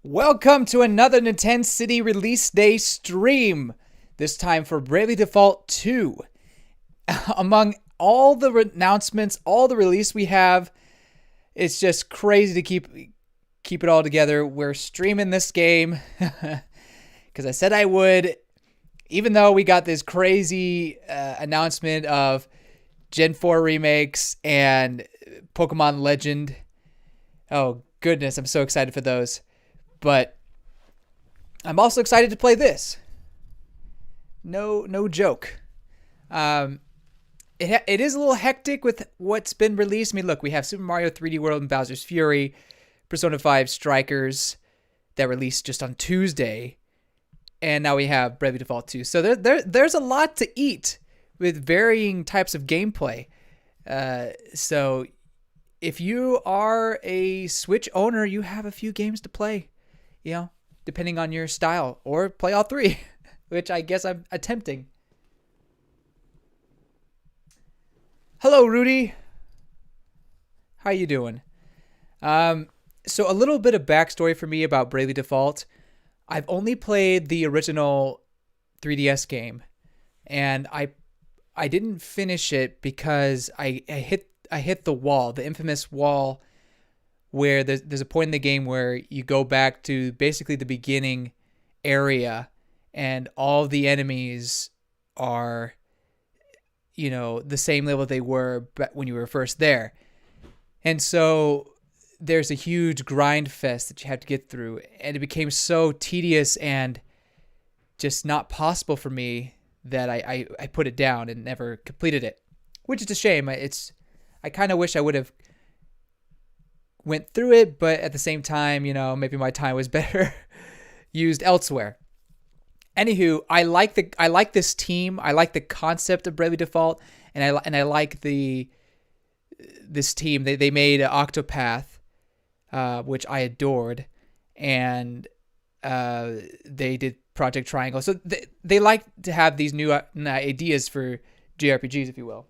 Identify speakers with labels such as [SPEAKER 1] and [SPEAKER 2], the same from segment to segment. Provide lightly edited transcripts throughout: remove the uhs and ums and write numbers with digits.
[SPEAKER 1] Welcome to another NintenCity release day stream. This time for Bravely Default 2. Among all the announcements, all the release we have, it's just crazy to keep it all together. We're streaming this game because I said I would, even though we got this crazy announcement of Gen 4 remakes and Pokemon Legend. Oh goodness, I'm so excited for those. But I'm also excited to play this. No joke. It is a little hectic with what's been released. I mean, look, we have Super Mario 3D World and Bowser's Fury, Persona 5 Strikers that released just on Tuesday, and now we have Bravely Default 2. So there's a lot to eat with varying types of gameplay. So if you are a Switch owner, you have a few games to play. You know, depending on your style, or play all three, which I guess I'm attempting. Hello, Rudy. How you doing? So a little bit of backstory for me about Bravely Default. I've only played the original 3DS game, and I didn't finish it because I hit the wall, the infamous wall, where there's a point in the game where you go back to basically the beginning area and all the enemies are, you know, the same level they were when you were first there. And so there's a huge grind fest that you have to get through, and it became so tedious and just not possible for me that I put it down and never completed it, which is a shame. I kind of wish I would have went through it, but at the same time, you know, maybe my time was better used elsewhere. Anywho, I like this team. I like the concept of Bravely Default, and I like this team. They made Octopath, which I adored, and they did Project Triangle. So they like to have these new ideas for JRPGs, if you will.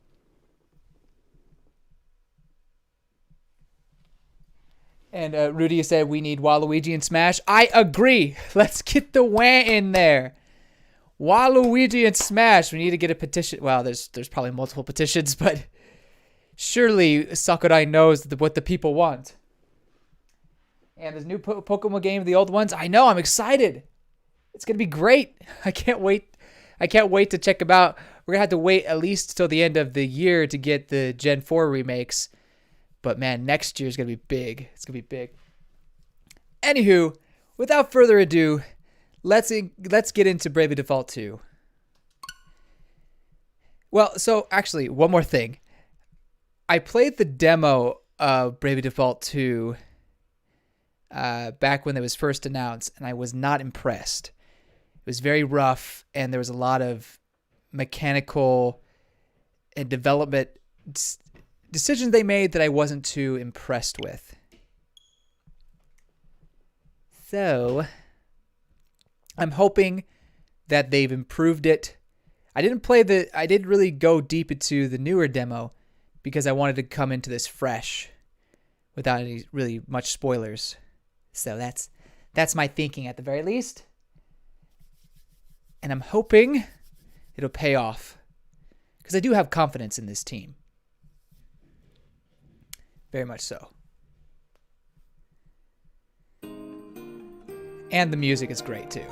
[SPEAKER 1] And Rudy said we need Waluigi and Smash. I agree. Let's get the Wah in there. Waluigi and Smash. We need to get a petition. Well, there's probably multiple petitions, but surely Sakurai knows what the people want. And there's new Pokemon game, the old ones. I know. I'm excited. It's gonna be great. I can't wait. I can't wait to check them out. We're gonna have to wait at least till the end of the year to get the Gen 4 remakes. But man, next year is going to be big. It's going to be big. Anywho, without further ado, let's get into Bravely Default 2. Well, so actually, one more thing. I played the demo of Bravely Default 2 back when it was first announced, and I was not impressed. It was very rough, and there was a lot of mechanical and development decisions they made that I wasn't too impressed with. So I'm hoping that they've improved it. I didn't really go deep into the newer demo because I wanted to come into this fresh without any really much spoilers. So that's my thinking at the very least. And I'm hoping it'll pay off because I do have confidence in this team. Very much so. And the music is great too.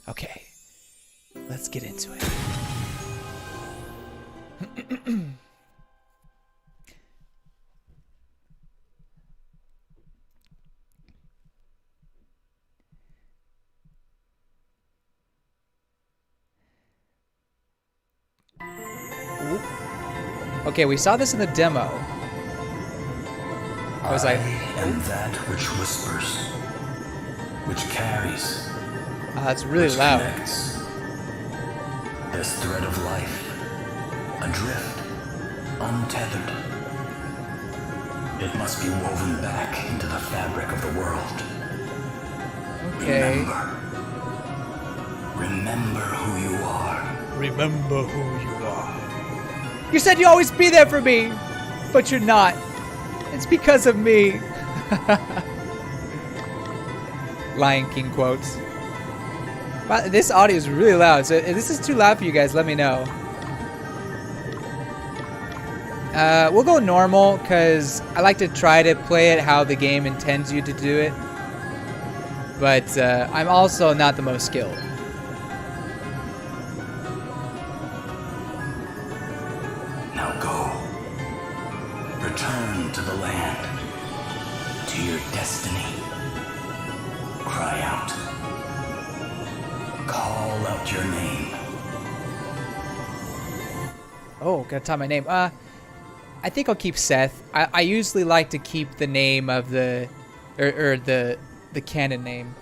[SPEAKER 1] Okay, let's get into it. Okay, we saw this in the demo. I was like,
[SPEAKER 2] I am that which whispers, which carries.
[SPEAKER 1] It's really
[SPEAKER 2] which
[SPEAKER 1] loud.
[SPEAKER 2] Connects. This thread of life, adrift, untethered. It must be woven back into the fabric of the world.
[SPEAKER 1] Okay.
[SPEAKER 2] Remember who you are.
[SPEAKER 1] Remember who you are. You said you'd always be there for me, but you're not. It's because of me. Lion King quotes. Wow, this audio is really loud, so if this is too loud for you guys, let me know. We'll go normal, because I like to try to play it how the game intends you to do it. But I'm also not the most skilled.
[SPEAKER 2] Now go. Return to the land. To your destiny. Cry out. Call out your name.
[SPEAKER 1] Oh, gotta tell my name. I think I'll keep Seth. I usually like to keep the name of the the canon name.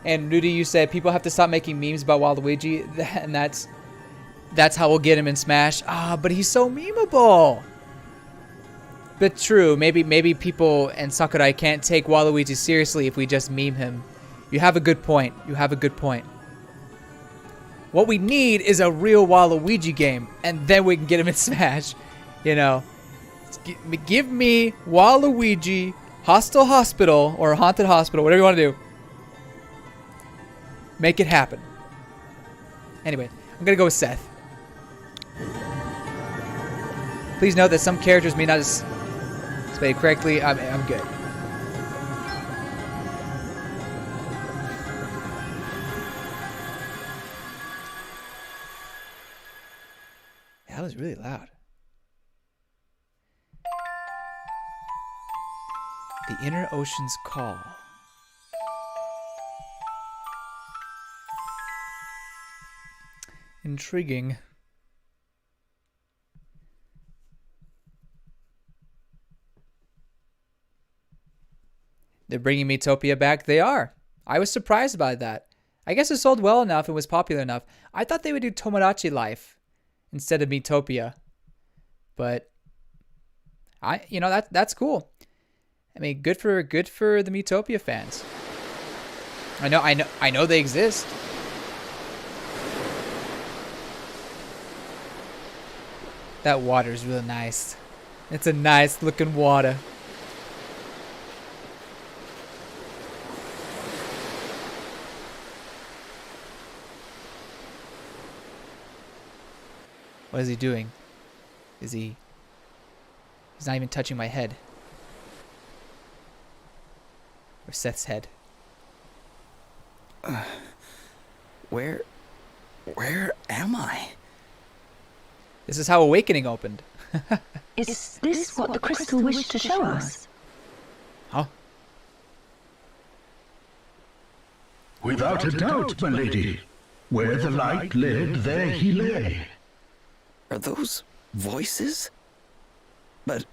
[SPEAKER 1] And Rudy, you said people have to stop making memes about Waluigi, and that's how we'll get him in Smash. Ah, but he's so memeable. But true, maybe people and Sakurai can't take Waluigi seriously if we just meme him. You have a good point. You have a good point. What we need is a real Waluigi game, and then we can get him in Smash. You know, give me Waluigi, Hostile Hospital, or Haunted Hospital, whatever you want to do. Make it happen. Anyway, I'm gonna go with Seth. Please note that some characters may not spell it correctly. I'm good. That was really loud. The Inner Ocean's Call. Intriguing. They're bringing Miitopia back. They are. I was surprised by that. I guess it sold well enough and was popular enough. I thought they would do Tomodachi Life instead of Miitopia. But that's cool. I mean, good for the Miitopia fans. I know they exist. That water is really nice. It's a nice looking water. What is he doing? He's not even touching my head. Or Seth's head.
[SPEAKER 2] Where am I?
[SPEAKER 1] This is how Awakening opened.
[SPEAKER 3] Is this what the crystal wished to show us?
[SPEAKER 1] Huh?
[SPEAKER 4] Without a doubt, my lady. Where the light led, there he lay.
[SPEAKER 2] Are those voices? But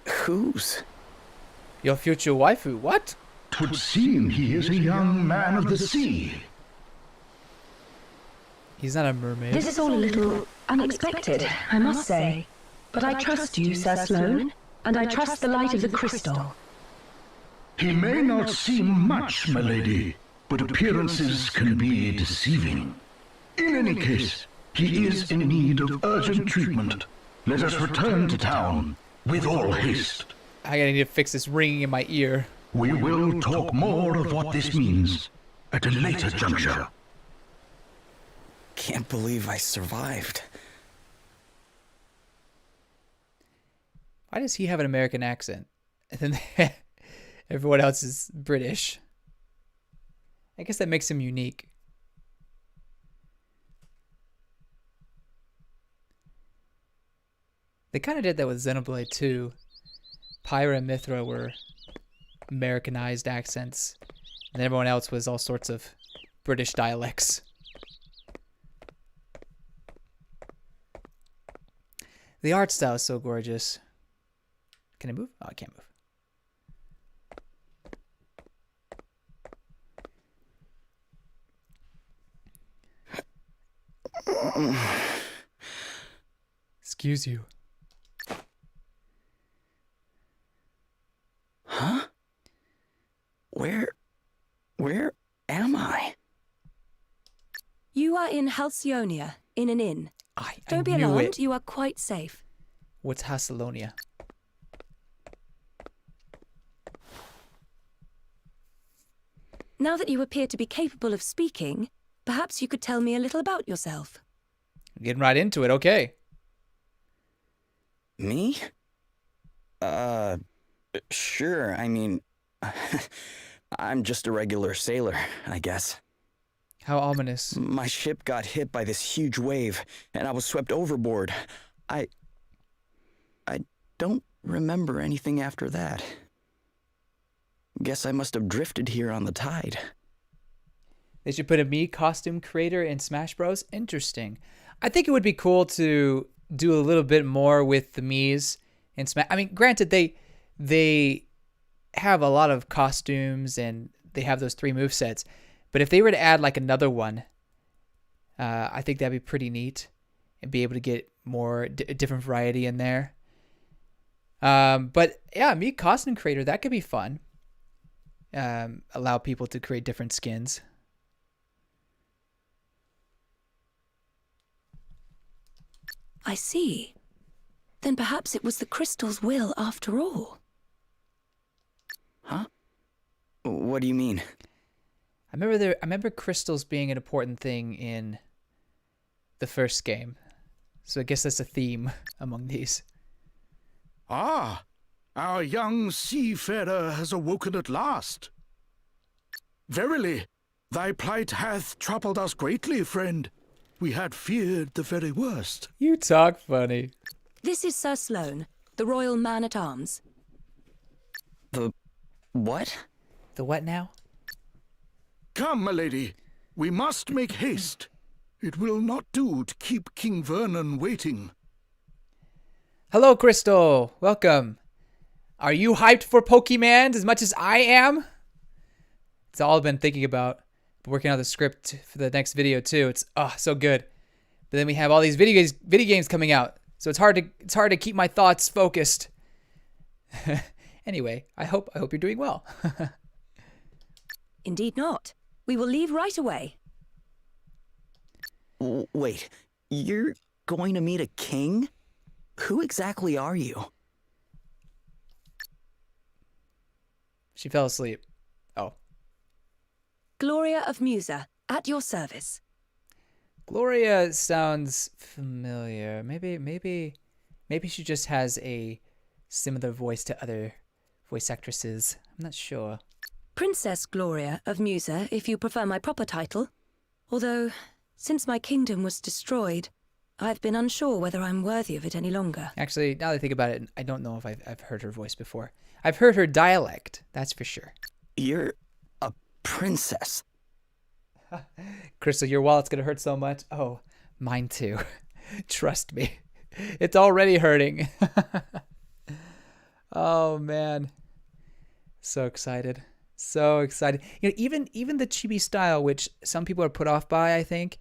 [SPEAKER 2] whose?
[SPEAKER 1] Your future waifu, what?
[SPEAKER 4] 'Twould seem he is a young man of the sea.
[SPEAKER 1] He's not a mermaid.
[SPEAKER 3] This is all a little unexpected, I must say. But I trust you, Sir Sloane, and I trust the light of the crystal.
[SPEAKER 4] He may not seem much, my lady, but appearances can be deceiving. In any case, he is in need of urgent treatment. Let us return to town with all haste.
[SPEAKER 1] I gotta need to fix this ringing in my ear.
[SPEAKER 4] We will talk more of what this means at a later juncture.
[SPEAKER 2] Can't believe I survived.
[SPEAKER 1] Why does he have an American accent? And then everyone else is British. I guess that makes him unique. They kind of did that with Xenoblade 2. Pyra and Mithra were Americanized accents, and everyone else was all sorts of British dialects. The art style is so gorgeous. Can I move? Oh, I can't move. Excuse you.
[SPEAKER 2] Huh? Where am I?
[SPEAKER 5] You are in Halcyonia, in an inn.
[SPEAKER 1] I
[SPEAKER 3] Don't be
[SPEAKER 1] knew
[SPEAKER 3] alarmed,
[SPEAKER 1] it.
[SPEAKER 3] you are quite safe.
[SPEAKER 1] What's Hasalonia?
[SPEAKER 3] Now that you appear to be capable of speaking, perhaps you could tell me a little about yourself.
[SPEAKER 1] Getting right into it, okay.
[SPEAKER 5] Me? Sure. I mean, I'm just a regular sailor, I guess.
[SPEAKER 1] How ominous.
[SPEAKER 5] My ship got hit by this huge wave, and I was swept overboard. I don't remember anything after that. Guess I must have drifted here on the tide.
[SPEAKER 1] They should put a me costume creator in Smash Bros. Interesting. I think it would be cool to do a little bit more with the Miis in Smash. I mean, granted, they have a lot of costumes and they have those 3 movesets. But if they were to add like another one, I think that'd be pretty neat and be able to get more different variety in there. But yeah, me costume creator, that could be fun. Allow people to create different skins.
[SPEAKER 3] I see. Then perhaps it was the crystal's will after all.
[SPEAKER 5] Huh? What do you mean?
[SPEAKER 1] I remember crystals being an important thing in the first game. So I guess that's a theme among these.
[SPEAKER 4] Ah, our young seafarer has awoken at last. Verily, thy plight hath troubled us greatly, friend. We had feared the very worst.
[SPEAKER 1] You talk funny.
[SPEAKER 3] This is Sir Sloane, the Royal Man-at-Arms.
[SPEAKER 5] The what?
[SPEAKER 1] The what now?
[SPEAKER 4] Come, my lady, we must make haste. It will not do to keep King Vernon waiting.
[SPEAKER 1] Hello, Crystal. Welcome. Are you hyped for Pokemon as much as I am? It's all I've been thinking about. Working on the script for the next video too. It's so good. But then we have all these video games coming out, so it's hard to keep my thoughts focused. Anyway, I hope you're doing well.
[SPEAKER 3] Indeed not. We will leave right away.
[SPEAKER 5] Wait, you're going to meet a king? Who exactly are you?
[SPEAKER 1] She fell asleep. Oh.
[SPEAKER 3] Gloria of Musa, at your service.
[SPEAKER 1] Gloria sounds familiar. Maybe she just has a similar voice to other voice actresses. I'm not sure.
[SPEAKER 3] Princess Gloria of Musa, if you prefer my proper title. Although, since my kingdom was destroyed, I've been unsure whether I'm worthy of it any longer.
[SPEAKER 1] Actually, now that I think about it, I don't know if I've heard her voice before. I've heard her dialect, that's for sure.
[SPEAKER 5] You're a princess.
[SPEAKER 1] Crystal, your wallet's gonna hurt so much. Oh, mine too. Trust me. It's already hurting. Oh, man. So excited. So excited. You know, even the chibi style, which some people are put off by, I think,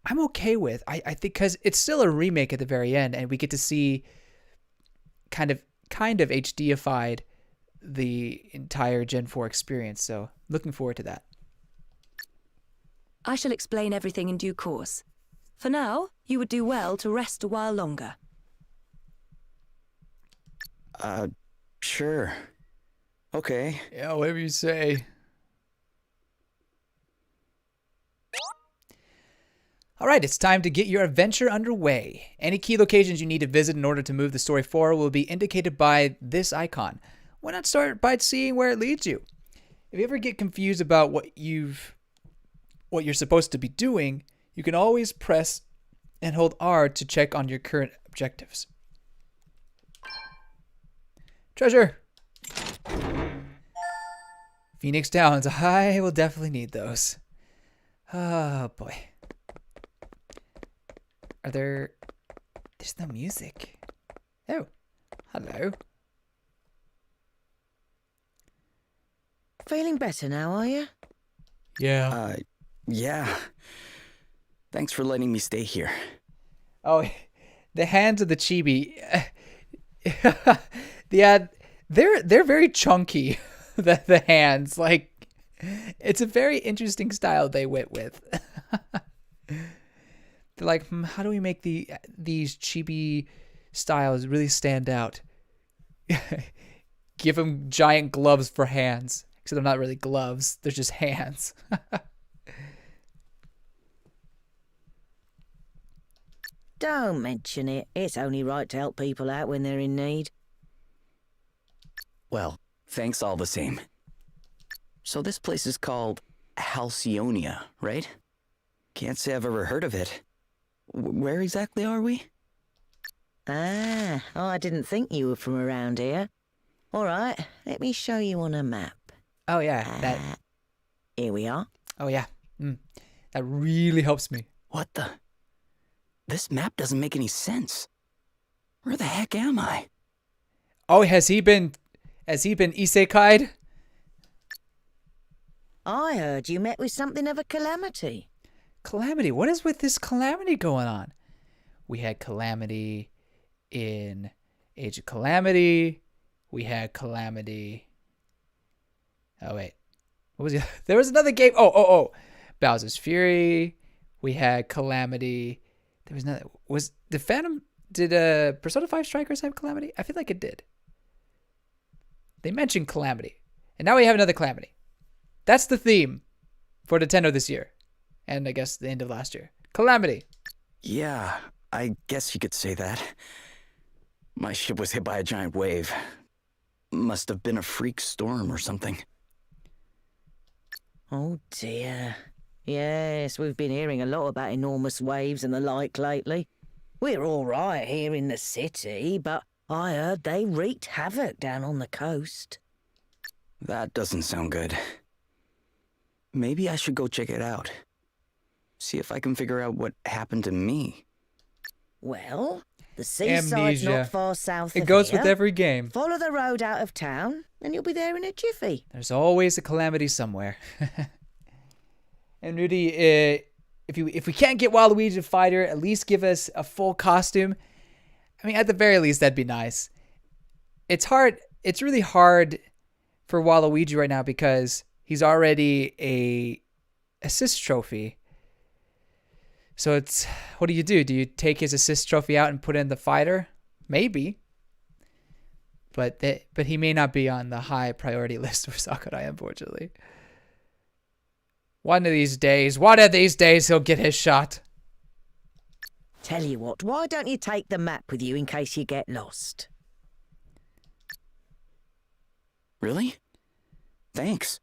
[SPEAKER 1] I'm okay with. I think because it's still a remake at the very end, and we get to see kind of HDified the entire Gen 4 experience. So looking forward to that.
[SPEAKER 3] I shall explain everything in due course. For now, you would do well to rest a while longer.
[SPEAKER 5] Sure. Okay.
[SPEAKER 1] Yeah, whatever you say. All right, it's time to get your adventure underway. Any key locations you need to visit in order to move the story forward will be indicated by this icon. Why not start by seeing where it leads you? If you ever get confused about what you're supposed to be doing, you can always press and hold R to check on your current objectives. Treasure! Phoenix Downs. I will definitely need those. Oh, boy. There's no music. Oh, hello.
[SPEAKER 6] Feeling better now, are you?
[SPEAKER 1] Yeah.
[SPEAKER 5] Yeah. Thanks for letting me stay here.
[SPEAKER 1] Oh, the hands of the chibi. Yeah, they're very chunky. The hands, like, it's a very interesting style they went with. They're like, how do we make these chibi styles really stand out? Give them giant gloves for hands. Except they're not really gloves. They're just hands.
[SPEAKER 6] Don't mention it. It's only right to help people out when they're in need.
[SPEAKER 5] Well, thanks all the same. So this place is called Halcyonia, right? Can't say I've ever heard of it. Where exactly are we?
[SPEAKER 6] Ah, I didn't think you were from around here. All right, let me show you on a map.
[SPEAKER 1] Oh, yeah. That.
[SPEAKER 6] Here we are.
[SPEAKER 1] Oh, yeah. That really helps me.
[SPEAKER 5] What the? This map doesn't make any sense. Where the heck am I?
[SPEAKER 1] Oh, has he been isekai'd?
[SPEAKER 6] I heard you met with something of a calamity.
[SPEAKER 1] Calamity. What is with this Calamity going on? We had Calamity in Age of Calamity. We had Calamity. Oh, wait. What was it? There was another game. Oh. Bowser's Fury. We had Calamity. There was another. Did Persona 5 Strikers have Calamity? I feel like it did. They mentioned Calamity. And now we have another Calamity. That's the theme for Nintendo this year. And I guess the end of last year. Calamity.
[SPEAKER 5] Yeah, I guess you could say that. My ship was hit by a giant wave. Must have been a freak storm or something.
[SPEAKER 6] Oh dear. Yes, we've been hearing a lot about enormous waves and the like lately. We're all right here in the city, but I heard they wreaked havoc down on the coast.
[SPEAKER 5] That doesn't sound good. Maybe I should go check it out. See if I can figure out what happened to me.
[SPEAKER 6] Well, the seaside's
[SPEAKER 1] Amnesia.
[SPEAKER 6] not far south
[SPEAKER 1] It
[SPEAKER 6] of
[SPEAKER 1] goes
[SPEAKER 6] here.
[SPEAKER 1] with every game.
[SPEAKER 6] Follow the road out of town, and you'll be there in a jiffy.
[SPEAKER 1] There's always a Calamity somewhere. And Rudy, if we can't get Waluigi to fight her, at least give us a full costume. I mean, at the very least, that'd be nice. It's hard. It's really hard for Waluigi right now because he's already a assist trophy. So it's, what do? Do you take his assist trophy out and put in the fighter? Maybe. But he may not be on the high priority list for Sakurai, unfortunately. One of these days, he'll get his shot.
[SPEAKER 6] Tell you what, why don't you take the map with you in case you get lost?
[SPEAKER 5] Really? Thanks.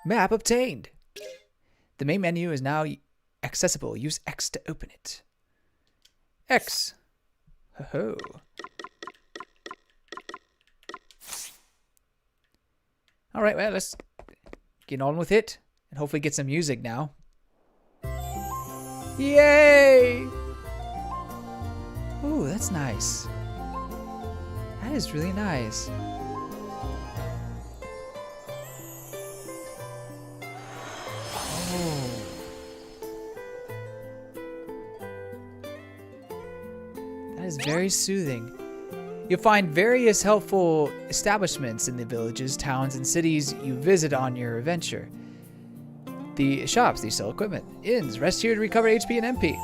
[SPEAKER 1] Map obtained. The main menu is now accessible. Use X to open it. X. Ho-ho. All right, well, let's get on with it and hopefully get some music now. Yay! Ooh, that's nice. That is really nice. Oh. That is very soothing. You'll find various helpful establishments in the villages, towns, and cities you visit on your adventure. The shops, these sell equipment. Inns, rest here to recover HP and MP.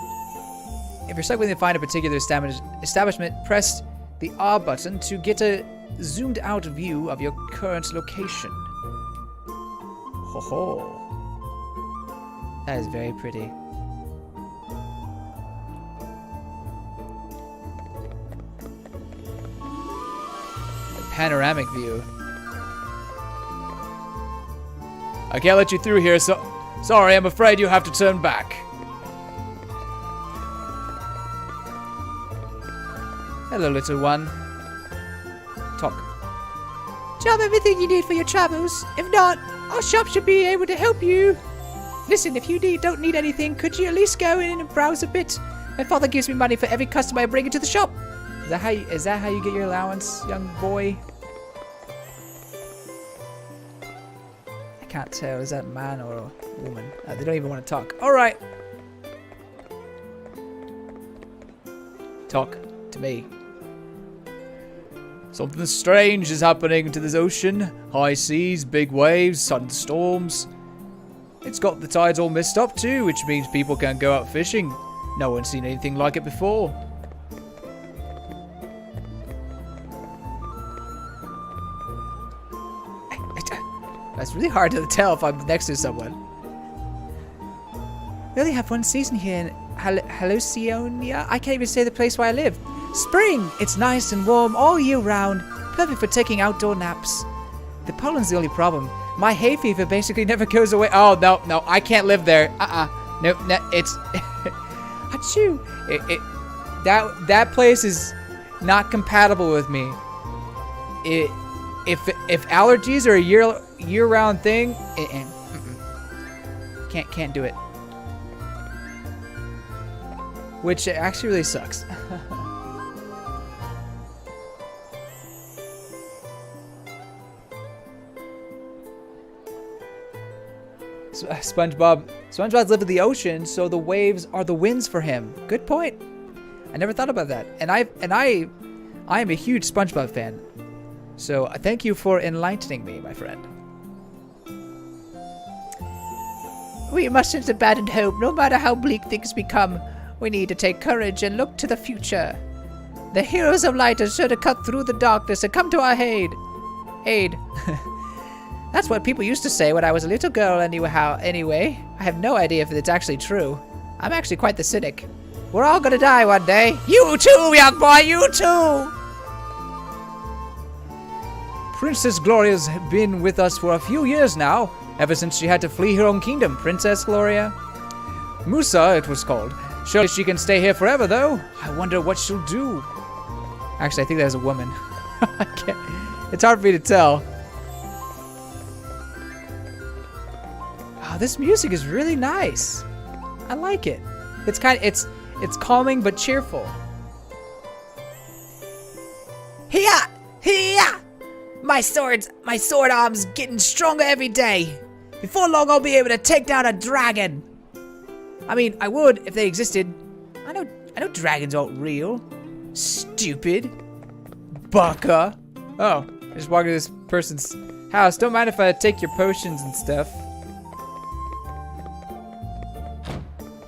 [SPEAKER 1] If you're struggling to find a particular establishment, press the R button to get a zoomed out view of your current location. Ho ho. That is very pretty. Panoramic view. I can't let you through here, so sorry, I'm afraid you have to turn back. Hello, little one. Talk. Do you have everything you need for your travels? If not, our shop should be able to help you. Listen, if you don't need anything, could you at least go in and browse a bit? My father gives me money for every customer I bring into the shop. Is that how you get your allowance, young boy? I can't tell. Is that a man or a woman? They don't even want to talk. All right. Talk to me. Something strange is happening to this ocean. High seas, big waves, sudden storms. It's got the tides all messed up too, which means people can't go out fishing. No one's seen anything like it before. It's really hard to tell if I'm next to someone. We only have one season here in Halcyonia. I can't even say the place where I live. Spring! It's nice and warm all year round. Perfect for taking outdoor naps. The pollen's the only problem. My hay fever basically never goes away. Oh, no, I can't live there. No, it's... Achoo! That place is not compatible with me. If allergies are a year-round thing, can't do it. Which actually really sucks. SpongeBob's lived in the ocean, so the waves are the winds for him. Good point. I never thought about that. And I am a huge SpongeBob fan. So thank you for enlightening me, my friend. We mustn't abandon hope, no matter how bleak things become. We need to take courage and look to the future. The heroes of light are sure to cut through the darkness and come to our aid. That's what people used to say when I was a little girl anyway. I have no idea if it's actually true. I'm actually quite the cynic. We're all gonna die one day. You too, young boy, you too! Princess Gloria's been with us for a few years now, ever since she had to flee her own kingdom. Princess Gloria? Musa, it was called. Surely she can stay here forever, though. I wonder what she'll do. Actually, I think that's a woman. It's hard for me to tell. Oh, this music is really nice. I like it. It's calming but cheerful. Hiya! My sword arm's getting stronger every day. Before long, I'll be able to take down a dragon. I mean, I would if they existed. I know dragons aren't real. Stupid. Baka. Oh, I just walked into this person's house. Don't mind if I take your potions and stuff.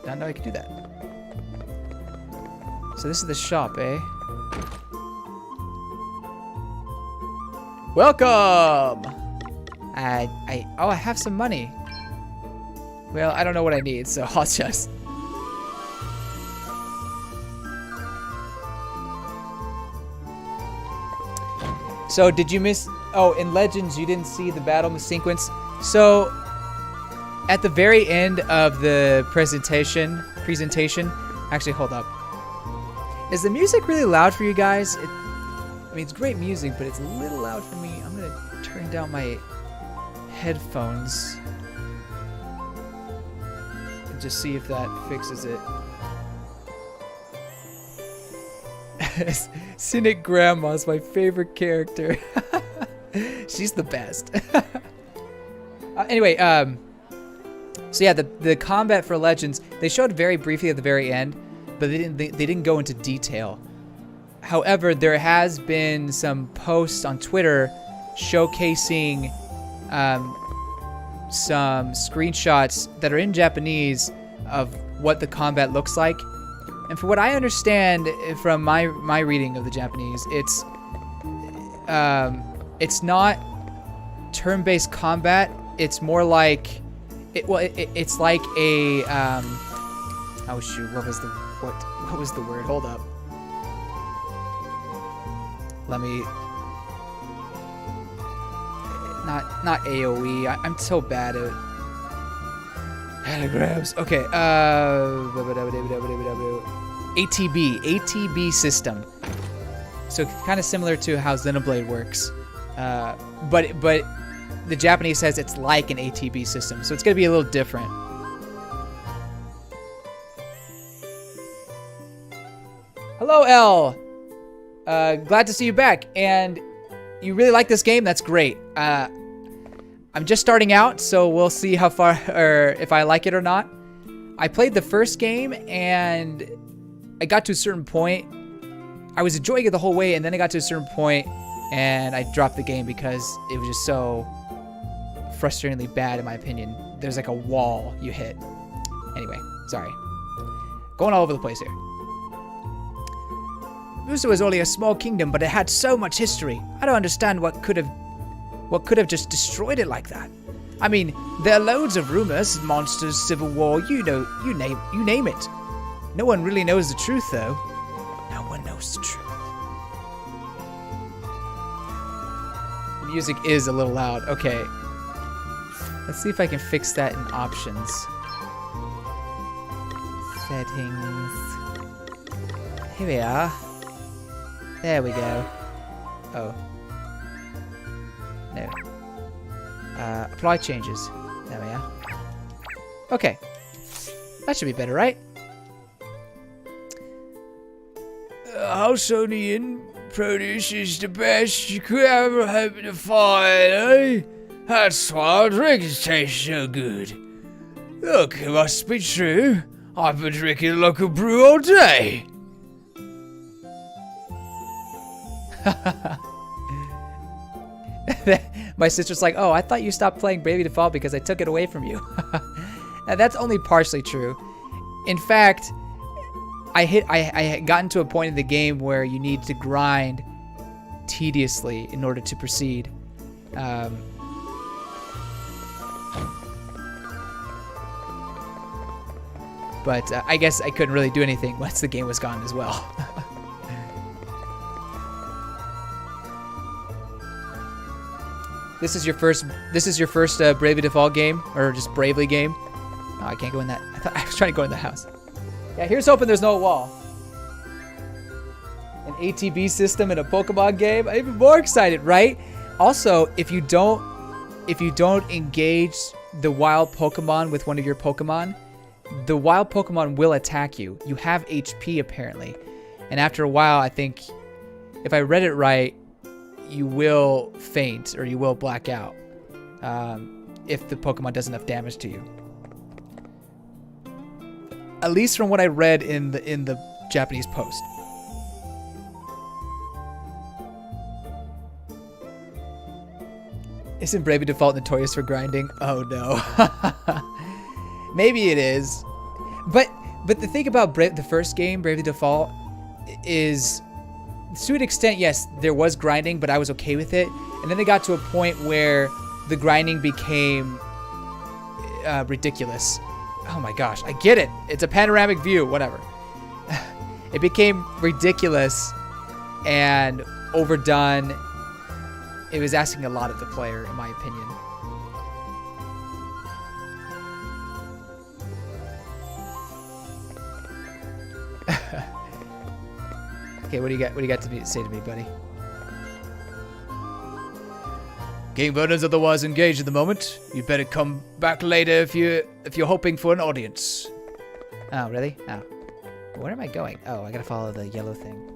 [SPEAKER 1] Didn't know I could do that. So this is the shop, eh? Welcome! I have some money. Well, I don't know what I need, so I'll just... So, did you miss... Oh, in Legends, you didn't see the battle sequence. So, at the very end of the presentation... Actually, hold up. Is the music really loud for you guys? I mean, it's great music, but it's a little loud for me. I'm gonna turn down my headphones and just see if that fixes it. Cynic Grandma's my favorite character. She's the best. Anyway, so yeah, the combat for Legends, they showed very briefly at the very end, but they didn't go into detail. However, there has been some posts on Twitter showcasing some screenshots that are in Japanese of what the combat looks like. And for what I understand from my reading of the Japanese, it's not turn-based combat. It's more like it's like a oh shoot, what was the word? Hold up. Let me... Not AoE. I'm so bad at anagrams. Okay. ATB system. So kind of similar to how Xenoblade works, but the Japanese says it's like an ATB system, so it's gonna be a little different. Hello, L. Glad to see you back, and you really like this game. That's great. I'm just starting out, so we'll see how far, or if I like it or not. I played the first game, and I got to a certain point. I was enjoying it the whole way, and then I got to a certain point, and I dropped the game because it was just so frustratingly bad in my opinion. There's like a wall you hit. Anyway, sorry. Going all over the place here. Musa was only a small kingdom, but it had so much history. I don't understand what could have just destroyed it like that. I mean, there are loads of rumors, monsters, civil war, you name it. No one really knows the truth, though. No one knows the truth. The music is a little loud. Okay. Let's see if I can fix that in options. Settings. Here we are. There we go. Oh. No. Apply changes. There we are. Okay. That should be better, right? Houseonian produce is the best you could ever hope to find, eh? That's why our drinks taste so good. Look, it must be true. I've been drinking local brew all day. My sister's like, oh, I thought you stopped playing Bravely Default because I took it away from you. And that's only partially true. In fact, I had gotten to a point in the game where you need to grind tediously in order to proceed. But I guess I couldn't really do anything once the game was gone as well. This is your first Bravely Default game, or just Bravely game? Oh, I can't go in that. I was trying to go in the house. Yeah, here's hoping there's no wall. An ATB system in a Pokemon game. I'm even more excited, right? Also, if you don't engage the wild Pokemon with one of your Pokemon, the wild Pokemon will attack you. You have HP apparently, and after a while, I think, if I read it right, you will faint or you will black out if the Pokemon does enough damage to you. At least from what I read in the Japanese post. Isn't Bravely Default notorious for grinding? Oh no. Maybe it is. But the thing about the first game, Bravely Default, is, to an extent, yes, there was grinding, but I was okay with it. And then they got to a point where the grinding became ridiculous. Oh my gosh, I get it. It's a panoramic view, whatever. It became ridiculous and overdone. It was asking a lot of the player, in my opinion. Okay, what do you got? What do you got to say to me, buddy? Game burners otherwise engaged at the moment. You'd better come back later if you're hoping for an audience. Oh, really? Oh. Where am I going? Oh, I gotta follow the yellow thing.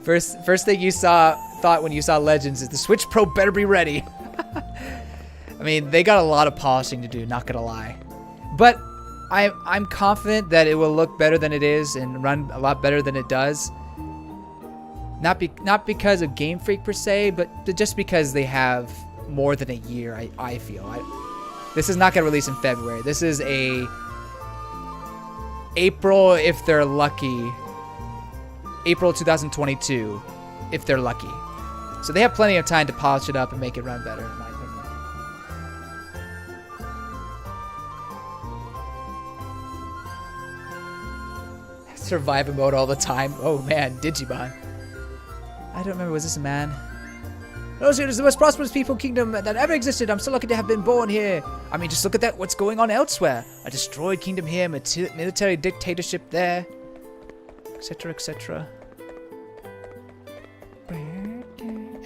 [SPEAKER 1] First thing you thought when you saw Legends is the Switch Pro better be ready. I mean, they got a lot of polishing to do, not gonna lie. But I'm confident that it will look better than it is and run a lot better than it does. Not because of Game Freak per se, but just because they have more than a year, I feel. This is not gonna release in February. This is a April, if they're lucky. April 2022, if they're lucky. So they have plenty of time to polish it up and make it run better, in my opinion. Survivor mode all the time. Oh man, Digimon. I don't remember, was this a man? Oh, so it is the most prosperous peaceful kingdom that ever existed. I'm so lucky to have been born here. I mean, just look at that, what's going on elsewhere. A destroyed kingdom here, military dictatorship there. Etc, etc.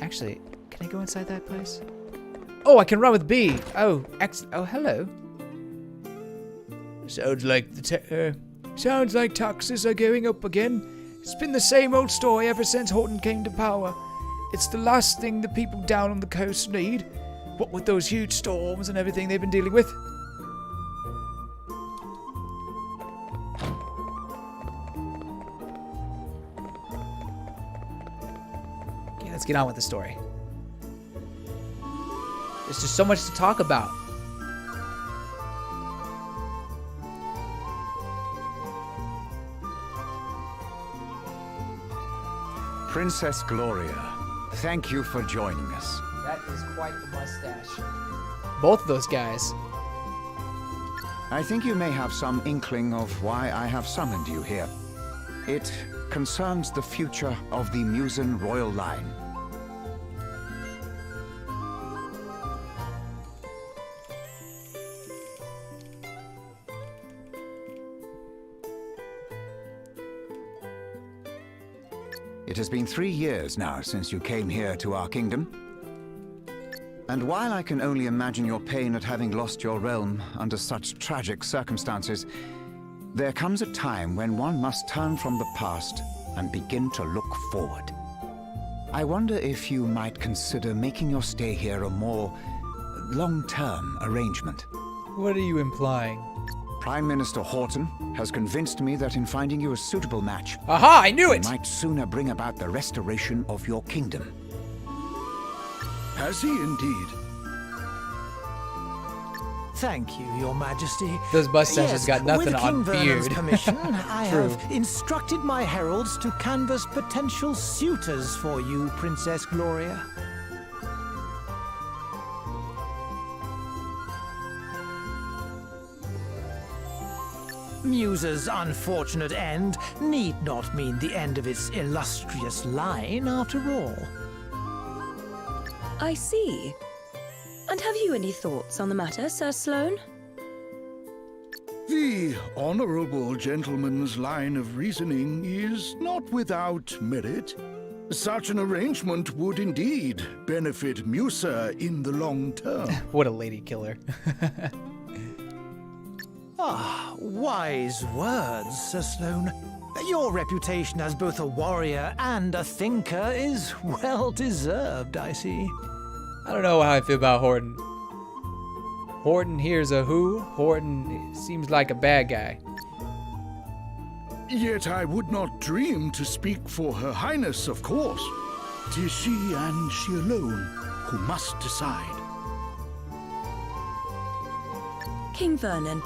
[SPEAKER 1] Actually, can I go inside that place? Oh, I can run with B. Oh, hello. Sounds like taxes are going up again. It's been the same old story ever since Horton came to power. It's the last thing the people down on the coast need. What with those huge storms and everything they've been dealing with. let's get on with the story. There's just so much to talk about.
[SPEAKER 7] Princess Gloria, thank you for joining us.
[SPEAKER 1] That is quite the mustache. Both of those guys.
[SPEAKER 7] I think you may have some inkling of why I have summoned you here. It concerns the future of the Musen royal line. It has been 3 years now since you came here to our kingdom. And while I can only imagine your pain at having lost your realm under such tragic circumstances, there comes a time when one must turn from the past and begin to look forward. I wonder if you might consider making your stay here a more long-term arrangement.
[SPEAKER 1] What are you implying?
[SPEAKER 7] Prime Minister Horton has convinced me that in finding you a suitable match,
[SPEAKER 1] Aha, I knew
[SPEAKER 7] he
[SPEAKER 1] it!
[SPEAKER 7] might sooner bring about the restoration of your kingdom.
[SPEAKER 4] Has he indeed?
[SPEAKER 8] Thank you, Your Majesty.
[SPEAKER 1] Those mustaches got nothing
[SPEAKER 8] with King
[SPEAKER 1] on
[SPEAKER 8] Vernon's
[SPEAKER 1] beard.
[SPEAKER 8] permission, I
[SPEAKER 1] True.
[SPEAKER 8] have instructed my heralds to canvass potential suitors for you, Princess Gloria. Musa's unfortunate end need not mean the end of its illustrious line, after all.
[SPEAKER 3] I see. And have you any thoughts on the matter, Sir Sloane?
[SPEAKER 4] The honorable gentleman's line of reasoning is not without merit. Such an arrangement would indeed benefit Musa in the long term.
[SPEAKER 1] What a lady killer.
[SPEAKER 8] Ah, wise words, Sir Sloane. Your reputation as both a warrior and a thinker is well deserved, I see.
[SPEAKER 1] I don't know how I feel about Horton. Horton here's a who. Horton seems like a bad guy.
[SPEAKER 4] Yet I would not dream to speak for Her Highness, of course. 'Tis she and she alone who must decide.
[SPEAKER 3] King Vernon,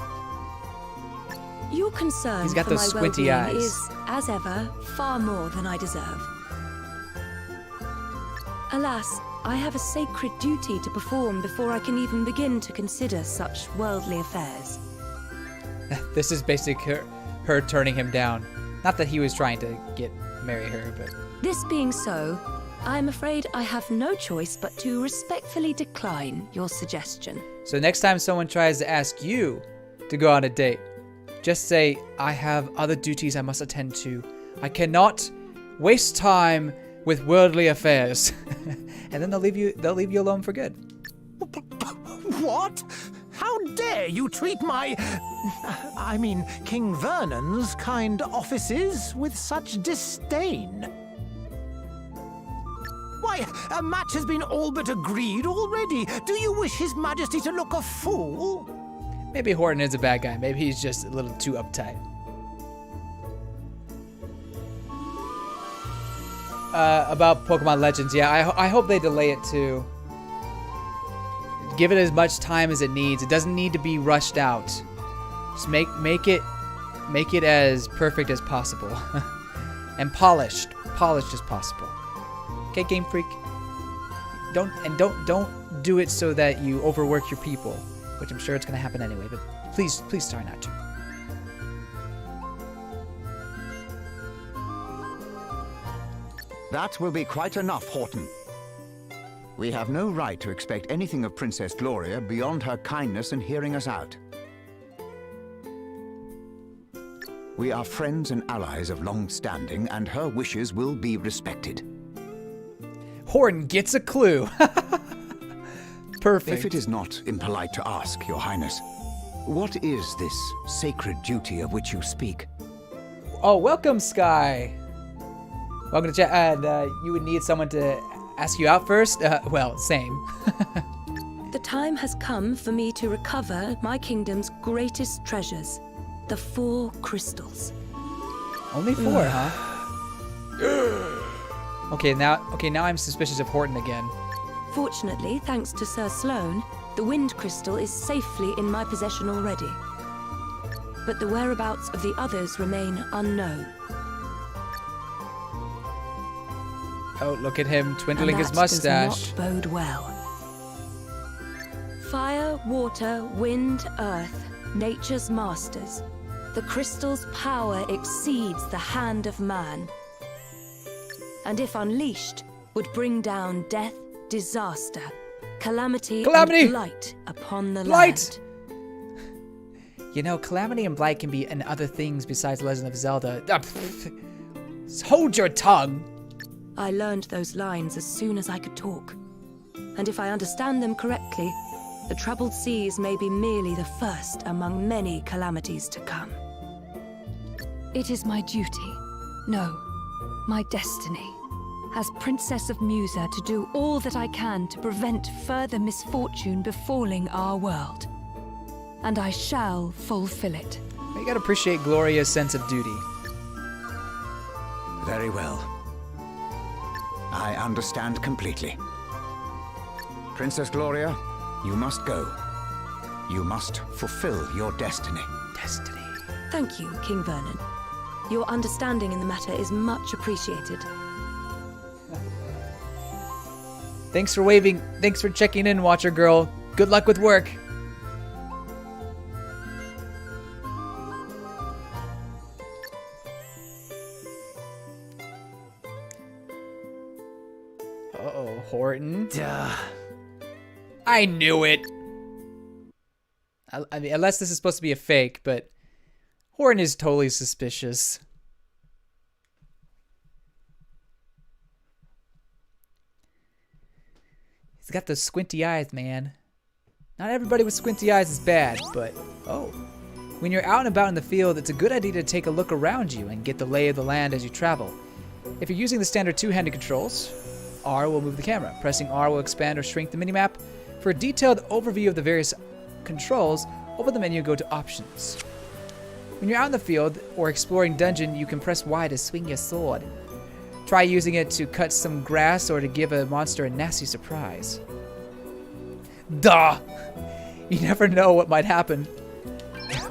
[SPEAKER 3] your concern
[SPEAKER 1] He's got
[SPEAKER 3] for
[SPEAKER 1] those
[SPEAKER 3] my
[SPEAKER 1] squinty
[SPEAKER 3] well-being
[SPEAKER 1] eyes.
[SPEAKER 3] is, as ever, far more than I deserve. Alas, I have a sacred duty to perform before I can even begin to consider such worldly affairs.
[SPEAKER 1] This is basically her turning him down. Not that he was trying to marry her, but
[SPEAKER 3] This being so, I am afraid I have no choice but to respectfully decline your suggestion.
[SPEAKER 1] so next time someone tries to ask you to go on a date, just say, I have other duties I must attend to. I cannot waste time with worldly affairs. And then they'll leave you alone for good.
[SPEAKER 8] What? How dare you treat King Vernon's kind offices with such disdain? Why, a match has been all but agreed already. Do you wish His Majesty to look a fool?
[SPEAKER 1] Maybe Horton is a bad guy. Maybe he's just a little too uptight. About Pokemon Legends, yeah, I hope they delay it too. Give it as much time as it needs. It doesn't need to be rushed out. Just make it as perfect as possible, and polished as possible. Okay, Game Freak. Don't do it so that you overwork your people, which I'm sure it's gonna happen anyway. But please try not to.
[SPEAKER 7] That will be quite enough, Horton. We have no right to expect anything of Princess Gloria beyond her kindness in hearing us out. We are friends and allies of long standing, and her wishes will be respected.
[SPEAKER 1] Horton gets a clue. Perfect.
[SPEAKER 7] If it is not impolite to ask, Your Highness, what is this sacred duty of which you speak?
[SPEAKER 1] Oh, welcome, Sky. Welcome to chat. And you would need someone to ask you out first? Well, same.
[SPEAKER 3] The time has come for me to recover my kingdom's greatest treasures, the 4 crystals.
[SPEAKER 1] Only 4, huh? Okay, now I'm suspicious of Horton again.
[SPEAKER 3] Fortunately, thanks to Sir Sloane, the wind crystal is safely in my possession already. But the whereabouts of the others remain unknown.
[SPEAKER 1] Oh, look at him twiddling
[SPEAKER 3] And
[SPEAKER 1] his
[SPEAKER 3] that
[SPEAKER 1] mustache.
[SPEAKER 3] does not bode well. Fire, water, wind, earth, nature's masters. The crystal's power exceeds the hand of man. And if unleashed, would bring down death, disaster, calamity, and blight upon the land.
[SPEAKER 1] You know, calamity and blight can be in other things besides Legend of Zelda. Hold your tongue!
[SPEAKER 3] I learned those lines as soon as I could talk. And if I understand them correctly, the troubled seas may be merely the first among many calamities to come.
[SPEAKER 9] It is my duty, no, my destiny, as Princess of Musa to do all that I can to prevent further misfortune befalling our world. And I shall fulfill it.
[SPEAKER 1] You gotta appreciate Gloria's sense of duty.
[SPEAKER 7] Very well. I understand completely. Princess Gloria, you must go. You must fulfill your destiny.
[SPEAKER 1] Destiny.
[SPEAKER 3] Thank you, King Vernon. Your understanding in the matter is much appreciated.
[SPEAKER 1] Thanks for waving. Thanks for checking in, Watcher Girl. Good luck with work. Uh-oh, Horton.
[SPEAKER 8] Duh.
[SPEAKER 1] I knew it. I mean, unless this is supposed to be a fake, but Horton is totally suspicious. He's got those squinty eyes, man. Not everybody with squinty eyes is bad, but oh. When you're out and about in the field, it's a good idea to take a look around you and get the lay of the land as you travel. If you're using the standard two-handed controls, R will move the camera. Pressing R will expand or shrink the minimap. For a detailed overview of the various controls, open the menu and go to Options. When you're out in the field or exploring dungeon, you can press Y to swing your sword. Try using it to cut some grass or to give a monster a nasty surprise. Duh! You never know what might happen.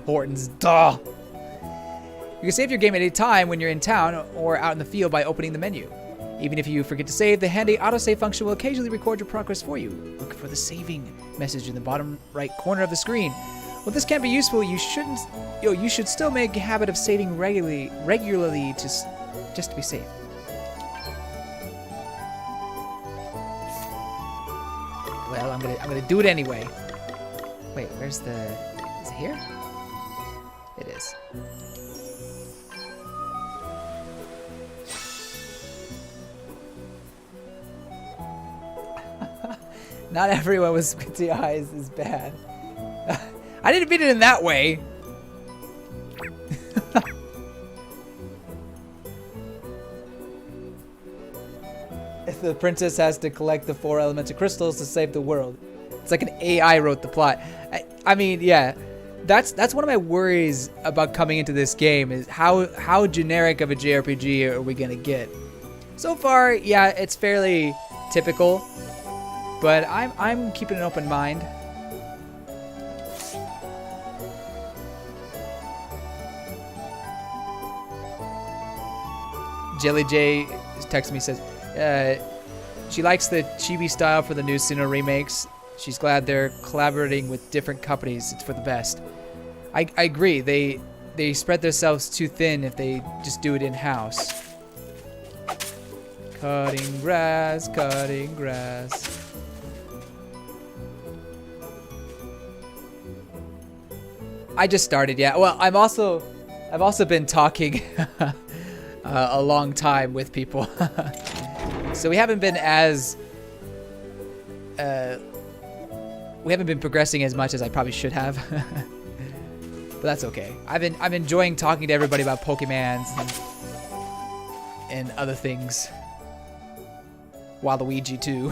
[SPEAKER 1] Horton's duh! You can save your game at any time when you're in town or out in the field by opening the menu. Even if you forget to save, the handy autosave function will occasionally record your progress for you. Look for the saving message in the bottom right corner of the screen. While this can be useful, you should still make a habit of saving regularly just to be safe. Well, I'm gonna do it anyway. Wait, where's the? Is it here? It is. Not everyone with squinty eyes is bad. I didn't mean it in that way. The princess has to collect the 4 elemental crystals to save the world. It's like an AI wrote the plot. I mean, yeah, that's one of my worries about coming into this game is how generic of a JRPG are we gonna get? So far, yeah, it's fairly typical, but I'm keeping an open mind. Jelly J texts me, says she likes the chibi style for the new Sinnoh remakes. She's glad they're collaborating with different companies. It's for the best. I agree. They spread themselves too thin if they just do it in-house. Cutting grass, cutting grass. I just started, yeah. Well, I've also been talking a long time with people. So we haven't been progressing as much as I probably should have. But that's okay. I'm enjoying talking to everybody about Pokemans and other things. Waluigi too.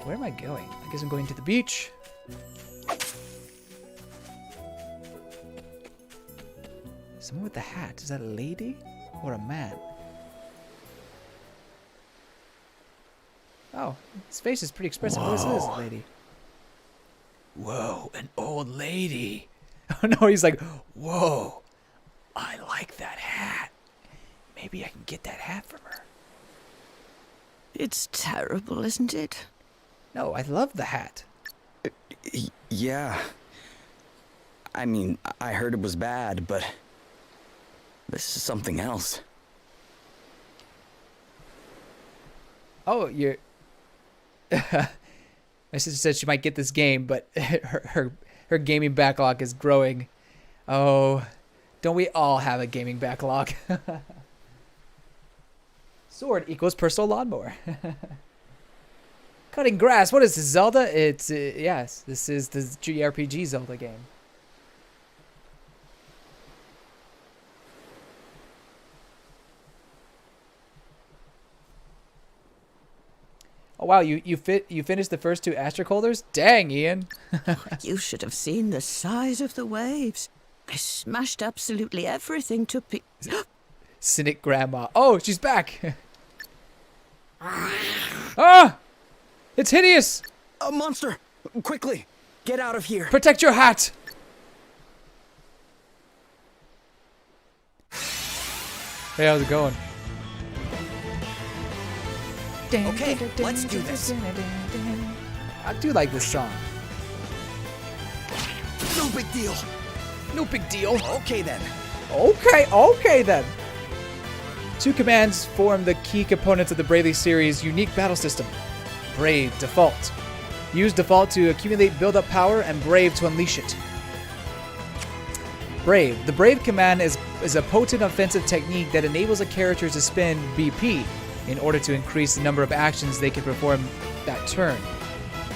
[SPEAKER 1] Where am I going? I guess I'm going to the beach. Someone with the hat. Is that a lady or a man? Oh, his face is pretty expressive. What is this lady? Whoa, an old lady. Oh no, he's like, whoa, I like that hat. Maybe I can get that hat from her.
[SPEAKER 6] It's terrible, isn't it?
[SPEAKER 1] No, I love the hat.
[SPEAKER 5] Yeah. I mean, I heard it was bad, but this is something else.
[SPEAKER 1] Oh, you're... My sister said she might get this game, but her gaming backlog is growing. Oh, don't we all have a gaming backlog? Sword equals personal lawnmower. Cutting grass. What is this, Zelda? It's, yes, this is the JRPG Zelda game. Oh wow, you finished the first 2 Astric holders? Dang, Ian.
[SPEAKER 6] You should have seen the size of the waves. I smashed absolutely everything to pick.
[SPEAKER 1] Cynic grandma. Oh, she's back. Ah! It's hideous.
[SPEAKER 5] A monster! Quickly, get out of here.
[SPEAKER 1] Protect your hat. Hey, how's it going?
[SPEAKER 5] Okay, let's do this.
[SPEAKER 1] I do like this song.
[SPEAKER 5] No big deal.
[SPEAKER 1] No big deal.
[SPEAKER 5] Okay then.
[SPEAKER 1] Okay then. 2 commands form the key components of the Bravely series' unique battle system. Brave Default. Use Default to accumulate build-up power, and Brave to unleash it. Brave. The Brave command is a potent offensive technique that enables a character to spend BP in order to increase the number of actions they can perform that turn.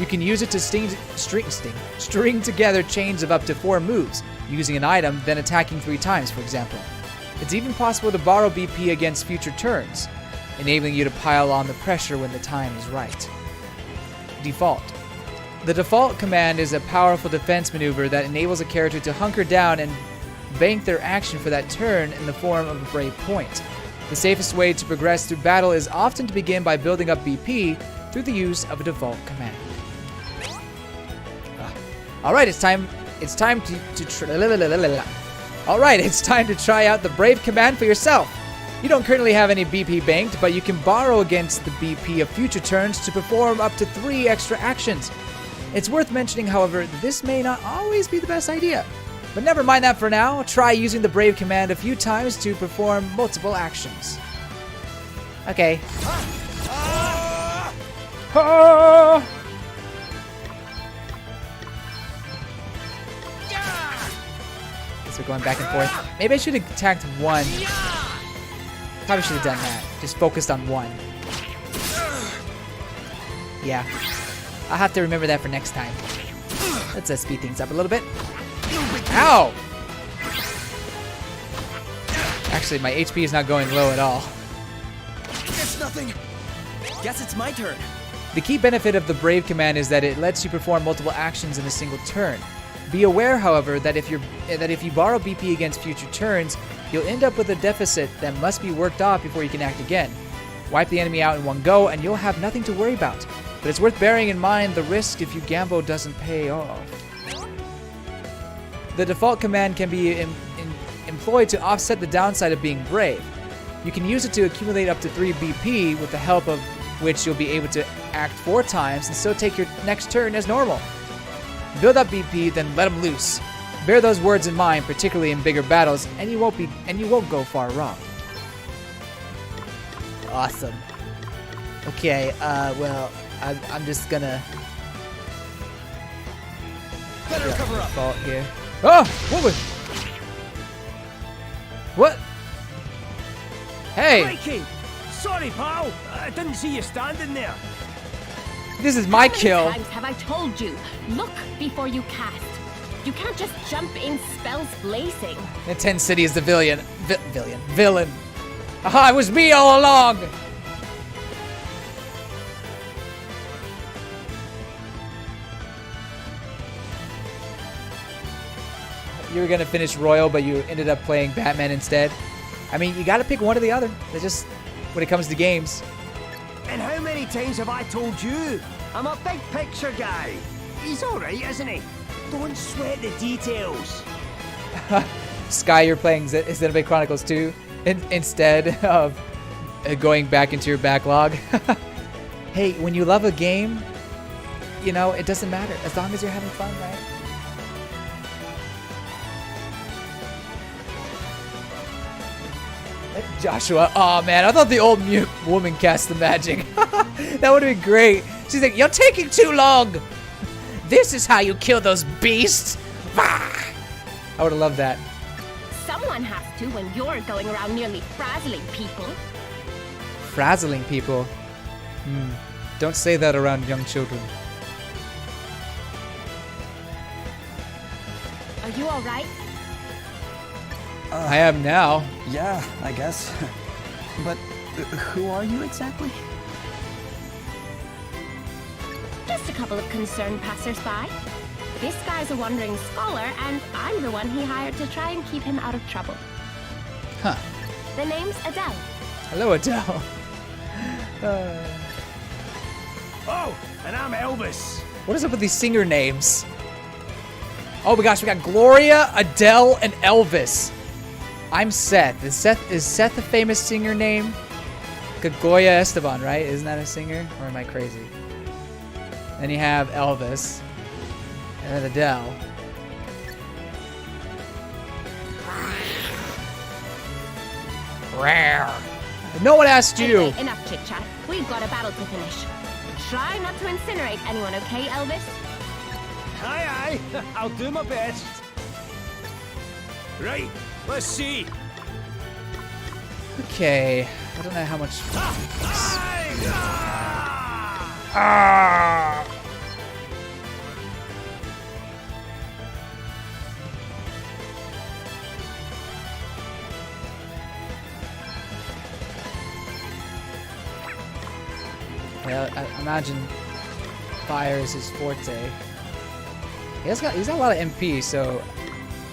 [SPEAKER 1] You can use it to string together chains of up to 4 moves, using an item, then attacking 3 times, for example. It's even possible to borrow BP against future turns, enabling you to pile on the pressure when the time is right. Default. The Default command is a powerful defense maneuver that enables a character to hunker down and bank their action for that turn in the form of a Brave point. The safest way to progress through battle is often to begin by building up BP through the use of a Default command. Alright, it's time to try out the Brave command for yourself. You don't currently have any BP banked, but you can borrow against the BP of future turns to perform up to 3 extra actions. It's worth mentioning, however, that this may not always be the best idea. But never mind that for now. Try using the Brave command a few times to perform multiple actions. Okay. So we're going back and forth. Maybe I should have attacked 1. Probably should have done that. Just focused on 1. Yeah. I'll have to remember that for next time. Let's speed things up a little bit. Ow! Actually, my HP is not going low at all.
[SPEAKER 5] It's nothing. Guess it's my turn.
[SPEAKER 1] The key benefit of the Brave command is that it lets you perform multiple actions in a single turn. Be aware, however, that if you borrow BP against future turns, you'll end up with a deficit that must be worked off before you can act again. Wipe the enemy out in one go, and you'll have nothing to worry about. But it's worth bearing in mind the risk if your gamble doesn't pay off. The Default command can be employed to offset the downside of being Brave. You can use it to accumulate up to 3 BP, with the help of which you'll be able to act 4 times and still take your next turn as normal. Build up BP, then let them loose. Bear those words in mind, particularly in bigger battles, and you won't go far wrong. Awesome. Okay, well, I'm just gonna
[SPEAKER 5] Better cover up.
[SPEAKER 1] Default here. Oh, what? Hey,
[SPEAKER 8] Crikey! Sorry, pal. I didn't see you standing there.
[SPEAKER 1] this is my
[SPEAKER 10] How
[SPEAKER 1] kill.
[SPEAKER 10] many times have I told you? Look before you cast. You can't just jump in spells blazing.
[SPEAKER 1] NintenCity is the villain. Villain. Aha, it was me all along. you were gonna finish Royal, but you ended up playing Batman instead. I mean, you gotta pick one or the other. That's just when it comes to games.
[SPEAKER 11] And how many times have I told you? I'm a big picture guy. He's alright, isn't he? Don't sweat the details.
[SPEAKER 1] Sky, you're playing Xenoblade Chronicles 2 instead of going back into your backlog. Hey, when you love a game, you know, it doesn't matter as long as you're having fun, right? Joshua, oh man, I thought the old mute woman cast the magic. That would have been great. She's like, you're taking too long. This is how you kill those beasts. I would have loved that.
[SPEAKER 10] Someone has to when you're going around nearly frazzling people.
[SPEAKER 1] Frazzling people? Don't say that around young children.
[SPEAKER 10] Are you alright?
[SPEAKER 1] I am now.
[SPEAKER 5] Yeah, I guess. But who are you exactly?
[SPEAKER 10] Just a couple of concerned passersby. This guy's a wandering scholar, and I'm the one he hired to try and keep him out of trouble.
[SPEAKER 1] Huh.
[SPEAKER 10] The name's Adele.
[SPEAKER 1] Hello, Adele.
[SPEAKER 11] Oh, and I'm Elvis.
[SPEAKER 1] What is up with these singer names? Oh my gosh, we got Gloria, Adele, and Elvis. I'm Seth. Is Seth a famous singer name? Goya Esteban, right? Isn't that a singer? Or am I crazy? Then you have Elvis. And then Adele. Rare. No one asked you.
[SPEAKER 10] Anyway, enough chit-chat. We've got a battle to finish. Try not to incinerate anyone, okay, Elvis?
[SPEAKER 11] Aye, aye. I'll do my best. Right, let's see.
[SPEAKER 1] Okay. I don't know how much. Yeah, I imagine fire is his forte. He's got a lot of MP, so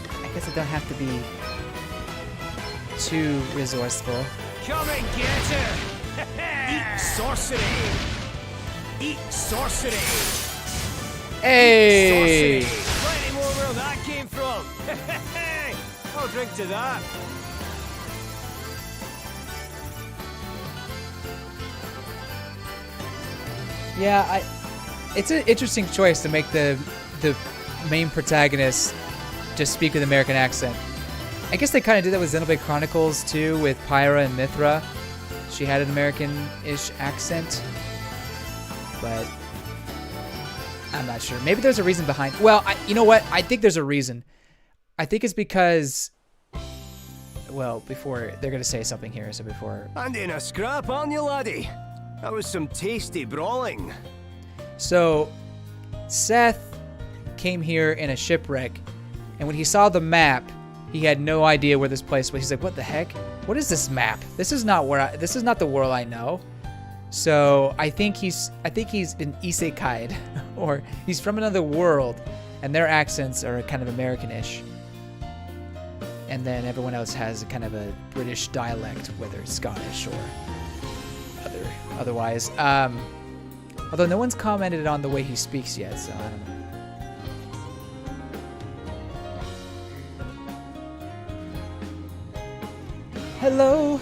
[SPEAKER 1] I guess I don't have to be too resourceful.
[SPEAKER 11] Come and get her! Eat sorcery! Eat sorcery!
[SPEAKER 1] Hey!
[SPEAKER 11] Sorcery! Plenty more where that came from! I'll drink to that.
[SPEAKER 1] Yeah, it's an interesting choice to make the main protagonist just speak with an American accent. I guess they kind of did that with Xenoblade Chronicles too, with Pyra and Mithra. She had an American-ish accent, but I'm not sure. Maybe there's a reason behind. Well, you know what? I think there's a reason. I think it's because, well, before they're gonna say something here, so before.
[SPEAKER 11] And in a scrap, aren't you, laddie? That was some tasty brawling.
[SPEAKER 1] So, Seth came here in a shipwreck, and when he saw the map, he had no idea where this place was. He's like, "What the heck? What is this map? This is not where this is not the world I know." So I think he's an isekai, or he's from another world, and their accents are kind of American-ish. And then everyone else has kind of a British dialect, whether it's Scottish or otherwise. Although no one's commented on the way he speaks yet, so I don't know. Hello.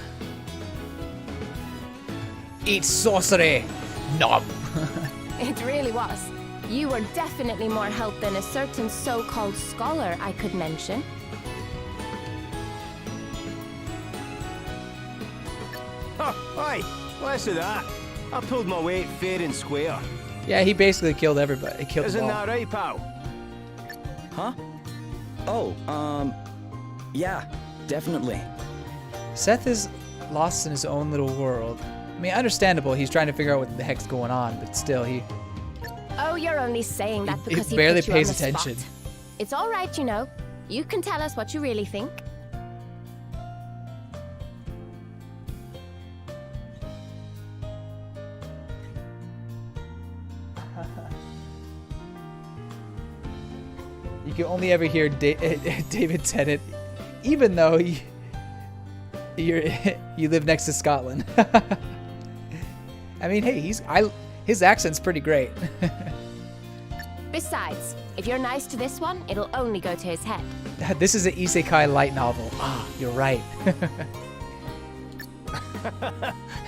[SPEAKER 1] Eat sorcery. Nom.
[SPEAKER 10] It really was. You were definitely more help than a certain so-called scholar I could mention.
[SPEAKER 11] Oh, aye, less of that. I pulled my weight fair and square.
[SPEAKER 1] Yeah, he basically killed everybody. He killed
[SPEAKER 11] Isn't
[SPEAKER 1] them all.
[SPEAKER 11] that right, pal?
[SPEAKER 5] Huh? Oh, yeah, definitely.
[SPEAKER 1] Seth is lost in his own little world. I mean, understandable. He's trying to figure out what the heck's going on, but still,
[SPEAKER 10] Oh, you're only saying that because he
[SPEAKER 1] barely
[SPEAKER 10] put you on
[SPEAKER 1] pays
[SPEAKER 10] the
[SPEAKER 1] attention.
[SPEAKER 10] spot. It's all right, you know. You can tell us what you really think.
[SPEAKER 1] You can only ever hear David Tennant, even though you live next to Scotland. I mean, hey, his accent's pretty great.
[SPEAKER 10] Besides, if you're nice to this one, it'll only go to his head.
[SPEAKER 1] This is an isekai light novel. Ah, you're right.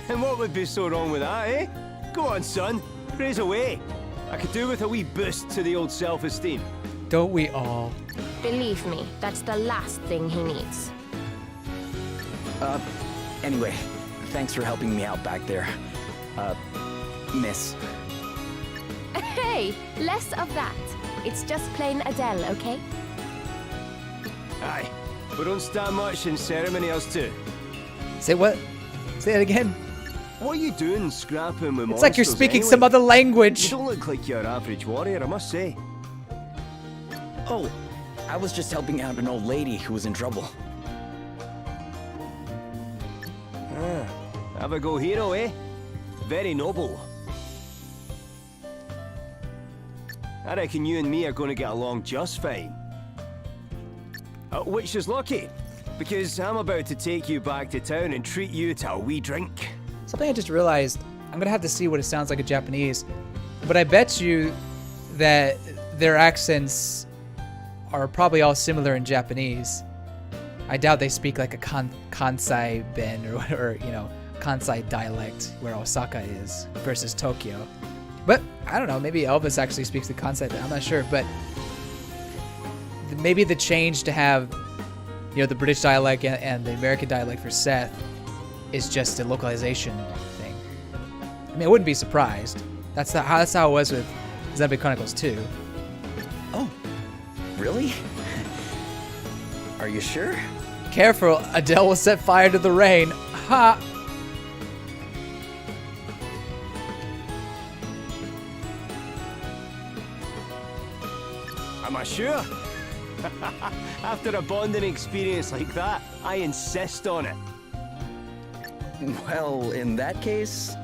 [SPEAKER 11] And what would be so wrong with that, eh? Go on, son. Praise away. I could do with a wee boost to the old self-esteem.
[SPEAKER 1] Don't we all?
[SPEAKER 10] Believe me, that's the last thing he needs.
[SPEAKER 5] Anyway, thanks for helping me out back there. Miss.
[SPEAKER 10] Hey, less of that. It's just plain Adele, okay?
[SPEAKER 11] Aye, we don't stand much in ceremony, us two.
[SPEAKER 1] Say what? Say it again.
[SPEAKER 11] What are you doing scrapping with
[SPEAKER 1] It's like you're
[SPEAKER 11] monsters
[SPEAKER 1] speaking
[SPEAKER 11] anyway?
[SPEAKER 1] some other language.
[SPEAKER 11] You don't look like your average warrior, I must say.
[SPEAKER 5] Oh, I was just helping out an old lady who was in trouble.
[SPEAKER 11] Have a go, hero, eh? Very noble. I reckon you and me are going to get along just fine. Which is lucky, because I'm about to take you back to town and treat you to a wee drink.
[SPEAKER 1] Something I just realized, I'm gonna have to see what it sounds like in Japanese, but I bet you that their accents are probably all similar in Japanese. I doubt they speak like a Kansai Ben or Kansai dialect where Osaka is versus Tokyo. But I don't know, maybe Elvis actually speaks the Kansai Ben, I'm not sure, but maybe the change to have the British dialect and the American dialect for Seth is just a localization thing. I mean, I wouldn't be surprised. That's how it was with Xenoblade Chronicles 2.
[SPEAKER 5] Oh, really? Are you sure?
[SPEAKER 1] Careful, Adele will set fire to the rain. Ha!
[SPEAKER 11] Am I sure? After a bonding experience like that, I insist on it.
[SPEAKER 5] Well, in that case,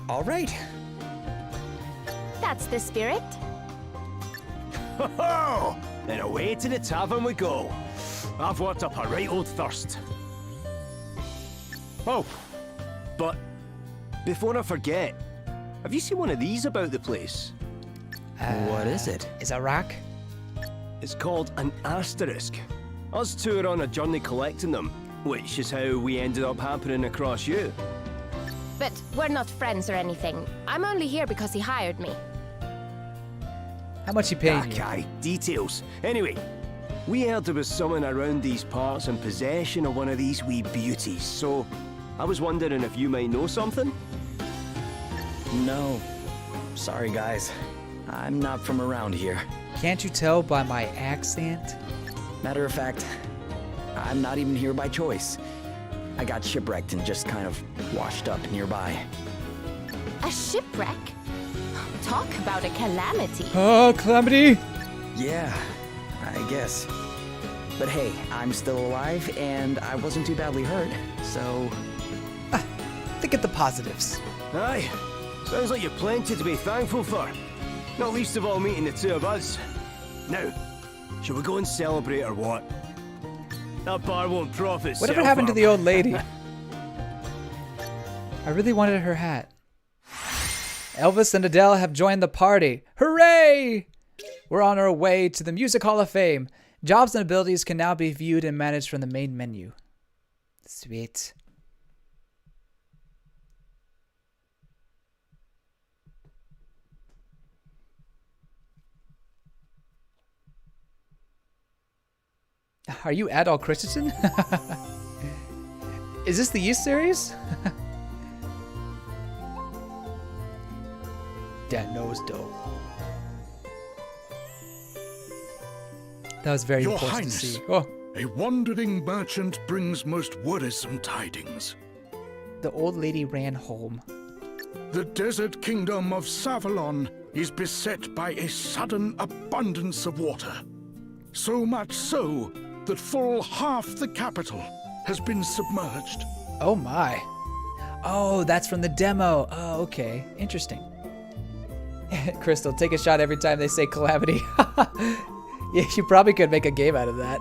[SPEAKER 5] all right.
[SPEAKER 10] That's the spirit.
[SPEAKER 11] Ho-ho! Then away to the tavern we go. I've worked up a right old thirst. Oh, but before I forget, have you seen one of these about the place?
[SPEAKER 5] What is it?
[SPEAKER 1] Is a rock?
[SPEAKER 11] It's called an asterisk. Us two are on a journey collecting them, which is how we ended up happening across you.
[SPEAKER 10] But we're not friends or anything. I'm only here because he hired me.
[SPEAKER 1] How much he paying you?
[SPEAKER 11] Okay, details. Anyway, we heard there was someone around these parts in possession of one of these wee beauties, so I was wondering if you might know something?
[SPEAKER 5] No. Sorry, guys. I'm not from around here.
[SPEAKER 1] Can't you tell by my accent?
[SPEAKER 5] Matter of fact, I'm not even here by choice. I got shipwrecked and just kind of washed up nearby.
[SPEAKER 10] A shipwreck? Talk about a calamity.
[SPEAKER 1] Oh, calamity!
[SPEAKER 5] Yeah, I guess. But hey, I'm still alive and I wasn't too badly hurt, so...
[SPEAKER 1] Think of the positives.
[SPEAKER 11] Aye, sounds like you've plenty to be thankful for. Not least of all meeting the two of us. Now, shall we go and celebrate or what? That bar won't profit.
[SPEAKER 1] Whatever happened to the old lady? I really wanted her hat. Elvis and Adele have joined the party. Hooray! We're on our way to the Music Hall of Fame. Jobs and abilities can now be viewed and managed from the main menu. Sweet. Are you Adol Christensen? Is this the Youth series? That nose dope. That was very
[SPEAKER 4] Your
[SPEAKER 1] important
[SPEAKER 4] Highness,
[SPEAKER 1] to see. Oh,
[SPEAKER 4] a wandering merchant brings most worrisome tidings.
[SPEAKER 1] the old lady ran home.
[SPEAKER 4] The desert kingdom of Savalon is beset by a sudden abundance of water. So much so that full half the capital has been submerged.
[SPEAKER 1] Oh my. Oh, that's from the demo. Oh, okay. Interesting. Crystal, take a shot every time they say calamity. Yeah, you probably could make a game out of that.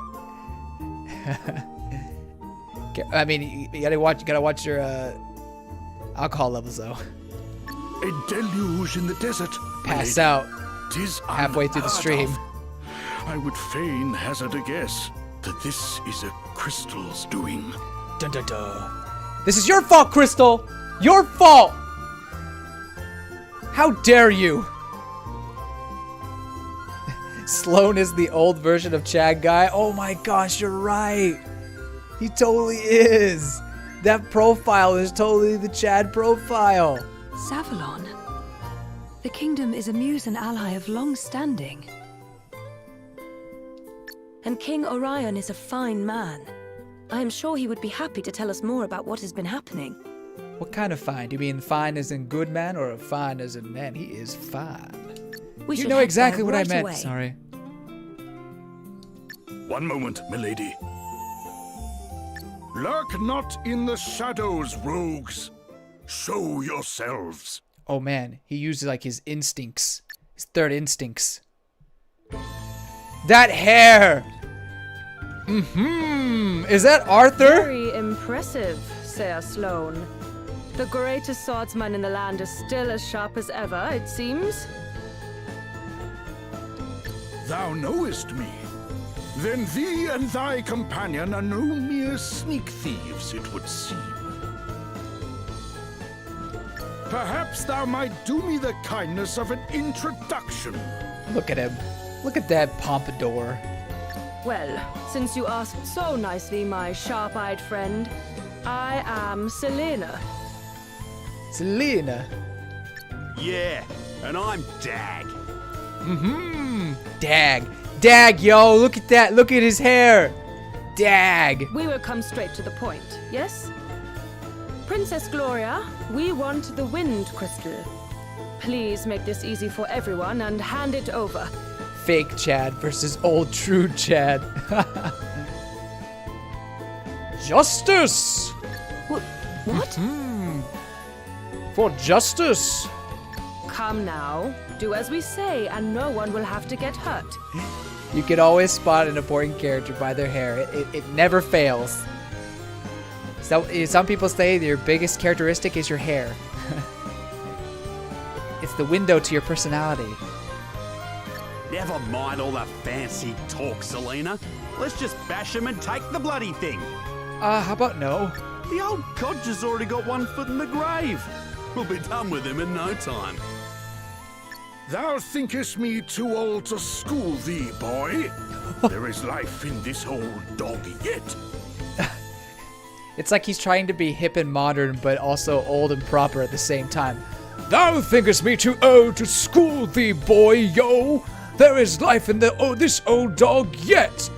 [SPEAKER 1] I mean, you gotta watch your alcohol levels though.
[SPEAKER 4] A deluge in the desert.
[SPEAKER 1] Pass
[SPEAKER 4] milady.
[SPEAKER 1] out
[SPEAKER 4] 'Tis
[SPEAKER 1] halfway through the
[SPEAKER 4] unheard
[SPEAKER 1] stream.
[SPEAKER 4] of. I would fain hazard a guess that this is a crystal's doing.
[SPEAKER 1] Dun, dun, dun. This is your fault, Crystal! Your fault! How dare you! Sloan is the old version of Chad Guy. Oh my gosh, you're right. He totally is. That profile is totally the Chad profile.
[SPEAKER 9] Savalon. The kingdom is a muse and ally of long standing.
[SPEAKER 3] And King Orion is a fine man. I am sure he would be happy to tell us more about what has been happening.
[SPEAKER 1] What kind of fine? Do you mean fine as in good man or fine as in man? He is fine.
[SPEAKER 3] We
[SPEAKER 1] You
[SPEAKER 3] should
[SPEAKER 1] know
[SPEAKER 3] head
[SPEAKER 1] exactly
[SPEAKER 3] there
[SPEAKER 1] what I
[SPEAKER 3] right
[SPEAKER 1] meant.
[SPEAKER 3] away.
[SPEAKER 1] Sorry.
[SPEAKER 4] One moment, milady. Lurk not in the shadows, rogues. Show yourselves.
[SPEAKER 1] Oh man, he uses like his instincts. His third instincts. That hair! Is that Arthur?
[SPEAKER 12] Very impressive, Sir Sloan. The greatest swordsman in the land is still as sharp as ever, it seems.
[SPEAKER 4] Thou knowest me. Then thee and thy companion are no mere sneak thieves, it would seem. Perhaps thou might do me the kindness of an introduction.
[SPEAKER 1] Look at him. Look at that pompadour.
[SPEAKER 12] Well, since you asked so nicely, my sharp-eyed friend, I am Selena.
[SPEAKER 1] Selena.
[SPEAKER 13] Yeah, and I'm Dag.
[SPEAKER 1] Dag. Dag, yo, look at that. Look at his hair. Dag.
[SPEAKER 12] We will come straight to the point, yes? Princess Gloria, we want the wind crystal. Please make this easy for everyone and hand it over.
[SPEAKER 1] Fake Chad versus old true Chad. Justice!
[SPEAKER 12] What?
[SPEAKER 1] For justice!
[SPEAKER 12] Come now, do as we say and no one will have to get hurt.
[SPEAKER 1] You can always spot an important character by their hair. It never fails. So, some people say your biggest characteristic is your hair. It's the window to your personality.
[SPEAKER 13] Never mind all the fancy talk, Selena. Let's just bash him and take the bloody thing.
[SPEAKER 1] How about no?
[SPEAKER 13] The old codger's already got one foot in the grave. We'll be done with him in no time.
[SPEAKER 4] Thou thinkest me too old to school thee, boy? There is life in this old dog yet.
[SPEAKER 1] It's like he's trying to be hip and modern, but also old and proper at the same time. Thou thinkest me too old to school thee, boy, yo? There is life in this old dog yet.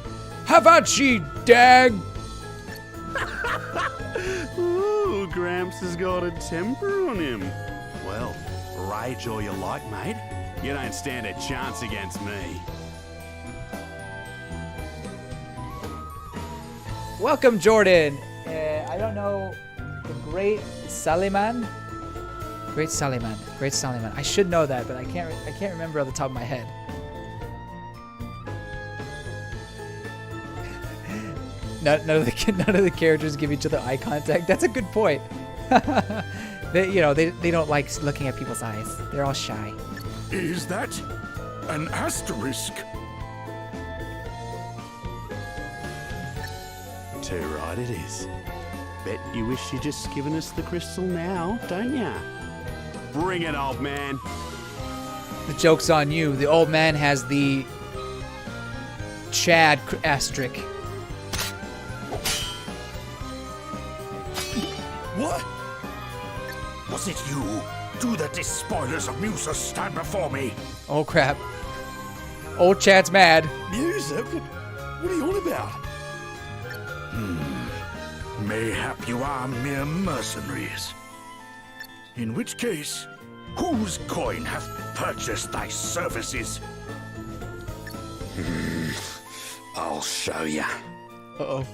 [SPEAKER 1] Have at ye, Dag.
[SPEAKER 13] Ooh, Gramps has got a temper on him. Well, rage all you like, mate. You don't stand a chance against me.
[SPEAKER 1] Welcome, Jordan. I don't know the Great Saliman. Great Saliman. I should know that, but I can't remember off the top of my head. None of the characters give each other eye contact. That's a good point. They don't like looking at people's eyes. They're all shy.
[SPEAKER 4] Is that an asterisk?
[SPEAKER 13] Too right it is. Bet you wish you'd just given us the crystal now, don't ya? Bring it, old man.
[SPEAKER 1] The joke's on you. The old man has the Chad asterisk.
[SPEAKER 4] What? Was it you? Do the despoilers of Musa stand before me?
[SPEAKER 1] Oh crap. Old Chad's mad.
[SPEAKER 4] Musa? What are you on about? Mayhap you are mere mercenaries. In which case, whose coin hath purchased thy services? I'll show ya.
[SPEAKER 1] Uh-oh.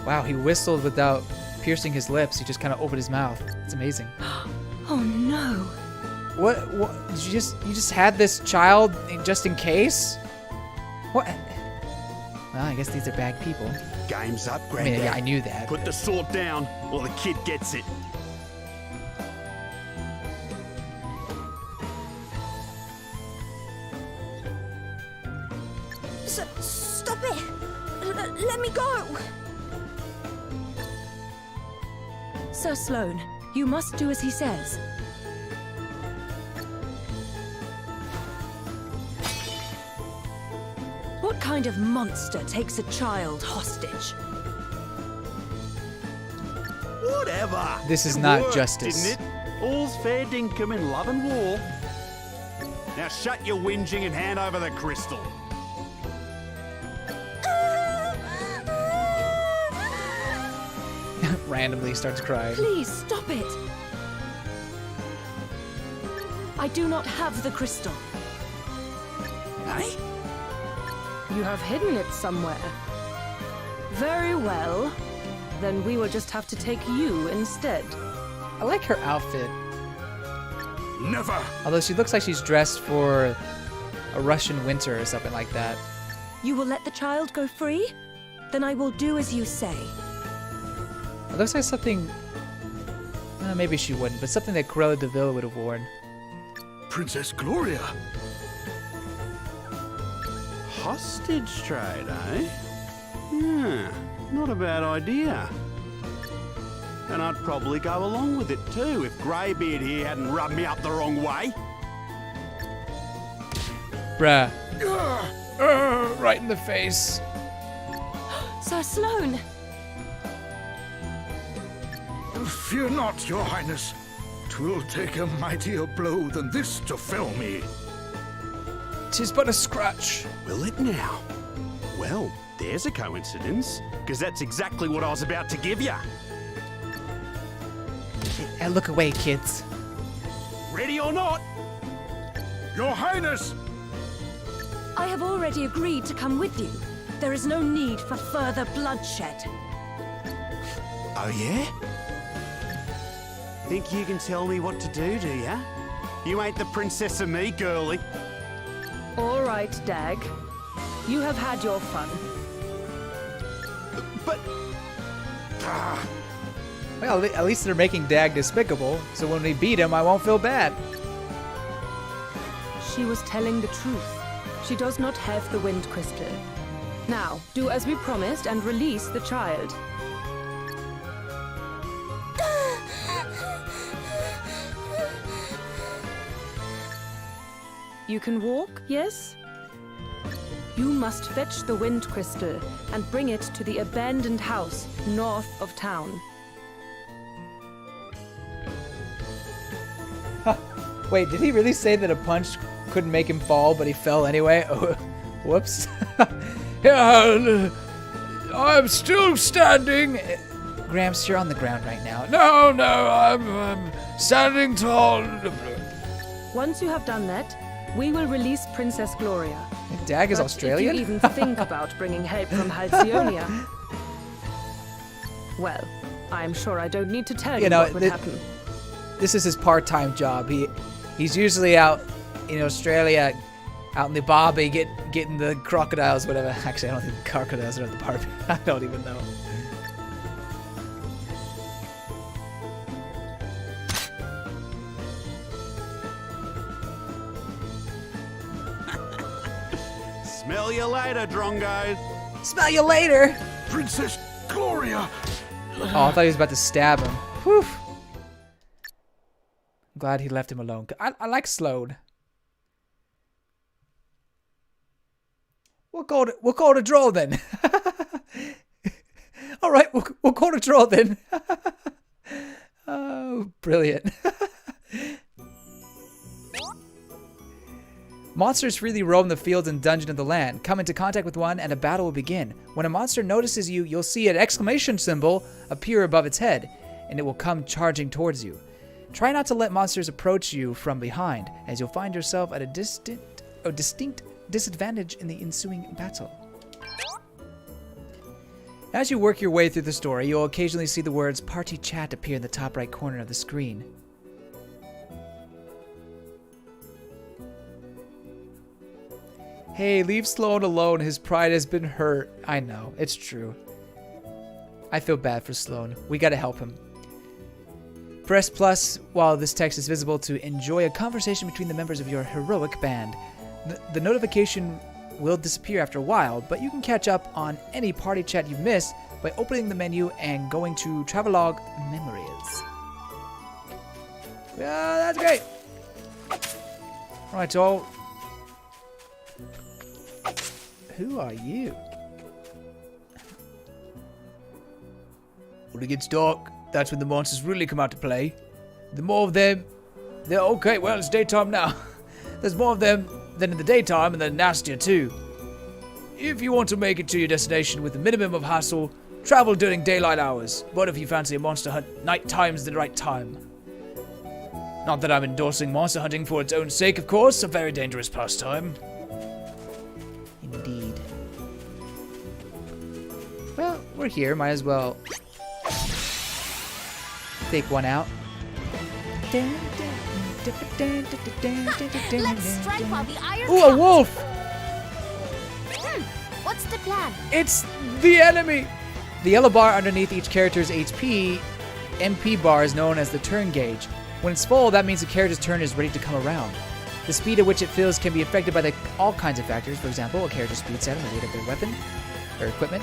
[SPEAKER 1] Wow, he whistled without piercing his lips. He just kind of opened his mouth. It's amazing.
[SPEAKER 9] Oh no.
[SPEAKER 1] What? Did you just had this child just in case? What? Well, I guess these are bad people.
[SPEAKER 13] Game's up,
[SPEAKER 1] I
[SPEAKER 13] Granddad.
[SPEAKER 1] mean, yeah, I knew that.
[SPEAKER 13] Put the sword down, or the kid gets it.
[SPEAKER 3] Stop it! Let me go! Sir Sloane, you must do as he says. What kind of monster takes a child hostage?
[SPEAKER 13] Whatever.
[SPEAKER 1] This is
[SPEAKER 13] It
[SPEAKER 1] not
[SPEAKER 13] worked,
[SPEAKER 1] justice.
[SPEAKER 13] Didn't it? All's fair dinkum in love and war. Now shut your whinging and hand over the crystal.
[SPEAKER 1] Randomly starts crying.
[SPEAKER 3] Please stop it! I do not have the crystal.
[SPEAKER 13] Hey?
[SPEAKER 12] You have hidden it somewhere. Very well. Then we will just have to take you instead.
[SPEAKER 1] I like her outfit.
[SPEAKER 4] Never.
[SPEAKER 1] Although she looks like she's dressed for a Russian winter or something like that.
[SPEAKER 3] You will let the child go free? Then I will do as you say.
[SPEAKER 1] It looks like something... maybe she wouldn't, but something that Cruella de Vil would have worn.
[SPEAKER 4] Princess Gloria.
[SPEAKER 13] Hostage trade, eh? Not a bad idea. And I'd probably go along with it too if Greybeard here hadn't rubbed me up the wrong way.
[SPEAKER 1] Bruh. Right in the face.
[SPEAKER 3] Sir Sloane!
[SPEAKER 4] Fear not, your highness. 'Twill take a mightier blow than this to fell me.
[SPEAKER 1] 'Tis but a scratch.
[SPEAKER 13] Will it now? Well, there's a coincidence, because that's exactly what I was about to give you.
[SPEAKER 1] Look away, kids.
[SPEAKER 13] Ready or not?
[SPEAKER 4] Your highness!
[SPEAKER 3] I have already agreed to come with you. There is no need for further bloodshed.
[SPEAKER 13] Oh, yeah? Think you can tell me what to do ya? You ain't the princess of me, girlie.
[SPEAKER 12] All right, Dag. You have had your fun.
[SPEAKER 13] But...
[SPEAKER 1] Well, at least they're making Dag despicable, so when we beat him, I won't feel bad.
[SPEAKER 12] She was telling the truth. She does not have the wind crystal. Now, do as we promised and release the child. You can walk, yes? You must fetch the wind crystal and bring it to the abandoned house north of town.
[SPEAKER 1] Wait, did he really say that a punch couldn't make him fall, but he fell anyway? Oh, whoops. Yeah, I'm still standing. Gramps, you're on the ground right now. No, I'm standing tall.
[SPEAKER 12] Once you have done that, we will release Princess Gloria.
[SPEAKER 1] Dag is
[SPEAKER 12] But
[SPEAKER 1] Australian?
[SPEAKER 12] If you even think about bringing help from Halcyonia, well, I'm sure I don't need to tell you, what would happen.
[SPEAKER 1] This is his part-time job. He's usually out in Australia, out in the Barbie, getting the crocodiles, whatever. Actually, I don't think the crocodiles are at the Barbie. I don't even know.
[SPEAKER 13] Smell you later, Drongo.
[SPEAKER 1] Smell you later.
[SPEAKER 4] Princess Gloria.
[SPEAKER 1] Oh, I thought he was about to stab him. Whew. I'm glad he left him alone. I like Sloane. We'll call it a draw then. All right, we'll call it a draw then. Oh, brilliant. Monsters freely roam the fields and dungeons of the land. Come into contact with one and a battle will begin. When a monster notices you, you'll see an exclamation symbol appear above its head, and it will come charging towards you. Try not to let monsters approach you from behind, as you'll find yourself at a distinct disadvantage in the ensuing battle. As you work your way through the story, you'll occasionally see the words Party Chat appear in the top right corner of the screen. Hey, leave Sloan alone. His pride has been hurt. I know. It's true. I feel bad for Sloan. We gotta help him. Press plus while this text is visible to enjoy a conversation between the members of your heroic band. The notification will disappear after a while, but you can catch up on any party chat you've missed by opening the menu and going to Travelogue Memories. Yeah, that's great. Right, so who are you? When it gets dark, that's when the monsters really come out to play. The more of them, they're okay. Well, it's daytime now. There's more of them than in the daytime, and they're nastier too. If you want to make it to your destination with a minimum of hassle, travel during daylight hours. But if you fancy a monster hunt, night time's the right time. Not that I'm endorsing monster hunting for its own sake, of course. A very dangerous pastime. Indeed. Well, we're here. Might as well take one out.
[SPEAKER 10] Let's strike while the iron
[SPEAKER 1] Ooh, a wolf!
[SPEAKER 10] What's the plan?
[SPEAKER 1] It's the enemy! The yellow bar underneath each character's MP bar is known as the turn gauge. When it's full, that means the character's turn is ready to come around. The speed at which it fills can be affected by all kinds of factors. For example, a character's speed set and the weight of their weapon or equipment,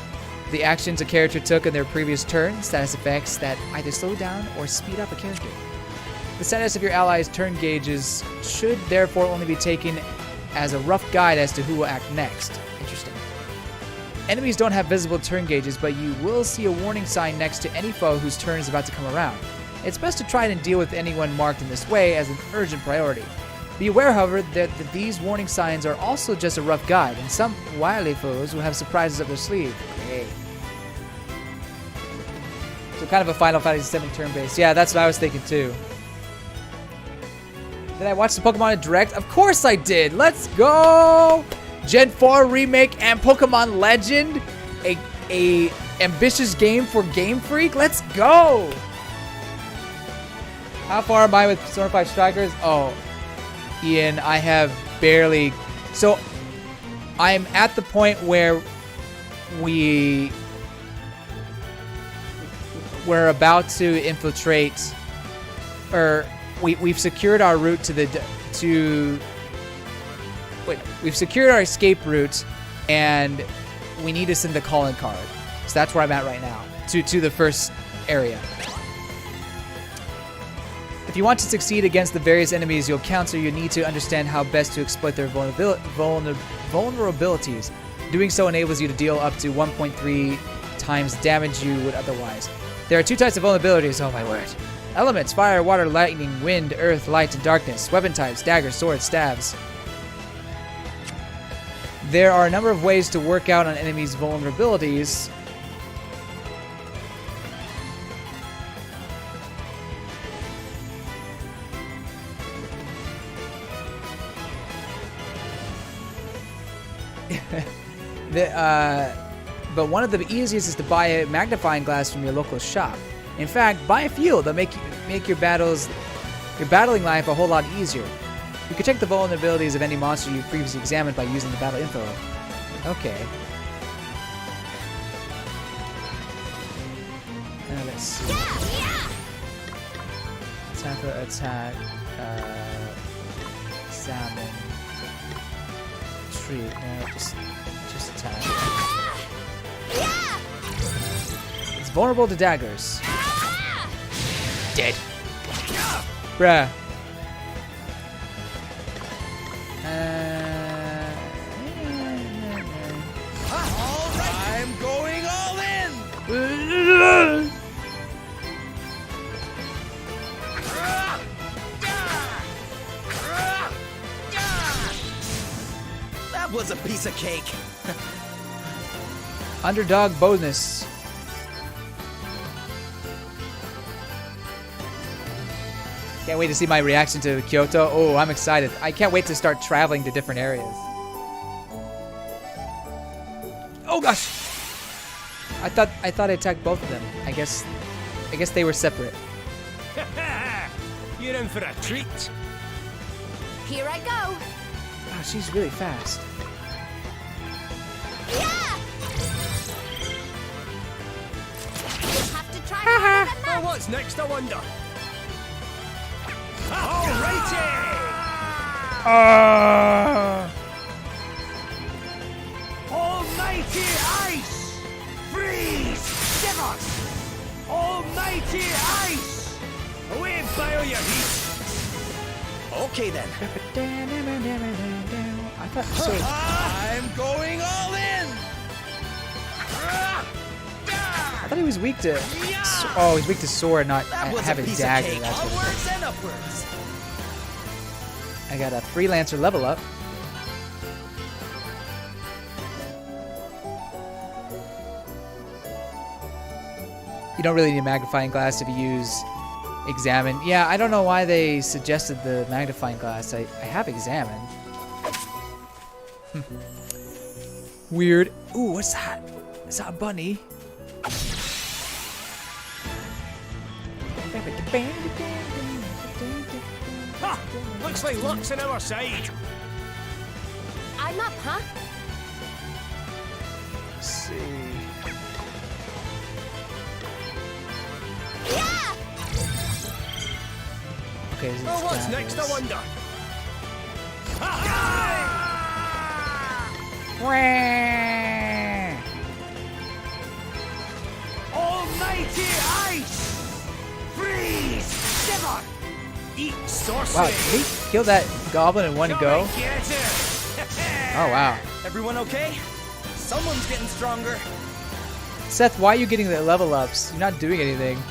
[SPEAKER 1] the actions a character took in their previous turn, status effects that either slow down or speed up a character. The status of your allies' turn gauges should therefore only be taken as a rough guide as to who will act next. Interesting. Enemies don't have visible turn gauges, but you will see a warning sign next to any foe whose turn is about to come around. It's best to try and deal with anyone marked in this way as an urgent priority. Be aware, however, that these warning signs are also just a rough guide, and some wily foes will have surprises up their sleeve. Great. So kind of a Final Fantasy VII turn-based. Yeah, that's what I was thinking too. Did I watch the Pokemon Direct? Of course I did! Let's go! Gen 4 remake and Pokemon Legend? A ambitious game for Game Freak? Let's go! How far am I with Persona 5 Strikers? Oh, Ian, I have barely... So, I'm at the point where we're about to infiltrate, or we've secured our route we've secured our escape route, and we need to send the calling card. So that's where I'm at right now, to the first area. If you want to succeed against the various enemies you'll encounter, you need to understand how best to exploit their vulnerabilities. Doing so enables you to deal up to 1.3 times damage you would otherwise. There are 2 types of vulnerabilities, oh my word. Elements: fire, water, lightning, wind, earth, light, and darkness. Weapon types: daggers, swords, staves. There are a number of ways to work out on enemies' vulnerabilities. But one of the easiest is to buy a magnifying glass from your local shop. In fact, buy a few. They'll make your battling life a whole lot easier. You can check the vulnerabilities of any monster you've previously examined by using the battle info. Okay. Now let's see. Attack, salmon, treat. No, just attack. It's vulnerable to daggers. Dead. Bruh.
[SPEAKER 11] I'm going all in!
[SPEAKER 5] That was a piece of cake.
[SPEAKER 1] Underdog bonus. Can't wait to see my reaction to Kyoto. Oh, I'm excited. I can't wait to start traveling to different areas. Oh gosh! I thought I attacked both of them. I guess they were separate.
[SPEAKER 11] You're in for a treat.
[SPEAKER 10] Here I go.
[SPEAKER 1] Wow, she's really fast.
[SPEAKER 10] Have to try harder than that.
[SPEAKER 11] Oh, what's next, I wonder? Alrighty! Almighty ice! Freeze! Shivers! Almighty ice! Away, boil your heat!
[SPEAKER 5] Okay then.
[SPEAKER 1] I thought so.
[SPEAKER 11] I'm going all in!
[SPEAKER 1] I thought he was weak to. Oh, he's weak to sword, not have a dagger. That's what it is.
[SPEAKER 5] Onwards and upwards.
[SPEAKER 1] I got a freelancer level up. You don't really need a magnifying glass if you use examine. Yeah, I don't know why they suggested the magnifying glass. I have examine. Weird. Ooh, what's that? Is that a bunny?
[SPEAKER 11] Ha! Looks like luck's on our side.
[SPEAKER 10] I'm up, huh?
[SPEAKER 1] Let's see.
[SPEAKER 10] Yeah!
[SPEAKER 1] Okay, so
[SPEAKER 11] Oh, what's next, I wonder? Ha! Almighty ice! Freeze! Shiver! Eat sorcery!
[SPEAKER 1] Wow, did he kill that goblin in one go? Oh, wow.
[SPEAKER 5] Everyone okay? Someone's getting stronger.
[SPEAKER 1] Seth, why are you getting the level ups? You're not doing anything.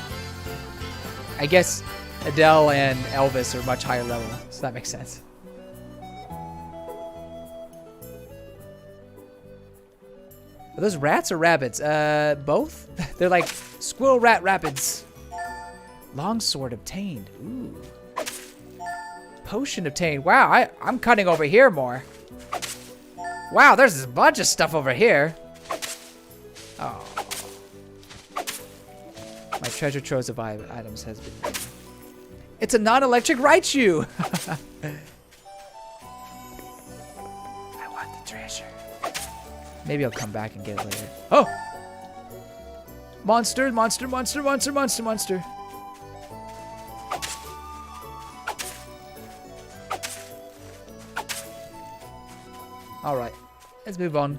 [SPEAKER 1] I guess Adele and Elvis are much higher level, so that makes sense. Are those rats or rabbits? Both? They're like squirrel rat rapids. Longsword obtained. Ooh. Potion obtained. Wow, I'm cutting over here more. Wow, there's a bunch of stuff over here. Oh. My treasure trove of items has been... It's a non-electric Raichu! I want the treasure. Maybe I'll come back and get it later. Oh! Monster, monster, monster, monster, monster, monster. Alright, let's move on.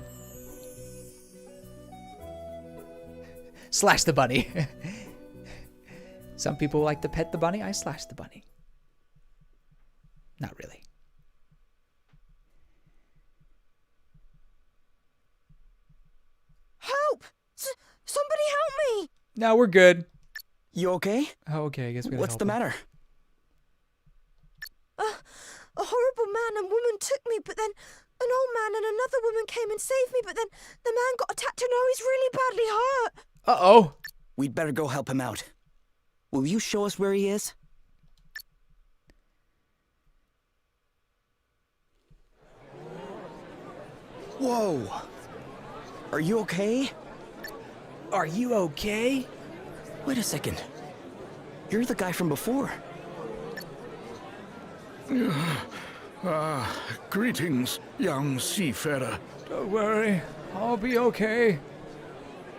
[SPEAKER 1] Slash the bunny. Some people like to pet the bunny. I slash the bunny. Not really.
[SPEAKER 6] Help! Somebody help me!
[SPEAKER 1] No, we're good.
[SPEAKER 5] You okay?
[SPEAKER 1] Oh, okay, I guess we gotta
[SPEAKER 5] What's
[SPEAKER 1] help
[SPEAKER 5] the
[SPEAKER 1] him.
[SPEAKER 5] matter?
[SPEAKER 6] A horrible man and woman took me, but then an old man and another woman came and saved me, but then the man got attacked and now he's really badly hurt.
[SPEAKER 1] Uh-oh.
[SPEAKER 5] We'd better go help him out. Will you show us where he is? Whoa! Are you okay?
[SPEAKER 1] Are you okay?
[SPEAKER 5] Wait a second. You're the guy from before.
[SPEAKER 4] Greetings, young seafarer.
[SPEAKER 1] Don't worry. I'll be okay.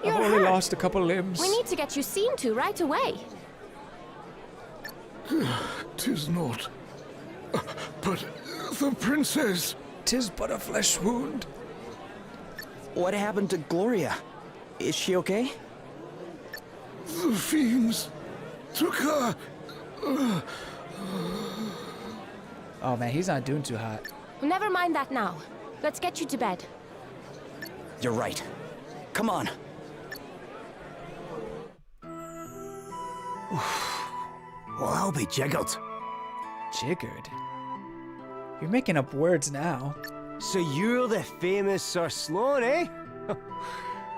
[SPEAKER 10] You're
[SPEAKER 1] I've only
[SPEAKER 10] hurt.
[SPEAKER 1] lost a couple limbs.
[SPEAKER 10] We need to get you seen to right away.
[SPEAKER 4] 'Tis not. But the princess.
[SPEAKER 1] 'Tis but a flesh wound.
[SPEAKER 5] What happened to Gloria? Is she okay?
[SPEAKER 4] The fiends took her.
[SPEAKER 1] Oh man, he's not doing too hot.
[SPEAKER 10] Never mind that now. Let's get you to bed.
[SPEAKER 5] You're right. Come on.
[SPEAKER 11] Well, I'll be jiggered.
[SPEAKER 1] Jiggered? You're making up words now.
[SPEAKER 11] So you're the famous Sir Sloan, eh?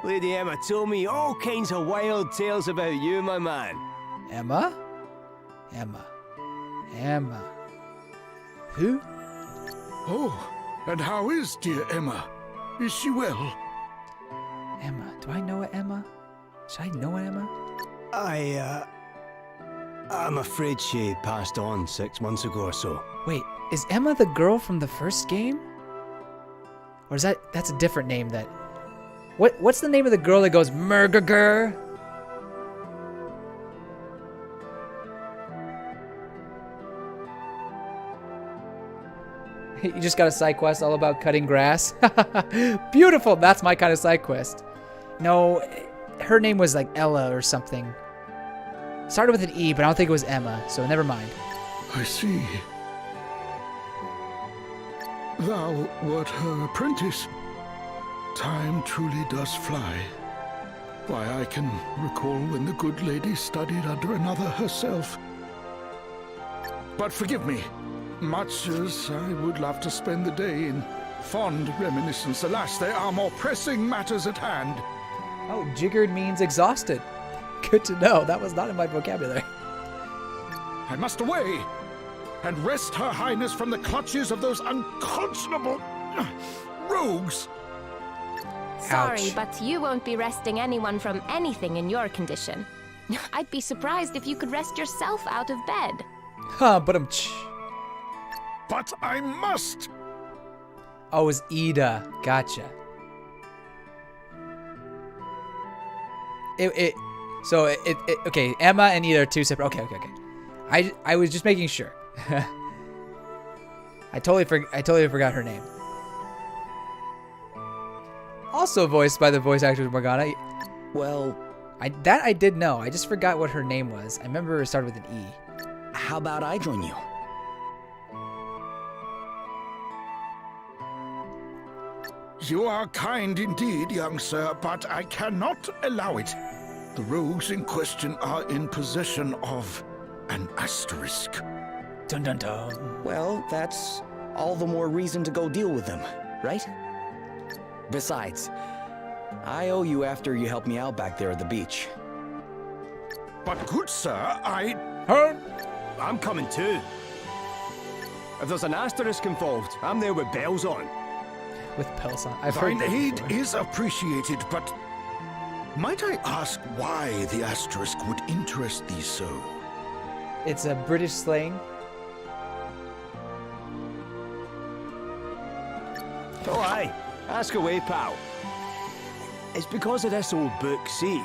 [SPEAKER 11] Lady Emma told me all kinds of wild tales about you, my man.
[SPEAKER 1] Emma? Emma. Emma. Who?
[SPEAKER 4] Oh, and how is dear Emma? Is she well?
[SPEAKER 1] Emma. Do I know a Emma? Should I know an Emma?
[SPEAKER 11] I'm afraid she passed on 6 months ago or so.
[SPEAKER 1] Wait, is Emma the girl from the first game? Or is that's a different name that What's the name of the girl that goes Murgager? You just got a side quest all about cutting grass. Beautiful. That's my kind of side quest. No, her name was like Ella or something. Started with an E, but I don't think it was Emma, so never mind.
[SPEAKER 4] I see. Thou wert her apprentice. Time truly does fly. Why, I can recall when the good lady studied under another herself. But forgive me, much as I would love to spend the day in fond reminiscence, alas, there are more pressing matters at hand.
[SPEAKER 1] Oh, jiggered means exhausted. Good to know. That was not in my vocabulary.
[SPEAKER 4] I must away and wrest Her Highness from the clutches of those unconscionable rogues.
[SPEAKER 10] Sorry,
[SPEAKER 1] Ouch.
[SPEAKER 10] but you won't be wresting anyone from anything in your condition. I'd be surprised if you could wrest yourself out of bed.
[SPEAKER 1] Huh, but
[SPEAKER 4] But I must.
[SPEAKER 1] Oh, it was Ida. Gotcha. Okay, Emma and Ida are two separate. Okay. I was just making sure. I totally forgot her name. Also voiced by the voice actress Morgana.
[SPEAKER 5] Well,
[SPEAKER 1] I did know. I just forgot what her name was. I remember it started with an E.
[SPEAKER 5] how about I join you?
[SPEAKER 4] You are kind indeed, young sir, but I cannot allow it. The rogues in question are in possession of an asterisk.
[SPEAKER 1] Dun dun dun.
[SPEAKER 5] Well, that's all the more reason to go deal with them, right? Besides, I owe you after you helped me out back there at the beach.
[SPEAKER 4] But good sir,
[SPEAKER 11] I'm coming too. If there's an asterisk involved, I'm there with bells on.
[SPEAKER 1] With bells on. I've heard
[SPEAKER 4] thine
[SPEAKER 1] that
[SPEAKER 4] aid
[SPEAKER 1] before.
[SPEAKER 4] is appreciated, but might I ask why the asterisk would interest thee so?
[SPEAKER 1] It's a British slang.
[SPEAKER 11] Oh aye, ask away, pal. It's because of this old book, see?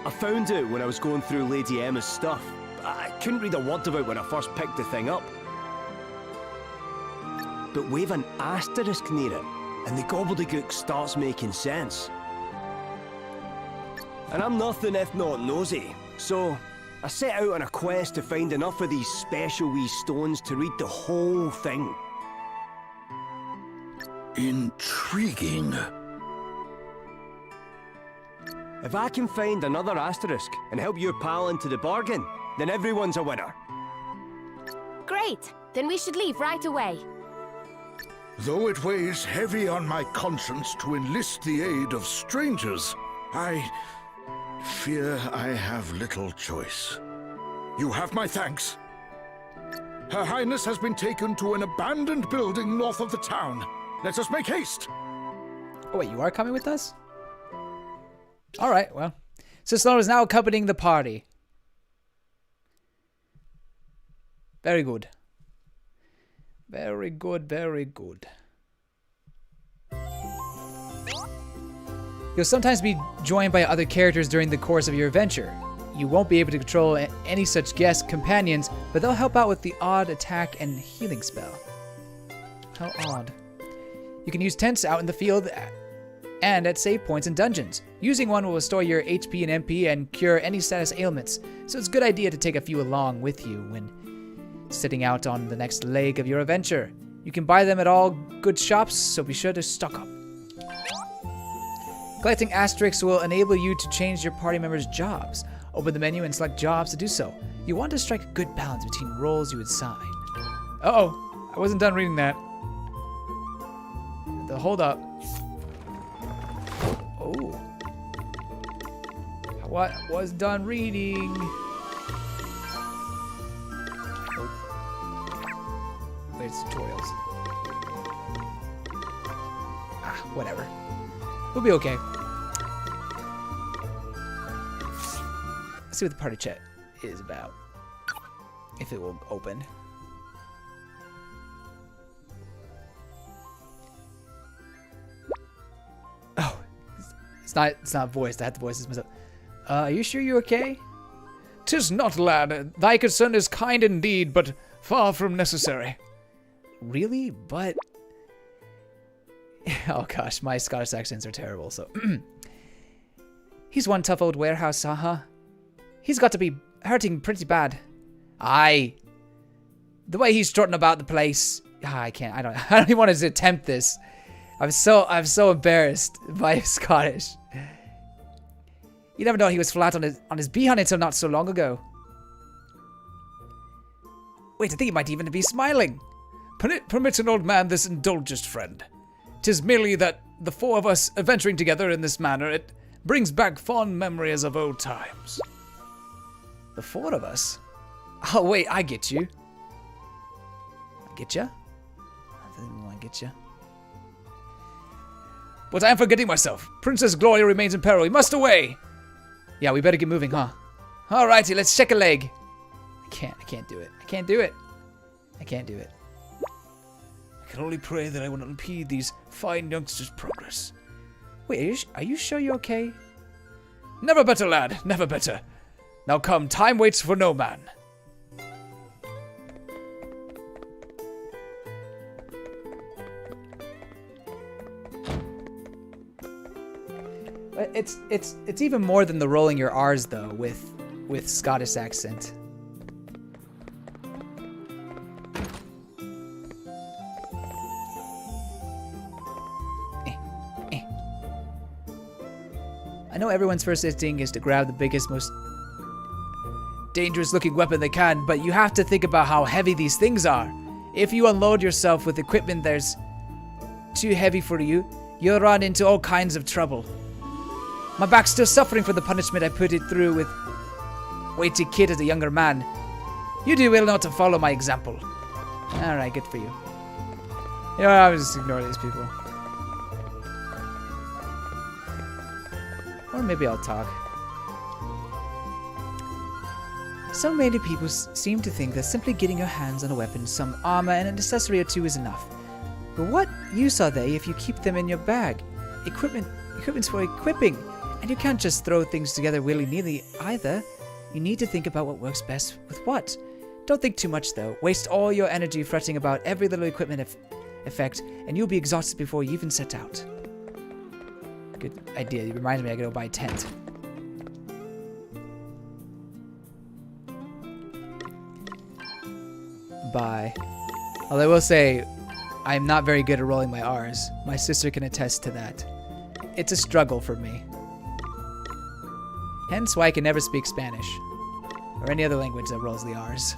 [SPEAKER 11] I found it when I was going through Lady Emma's stuff. I couldn't read a word of it when I first picked the thing up. But we've an asterisk near it, and the gobbledygook starts making sense. And I'm nothing if not nosy, so I set out on a quest to find enough of these special wee stones to read the whole thing.
[SPEAKER 4] Intriguing.
[SPEAKER 11] If I can find another asterisk and help your pal into the bargain, then everyone's a winner.
[SPEAKER 10] Great! Then we should leave right away.
[SPEAKER 4] Though it weighs heavy on my conscience to enlist the aid of strangers, I fear I have little choice. You have my thanks. Her Highness has been taken to an abandoned building north of the town. Let us make haste.
[SPEAKER 1] Oh wait, you are coming with us? Alright, well. Sislon is now accompanying the party. Very good. Very good, very good. You'll sometimes be joined by other characters during the course of your adventure. You won't be able to control any such guest companions, but they'll help out with the odd attack and healing spell. How odd. You can use tents out in the field and at save points in dungeons. Using one will restore your HP and MP and cure any status ailments, so it's a good idea to take a few along with you when setting out on the next leg of your adventure. You can buy them at all good shops, so be sure to stock up. Collecting asterisks will enable you to change your party members' jobs. Open the menu and select jobs to do so. You want to strike a good balance between roles you assign. Uh-oh, I wasn't done reading that. Hold up. Oh. What was done reading? Where's tutorials? Ah, whatever. We'll be okay. Let's see what the party chat is about. If it will open. Oh, It's not voiced. I had to voice this myself. Are you sure you're okay? 'Tis not, lad. Thy concern is kind indeed, but far from necessary. Really? But... Oh gosh, my Scottish accents are terrible, so... He's one tough old warehouse, huh? He's got to be hurting pretty bad. Aye. The way he's strutting about the place... I can't, I don't even want to attempt this. I'm so embarrassed by Scottish. You never know he was flat on his behind until not so long ago. Wait, I think he might even be smiling. Permit an old man this indulgent friend. 'Tis merely that the four of us adventuring together in this manner, it brings back fond memories of old times. The four of us? Oh wait, I get you. I get ya? I get ya. But I am forgetting myself. Princess Gloria remains in peril. We must away. Yeah, we better get moving, huh? Alrighty, let's check a leg. I can't do it. I can't do it. I can't do it. I can only pray that I will not impede these fine youngsters' progress. Wait, are you sure you're okay? Never better, lad. Never better. Now come, time waits for no man. It's even more than the rolling your R's though with Scottish accent. I know everyone's first instinct is to grab the biggest, most dangerous looking weapon they can, but you have to think about how heavy these things are. If you unload yourself with equipment that's too heavy for you, you'll run into all kinds of trouble. My back's still suffering for the punishment I put it through with weighty kid as a younger man. You do well not to follow my example. Alright, good for you. Yeah, I'll just ignore these people. Or maybe I'll talk. So many people seem to think that simply getting your hands on a weapon, some armor, and an accessory or two is enough. But what use are they if you keep them in your bag? Equipment's for equipping, and you can't just throw things together willy-nilly either. You need to think about what works best with what. Don't think too much though. Waste all your energy fretting about every little equipment effect, and you'll be exhausted before you even set out. Good idea. It reminds me I gotta go buy a tent. Bye. Although I will say, I'm not very good at rolling my R's. My sister can attest to that. It's a struggle for me. Hence why I can never speak Spanish. Or any other language that rolls the R's.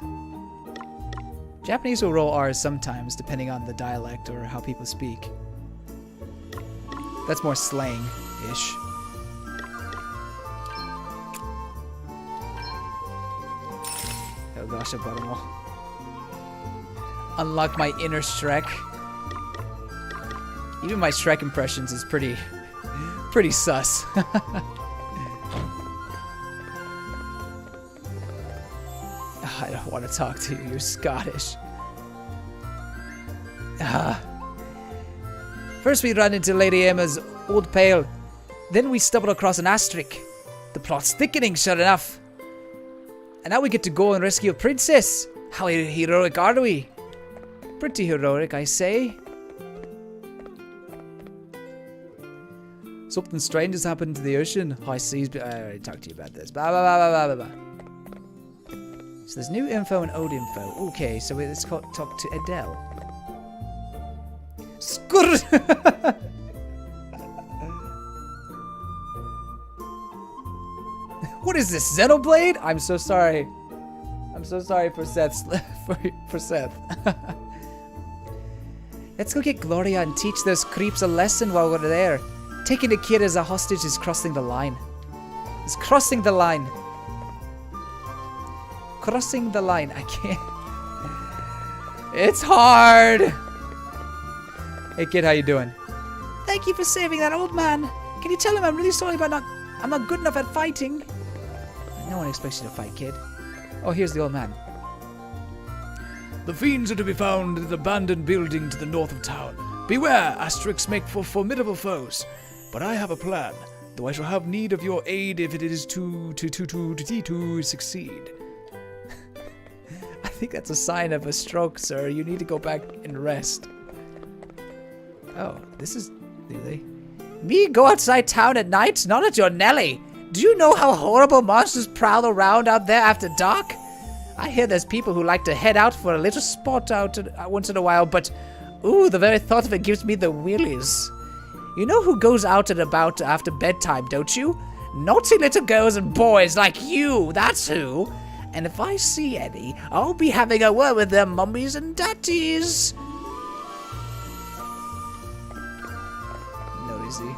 [SPEAKER 1] Japanese will roll R's sometimes, depending on the dialect or how people speak. That's more slang-ish. Oh gosh, I bought them all. Unlock my inner Shrek. Even my Shrek impressions is pretty sus. I don't want to talk to you. You're Scottish. First we run into Lady Emma's old pail. Then we stumble across an asterisk. The plot's thickening, sure enough. And now we get to go and rescue a princess. How heroic are we? Pretty heroic, I say. Something strange has happened to the ocean. High seas. I already talked to you about this. Blah, blah, blah, blah, blah, blah. So there's new info and old info. Okay, so let's talk to Adele. Skurr! What is this, Xenoblade? I'm so sorry. I'm so sorry for Seth. for Seth. Let's go get Gloria and teach those creeps a lesson while we're there. Taking a kid as a hostage is crossing the line. It's crossing the line. Crossing the line. I can't. It's hard. Hey kid, how you doing? Thank you for saving that old man. Can you tell him I'm really sorry about I'm not good enough at fighting? No one expects you to fight, kid. Oh, here's the old man. The fiends are to be found in the abandoned building to the north of town. Beware, asterisks make for formidable foes. But I have a plan. though I shall have need of your aid if it is to succeed. I think that's a sign of a stroke, sir. You need to go back and rest. Oh, this is Lily. Me go outside town at night? Not at your Nelly. Do you know how horrible monsters prowl around out there after dark? I hear there's people who like to head out for a little sport out once in a while, but ooh, the very thought of it gives me the willies. You know who goes out and about after bedtime, don't you? Naughty little girls and boys like you, that's who. And if I see any, I'll be having a word with their mummies and daddies. Noisy.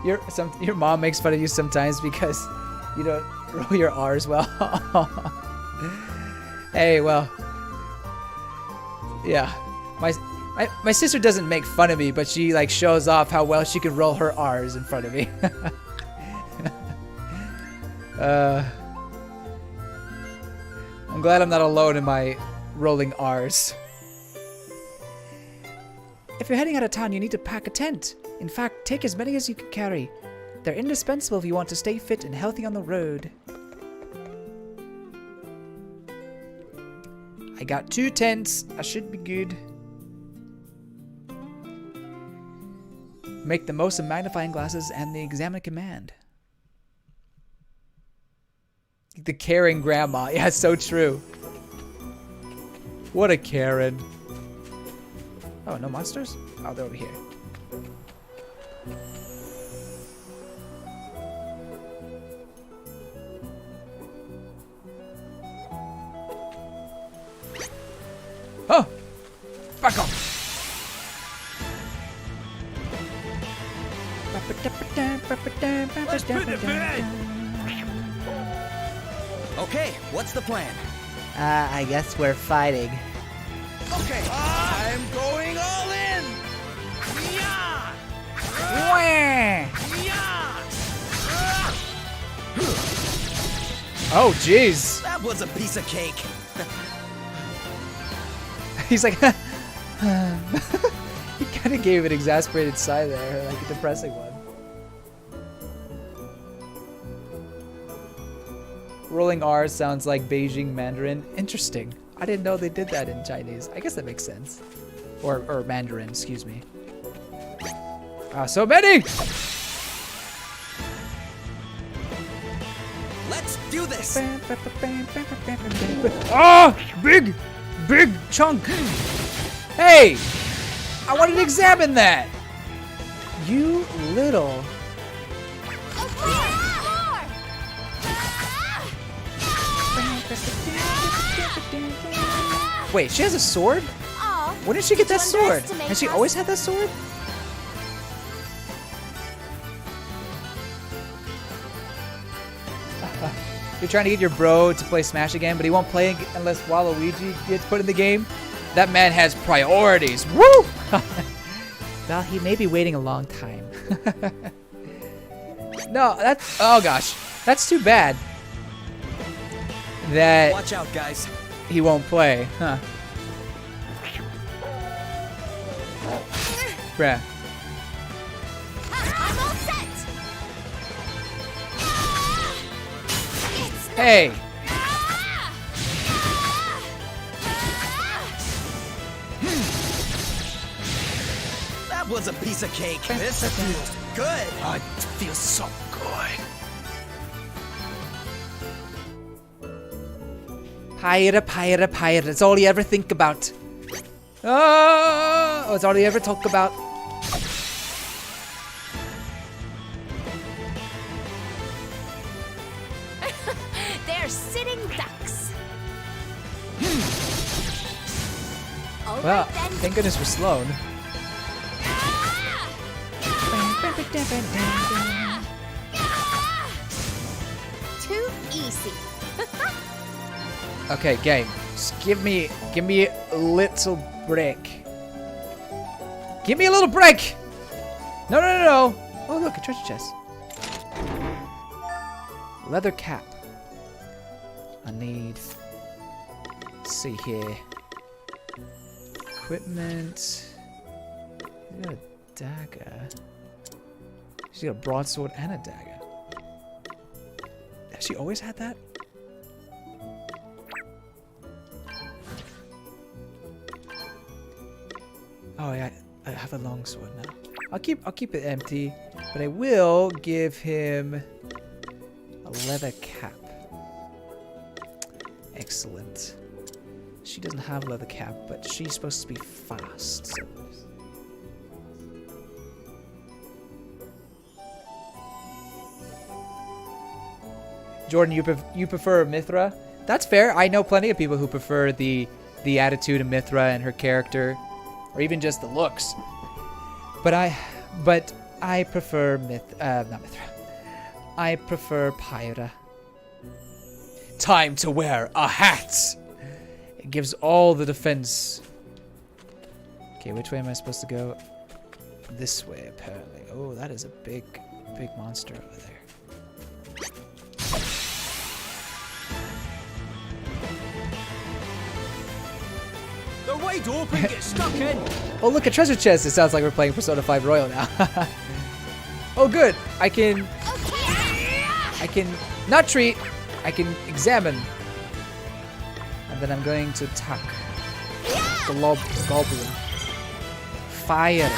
[SPEAKER 1] Your mom makes fun of you sometimes because you don't roll your R's well. Hey, well, yeah. My sister doesn't make fun of me, but she like shows off how well she can roll her R's in front of me. I'm glad I'm not alone in my rolling R's. If you're heading out of town, you need to pack a tent. In fact, take as many as you can carry. They're indispensable if you want to stay fit and healthy on the road. I got 2 tents. I should be good. Make the most of magnifying glasses and the examine command. The caring grandma. Yeah, it's so true. What a Karen. Oh, no monsters? Oh, they're over here. Oh! Back off!
[SPEAKER 11] Let's put it bed.
[SPEAKER 5] Okay, what's the plan?
[SPEAKER 1] I guess we're fighting.
[SPEAKER 11] Okay, I'm going all in. Yeah.
[SPEAKER 1] Oh, jeez.
[SPEAKER 5] That was a piece of cake.
[SPEAKER 1] He's like, he kind of gave an exasperated sigh there, like a depressing one. Rolling R sounds like Beijing Mandarin. Interesting. I didn't know they did that in Chinese. I guess that makes sense. Or Mandarin, excuse me. So many!
[SPEAKER 5] Let's do this!
[SPEAKER 1] Oh! Big chunk! Hey! I wanted to examine that! You little... Wait, she has a sword? When did she get that sword? Has she always had that sword? You're trying to get your bro to play Smash again, but he won't play unless Waluigi gets put in the game? That man has priorities. Woo! Well, he may be waiting a long time. No, that's... Oh, gosh. That's too bad. That...
[SPEAKER 5] Watch out, guys.
[SPEAKER 1] He won't play, huh? Bruh.
[SPEAKER 10] I'm all set.
[SPEAKER 1] Hey!
[SPEAKER 5] That was a piece of cake. This feels good.
[SPEAKER 1] Oh, it feels so good. Pirate. It's all you ever think about. Oh, it's all you ever talk about.
[SPEAKER 10] They're sitting ducks. All
[SPEAKER 1] Well,
[SPEAKER 10] right, then.
[SPEAKER 1] thank goodness for Sloan.
[SPEAKER 10] Too easy.
[SPEAKER 1] Okay, game. Just give me a little break. Give me a little break. No. Oh, look, a treasure chest. Leather cap. I need. Let's see here. Equipment. Yeah, dagger. She's got a broadsword and a dagger. Has she always had that? Oh yeah, I have a longsword now. I'll keep it empty, but I will give him a leather cap. Excellent. She doesn't have a leather cap, but she's supposed to be fast. So. Jordan, you prefer Mithra? That's fair. I know plenty of people who prefer the attitude of Mithra and her character, or even just the looks. But I prefer not Mithra. I prefer Pyra. Time to wear a hat. It gives all the defense. Okay, which way am I supposed to go? This way, apparently. Oh, that is a big monster over there.
[SPEAKER 11] They're wide open, get stuck in!
[SPEAKER 1] Oh, look, a treasure chest. It sounds like we're playing Persona 5 Royal now. Oh, good. I can not treat. I can examine. And then I'm going to attack the goblin. Fire.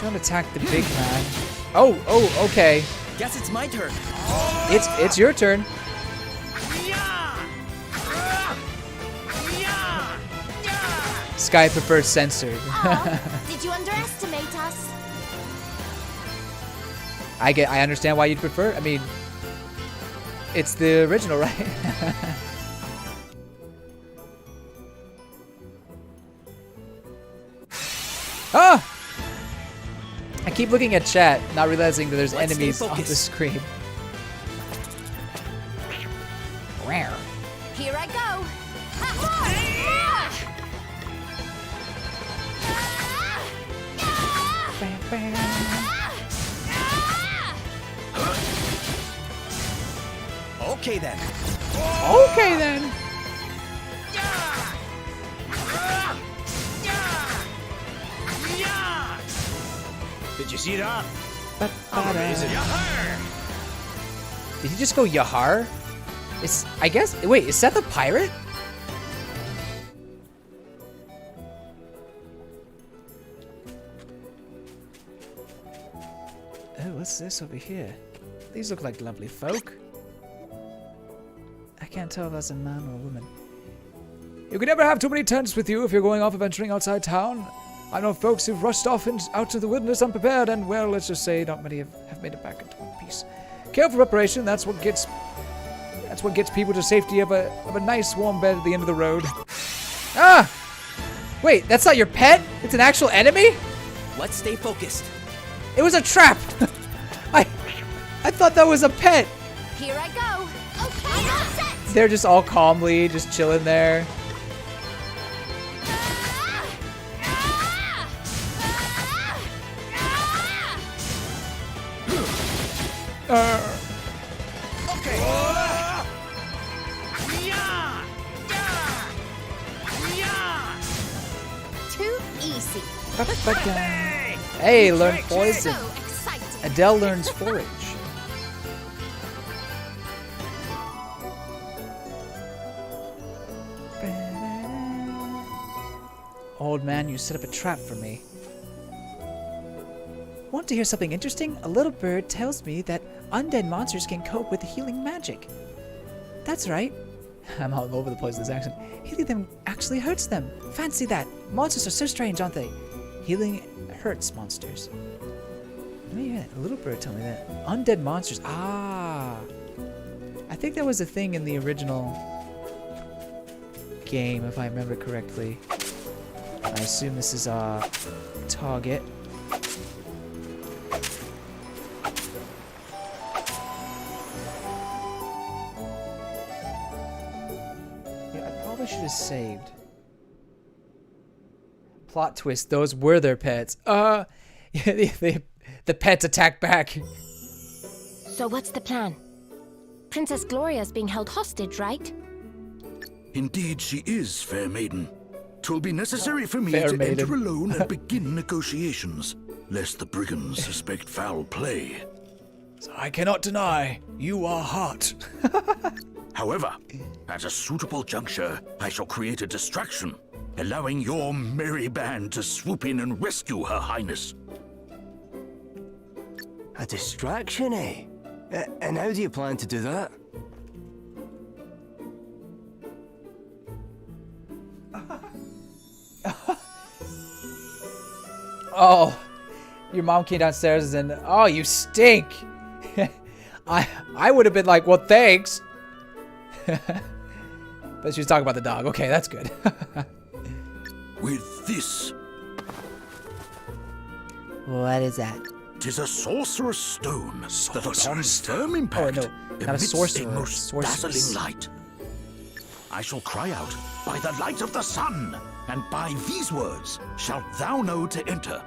[SPEAKER 1] Don't attack the big man. Oh, okay.
[SPEAKER 5] Guess it's my turn.
[SPEAKER 1] It's your turn. Sky prefers censored.
[SPEAKER 10] Did you underestimate us?
[SPEAKER 1] I understand why you'd prefer. I mean, it's the original, right? Ah! I keep looking at chat, not realizing that there's enemies on the screen. Where?
[SPEAKER 10] Here I go.
[SPEAKER 5] Okay then.
[SPEAKER 1] Okay then.
[SPEAKER 11] Did you see that?
[SPEAKER 1] Did he just go Yahar? I guess. Wait, is that the pirate? Oh, what's this over here? These look like lovely folk. I can't tell if that's a man or a woman. You can never have too many tents with you if you're going off adventuring outside town. I know folks who've rushed off out to the wilderness unprepared, and well, let's just say not many have made it back into one piece. Careful preparation, that's what gets people to safety of a nice warm bed at the end of the road. Ah! Wait, that's not your pet? It's an actual enemy?
[SPEAKER 5] Let's stay focused.
[SPEAKER 1] It was a trap! I thought that was a pet!
[SPEAKER 10] Here I go. Okay, I'm all set.
[SPEAKER 1] They're just all calmly just chilling there.
[SPEAKER 11] Okay.
[SPEAKER 10] Too easy.
[SPEAKER 1] Hey, learn poison.
[SPEAKER 10] So exciting.
[SPEAKER 1] Adele learns forage. Old man, you set up a trap for me. Want to hear something interesting? A little bird tells me that undead monsters can cope with healing magic. That's right. I'm all over the place with this accent. Healing them actually hurts them. Fancy that. Monsters are so strange, aren't they? Healing hurts monsters. Let me hear that. A little bird told me that. Undead monsters. Ah. I think that was a thing in the original game, if I remember correctly. I assume this is our target. Yeah, I probably should have saved. Plot twist, those were their pets. The pets attack back.
[SPEAKER 10] So what's the plan? Princess Gloria's being held hostage, right?
[SPEAKER 4] Indeed she is, fair maiden. 'Twill be necessary for me
[SPEAKER 1] Fair
[SPEAKER 4] to
[SPEAKER 1] maiden.
[SPEAKER 4] enter alone and begin negotiations, lest the brigands suspect foul play.
[SPEAKER 1] I cannot deny you are hot.
[SPEAKER 4] However, at a suitable juncture, I shall create a distraction, allowing your merry band to swoop in and rescue Her Highness.
[SPEAKER 11] A distraction, eh? And how do you plan to do that?
[SPEAKER 1] Oh, your mom came downstairs and, oh, you stink. I would have been like, well, thanks. But she was talking about the dog. Okay, that's good.
[SPEAKER 4] With this,
[SPEAKER 1] What is that?
[SPEAKER 4] 'tis a sorcerer's stone that upon firm impact
[SPEAKER 1] Oh, no, not a
[SPEAKER 4] emits
[SPEAKER 1] sorcerer,
[SPEAKER 4] a most
[SPEAKER 1] sorceress.
[SPEAKER 4] dazzling light. I shall cry out, by the light of the sun, and by these words shalt thou know to enter.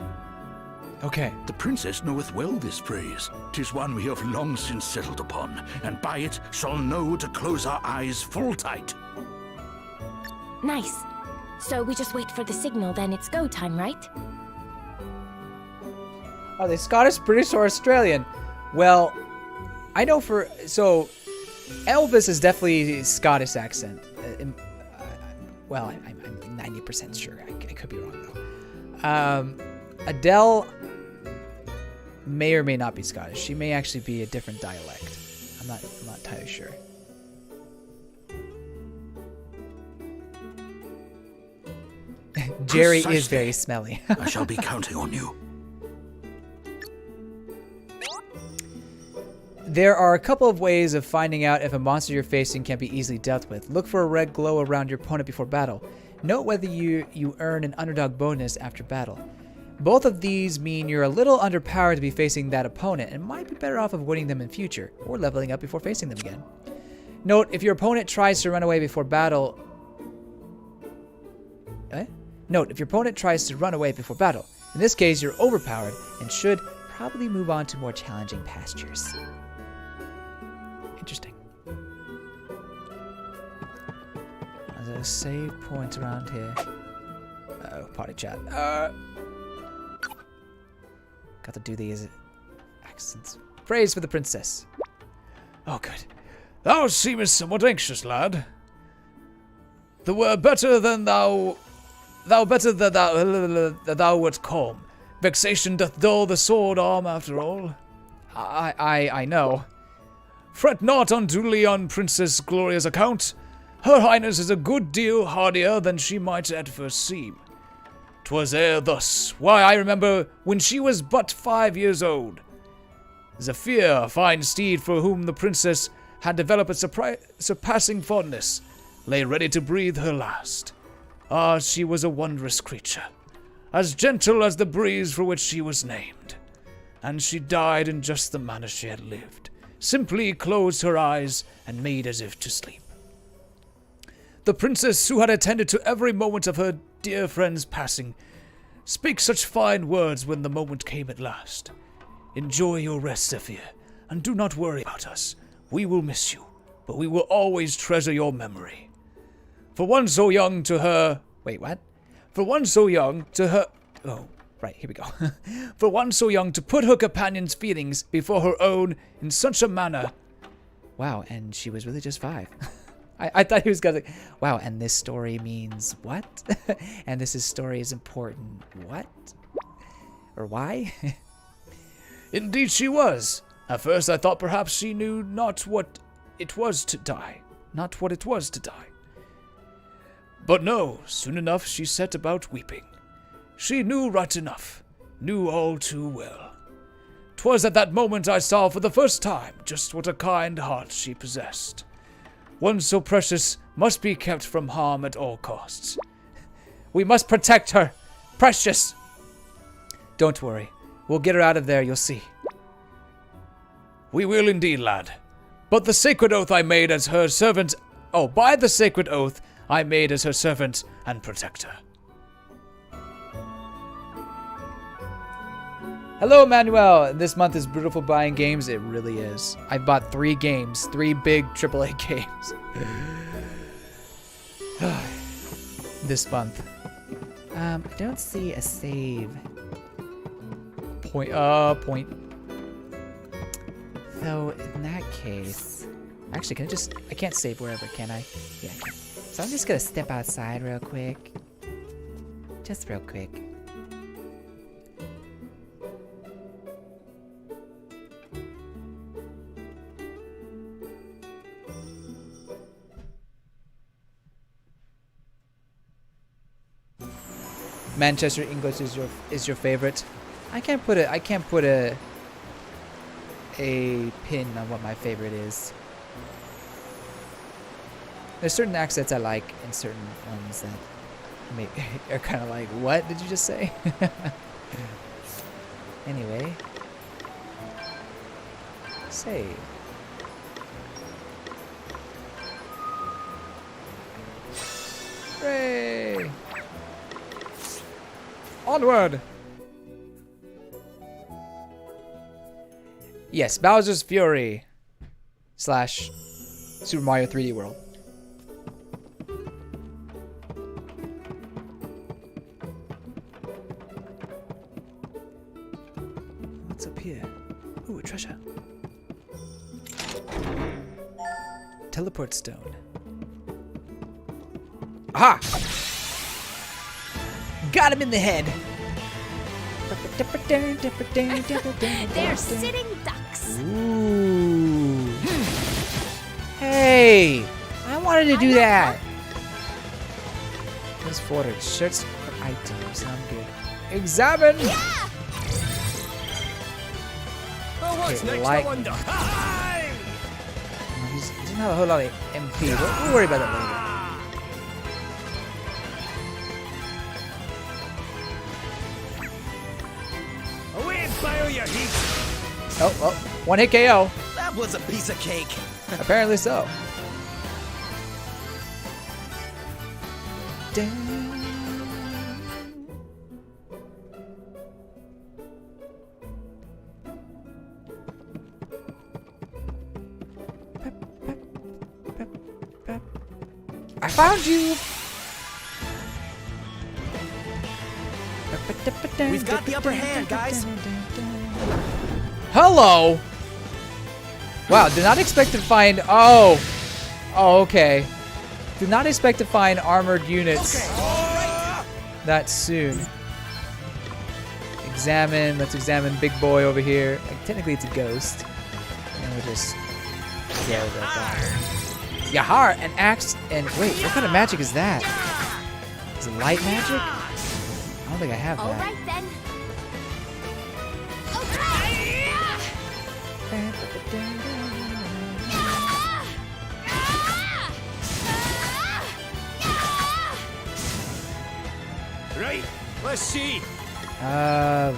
[SPEAKER 1] Okay.
[SPEAKER 4] The princess knoweth well this phrase. 'Tis one we have long since settled upon, and by it shall know to close our eyes full tight.
[SPEAKER 10] Nice. So we just wait for the signal, then it's go time, right?
[SPEAKER 1] Are they Scottish, British, or Australian? Well, I know so Elvis is definitely Scottish accent. Well, I'm 90% sure. I could be wrong though. Adele may or may not be Scottish. She may actually be a different dialect. I'm not entirely sure. Jerry is
[SPEAKER 4] Precisely.
[SPEAKER 1] very smelly.
[SPEAKER 4] I shall be counting on you.
[SPEAKER 1] There are a couple of ways of finding out if a monster you're facing can be easily dealt with. Look for a red glow around your opponent before battle. Note whether you earn an underdog bonus after battle. Both of these mean you're a little underpowered to be facing that opponent and might be better off avoiding them in future, or leveling up before facing them again. Note, if your opponent tries to run away before battle... Note, if your opponent tries to run away before battle, in this case you're overpowered and should probably move on to more challenging pastures. Interesting. There's a save point around here. Oh, party chat. Got to do these accents. Praise for the princess. Oh, good.
[SPEAKER 14] Thou seemest somewhat anxious, lad. The word better than thou better that thou wert calm. Vexation doth dull the sword arm after all.
[SPEAKER 1] I know.
[SPEAKER 14] Fret not unduly on Princess Gloria's account. Her Highness is a good deal hardier than she might at first seem. 'Twas ere thus. Why, I remember when she was but 5 years old. Zephyr, a fine steed for whom the princess had developed a surpassing fondness, lay ready to breathe her last. Ah, she was a wondrous creature, as gentle as the breeze for which she was named. And she died in just the manner she had lived, simply closed her eyes and made as if to sleep. The princess, who had attended to every moment of her dear friend's passing, spake such fine words when the moment came at last. Enjoy your rest, Zephyr, and do not worry about us. We will miss you, but we will always treasure your memory. For one so young to her...
[SPEAKER 1] Wait, what?
[SPEAKER 14] For one so young to her... Oh, right, here we go. For one so young to put her companion's feelings before her own in such a manner...
[SPEAKER 1] Wow, and she was really just 5. I thought he was going to... Wow, and this story means what? And this story is important. What? Or why?
[SPEAKER 14] Indeed she was. At first I thought perhaps she knew not what it was to die. Not what it was to die. But no, soon enough she set about weeping. She knew right enough, knew all too well. 'Twas at that moment I saw for the first time just what a kind heart she possessed. One so precious must be kept from harm at all costs.
[SPEAKER 1] We must protect her. Precious. Don't worry. We'll get her out of there, you'll see.
[SPEAKER 14] We will indeed, lad. But the sacred oath I made as her servant... Oh, by the sacred oath I made as her servant and protector.
[SPEAKER 1] Hello, Emmanuel. This month is brutal for buying games. It really is. I bought 3 games. 3 big AAA games. This month. I don't see a save point. Point. So in that case, actually, can I can't save wherever, can I? Yeah, I can. So I'm just gonna step outside real quick. Just real quick. Manchester English is your favorite. I can't put a pin on what my favorite is. There's certain accents I like and certain ones that are kind of like, what did you just say? Anyway, save. Hooray! Onward! Yes, Bowser's Fury / Super Mario 3D World. What's up here? Ooh, a treasure. Teleport stone. Aha! Got him in the head.
[SPEAKER 10] They're sitting ducks.
[SPEAKER 1] Ooh. Hey, I wanted to do that. What's forward? Search for items. I'm good. Examine.
[SPEAKER 10] Yeah.
[SPEAKER 11] Oh, what's
[SPEAKER 1] Okay,
[SPEAKER 11] next?
[SPEAKER 1] like-
[SPEAKER 11] I wonder.
[SPEAKER 1] He doesn't have a whole lot of MP. We'll worry about that later.
[SPEAKER 11] Away and bio your heat.
[SPEAKER 1] Oh, well, one hit KO.
[SPEAKER 5] That was a piece of cake.
[SPEAKER 1] Apparently so. I found you.
[SPEAKER 5] We've got the upper hand, guys.
[SPEAKER 1] Hello. Wow, did not expect to find. Oh, okay. Did not expect to find armored units that soon. Examine. Let's examine Big Boy over here. Like, technically, it's a ghost. And we'll just go with that. Yahar, an axe, and wait, what kind of magic is that? Is it light magic? I don't think I have
[SPEAKER 10] All
[SPEAKER 1] that.
[SPEAKER 10] right then.
[SPEAKER 11] Right, let's see.
[SPEAKER 1] I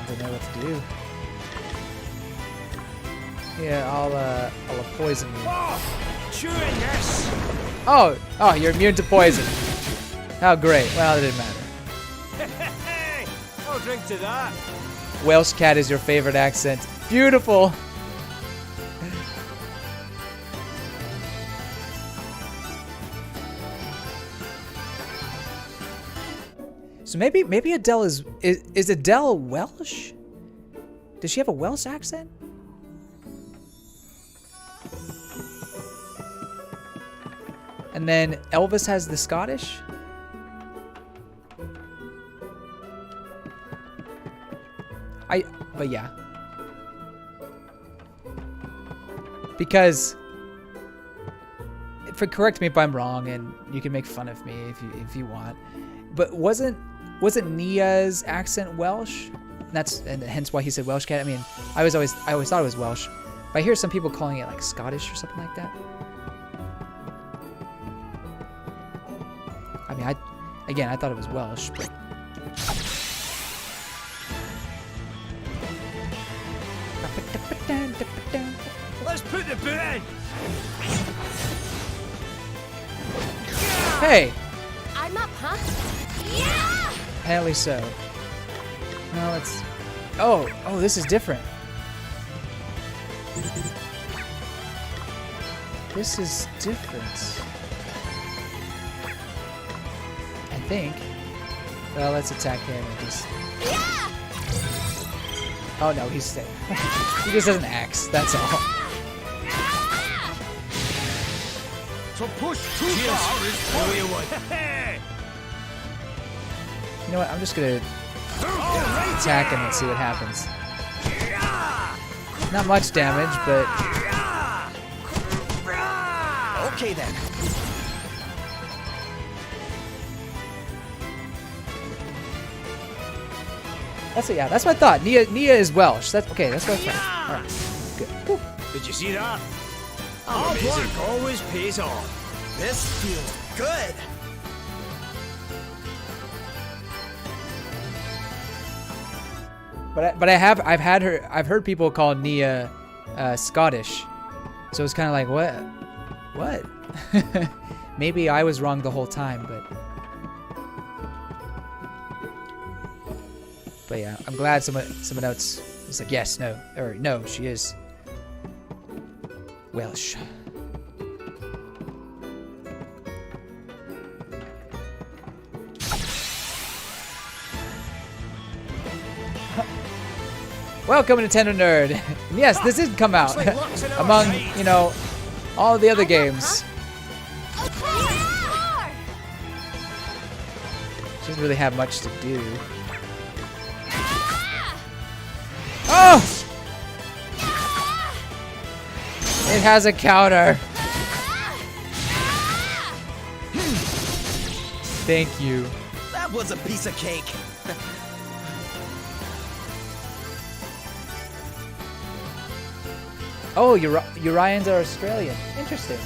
[SPEAKER 1] don't know what to do. Yeah, I'll poison you.
[SPEAKER 11] Oh, chewing this.
[SPEAKER 1] Oh, you're immune to poison. How great. Well, it didn't matter.
[SPEAKER 11] I'll drink to that.
[SPEAKER 1] Welsh cat is your favorite accent. Beautiful. So maybe Adele is Adele Welsh? Does she have a Welsh accent? And then Elvis has the Scottish? But yeah. Because, correct me if I'm wrong, and you can make fun of me if you want, but wasn't Nia's accent Welsh? And hence why he said Welsh cat. I mean, I always thought it was Welsh, but I hear some people calling it like Scottish or something like that. I mean, I thought it was Welsh, but.
[SPEAKER 11] Let's put the boot in.
[SPEAKER 1] Hey!
[SPEAKER 10] I'm up, huh? Yeah!
[SPEAKER 1] Apparently so. No, it's. Oh, this is different. This is different. think. Well, let's attack him and just... Oh no, he's safe. He just has an axe, that's all.
[SPEAKER 11] To push too far is folly.
[SPEAKER 1] You know what, I'm just gonna attack him and see what happens. Not much damage, but...
[SPEAKER 5] Okay then.
[SPEAKER 1] That's it, yeah, that's what I thought. Nia is Welsh. That's okay, that's what I thought. Alright, good. Whew.
[SPEAKER 11] Did you see that? Hard work always pays off.
[SPEAKER 5] This feels good.
[SPEAKER 1] But I've heard people call Nia Scottish, so it's kind of like what? Maybe I was wrong the whole time, but yeah, I'm glad someone else was like yes, no, or no, she is Welsh. Welcome, Nintendo Nerd. And yes, this did come out among, you know, all the other games. She doesn't really have much to do. Oh! It has a counter. Thank you.
[SPEAKER 5] That was a piece of cake.
[SPEAKER 1] Oh, Urians are Australian. Interesting.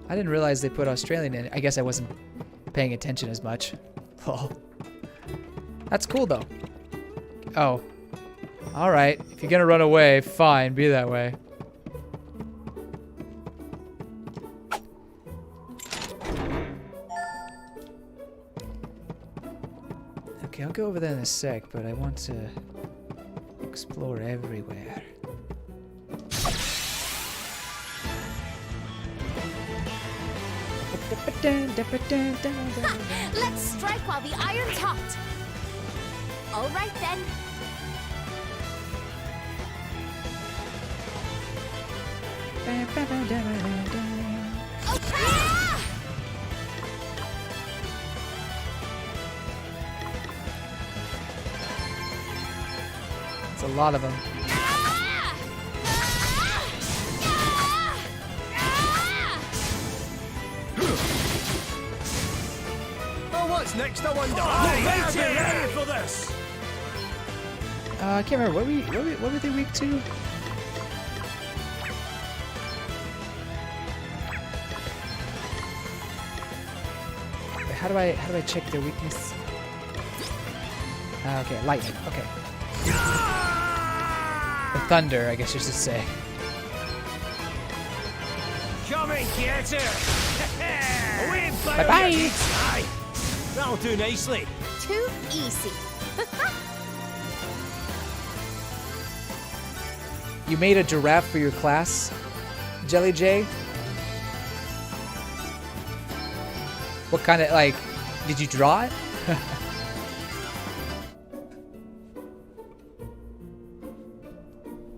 [SPEAKER 1] I didn't realize they put Australian in it. I guess I wasn't paying attention as much. Oh. That's cool, though. Oh. Alright. If you're gonna run away, fine. Be that way. Okay, I'll go over there in a sec, but I want to explore everywhere.
[SPEAKER 10] Let's strike while the iron's hot. All right then.
[SPEAKER 1] It's a lot of them.
[SPEAKER 11] Oh, what's next? I wonder. Ready for this.
[SPEAKER 1] I can't remember. What were they weak to? How do I check their weakness? Okay, lightning. Okay. The thunder, I guess you should say.
[SPEAKER 11] Come and get her. Away,
[SPEAKER 1] Bye bye.
[SPEAKER 11] Aye. That'll do nicely.
[SPEAKER 10] Too easy.
[SPEAKER 1] You made a giraffe for your class, Jelly J? What kind of, like, did you draw it?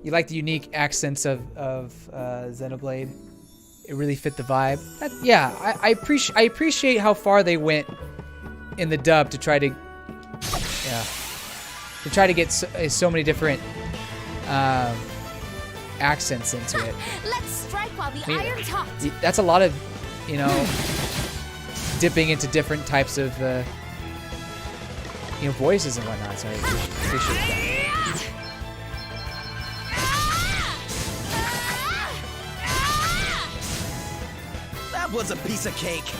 [SPEAKER 1] You like the unique accents of Xenoblade. It really fit the vibe. Yeah, I appreciate how far they went in the dub to try to, get so many different accents into it.
[SPEAKER 10] Let's strike while the iron's hot.
[SPEAKER 1] That's a lot of, you know, dipping into different types of, you know, voices and whatnot. So I appreciate that.
[SPEAKER 5] That was a piece of cake.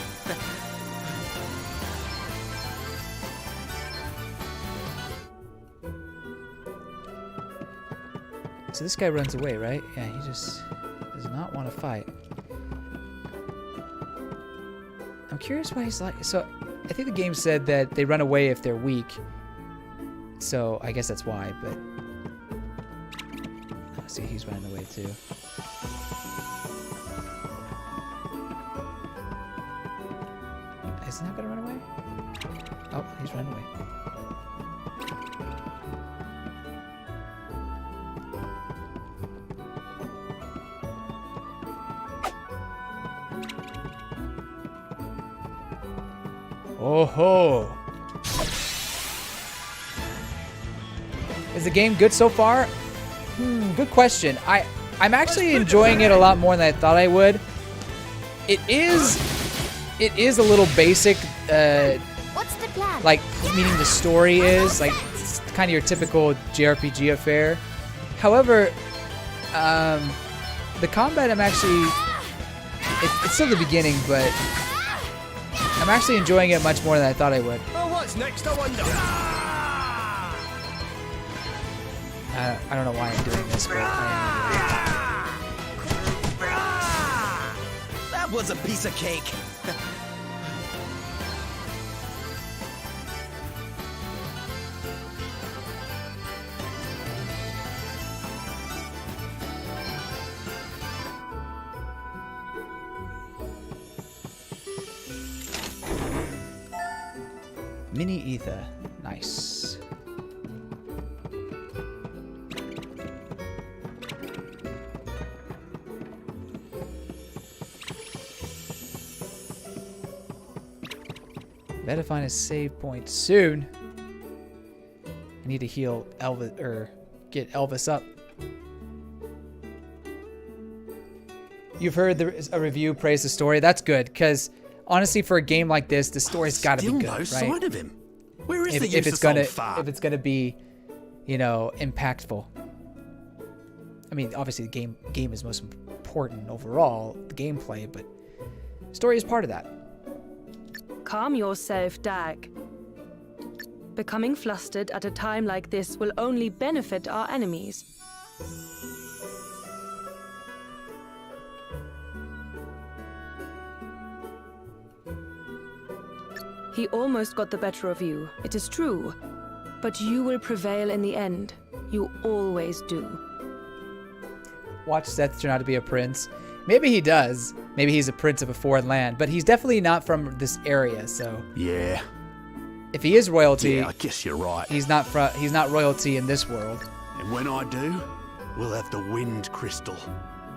[SPEAKER 1] So this guy runs away, right? Yeah, he just does not want to fight. I'm curious why he's like... So, I think the game said that they run away if they're weak So I guess that's why, but... Oh, see, he's running away too. Is he not gonna run away? Oh, he's running away. Oh ho! Is the game good so far? Good question. I'm actually enjoying it a lot more than I thought I would. It is a little basic.
[SPEAKER 10] What's the plan?
[SPEAKER 1] Like, meaning the story is like it's kind of your typical JRPG affair. However, the combat it's still the beginning, but I'm actually enjoying it much more than I thought I would.
[SPEAKER 11] Oh, what's next? I wonder.
[SPEAKER 1] I don't know why I'm doing this, but I am.
[SPEAKER 11] That was a piece of cake.
[SPEAKER 1] Mini ether. Nice. Better find a save point soon. I need to heal Elvis, or get Elvis up. You've heard a review praise the story. That's good, because honestly, for a game like this, the story's got to be good,
[SPEAKER 13] no
[SPEAKER 1] right?
[SPEAKER 13] sign of him. Where is the
[SPEAKER 1] if
[SPEAKER 13] useless old
[SPEAKER 1] if
[SPEAKER 13] fart?
[SPEAKER 1] it's gonna be, you know, impactful. I mean, obviously the game is most important overall, the gameplay, but story is part of that.
[SPEAKER 12] Calm yourself, Dag. Becoming flustered at a time like this will only benefit our enemies. He almost got the better of you, it is true. But you will prevail in the end. You always do.
[SPEAKER 1] Watch Seth turn out to be a prince. Maybe he does. Maybe he's a prince of a foreign land, but he's definitely not from this area, so...
[SPEAKER 13] Yeah.
[SPEAKER 1] If he is royalty...
[SPEAKER 13] Yeah, I guess you're right.
[SPEAKER 1] He's not royalty in this world.
[SPEAKER 13] And when I do, we'll have the wind crystal.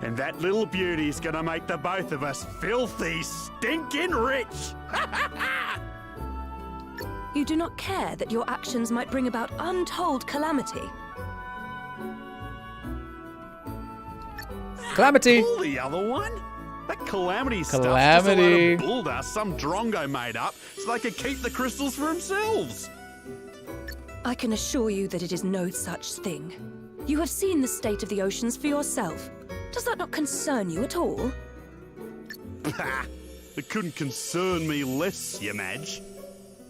[SPEAKER 13] And that little beauty's gonna make the both of us filthy, stinking rich!
[SPEAKER 3] You do not care that your actions might bring about untold calamity.
[SPEAKER 1] Calamity!
[SPEAKER 13] Pull the other one? That calamity stuff's
[SPEAKER 1] Calamity.
[SPEAKER 13] just a load of bull some drongo made up so they could keep the crystals for themselves.
[SPEAKER 3] I can assure you that it is no such thing. You have seen the state of the oceans for yourself. Does that not concern you at all?
[SPEAKER 13] It couldn't concern me less, you Madge.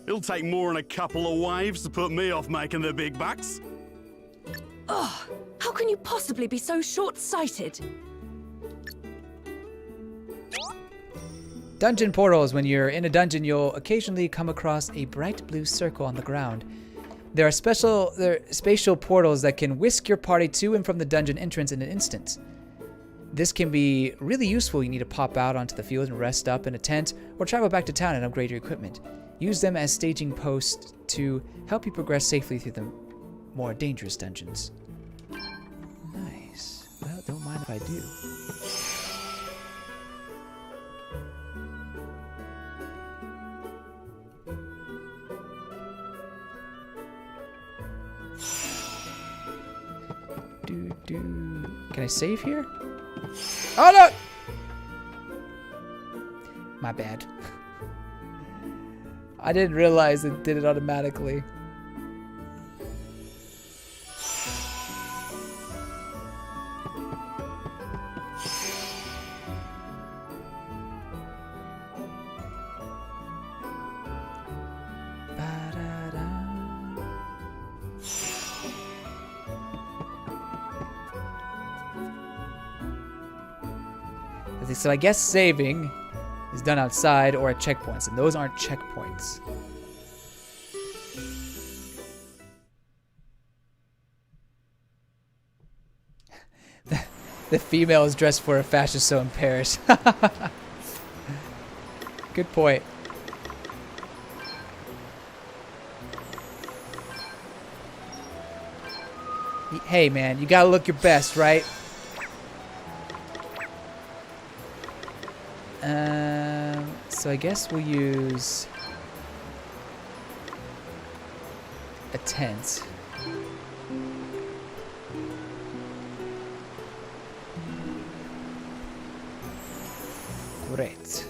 [SPEAKER 13] It'll take more than a couple of waves to put me off making the big bucks.
[SPEAKER 3] Oh, how can you possibly be so short-sighted?
[SPEAKER 1] Dungeon portals. When you're in a dungeon, you'll occasionally come across a bright blue circle on the ground. There are spatial portals that can whisk your party to and from the dungeon entrance in an instant. This can be really useful. You need to pop out onto the field and rest up in a tent, or travel back to town and upgrade your equipment. Use them as staging posts to help you progress safely through the more dangerous dungeons. Nice. Well, don't mind if I do. Can I save here? Oh no! My bad. I didn't realize it did it automatically. So I guess saving is done outside or at checkpoints, and those aren't checkpoints. The female is dressed for a fashion show in Paris. Good point. Hey man, you gotta look your best, right? So I guess we'll use a tent. Great.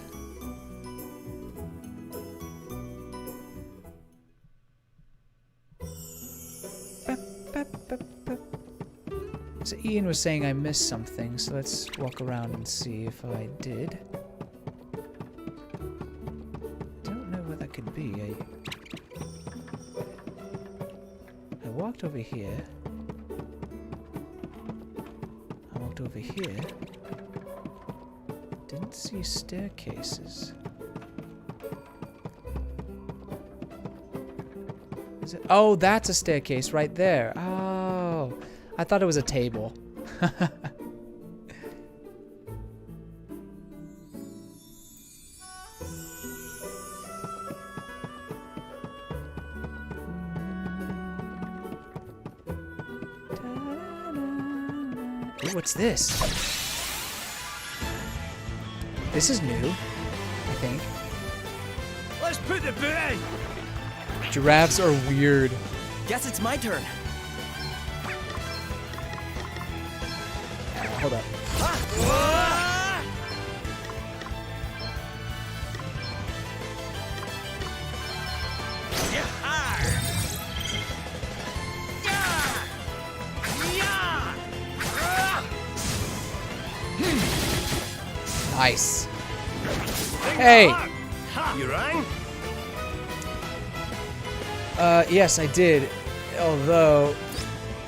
[SPEAKER 1] So Ian was saying I missed something, so let's walk around and see if I did. Don't know what that could be. I walked over here. I walked over here. Didn't see staircases. Is it? Oh, that's a staircase right there. Oh, I thought it was a table. Ooh, what's this? This is new, I think.
[SPEAKER 11] Let's put the boot in!
[SPEAKER 1] Giraffes are weird.
[SPEAKER 5] Guess it's my turn.
[SPEAKER 1] Hold up. Nice. Hey!
[SPEAKER 11] You rang?
[SPEAKER 1] Yes, I did. Although,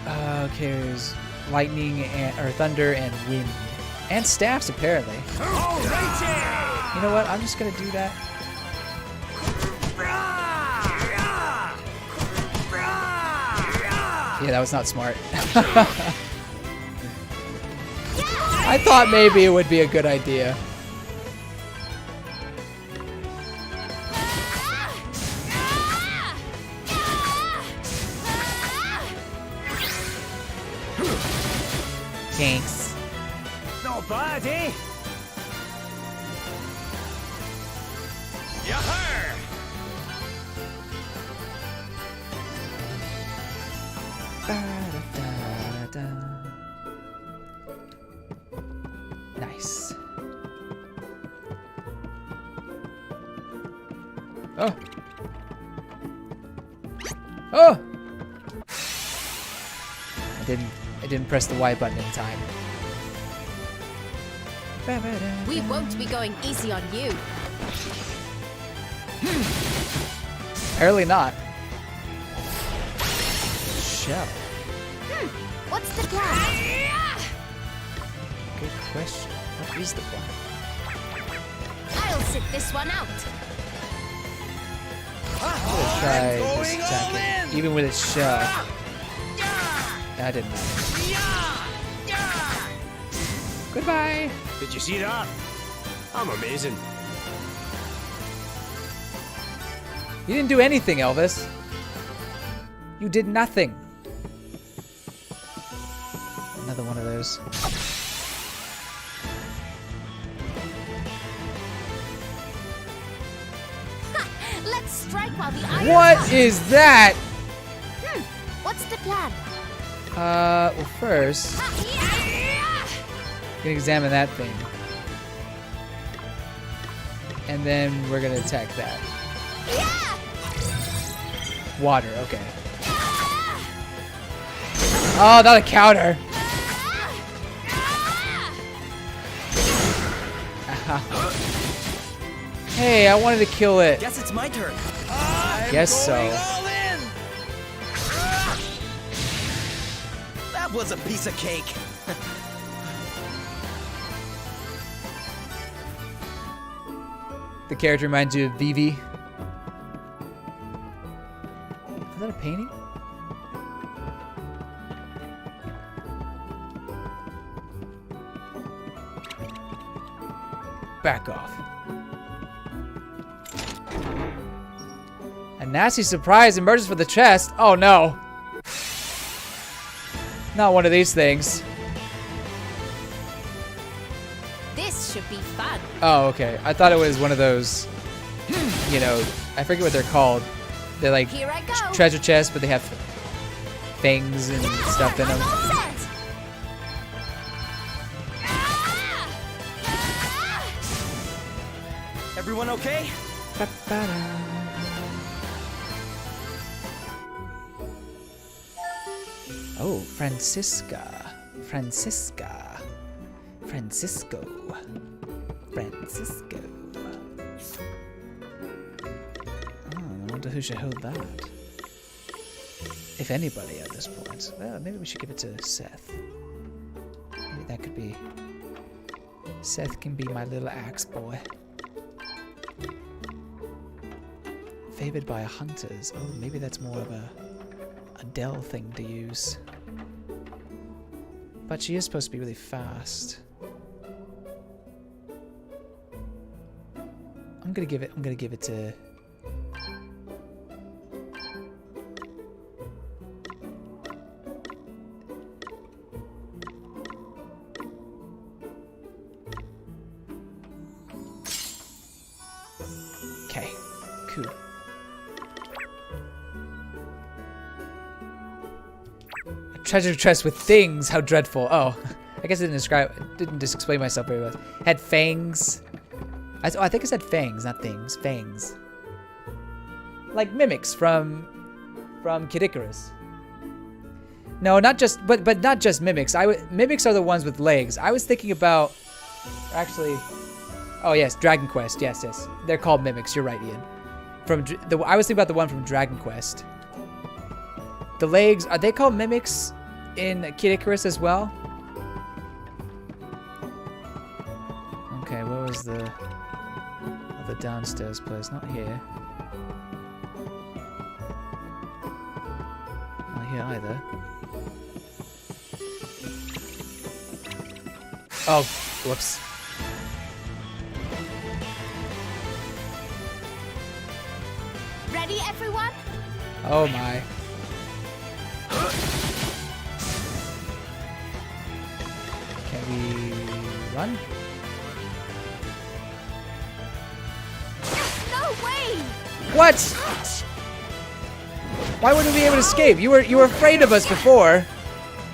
[SPEAKER 1] okay, there's lightning and or thunder and wind and staffs apparently. You know what? I'm just gonna do that. Yeah, that was not smart. I thought maybe it would be a good idea. Thanks.
[SPEAKER 11] Not bad, eh? Yahoo!
[SPEAKER 1] Nice. Oh. Oh. I didn't press the Y button in time.
[SPEAKER 10] We won't be going easy on you.
[SPEAKER 1] Apparently not. Shell.
[SPEAKER 10] What's the plan?
[SPEAKER 1] Good question. What is the plan?
[SPEAKER 10] I'll sit this one out.
[SPEAKER 1] I'm gonna try this attack, even with its shell. That didn't matter. Goodbye.
[SPEAKER 11] Did you see that? I'm amazing.
[SPEAKER 1] You didn't do anything, Elvis. You did nothing. Another one of those.
[SPEAKER 10] Let's strike while the iron's
[SPEAKER 1] What
[SPEAKER 10] hot.
[SPEAKER 1] is that?
[SPEAKER 10] What's the plan?
[SPEAKER 1] Well, first, we're gonna examine that thing. And then we're gonna attack that. Water, okay. Oh, not a counter. Hey, I wanted to kill it.
[SPEAKER 5] Guess it's my turn.
[SPEAKER 1] Guess so.
[SPEAKER 5] That was a piece of cake.
[SPEAKER 1] The character reminds you of Vivi. Is that a painting? Back off. A nasty surprise emerges from the chest. Oh no. Not one of these things.
[SPEAKER 10] This should be fun.
[SPEAKER 1] Oh, okay. I thought it was one of those, you know, I forget what they're called. They're like
[SPEAKER 10] Here I go.
[SPEAKER 1] treasure chests, but they have things and stuff in them.
[SPEAKER 5] Everyone okay?
[SPEAKER 1] Oh, Francisca. Francisco. Francisco. Oh, I wonder who should hold that. If anybody at this point. Well, maybe we should give it to Seth. Maybe that could be... Seth can be my little axe boy. Favored by hunters. Oh, maybe that's more of a Dell thing to use. But she is supposed to be really fast. I'm gonna give it to... Okay, cool. A treasure chest with things, how dreadful. Oh, I guess I didn't just explain myself very well. Had fangs. I think it said fangs, not things. Fangs. Like mimics from Kid Icarus. No, not just, but not just mimics. Mimics are the ones with legs. I was thinking about, actually, oh yes, Dragon Quest. Yes. They're called mimics. You're right, Ian. I was thinking about the one from Dragon Quest. The legs, are they called mimics in Kid Icarus as well? Okay, where was the downstairs place? Not here. Not here either. Oh, whoops.
[SPEAKER 10] Ready, everyone?
[SPEAKER 1] Oh my. Can we run?
[SPEAKER 10] No way!
[SPEAKER 1] What? Why wouldn't we be able to escape? You were afraid of us before.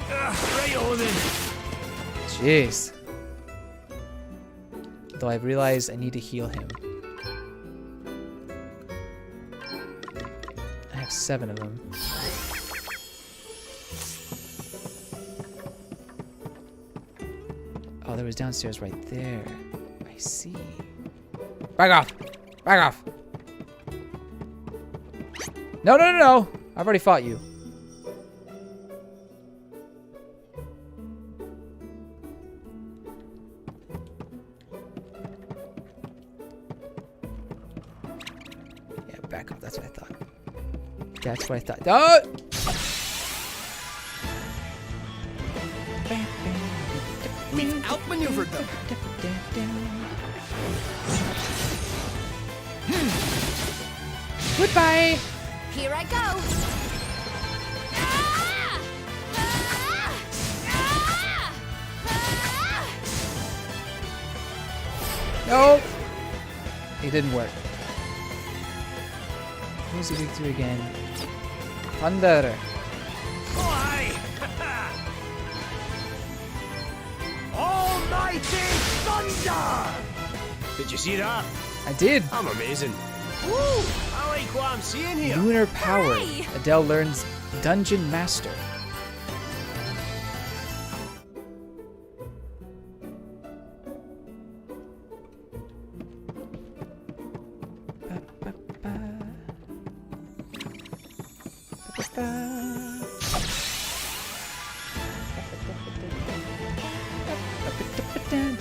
[SPEAKER 11] Right on then.
[SPEAKER 1] Jeez. Though I've realized I need to heal him. I have 7 of them. Oh, there was downstairs right there. I see. Back off! Back off! No! I've already fought you. Yeah, back up. That's what I thought. That's what I thought. Oh!
[SPEAKER 11] We've outmaneuvered them.
[SPEAKER 1] Goodbye!
[SPEAKER 10] Here I go.
[SPEAKER 1] No! It didn't work. Who's it weak to again? Thunder!
[SPEAKER 11] Almighty thunder! Did you see that?
[SPEAKER 1] I did!
[SPEAKER 11] I'm amazing. Woo! I like what I'm seeing here.
[SPEAKER 1] Lunar power. Adele learns Dungeon Master.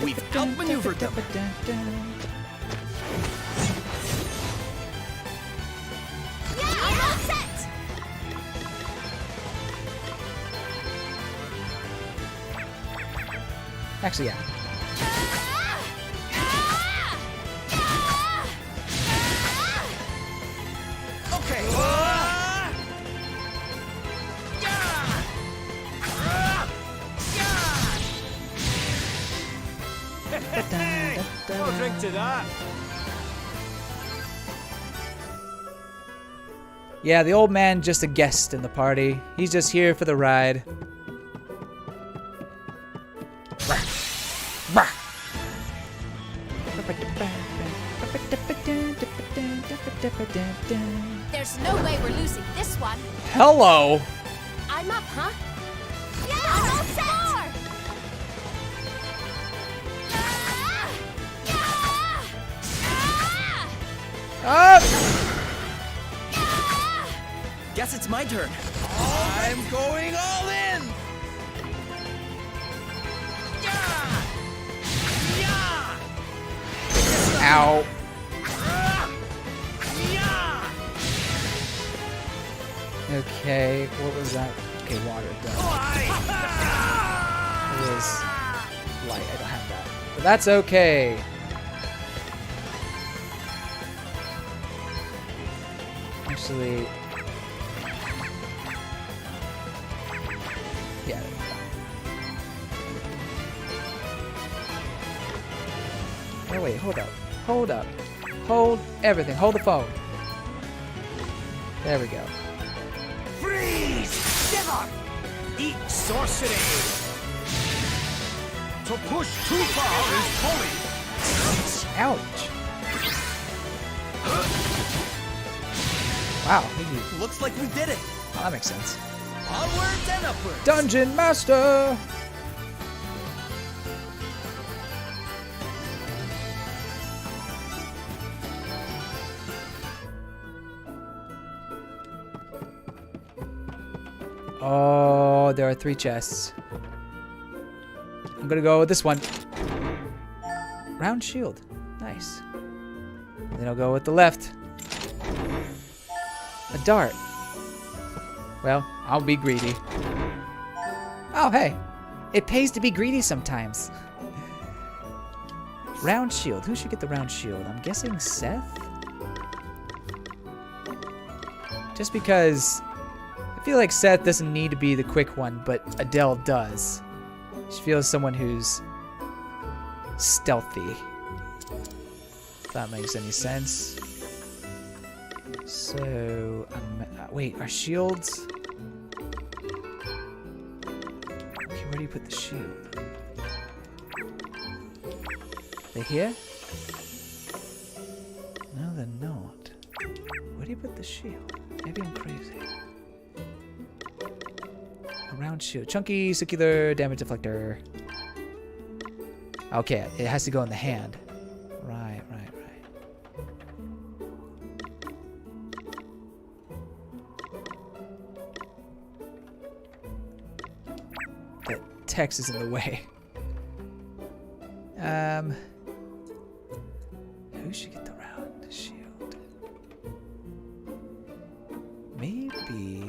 [SPEAKER 11] We've outmaneuvered them.
[SPEAKER 10] I'm all set.
[SPEAKER 1] Actually, yeah.
[SPEAKER 11] that.
[SPEAKER 1] Yeah, the old man just a guest in the party. He's just here for the ride.
[SPEAKER 15] There's no way we're losing this one.
[SPEAKER 1] Hello.
[SPEAKER 15] I'm up, huh? Yeah, I'm all set.
[SPEAKER 1] Up.
[SPEAKER 5] Guess it's my turn.
[SPEAKER 11] I'm going all in.
[SPEAKER 1] Ow. Okay, what was that? Okay, water, done. It was light, I don't have that. But that's okay. Actually, yeah. Oh wait, hold up. Hold up. Hold everything. Hold the phone. There we go.
[SPEAKER 11] Freeze! Shiver! Eat sorcery! To push too far is folly!
[SPEAKER 1] Ouch. Wow.
[SPEAKER 5] Looks like we did it.
[SPEAKER 1] Oh, that makes sense.
[SPEAKER 5] Onwards and upwards.
[SPEAKER 1] Dungeon Master! Oh, there are 3 chests. I'm gonna go with this one. Round shield. Nice. And then I'll go with the left. A dart. Well, I'll be greedy. Oh, hey. It pays to be greedy sometimes. Round shield. Who should get the round shield? I'm guessing Seth? Just because I feel like Seth doesn't need to be the quick one, but Adele does. She feels someone who's stealthy. If that makes any sense. So, wait, our shields? Okay, where do you put the shield? They here? No, they're not. Where do you put the shield? Maybe I'm crazy. A round shield. Chunky, circular, damage deflector. Okay, it has to go in the hand. Right. The text is in the way. Who should get the round shield? Maybe.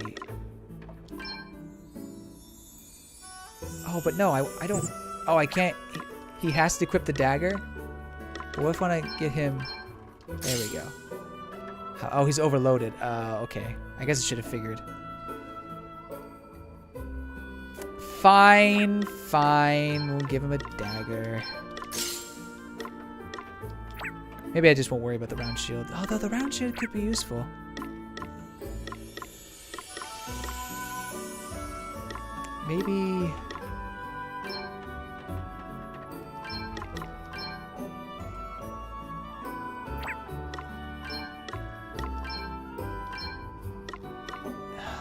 [SPEAKER 1] Oh, but no, I don't. Oh, I can't. He has to equip the dagger. But what if when I get him? There we go. Oh, he's overloaded. Okay. I guess I should have figured. Fine. We'll give him a dagger. Maybe I just won't worry about the round shield. Although the round shield could be useful. Maybe.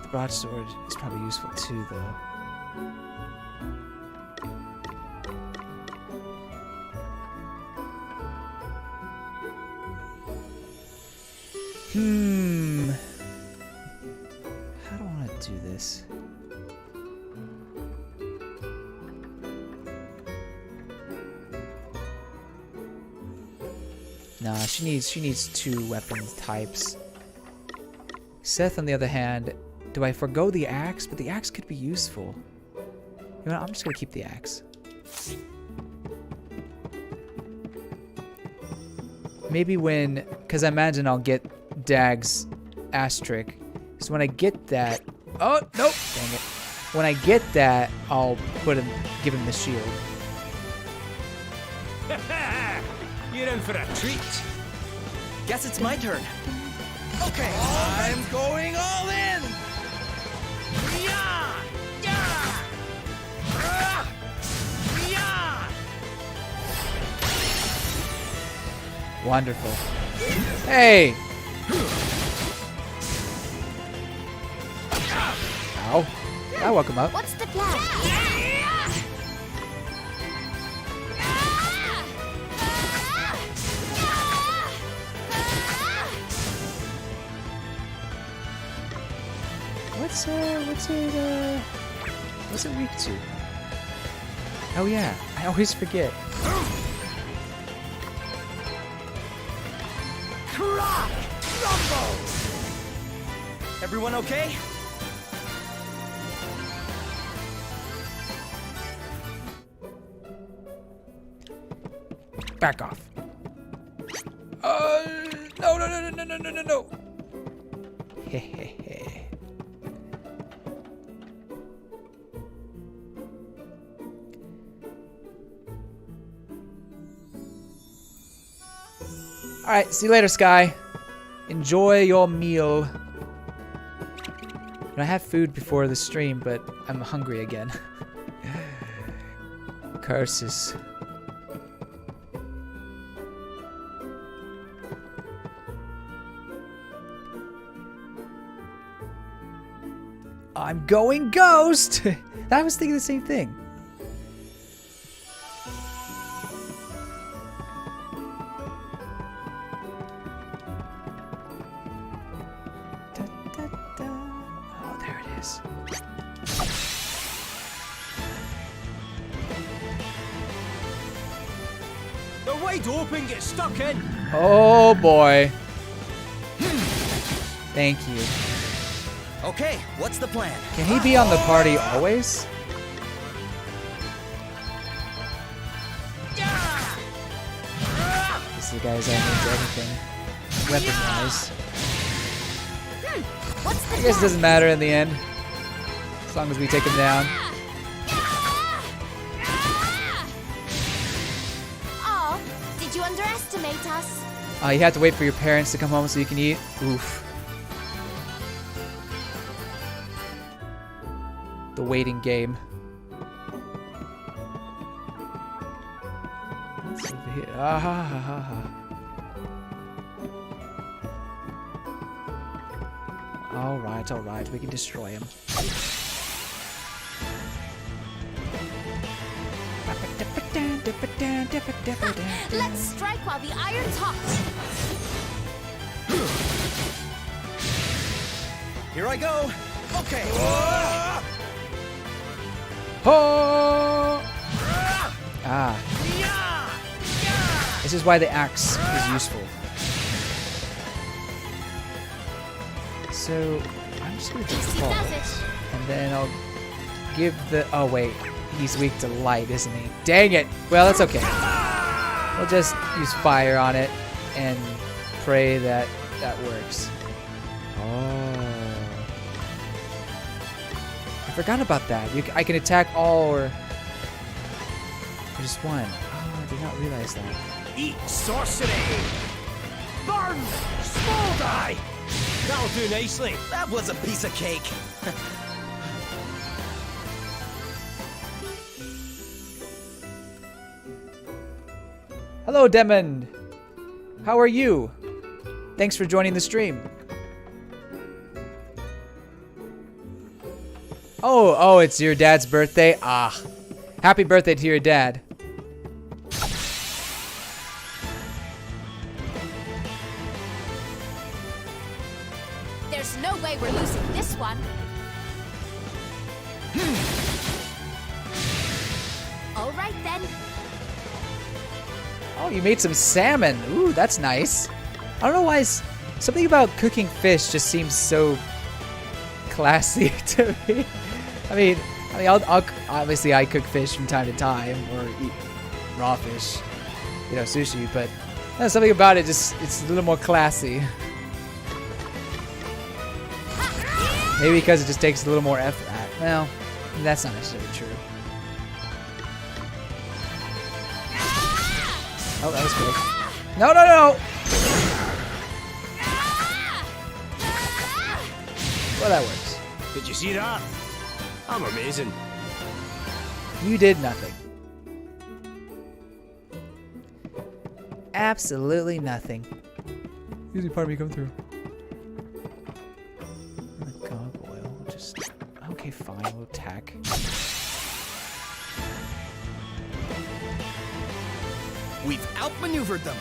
[SPEAKER 1] The broadsword is probably useful too, though. How do I want to do this? Nah, she needs 2 weapon types. Seth, on the other hand, do I forgo the axe? But the axe could be useful. You know what? I'm just gonna keep the axe. Maybe when, because I imagine I'll get Dag's asterisk. So when I get that, oh nope, dang it. When I get that, I'll give him the shield.
[SPEAKER 11] You you're in for a treat.
[SPEAKER 5] Guess it's my turn. Okay, I'm going all in!
[SPEAKER 11] Yeah! Yeah! Yeah!
[SPEAKER 1] Wonderful. Hey! Ow. I woke him up.
[SPEAKER 15] What's the plan?
[SPEAKER 1] What's it weak to? Oh yeah, I always forget.
[SPEAKER 5] Crack! Rumble! Everyone okay?
[SPEAKER 1] Back off. No. Hehehe. Alright, see you later, Sky. Enjoy your meal. I had food before the stream, but I'm hungry again. Curses. I'm going ghost! I was thinking the same thing. Oh, there it is.
[SPEAKER 11] They're wide open, get stuck in.
[SPEAKER 1] Oh boy. Thank you.
[SPEAKER 5] Okay, what's the plan?
[SPEAKER 1] Can he be on the party always? This is the guy's into everything. Weapon-wise.
[SPEAKER 15] What's the
[SPEAKER 1] I guess it doesn't matter in the end. As long as we take him down.
[SPEAKER 15] Oh, did you underestimate us?
[SPEAKER 1] You have to wait for your parents to come home so you can eat. Oof. The waiting game. What's over here? Ah ha ha ha ha. Alright, we can destroy him.
[SPEAKER 15] Let's strike while the iron's hot.
[SPEAKER 5] Here I go. Okay.
[SPEAKER 1] Oh! Ah. This is why the axe is useful. So, I'm just gonna default. And then I'll give the... Oh, wait. He's weak to light, isn't he? Dang it! Well, that's okay. We'll just use fire on it and pray that that works. Oh. I forgot about that. I can attack all or just one. Oh, I did not realize that.
[SPEAKER 11] Eat sorcery! Burn! Small die! That'll do nicely.
[SPEAKER 5] That was a piece of cake.
[SPEAKER 1] Hello, Demon. How are you? Thanks for joining the stream. Oh, it's your dad's birthday? Ah. Happy birthday to your dad.
[SPEAKER 15] There's no way we're losing this one. All right then.
[SPEAKER 1] Oh, you made some salmon. Ooh, that's nice. I don't know why something about cooking fish just seems so classy to me. I mean, I'll obviously I cook fish from time to time or eat raw fish, you know, sushi. But something about it it's a little more classy. Maybe because it just takes a little more effort. Well, that's not necessarily true. Oh, that was quick. No, no, no. Well, that works.
[SPEAKER 11] Did you see that? I'm amazing.
[SPEAKER 1] You did nothing. Absolutely nothing. Usually part of me come through. Gargoyle, just okay, fine. We'll attack.
[SPEAKER 16] We've outmaneuvered them.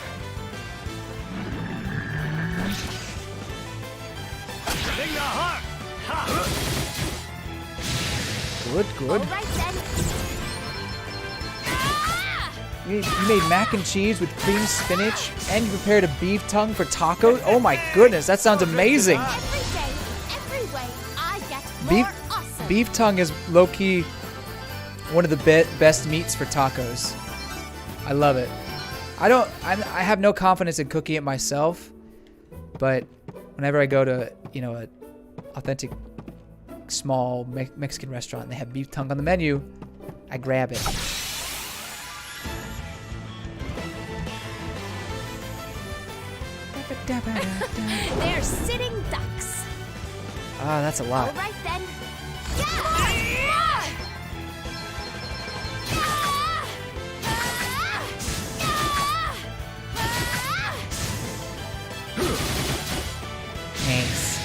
[SPEAKER 1] Good, good.
[SPEAKER 15] All right then.
[SPEAKER 1] You made mac and cheese with cream spinach, and you prepared a beef tongue for tacos. Oh my goodness, that sounds amazing.
[SPEAKER 15] Every day, every way, I get
[SPEAKER 1] Beef,
[SPEAKER 15] more awesome.
[SPEAKER 1] beef tongue is low-key one of the best meats for tacos. I love it. I have no confidence in cooking it myself, but whenever I go to, a authentic small Mexican restaurant and they have beef tongue on the menu, I grab it.
[SPEAKER 15] They're sitting ducks.
[SPEAKER 1] Ah, that's a lot.
[SPEAKER 15] All right then.
[SPEAKER 1] Thanks.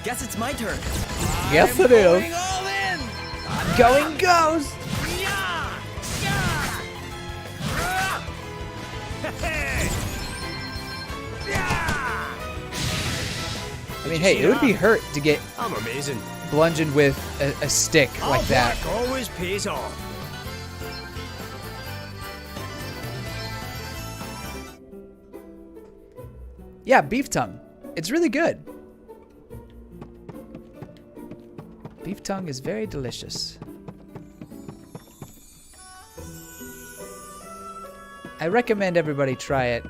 [SPEAKER 16] Guess it's my turn.
[SPEAKER 1] Yes, it is. Going goes. I mean, hey, it would be hurt to get
[SPEAKER 11] I'm amazing.
[SPEAKER 1] bludgeoned with a stick like that.
[SPEAKER 11] Black always pays off.
[SPEAKER 1] Yeah, beef tongue. It's really good. Beef tongue is very delicious. I recommend everybody try it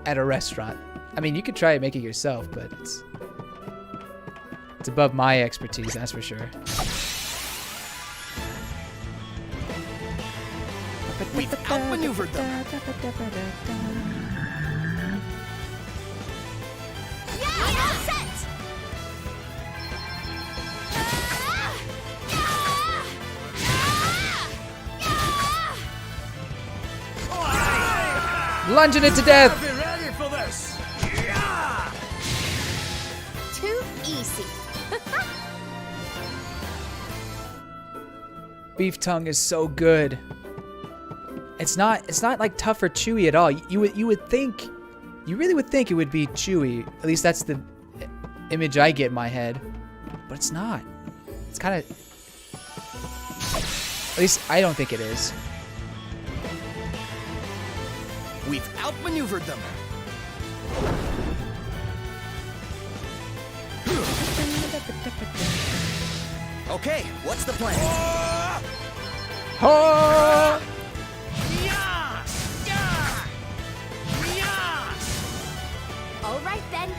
[SPEAKER 1] at a restaurant. I mean, you could try it making it yourself, but it's above my expertise, that's for sure.
[SPEAKER 16] We've outmaneuvered them.
[SPEAKER 15] I'm all set.
[SPEAKER 1] Lunging it to death!
[SPEAKER 11] Be ready for this.
[SPEAKER 15] Too easy.
[SPEAKER 1] Beef tongue is so good. It's not like tough or chewy at all. You really would think it would be chewy. At least that's the image I get in my head. But it's not. It's kind of, at least I don't think it is.
[SPEAKER 16] We've outmaneuvered them. Okay, what's the plan?
[SPEAKER 1] Oh!
[SPEAKER 15] All right then.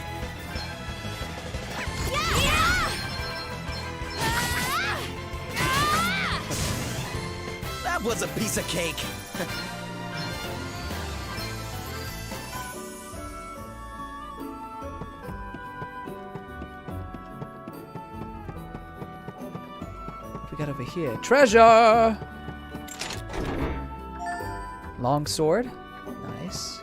[SPEAKER 16] That was a piece of cake.
[SPEAKER 1] What we got over here? Treasure! Long sword. Nice.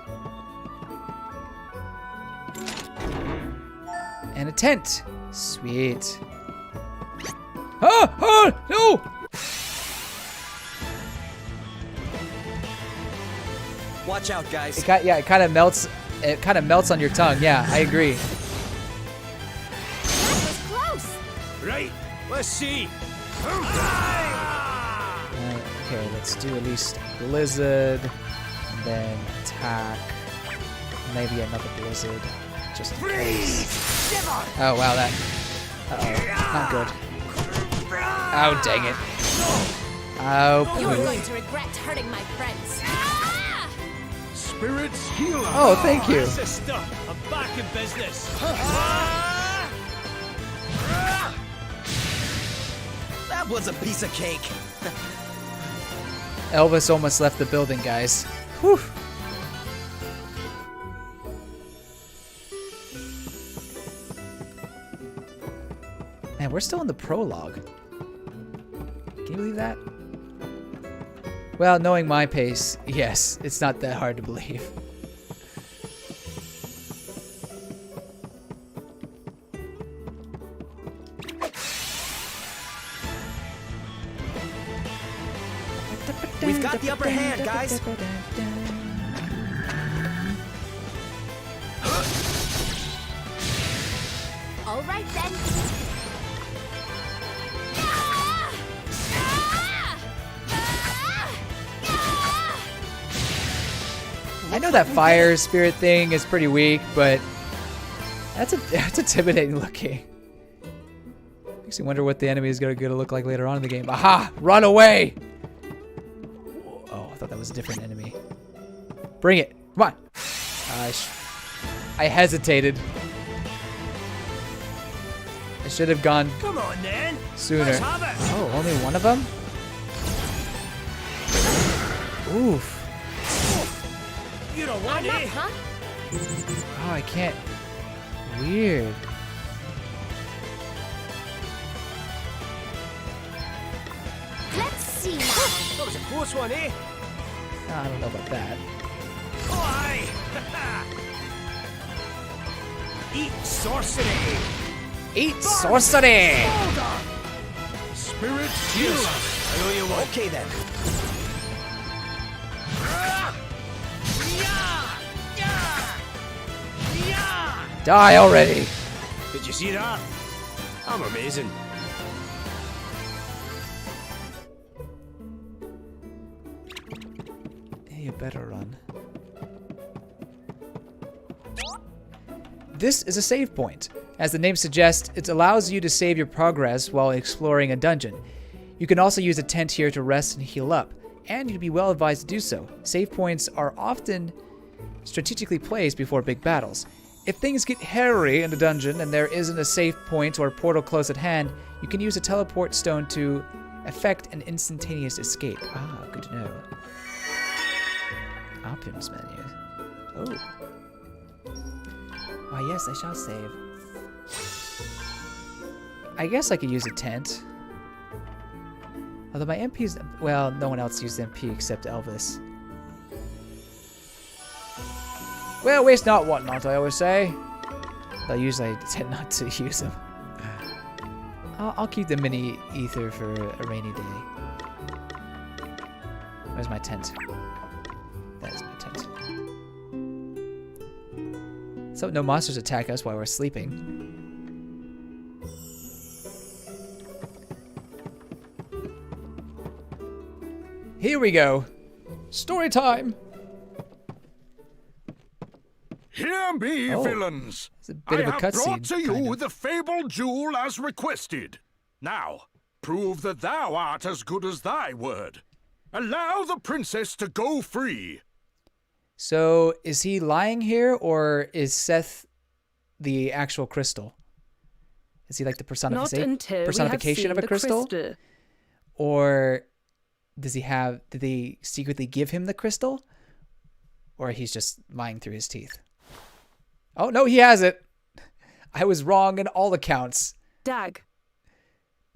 [SPEAKER 1] And a tent. Sweet. Ah! No!
[SPEAKER 16] Watch out, guys.
[SPEAKER 1] It kind of melts. It kind of melts on your tongue. Yeah, I agree.
[SPEAKER 15] That was close.
[SPEAKER 11] Right. Let's see.
[SPEAKER 1] Okay, let's do at least blizzard, and then attack. Maybe another blizzard, just in case. Oh wow, that. Not good. Oh dang it. Oh.
[SPEAKER 15] You're
[SPEAKER 1] Poop.
[SPEAKER 15] going to regret hurting my friends.
[SPEAKER 4] Spirits heal us.
[SPEAKER 1] Oh, thank you.
[SPEAKER 11] Sister, I'm back in business.
[SPEAKER 16] That was a piece of cake.
[SPEAKER 1] Elvis almost left the building, guys. Whew. Man, we're still in the prologue. Can you believe that? Well, knowing my pace, yes, it's not that hard to believe.
[SPEAKER 16] We've got the upper hand, guys.
[SPEAKER 15] All right then.
[SPEAKER 1] I know that fire spirit thing is pretty weak, but that's intimidating looking. Makes me wonder what the enemy is gonna look like later on in the game. Aha! Run away! Oh, I thought that was a different enemy. Bring it! Come on! I hesitated. I should have gone
[SPEAKER 11] Come on then.
[SPEAKER 1] sooner.
[SPEAKER 11] Let's have it.
[SPEAKER 1] Oh, only one of them? Oof.
[SPEAKER 11] You don't want
[SPEAKER 15] I'm up,
[SPEAKER 11] it.
[SPEAKER 15] huh?
[SPEAKER 1] Oh, I can't. Weird.
[SPEAKER 15] Let's see.
[SPEAKER 11] That was a close one, eh?
[SPEAKER 1] I don't know about that.
[SPEAKER 11] Oh, aye. Eat sorcery.
[SPEAKER 1] Eat sorcery!
[SPEAKER 11] Spirit Jesus. I know you want.
[SPEAKER 16] Okay then.
[SPEAKER 1] Die already!
[SPEAKER 11] Did you see that? I'm amazing.
[SPEAKER 1] You better run. This is a save point. As the name suggests, it allows you to save your progress while exploring a dungeon. You can also use a tent here to rest and heal up, and you'd be well advised to do so. Save points are often strategically placed before big battles. If things get hairy in the dungeon and there isn't a save point or portal close at hand, you can use a teleport stone to effect an instantaneous escape. Ah, good to know. Options menu. Oh. Why, yes, I shall save. I guess I could use a tent. Although my MP's... Well, no one else used MP except Elvis. Well, waste not, what not, I always say. Though usually I tend not to use them. I'll keep the mini ether for a rainy day. Where's my tent? That is my tent. So no monsters attack us while we're sleeping. Here we go. Story time.
[SPEAKER 4] Hear me,
[SPEAKER 1] Oh,
[SPEAKER 4] villains.
[SPEAKER 1] it's a bit of a
[SPEAKER 4] I have
[SPEAKER 1] cutscene,
[SPEAKER 4] brought to you
[SPEAKER 1] kind of.
[SPEAKER 4] the fabled jewel as requested. Now, prove that thou art as good as thy word. Allow the princess to go free.
[SPEAKER 1] So is he lying here, or is Seth the actual crystal? Is he like the
[SPEAKER 12] Not until
[SPEAKER 1] personification
[SPEAKER 12] we have
[SPEAKER 1] of a
[SPEAKER 12] seen
[SPEAKER 1] crystal?
[SPEAKER 12] the crystal.
[SPEAKER 1] Or did they secretly give him the crystal? Or he's just lying through his teeth? Oh, no, he has it. I was wrong in all accounts.
[SPEAKER 12] Dag.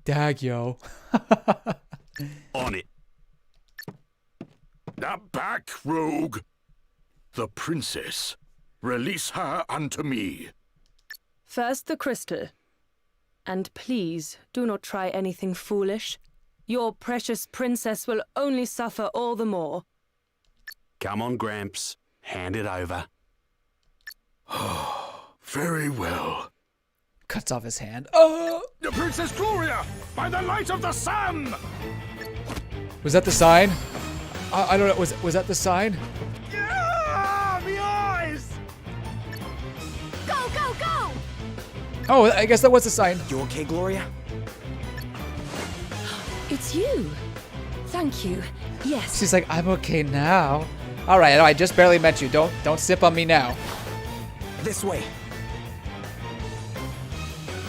[SPEAKER 1] Dag, yo.
[SPEAKER 4] On it. Now back, rogue. The princess. Release her unto me.
[SPEAKER 12] First the crystal. And please, do not try anything foolish. Your precious princess will only suffer all the more.
[SPEAKER 13] Come on, Gramps. Hand it over.
[SPEAKER 4] Very well.
[SPEAKER 1] Cuts off his hand. Oh!
[SPEAKER 4] The Princess Gloria, by the light of the sun!
[SPEAKER 1] Was that the sign? I don't know. Was that the sign?
[SPEAKER 11] Ah, me eyes!
[SPEAKER 15] Go, go, go!
[SPEAKER 1] Oh, I guess that was the sign.
[SPEAKER 16] You okay, Gloria?
[SPEAKER 9] It's you. Thank you. Yes.
[SPEAKER 1] She's like, I'm okay now. All right, I just barely met you. Don't sip on me now.
[SPEAKER 16] This way.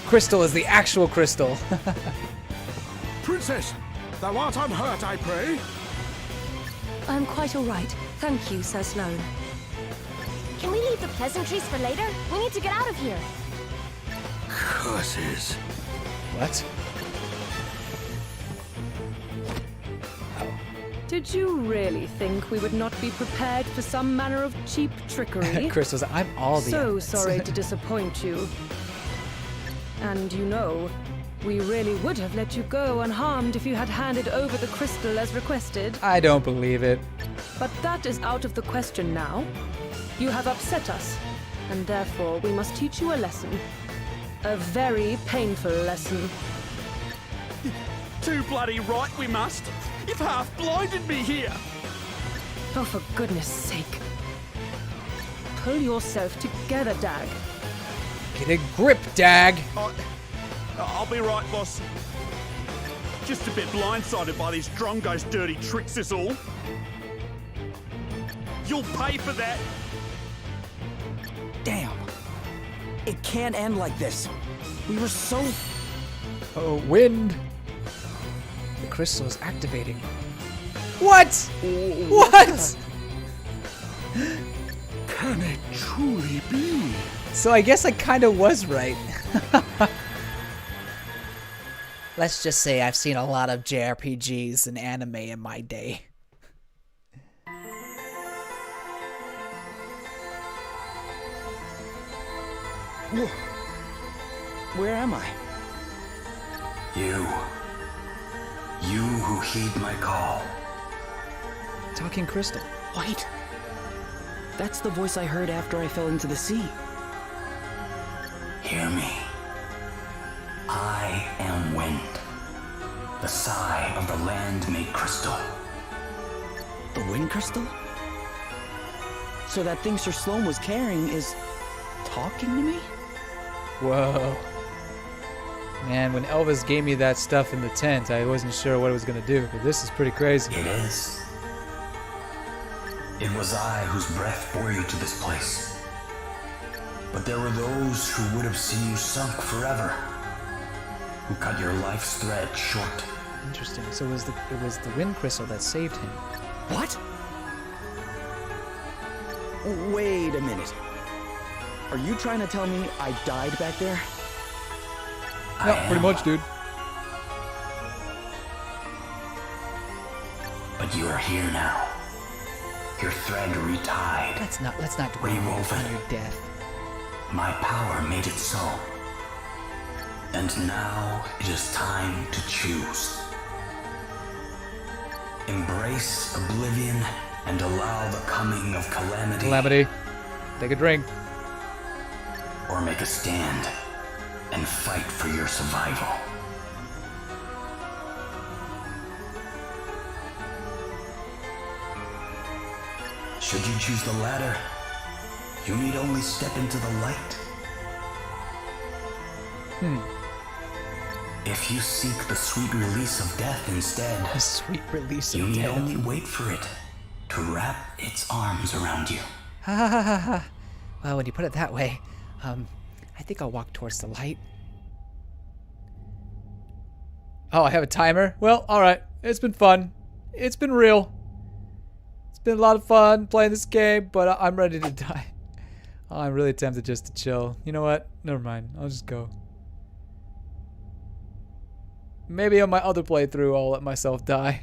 [SPEAKER 1] Crystal is the actual crystal.
[SPEAKER 4] Princess, thou art unhurt, I pray.
[SPEAKER 9] I'm quite all right. Thank you, Sir Sloane.
[SPEAKER 15] Can we leave the pleasantries for later? We need to get out of here.
[SPEAKER 4] Curses.
[SPEAKER 1] What?
[SPEAKER 12] Did you really think we would not be prepared for some manner of cheap trickery?
[SPEAKER 1] Crystal's, I'm all the
[SPEAKER 12] So
[SPEAKER 1] evidence.
[SPEAKER 12] sorry to disappoint you. And you know, we really would have let you go unharmed if you had handed over the crystal as requested.
[SPEAKER 1] I don't believe it.
[SPEAKER 12] But that is out of the question now. You have upset us, and therefore we must teach you a lesson. A very painful lesson.
[SPEAKER 13] Too bloody right we must. You've half blinded me here.
[SPEAKER 12] Oh, for goodness sake. Pull yourself together, Dag.
[SPEAKER 1] Get a grip, Dag.
[SPEAKER 13] I'll be right, boss. Just a bit blindsided by these Drongo's dirty tricks is all. You'll pay for that.
[SPEAKER 5] Damn. It can't end like this. We were so...
[SPEAKER 1] Oh, wind. The crystal is activating. What? What?
[SPEAKER 13] Can it truly be?
[SPEAKER 1] So I guess I kind of was right. Let's just say I've seen a lot of JRPGs and anime in my day.
[SPEAKER 5] Where am I?
[SPEAKER 2] You who heed my call.
[SPEAKER 1] Talking crystal.
[SPEAKER 5] Wait. That's the voice I heard after I fell into the sea.
[SPEAKER 2] Hear me. I am wind, the sigh of the land-made crystal.
[SPEAKER 5] The wind crystal? So that thing Sir Sloan was carrying is talking to me?
[SPEAKER 1] Whoa. Man, when Elvis gave me that stuff in the tent, I wasn't sure what it was going to do, but this is pretty crazy.
[SPEAKER 2] It is. It was I whose breath bore you to this place. But there were those who would have seen you sunk forever, who cut your life's thread short.
[SPEAKER 1] Interesting. So it was the wind crystal that saved him.
[SPEAKER 5] What? Wait a minute. Are you trying to tell me I died back there?
[SPEAKER 1] No, pretty much, dude.
[SPEAKER 2] But you are here now. Your thread retied.
[SPEAKER 1] Let's not dwell on your death.
[SPEAKER 2] My power made it so. And now it is time to choose. Embrace oblivion and allow the coming of calamity.
[SPEAKER 1] Calamity. Take a drink.
[SPEAKER 2] Or make a stand and fight for your survival. Should you choose the latter, you need only step into the light. If you seek the sweet release of death instead,
[SPEAKER 1] A sweet release
[SPEAKER 2] you
[SPEAKER 1] of
[SPEAKER 2] need
[SPEAKER 1] death.
[SPEAKER 2] only wait for it to wrap its arms around you.
[SPEAKER 1] Ha ha ha ha ha. Well, when you put it that way, I think I'll walk towards the light. Oh, I have a timer? Well, alright. It's been fun. It's been real. It's been a lot of fun playing this game, but I'm ready to die. I'm really tempted just to chill. You know what? Never mind. I'll just go. Maybe on my other playthrough, I'll let myself die.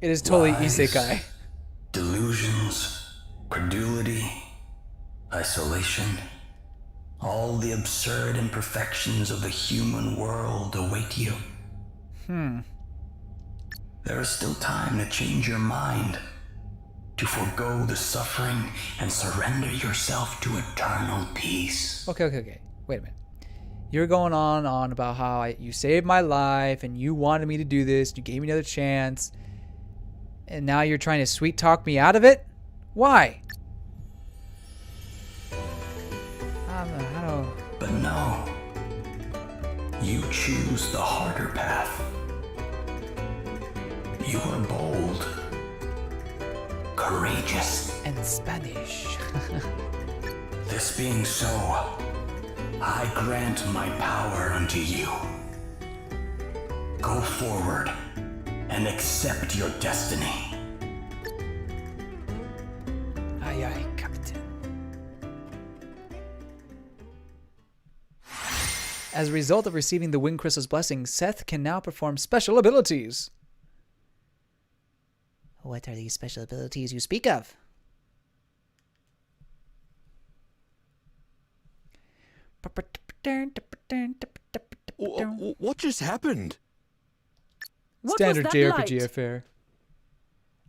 [SPEAKER 1] It is totally
[SPEAKER 2] Lies,
[SPEAKER 1] isekai.
[SPEAKER 2] Delusions, credulity, isolation, all the absurd imperfections of the human world await you. There is still time to change your mind, to forego the suffering and surrender yourself to eternal peace.
[SPEAKER 1] Okay. Wait a minute. You're going on about how you saved my life and you wanted me to do this. You gave me another chance. And now you're trying to sweet talk me out of it? Why? I don't...
[SPEAKER 2] But no, you choose the harder path. You are bold, courageous.
[SPEAKER 1] And Spanish.
[SPEAKER 2] This being so, I grant my power unto you. Go forward and accept your destiny.
[SPEAKER 1] Aye, Captain. As a result of receiving the Wind Crystal's blessing, Seth can now perform special abilities. What are these special abilities you speak of?
[SPEAKER 11] What just happened?
[SPEAKER 12] What
[SPEAKER 1] Standard
[SPEAKER 12] was that
[SPEAKER 1] JRPG
[SPEAKER 12] light?
[SPEAKER 1] affair.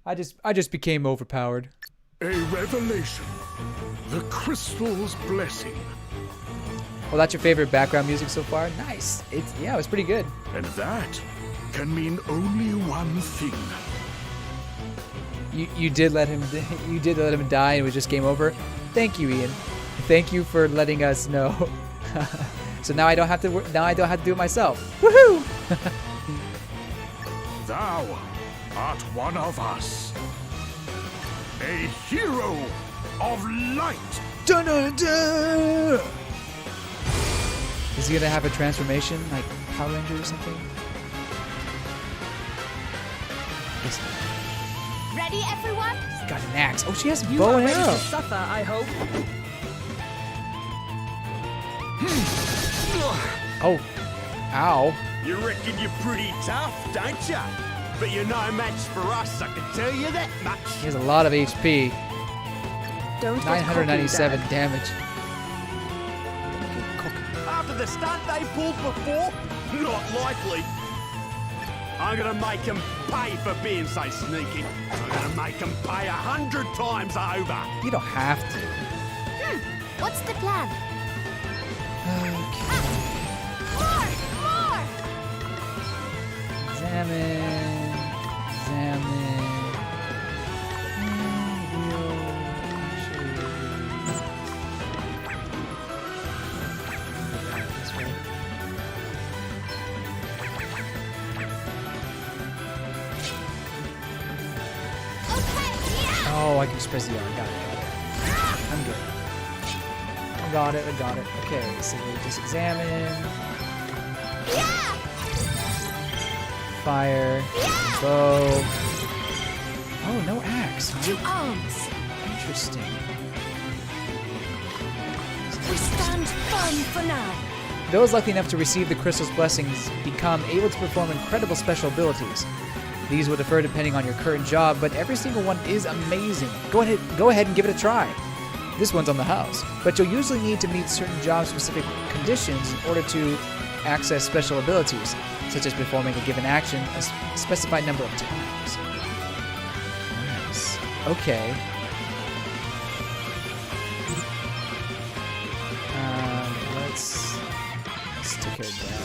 [SPEAKER 1] I just became overpowered.
[SPEAKER 4] A revelation. The crystal's blessing.
[SPEAKER 1] Well, that's your favorite background music so far? Nice. It was pretty good.
[SPEAKER 4] And that can mean only one thing.
[SPEAKER 1] You did let him die and it was just game over. Thank you, Ian. Thank you for letting us know. So now I don't have to do it myself. Woohoo!
[SPEAKER 4] Thou art one of us. A hero of light.
[SPEAKER 1] Dun, dun, dun. Is he gonna have a transformation like Power Ranger or something? Yes.
[SPEAKER 15] Ready, everyone?
[SPEAKER 1] He's got an axe. Oh, she has a
[SPEAKER 12] You
[SPEAKER 1] bow
[SPEAKER 12] are
[SPEAKER 1] and
[SPEAKER 12] ready
[SPEAKER 1] arrow.
[SPEAKER 12] to suffer, I hope.
[SPEAKER 1] Oh, ow.
[SPEAKER 11] You reckon you're pretty tough, don't ya? But you're no match for us, I can tell you that much.
[SPEAKER 1] He has a lot of HP.
[SPEAKER 12] Don't get
[SPEAKER 1] 997
[SPEAKER 12] cocky,
[SPEAKER 1] damage.
[SPEAKER 11] After the stunt they pulled before? Not likely. I'm gonna make them pay for being so sneaky. I'm gonna make them pay 100 times over.
[SPEAKER 1] You don't have to.
[SPEAKER 15] What's the plan?
[SPEAKER 1] Okay.
[SPEAKER 15] More!
[SPEAKER 1] Examine. Oh, I can just press the R. Got it. I'm good. I got it. Okay, so we just examine. Fire. Bow. Oh, no axe. Huh?
[SPEAKER 15] 2 arms.
[SPEAKER 1] Interesting.
[SPEAKER 15] We stand firm for now.
[SPEAKER 1] Those lucky enough to receive the crystal's blessings become able to perform incredible special abilities. These will differ depending on your current job, but every single one is amazing. Go ahead and give it a try. This one's on the house, but you'll usually need to meet certain job-specific conditions in order to access special abilities, such as performing a given action a specified number of times. Nice. Okay. Let's take care of that.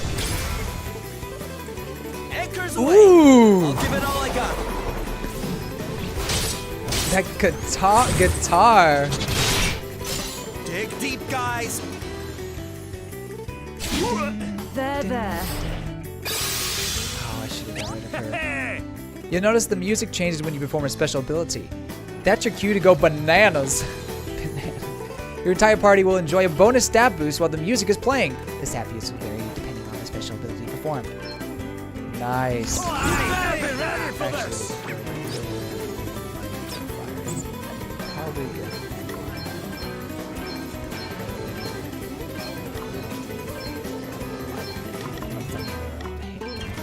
[SPEAKER 16] Anchors away.
[SPEAKER 1] Ooh!
[SPEAKER 16] I'll give it all I got.
[SPEAKER 1] That guitar.
[SPEAKER 16] Dig deep, guys.
[SPEAKER 12] There.
[SPEAKER 1] Oh, I should have gotten rid of her. You'll notice the music changes when you perform a special ability. That's your cue to go bananas. Your entire party will enjoy a bonus stat boost while the music is playing. The stat boost will vary depending on the special ability performed. Nice.
[SPEAKER 16] Ready for this.
[SPEAKER 1] Probably good.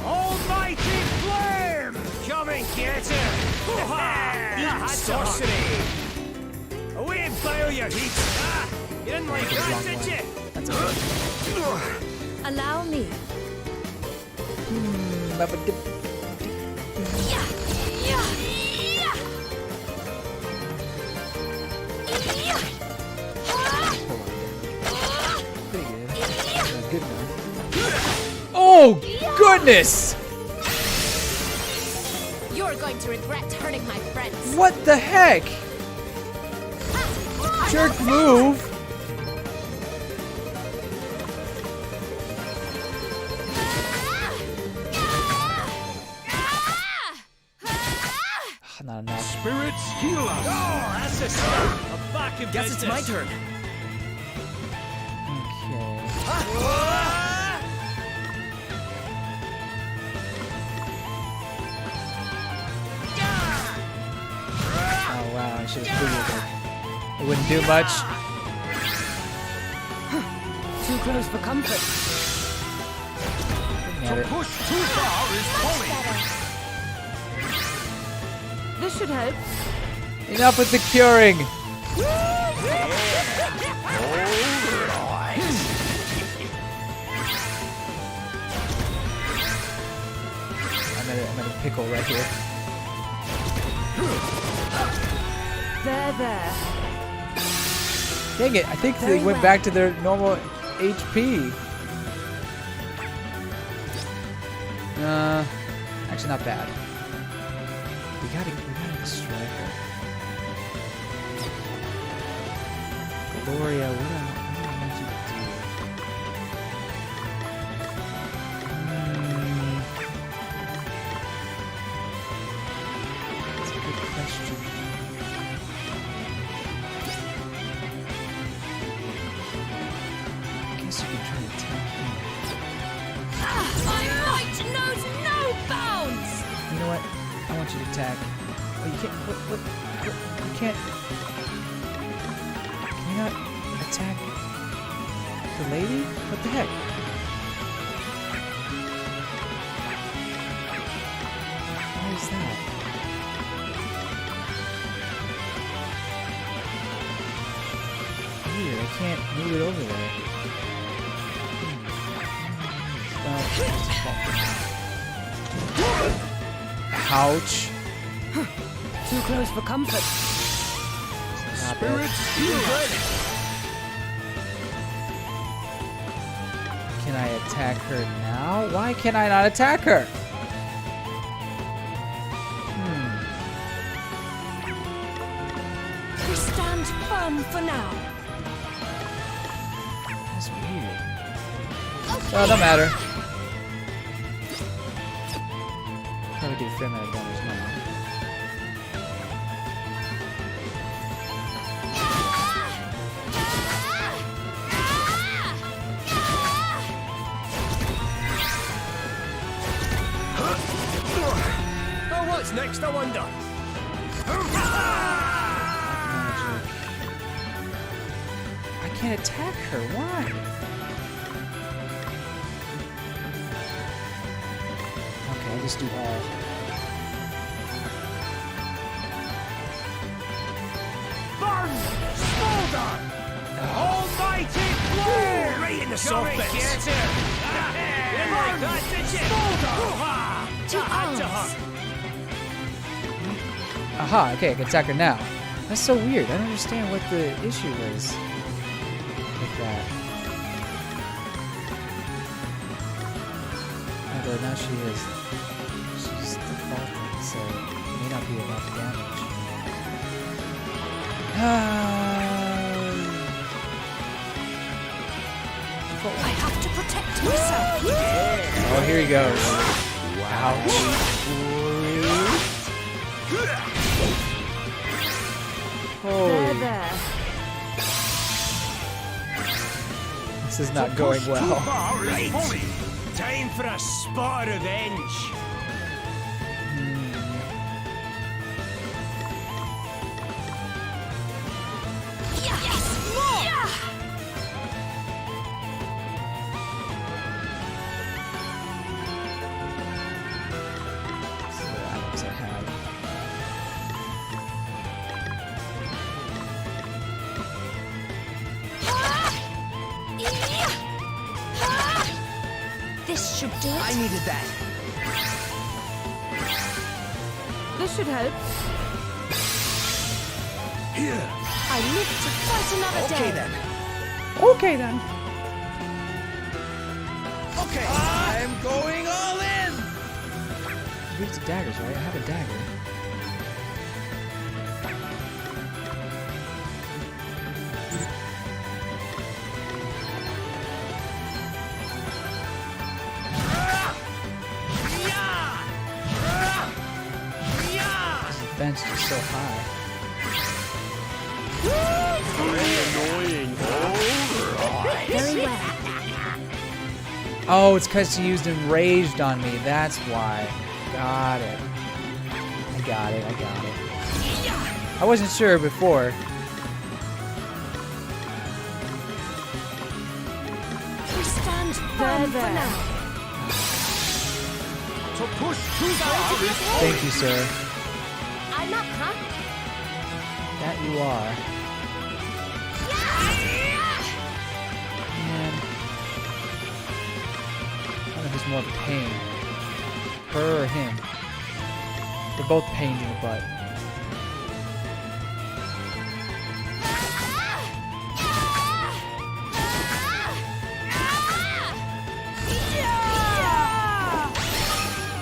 [SPEAKER 11] Almighty flame! Come and get it! Sorcery! Away and fire your heat! Ah, you didn't like that, did you?
[SPEAKER 1] That's okay.
[SPEAKER 3] Allow me.
[SPEAKER 1] Good enough. Oh, goodness!
[SPEAKER 15] You're going to regret hurting my friends.
[SPEAKER 1] What the heck? Jerk move. Not enough.
[SPEAKER 4] Spirits heal us.
[SPEAKER 11] Oh, that's a start. I'm back in
[SPEAKER 16] Guess it's my
[SPEAKER 11] business.
[SPEAKER 16] turn.
[SPEAKER 1] Okay. Oh wow, I should have figured it. It wouldn't do much.
[SPEAKER 12] Too close for comfort.
[SPEAKER 1] at it.
[SPEAKER 16] Push too far is folly.
[SPEAKER 12] This should help.
[SPEAKER 1] Enough with the curing. I'm at a pickle right here.
[SPEAKER 12] There.
[SPEAKER 1] Dang it, I think they went back to their normal HP. Actually not bad. We gotta destroy her. Gloria, what do I want you to do? That's a good question. I guess you can try to attack him.
[SPEAKER 15] My might knows no bounds!
[SPEAKER 1] You know what? I want you to attack. Oh, you can't. What? You can't. Can you not attack the lady? What the heck? Why is that? Weird. I can't move it over there. Ouch.
[SPEAKER 12] Too close for comfort.
[SPEAKER 16] Spirits, you ready?
[SPEAKER 1] Can I attack her now? Why can I not attack her?
[SPEAKER 3] We stand firm for now.
[SPEAKER 1] That's weird. Oh, don't matter. Probably do a fair amount of damage now.
[SPEAKER 11] Oh, what's next, I wonder?
[SPEAKER 1] I can't attack her. Why? Okay, I'll just do all.
[SPEAKER 11] Burn! Smolder! Almighty flame! Right in the soft bits! Get here! Burn! Smolder!
[SPEAKER 3] To arms.
[SPEAKER 1] Aha, okay, I can attack her now. That's so weird. I don't understand what the issue is with that. Although now she's defaulted, so it may not be enough damage.
[SPEAKER 3] I have to protect myself.
[SPEAKER 1] Oh, here he goes. Wow. Holy.
[SPEAKER 12] There.
[SPEAKER 1] This is not going well.
[SPEAKER 11] Right. Time for a spot of revenge.
[SPEAKER 3] This should do it.
[SPEAKER 16] I needed that.
[SPEAKER 12] This should help.
[SPEAKER 16] Here.
[SPEAKER 3] I live to fight another day.
[SPEAKER 16] Okay then.
[SPEAKER 1] Okay then.
[SPEAKER 16] Okay. I'm going all in.
[SPEAKER 1] Weak to daggers, right? I have a dagger. Defense is so high.
[SPEAKER 11] Annoying.
[SPEAKER 3] Very well.
[SPEAKER 1] Oh, it's because she used enraged on me. That's why. Got it. I got it. I wasn't sure before.
[SPEAKER 3] We stand firm for now.
[SPEAKER 16] To push too far is
[SPEAKER 1] Thank you, sir.
[SPEAKER 15] I'm up, huh?
[SPEAKER 1] That you are. Man. I don't know who's more of a pain. Her or him. They're both pains in the butt.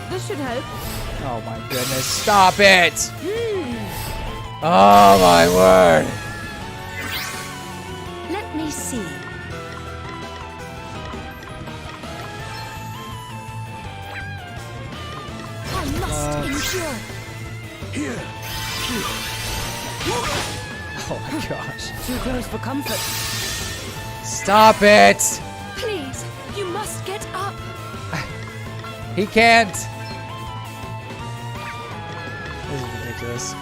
[SPEAKER 12] This should help.
[SPEAKER 1] Oh my goodness, stop it! Oh my word!
[SPEAKER 3] Let me see. I must endure.
[SPEAKER 16] here.
[SPEAKER 1] Oh my gosh.
[SPEAKER 12] Too close for comfort.
[SPEAKER 1] Stop it!
[SPEAKER 3] Please, you must get up.
[SPEAKER 1] He can't! This is ridiculous.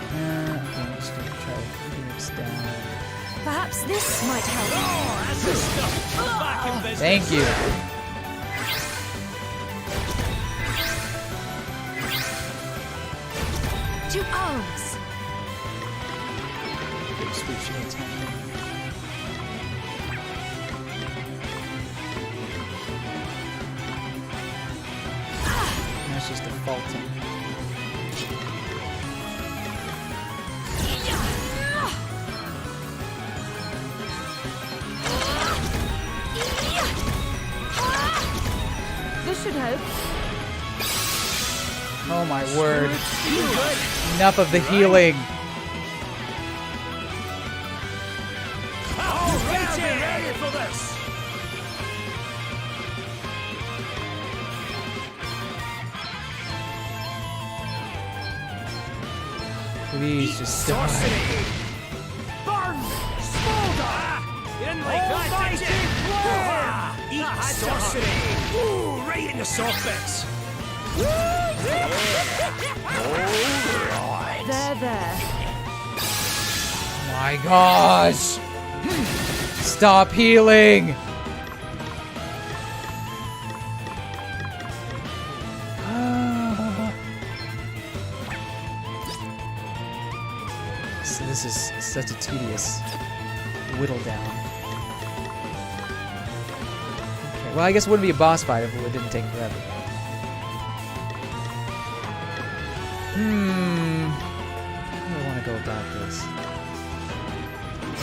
[SPEAKER 1] Okay, I'm just gonna try to mix down.
[SPEAKER 3] Perhaps this might help.
[SPEAKER 1] Thank you.
[SPEAKER 3] To arms.
[SPEAKER 1] Big sweet shades happening. That's just defaulting.
[SPEAKER 12] This should help.
[SPEAKER 1] Oh my word. Enough of the healing.
[SPEAKER 16] Ready for this.
[SPEAKER 1] Please just die.
[SPEAKER 16] Burn! Smolder! You didn't like that, did you? Eat sorcery! Ooh, right in the soft bits.
[SPEAKER 12] There.
[SPEAKER 1] My gosh! Stop healing! So this is such a tedious whittle down. Okay, well I guess it wouldn't be a boss fight if it didn't take forever. How do I want to go about this?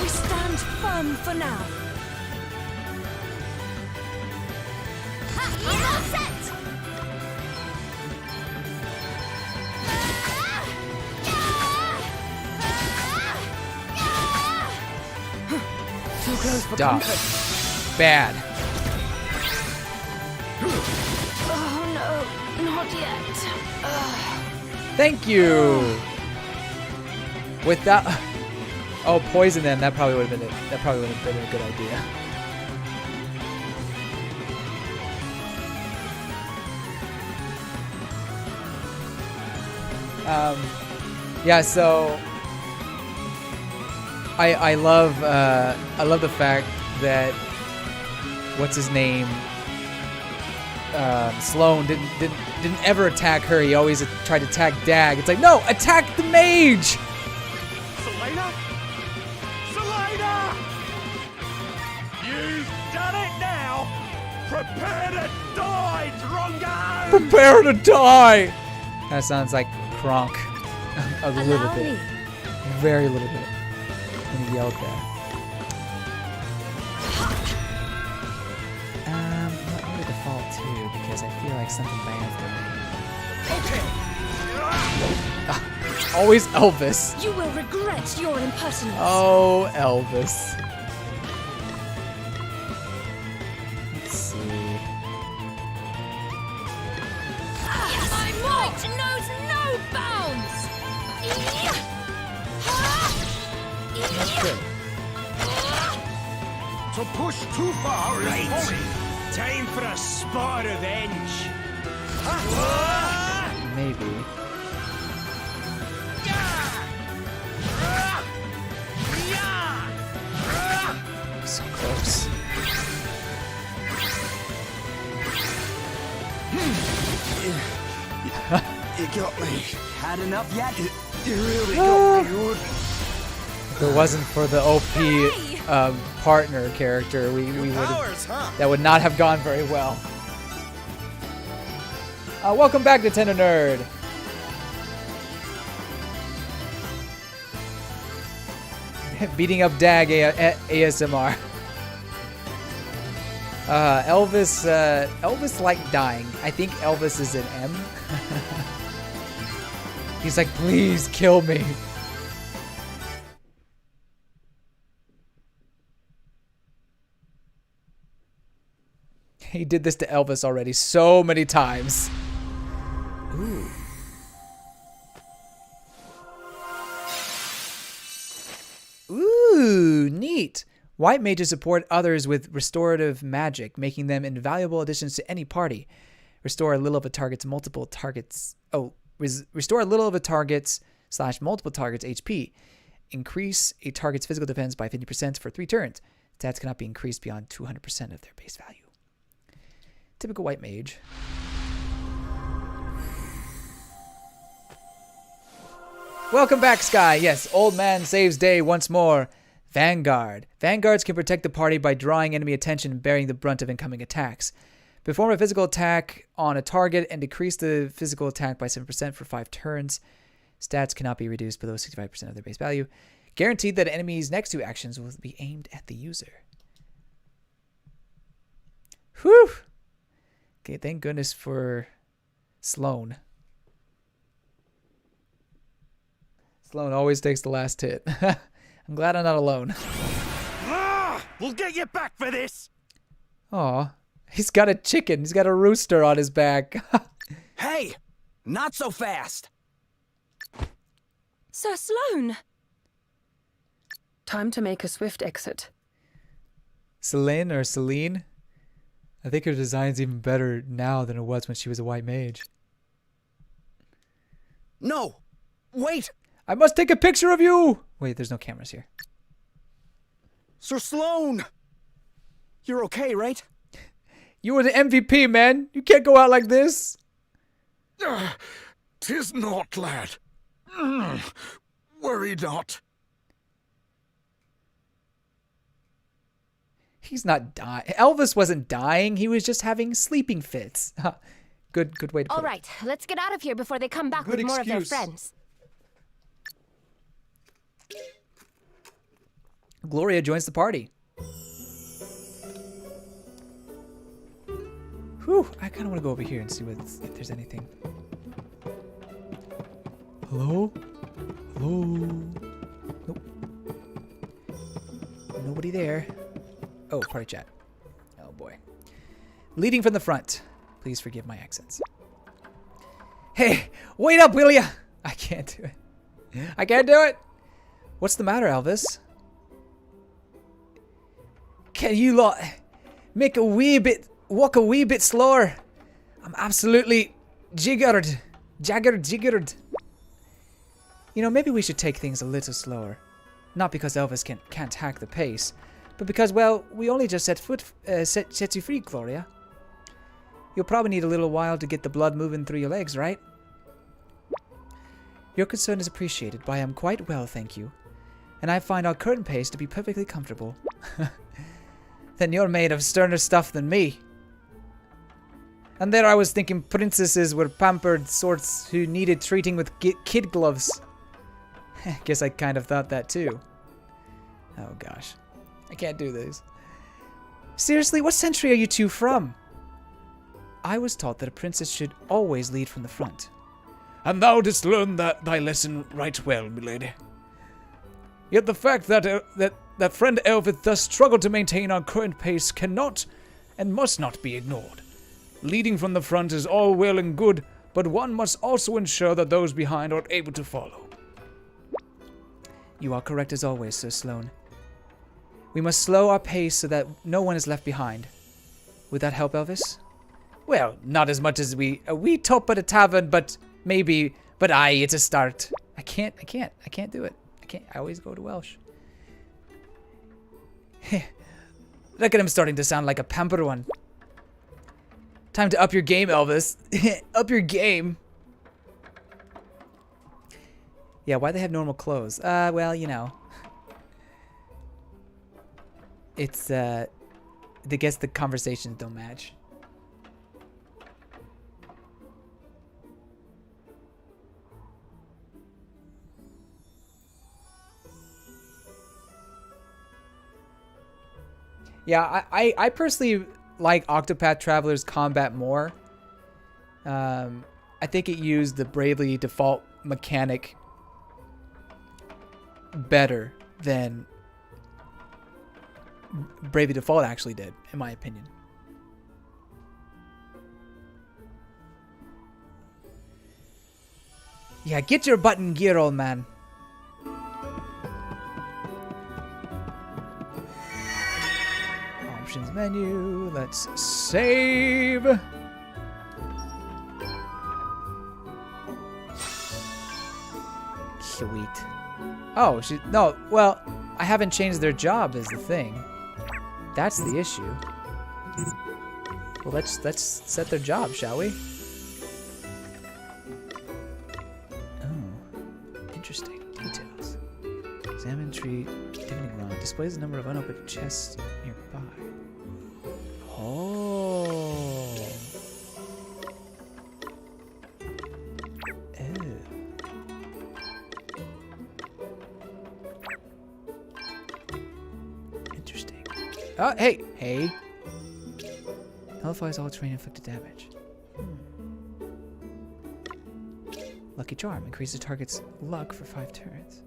[SPEAKER 3] We stand firm for now.
[SPEAKER 15] I'm all set.
[SPEAKER 12] Too close for
[SPEAKER 1] Stop.
[SPEAKER 12] comfort.
[SPEAKER 1] Bad.
[SPEAKER 3] Oh no, not yet.
[SPEAKER 1] Thank you. Without, oh, poison them. That probably would have been a good idea. Yeah. So I love the fact that what's his name, Sloan didn't ever attack her. He always tried to attack Dag. It's like, no, attack the mage.
[SPEAKER 16] Selena? Selena! You've done it now! Prepare to die, Drongo!
[SPEAKER 1] Prepare to die. That sounds like Kronk. A little
[SPEAKER 3] Allow
[SPEAKER 1] bit,
[SPEAKER 3] me.
[SPEAKER 1] very little bit. When he yelled that. I'm gonna default too because I feel like something bad's gonna. Always Elvis.
[SPEAKER 3] You will regret your impertinence.
[SPEAKER 1] Oh, Elvis. Let's see.
[SPEAKER 15] My might knows no bounds.
[SPEAKER 1] That's good.
[SPEAKER 16] To push too far is
[SPEAKER 11] Right.
[SPEAKER 16] folly.
[SPEAKER 11] Time for a spot of revenge.
[SPEAKER 1] Maybe. folks.
[SPEAKER 11] You got me. Had enough yet? You really got me good.
[SPEAKER 1] If it wasn't for the OP partner character, we would that would not have gone very well. Welcome back, Nintendo Nerd. Beating up Dag ASMR. Elvis liked dying. I think Elvis is an M. He's like, please kill me. He did this to Elvis already so many times. Ooh. Ooh, neat. White mages support others with restorative magic, making them invaluable additions to any party. Restore a little of a target's multiple targets. Restore a little of a target's / multiple targets HP. Increase a target's physical defense by 50% for 3 turns. Stats cannot be increased beyond 200% of their base value. Typical white mage. Welcome back, Sky. Yes, old man saves day once more. Vanguard. Vanguards can protect the party by drawing enemy attention and bearing the brunt of incoming attacks. Perform a physical attack on a target and decrease the physical attack by 7% for 5 turns. Stats cannot be reduced below 65% of their base value. Guaranteed that enemies' next 2 actions will be aimed at the user. Whew! Okay, thank goodness for Sloan. Sloan always takes the last hit. I'm glad I'm not alone.
[SPEAKER 11] We'll get you back for this!
[SPEAKER 1] Aw, he's got a chicken. He's got a rooster on his back.
[SPEAKER 5] Hey! Not so fast!
[SPEAKER 3] Sir Sloan!
[SPEAKER 12] Time to make a swift exit.
[SPEAKER 1] Celine or Celine? I think her design's even better now than it was when she was a white mage.
[SPEAKER 5] No! Wait!
[SPEAKER 1] I must take a picture of you! Wait, there's no cameras here.
[SPEAKER 5] Sir Sloan! You're okay, right?
[SPEAKER 1] You were the MVP, man. You can't go out like this.
[SPEAKER 4] 'Tis not, lad. Worry not.
[SPEAKER 1] He's not dying. Elvis wasn't dying. He was just having sleeping fits. Good way to put it.
[SPEAKER 10] All right, let's get out of here before they come back with more of their friends.
[SPEAKER 1] Gloria joins the party. Whew, I kind of want to go over here and see if there's anything. Hello? Hello? Nope. Nobody there. Oh, party chat. Oh boy. Leading from the front. Please forgive my accents. Hey, wait up, will ya? I can't do it. I can't do it. What's the matter, Elvis? Can you lot walk a wee bit slower? I'm absolutely jiggered. You know, maybe we should take things a little slower. Not because Elvis can't hack the pace, but because, well, we only just set you free, Gloria. You'll probably need a little while to get the blood moving through your legs, right? Your concern is appreciated, but I am quite well, thank you. And I find our current pace to be perfectly comfortable. Then you're made of sterner stuff than me. And there I was thinking princesses were pampered sorts who needed treating with kid gloves. Guess I kind of thought that too. Oh gosh. I can't do this. Seriously, what century are you two from? I was taught that a princess should always lead from the front.
[SPEAKER 14] And thou didst learn thy lesson right well, milady. Yet the fact that friend Elvith thus struggled to maintain our current pace cannot and must not be ignored. Leading from the front is all well and good, but one must also ensure that those behind are able to follow.
[SPEAKER 1] You are correct as always, Sir Sloan. We must slow our pace so that no one is left behind. Would that help, Elvis?
[SPEAKER 14] Well, not as much as we top at a tavern, but maybe, but aye, it's a start.
[SPEAKER 1] I can't do it. I always go to Welsh. Look at him starting to sound like a pampered one. Time to up your game, Elvis. Up your game. Yeah, why they have normal clothes? Well, you know. It's, I guess the conversations don't match. Yeah, I personally like Octopath Traveler's combat more. I think it used the Bravely Default mechanic better than Bravely Default actually did, in my opinion. Yeah, get your butt in gear, old man. Options menu. Let's save. Sweet. Oh, no. Well, I haven't changed their job is the thing. That's the issue. Well, let's set their job, shall we? Oh, interesting details. Examine tree, divining rod displays the number of unopened chests nearby. Oh. Interesting. Oh, hey. Nullifies all terrain inflicted damage. Lucky charm increases target's luck for 5 turns.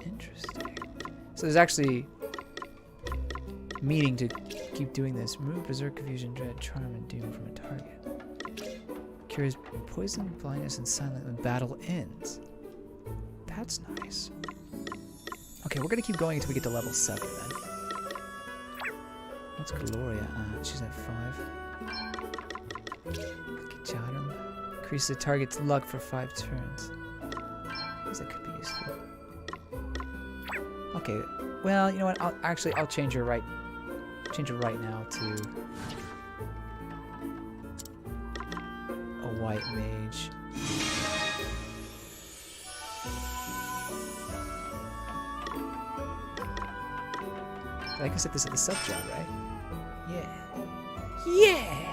[SPEAKER 1] Interesting. So there's actually meaning to keep doing this. Remove berserk, confusion, dread, charm, and doom from a target. Cures poison, blindness, and silence when battle ends. That's nice. Okay, we're gonna keep going until we get to level 7 then. What's Gloria at? She's at 5. Lucky charm. Increase the target's luck for 5 turns. I guess that could be useful. Okay, well, you know what? I'll change her right now to a white mage. I can set this at the sub job, right? Yeah. Yeah!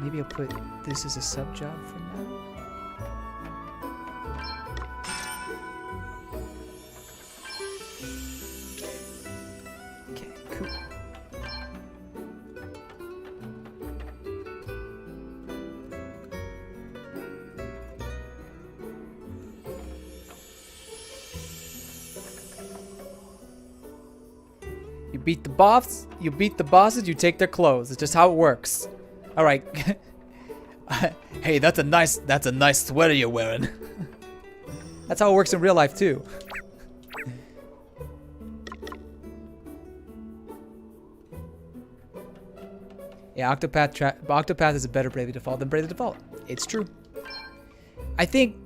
[SPEAKER 1] Maybe I'll put this as a sub job for now. Okay, cool. You beat the boss, you beat the bosses, you take their clothes. It's just how it works. All right. Hey, that's a nice sweater you're wearing. That's how it works in real life too. Yeah, Octopath is a better Bravely Default than Bravely Default. It's true. I think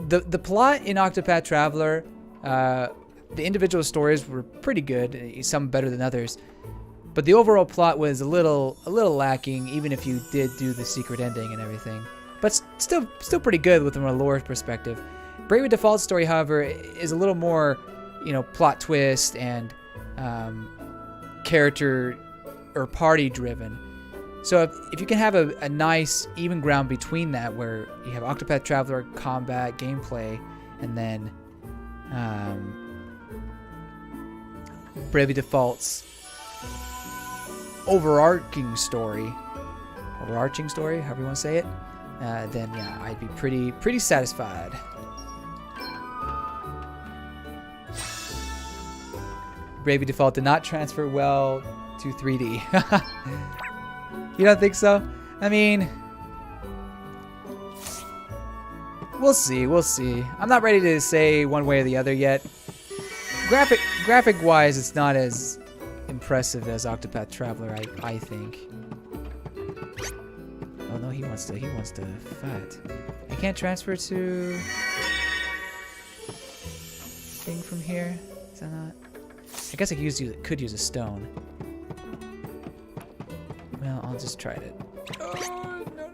[SPEAKER 1] the plot in Octopath Traveler, the individual stories were pretty good, some better than others. But the overall plot was a little lacking, even if you did do the secret ending and everything. But still pretty good with from a lore perspective. Bravely Default's story, however, is a little more, plot twist and character or party driven. So if you can have a nice even ground between that, where you have Octopath Traveler combat gameplay, and then Bravely Default's overarching story, however you want to say it, then yeah, I'd be pretty satisfied. Bravely Default did not transfer well to 3D. You don't think so? I mean, we'll see. I'm not ready to say one way or the other yet. Graphic wise, it's not as impressive as Octopath Traveler, I think. no, he wants to fight. I can't transfer to thing from here. Is that not? I guess I could use a stone. Well, I'll just try it. Oh, no.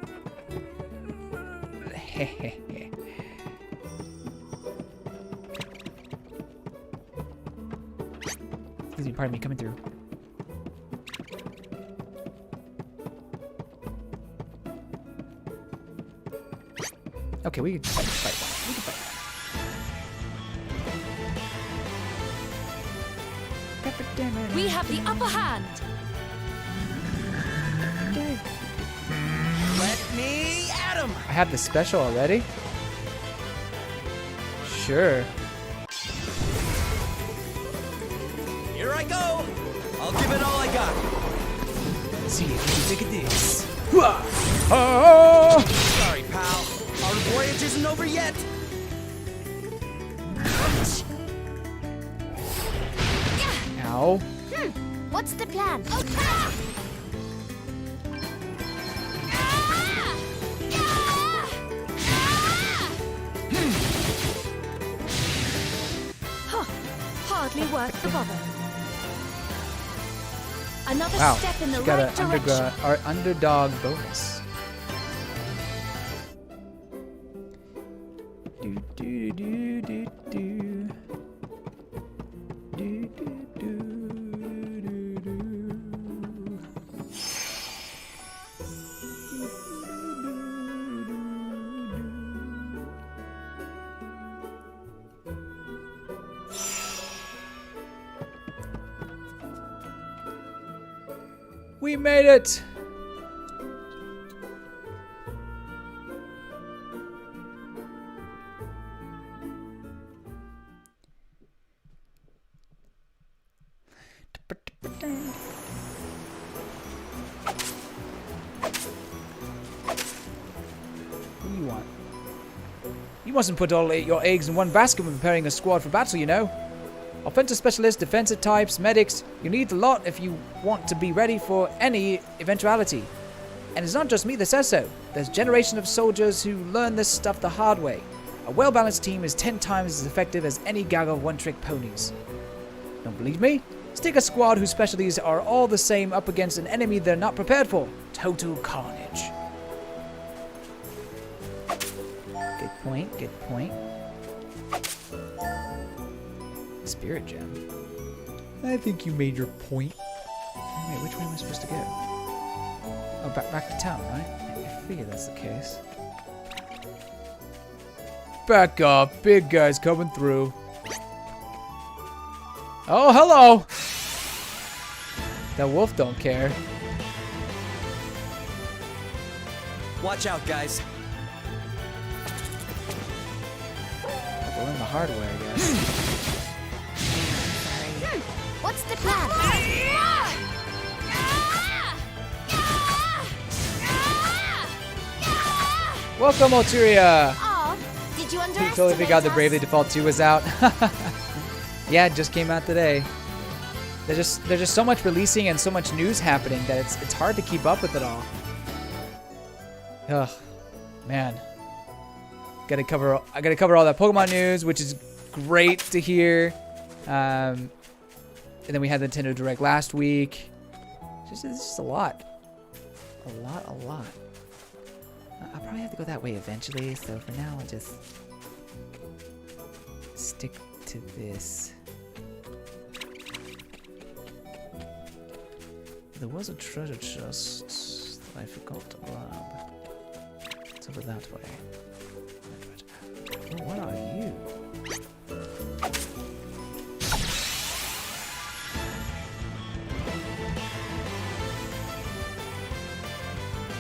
[SPEAKER 1] Excuse me, pardon me, coming through. Okay, we can fight one. We can fight one.
[SPEAKER 3] We have the upper hand.
[SPEAKER 16] Let me at him!
[SPEAKER 1] I have the special already? Sure.
[SPEAKER 16] Here I go! I'll give it all I got.
[SPEAKER 1] Let's see if you can take a this.
[SPEAKER 16] Oh! Sorry, pal. Our voyage isn't over yet.
[SPEAKER 1] Ow.
[SPEAKER 15] What's the plan?
[SPEAKER 3] Hardly worth the bother. Another
[SPEAKER 1] Wow,
[SPEAKER 3] step in the
[SPEAKER 1] she's got
[SPEAKER 3] right
[SPEAKER 1] an
[SPEAKER 3] direction.
[SPEAKER 1] underdog bonus. Do do do do do. Do do do do do. We made it! What do you want? You mustn't put all your eggs in one basket when preparing a squad for battle, you know. Offensive specialists, defensive types, medics, you need a lot if you want to be ready for any eventuality. And it's not just me that says so. There's a generation of soldiers who learn this stuff the hard way. A well-balanced team is 10 times as effective as any gaggle of one-trick ponies. Don't believe me? Stick a squad whose specialties are all the same up against an enemy they're not prepared for. Total carnage. Good point, good point. Spirit gem. I think you made your point. Wait, which way am I supposed to go? Oh, back to town, right? I figure that's the case. Back up, big guy's coming through. Oh, hello! That wolf don't care.
[SPEAKER 16] Watch out, guys.
[SPEAKER 1] I'll learn the hard way, I guess.
[SPEAKER 15] What's the plan?
[SPEAKER 1] Welcome, Ulteria!
[SPEAKER 15] Oh, did you
[SPEAKER 1] You
[SPEAKER 15] underestimate
[SPEAKER 1] totally forgot the
[SPEAKER 15] us?
[SPEAKER 1] Bravely Default 2 was out. Yeah, it just came out today. There's just so much releasing and so much news happening that it's hard to keep up with it all. Ugh, man. I gotta cover all that Pokemon news, which is great to hear. And then we had the Nintendo Direct last week. It's just a lot. A lot. I'll probably have to go that way eventually, so for now I'll just stick to this. There was a treasure chest that I forgot to grab. It's over that way. Oh, what are you?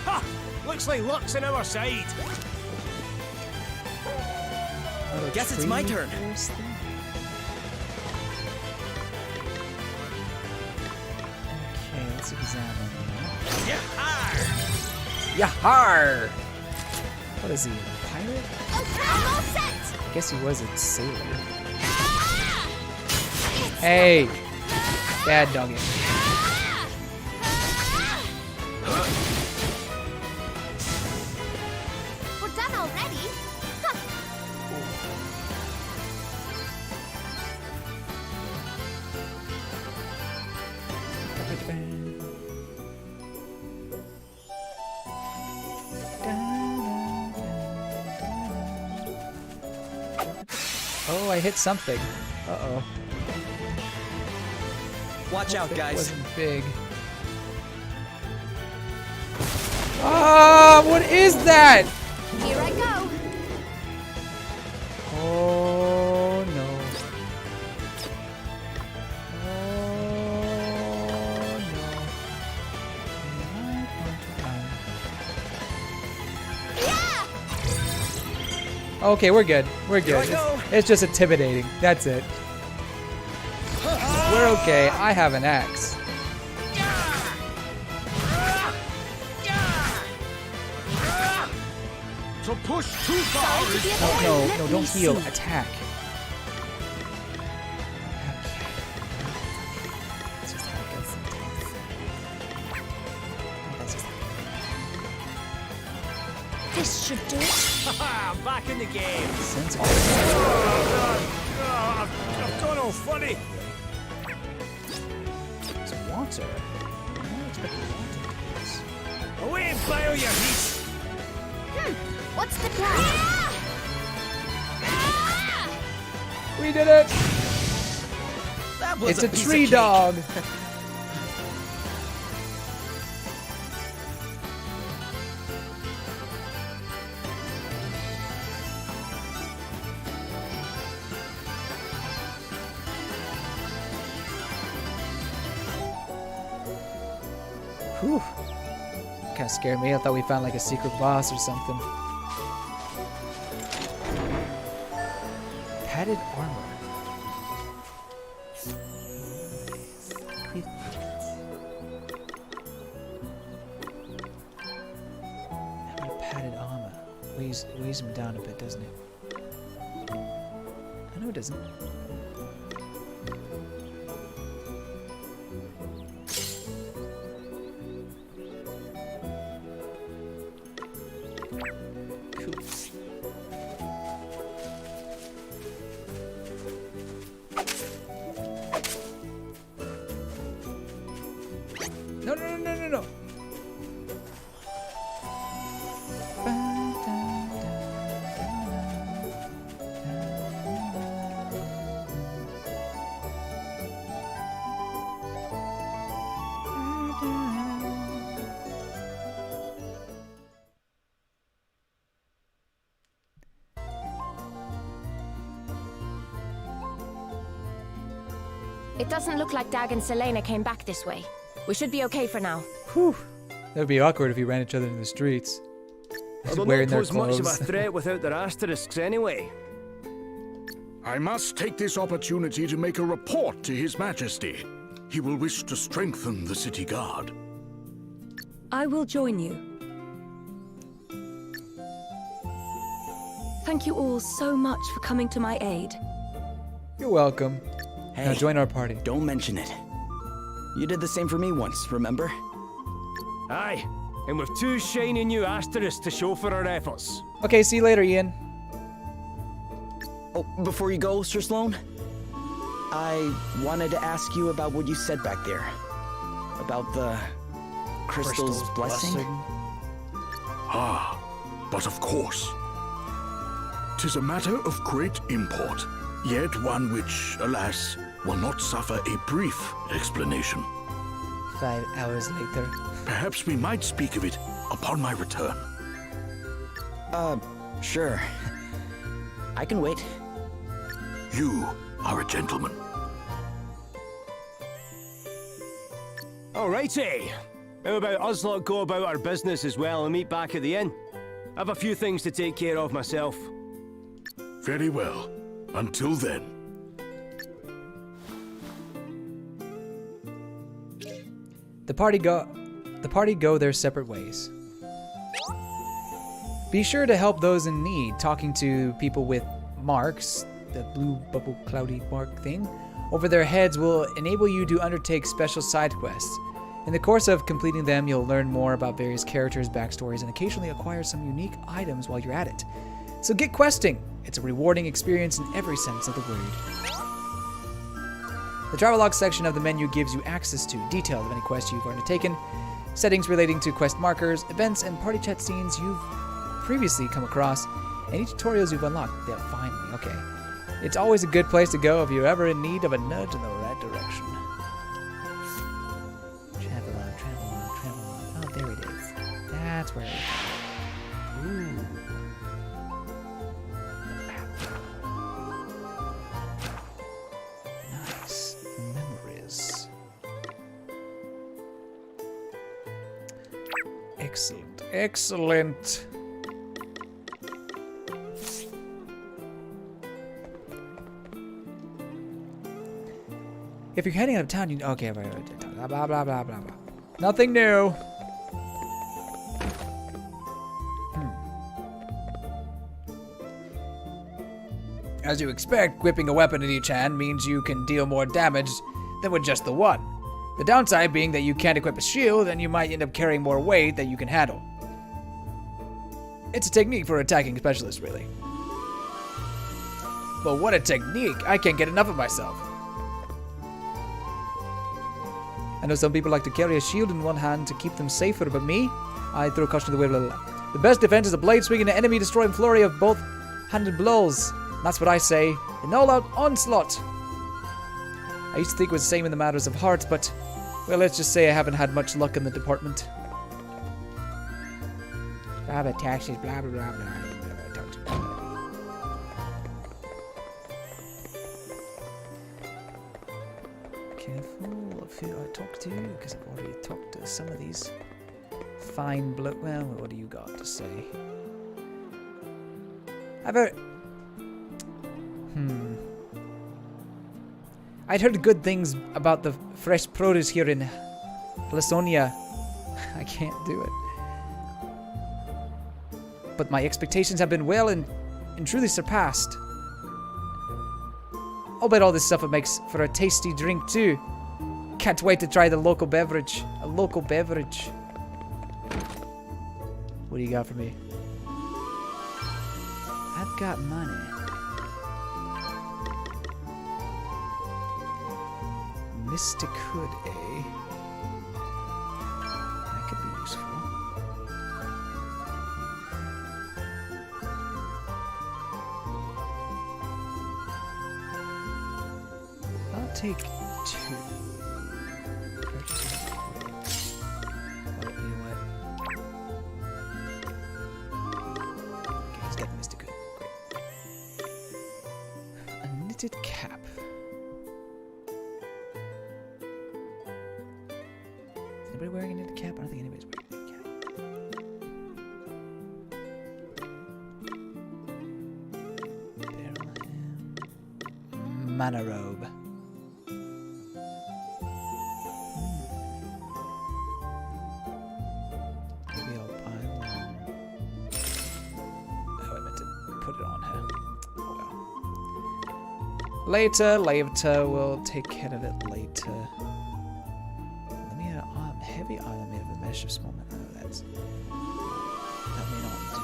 [SPEAKER 16] Ha! Looks like luck's on our side. Guess it's my turn.
[SPEAKER 1] Okay, let's examine that.
[SPEAKER 16] Yahar!
[SPEAKER 1] Yahar! What is he, a pirate?
[SPEAKER 15] Okay, I'm all set.
[SPEAKER 1] I guess he was a sailor. Hey! Bad dog it. Oh, I hit something. Uh-oh.
[SPEAKER 5] Watch out,
[SPEAKER 1] It
[SPEAKER 5] guys.
[SPEAKER 1] wasn't big. Ah, what is that?
[SPEAKER 15] Here I go.
[SPEAKER 1] Oh no. Okay, we're good. We're good. It's just intimidating. That's it. We're okay. I have an axe.
[SPEAKER 4] To push too far is
[SPEAKER 1] No, don't heal. Attack.
[SPEAKER 15] This should do it.
[SPEAKER 16] I'm back in the game. I've gone all funny.
[SPEAKER 1] It's water. I don't expect water to do this.
[SPEAKER 16] Away and bio your heat.
[SPEAKER 15] What's the plan?
[SPEAKER 1] We did it!
[SPEAKER 5] That was
[SPEAKER 1] It's a
[SPEAKER 5] piece of
[SPEAKER 1] tree
[SPEAKER 5] cake.
[SPEAKER 1] dog. Whew. Kind of scared me. I thought we found like a secret boss or something. Padded armor. How about a padded armor? Weighs him down a bit, doesn't it? I know it doesn't. No.
[SPEAKER 10] It doesn't look like Dag and Selena came back this way. We should be okay for now.
[SPEAKER 1] Whew. That would be awkward if we ran each other in the streets.
[SPEAKER 11] They'll
[SPEAKER 1] Wearing
[SPEAKER 11] not
[SPEAKER 1] their
[SPEAKER 11] pose much of a
[SPEAKER 1] clothes.
[SPEAKER 11] threat without their asterisks anyway.
[SPEAKER 4] I must take this opportunity to make a report to His Majesty. He will wish to strengthen the city guard.
[SPEAKER 9] I will join you. Thank you all so much for coming to my aid.
[SPEAKER 1] You're welcome.
[SPEAKER 5] Hey,
[SPEAKER 1] now join our party.
[SPEAKER 5] Don't mention it. You did the same for me once, remember?
[SPEAKER 11] Aye, and with 2 shiny new asterisks to show for our efforts.
[SPEAKER 1] Okay, see you later, Ian.
[SPEAKER 5] Oh, before you go, Sir Sloan, I wanted to ask you about what you said back there. About the Crystal's blessing?
[SPEAKER 4] Ah, but of course. 'Tis a matter of great import, yet one which, alas, will not suffer a brief explanation.
[SPEAKER 1] 5 hours later.
[SPEAKER 4] Perhaps we might speak of it upon my return.
[SPEAKER 5] Sure. I can wait.
[SPEAKER 4] You are a gentleman.
[SPEAKER 11] Alrighty. How about us lot go about our business as well and meet back at the inn? I've a few things to take care of myself.
[SPEAKER 4] Very well. Until then.
[SPEAKER 1] The party go their separate ways. Be sure to help those in need. Talking to people with marks, the blue bubble cloudy mark thing, over their heads will enable you to undertake special side quests. In the course of completing them, you'll learn more about various characters' backstories and occasionally acquire some unique items while you're at it. So get questing! It's a rewarding experience in every sense of the word. The travelogue section of the menu gives you access to details of any quest you've undertaken, settings relating to quest markers, events, and party chat scenes you've previously come across, any tutorials you've unlocked. Yeah, finally, okay. It's always a good place to go if you're ever in need of a nudge in the right direction. Travel on, travel on, travel on. Oh, there it is. That's where it is. Ooh. Nice. Memories. Excellent. Excellent. If you're heading out of town, you... Okay, right. Blah, blah, blah, blah, blah. Nothing new. As you expect, gripping a weapon in each hand means you can deal more damage than with just the one. The downside being that you can't equip a shield, and you might end up carrying more weight that you can handle. It's a technique for attacking specialists, really. But what a technique! I can't get enough of myself. I know some people like to carry a shield in one hand to keep them safer, but me? I throw caution to the wind. The best defense is a blade swinging an enemy destroying flurry of both-handed blows. That's what I say. An all-out onslaught. I used to think it was the same in the matters of hearts, but, well, let's just say I haven't had much luck in the department. Blah, blah, taxes, blah, blah, blah, blah. Careful of who I talk to, because I've already talked to some of these fine well, what do you got to say? I've heard... I'd heard good things about the fresh produce here in Lasonia. I can't do it. But my expectations have been well and truly surpassed. I'll bet all this stuff it makes for a tasty drink too. Can't wait to try the local beverage. A local beverage. What do you got for me? I've got money. Mystic Hood, eh? That could be useful. I'll take 2. Oh, you know what? Okay, he's got the Mystic Hood. Great. A knitted cap. Anybody wearing a knitted cap? I don't think anybody's wearing a knitted cap. Barrel ham. Mana robe. Maybe I'll buy one. Oh, I meant to put it on her. Oh well. Later. We'll take care of it later. Heavy iron made of a mesh of small metal. No, that may not do.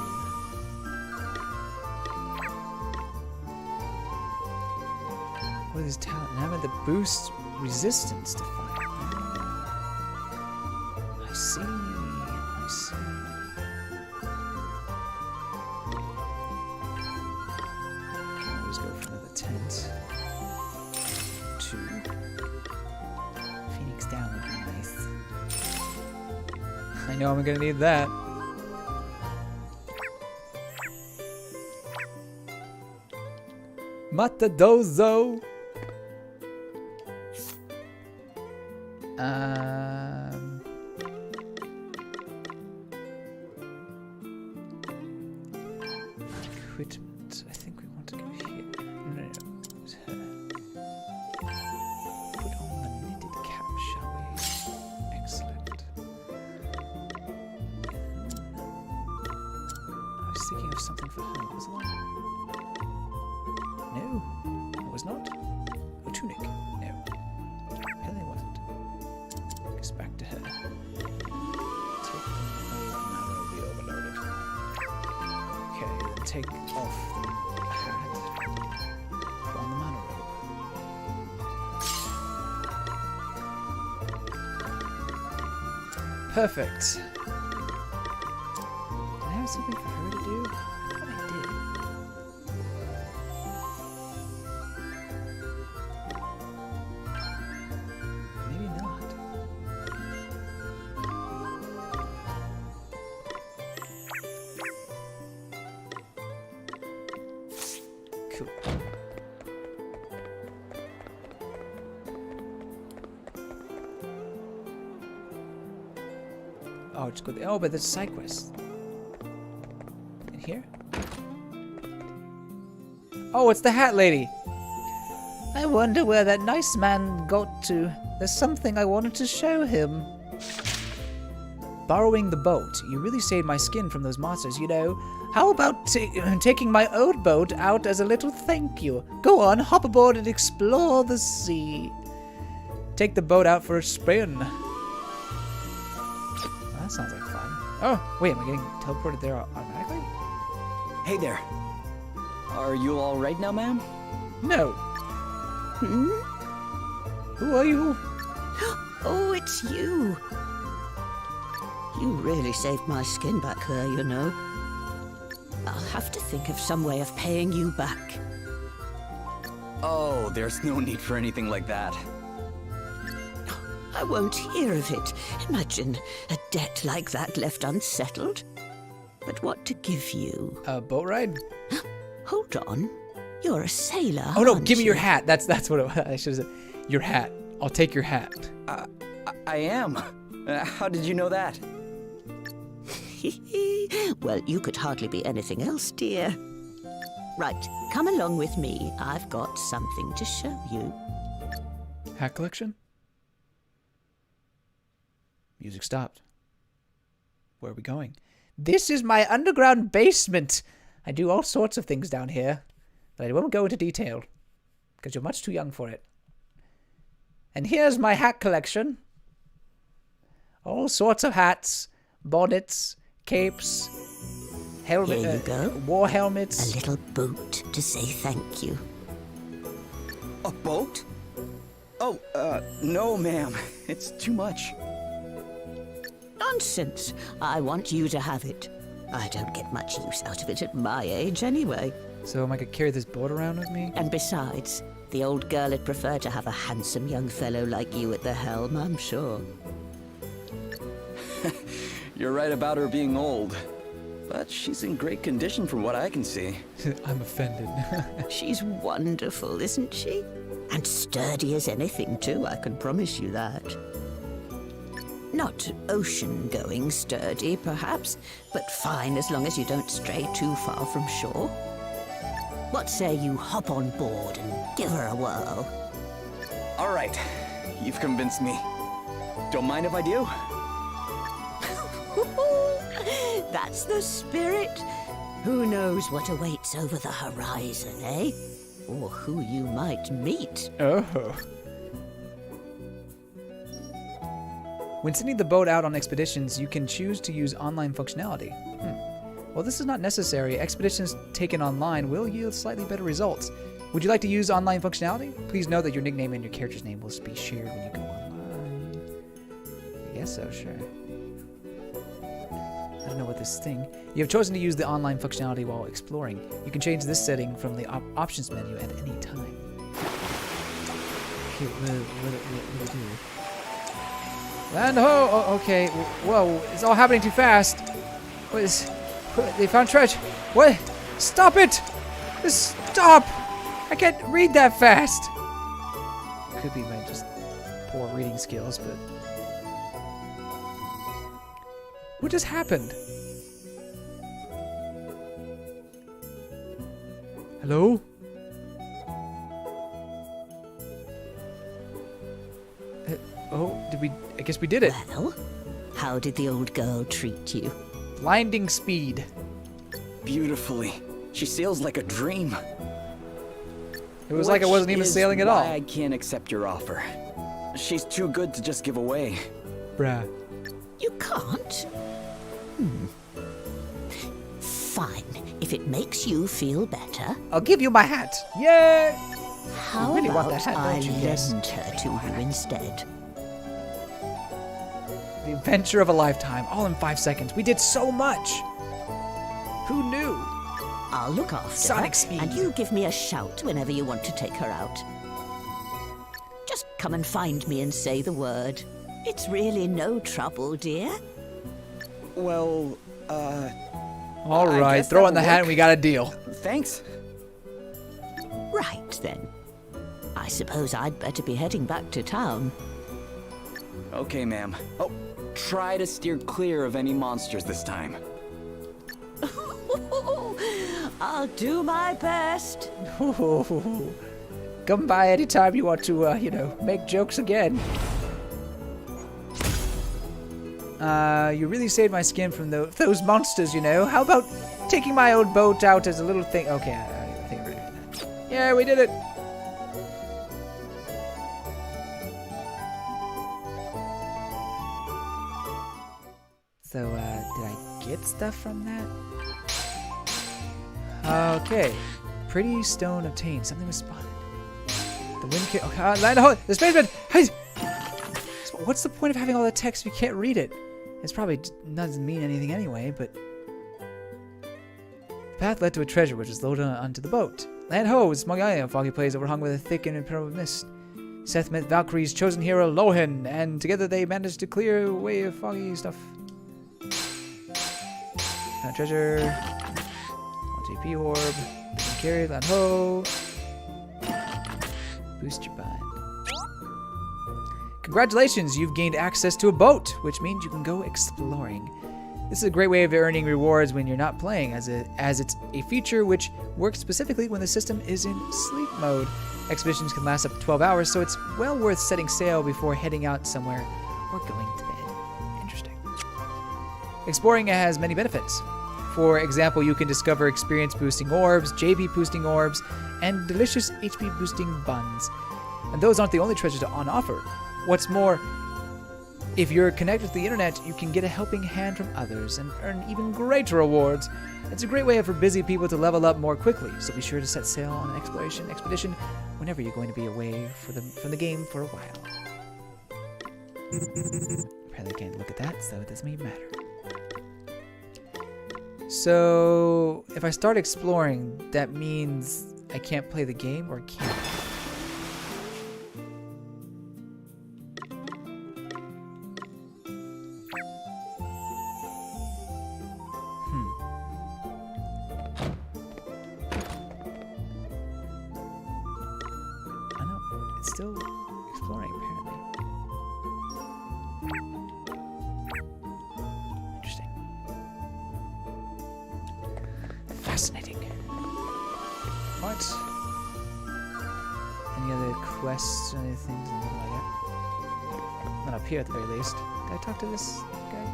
[SPEAKER 1] What is talent? Now with the boost resistance to fire. I see. I see. Can always go for another tent. 2. Phoenix down would be nice. I know I'm gonna need that. Matadozo. Equipment. I think we want to go here. No. It's her. Put on the knitted cap, shall we? Excellent. I was thinking of something for her. Was it? No, it was not. A tunic. No. Apparently it wasn't. Guess back to her. Take the narrow, be overloaded. Okay, then take off the hat. Put on the mana robe. Perfect. Did I have something for her to do? I thought I did. Cool. Oh, just go there. Oh, but there's a side quest. In here? Oh, it's the hat lady. I wonder where that nice man got to. There's something I wanted to show him. Borrowing the boat. You really saved my skin from those monsters, you know. How about taking my old boat out as a little thank you? Go on, hop aboard and explore the sea. Take the boat out for a spin. Well, that sounds like fun. Oh, wait, am I getting teleported there automatically?
[SPEAKER 5] Hey there. Are you all right now, ma'am?
[SPEAKER 1] No.
[SPEAKER 6] Hmm?
[SPEAKER 1] Who are you?
[SPEAKER 6] Oh, it's you. You really saved my skin back there, you know. I'll have to think of some way of paying you back.
[SPEAKER 5] Oh, there's no need for anything like that.
[SPEAKER 6] I won't hear of it. Imagine a debt like that left unsettled. But what to give you?
[SPEAKER 1] A boat ride?
[SPEAKER 6] Hold on. You're a sailor.
[SPEAKER 1] Oh no,
[SPEAKER 6] aren't
[SPEAKER 1] give me your
[SPEAKER 6] you?
[SPEAKER 1] hat. That's what it was. I should have said. Your hat. I'll take your hat.
[SPEAKER 5] I am. How did you know that?
[SPEAKER 6] Well, you could hardly be anything else, dear. Right, come along with me. I've got something to show you.
[SPEAKER 1] Hat collection? Music stopped. Where are we going? This is my underground basement. I do all sorts of things down here, but I won't go into detail because you're much too young for it. And here's my hat collection. All sorts of hats, bonnets, capes, helmet,
[SPEAKER 6] Here you go.
[SPEAKER 1] war helmets.
[SPEAKER 6] A little boat to say thank you.
[SPEAKER 5] A boat? Oh, no, ma'am. It's too much.
[SPEAKER 6] Nonsense. I want you to have it. I don't get much use out of it at my age anyway.
[SPEAKER 1] So am I gonna carry this boat around with me?
[SPEAKER 6] And besides, the old girl would prefer to have a handsome young fellow like you at the helm, I'm sure.
[SPEAKER 5] You're right about her being old. But she's in great condition from what I can see.
[SPEAKER 1] I'm offended.
[SPEAKER 6] She's wonderful, isn't she? And sturdy as anything, too, I can promise you that. Not ocean-going sturdy, perhaps, but fine as long as you don't stray too far from shore. What say you hop on board and give her a whirl?
[SPEAKER 5] All right. You've convinced me. Don't mind if I do?
[SPEAKER 6] That's the spirit. Who knows what awaits over the horizon, eh? Or who you might meet.
[SPEAKER 1] Oh. When sending the boat out on expeditions, you can choose to use online functionality. Well, this is not necessary. Expeditions taken online will yield slightly better results. Would you like to use online functionality? Please know that your nickname and your character's name will be shared when you go online. I guess so, sure. I don't know what this thing... You have chosen to use the online functionality while exploring. You can change this setting from the options menu at any time. Okay, what do we do? Land ho! Oh, okay. Whoa, it's all happening too fast. What is... They found treasure. What? Stop it! Stop! I can't read that fast. Could be my just poor reading skills, but... What just happened? Hello? Oh, did we... I guess we did it.
[SPEAKER 6] Well, how did the old girl treat you?
[SPEAKER 1] Blinding speed.
[SPEAKER 5] Beautifully. She sails like a dream.
[SPEAKER 1] It was like I wasn't even sailing at all.
[SPEAKER 5] I can't accept your offer. She's too good to just give away.
[SPEAKER 1] Bruh.
[SPEAKER 6] You can't? Fine. If it makes you feel better.
[SPEAKER 1] I'll give you my hat. Yay!
[SPEAKER 6] How
[SPEAKER 1] You really want
[SPEAKER 6] about
[SPEAKER 1] that hat,
[SPEAKER 6] I
[SPEAKER 1] don't you? Yes.
[SPEAKER 6] lend her to you instead?
[SPEAKER 1] The adventure of a lifetime, all in 5 seconds. We did so much. Who knew?
[SPEAKER 6] I'll look after
[SPEAKER 1] Sonic
[SPEAKER 6] her,
[SPEAKER 1] speed.
[SPEAKER 6] and you give me a shout whenever you want to take her out. Just come and find me and say the word. It's really no trouble, dear.
[SPEAKER 5] Well,
[SPEAKER 1] All right, throw on the hat and we got a deal.
[SPEAKER 5] Thanks.
[SPEAKER 6] Right then. I suppose I'd better be heading back to town.
[SPEAKER 5] Okay, ma'am. Oh, try to steer clear of any monsters this time.
[SPEAKER 6] I'll do my best.
[SPEAKER 1] Come by anytime you want to, make jokes again. You really saved my skin from those monsters, How about taking my old boat out as a little thing? Okay, I think we're ready for that. Yeah, we did it. So, did I get stuff from that? Okay. Pretty stone obtained. Something was spotted. The wind can... Okay, land hold! The spaceman! Hey! What's the point of having all that text if you can't read it? It's probably doesn't mean anything anyway, but... The path led to a treasure which was loaded onto the boat. Land ho! It's smug island, a foggy place overhung with a thick and impenetrable mist. Seth met Valkyrie's chosen hero, Lohan, and together they managed to clear away the foggy stuff. Treasure. TP orb. Carry land ho. Boost your bind. Congratulations, you've gained access to a boat, which means you can go exploring. This is a great way of earning rewards when you're not playing, as it's a feature which works specifically when the system is in sleep mode. Expeditions can last up to 12 hours, so it's well worth setting sail before heading out somewhere or going to bed. Interesting. Exploring has many benefits. For example, you can discover experience-boosting orbs, JP boosting orbs, and delicious HP boosting buns. And those aren't the only treasures on offer. What's more, if you're connected to the internet, you can get a helping hand from others and earn even greater rewards. It's a great way for busy people to level up more quickly, so be sure to set sail on an expedition whenever you're going to be away from the game for a while. Apparently I can't look at that, so it doesn't even matter. So, if I start exploring, that means I can't play the game, or can't? I know, it's still exploring, apparently. Fascinating. What? Any other quests or anything? Something like that? Not up here at the very least. Did I talk to this guy?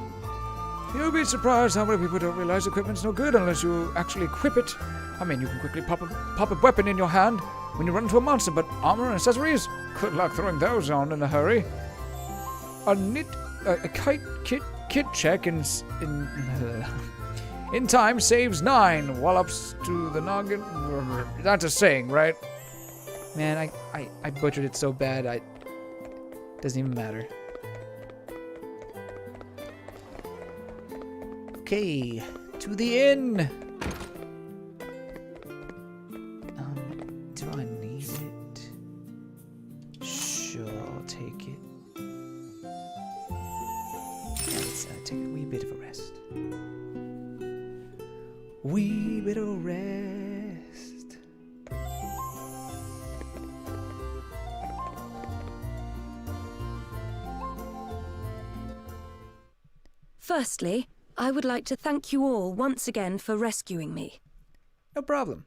[SPEAKER 14] You'll be surprised how many people don't realize equipment's no good unless you actually equip it. I mean, you can quickly pop a weapon in your hand when you run into a monster, but armor and accessories? Good luck throwing those on in a hurry. A kit check in time saves 9 wallops to the noggin. That's a saying, right?
[SPEAKER 1] Man, I butchered it so bad, doesn't even matter. Okay, to the inn. Do I need it? Sure, I'll take it. Let's take a wee bit of a rest. Wee bit of rest.
[SPEAKER 3] Firstly, I would like to thank you all once again for rescuing me.
[SPEAKER 1] No problem.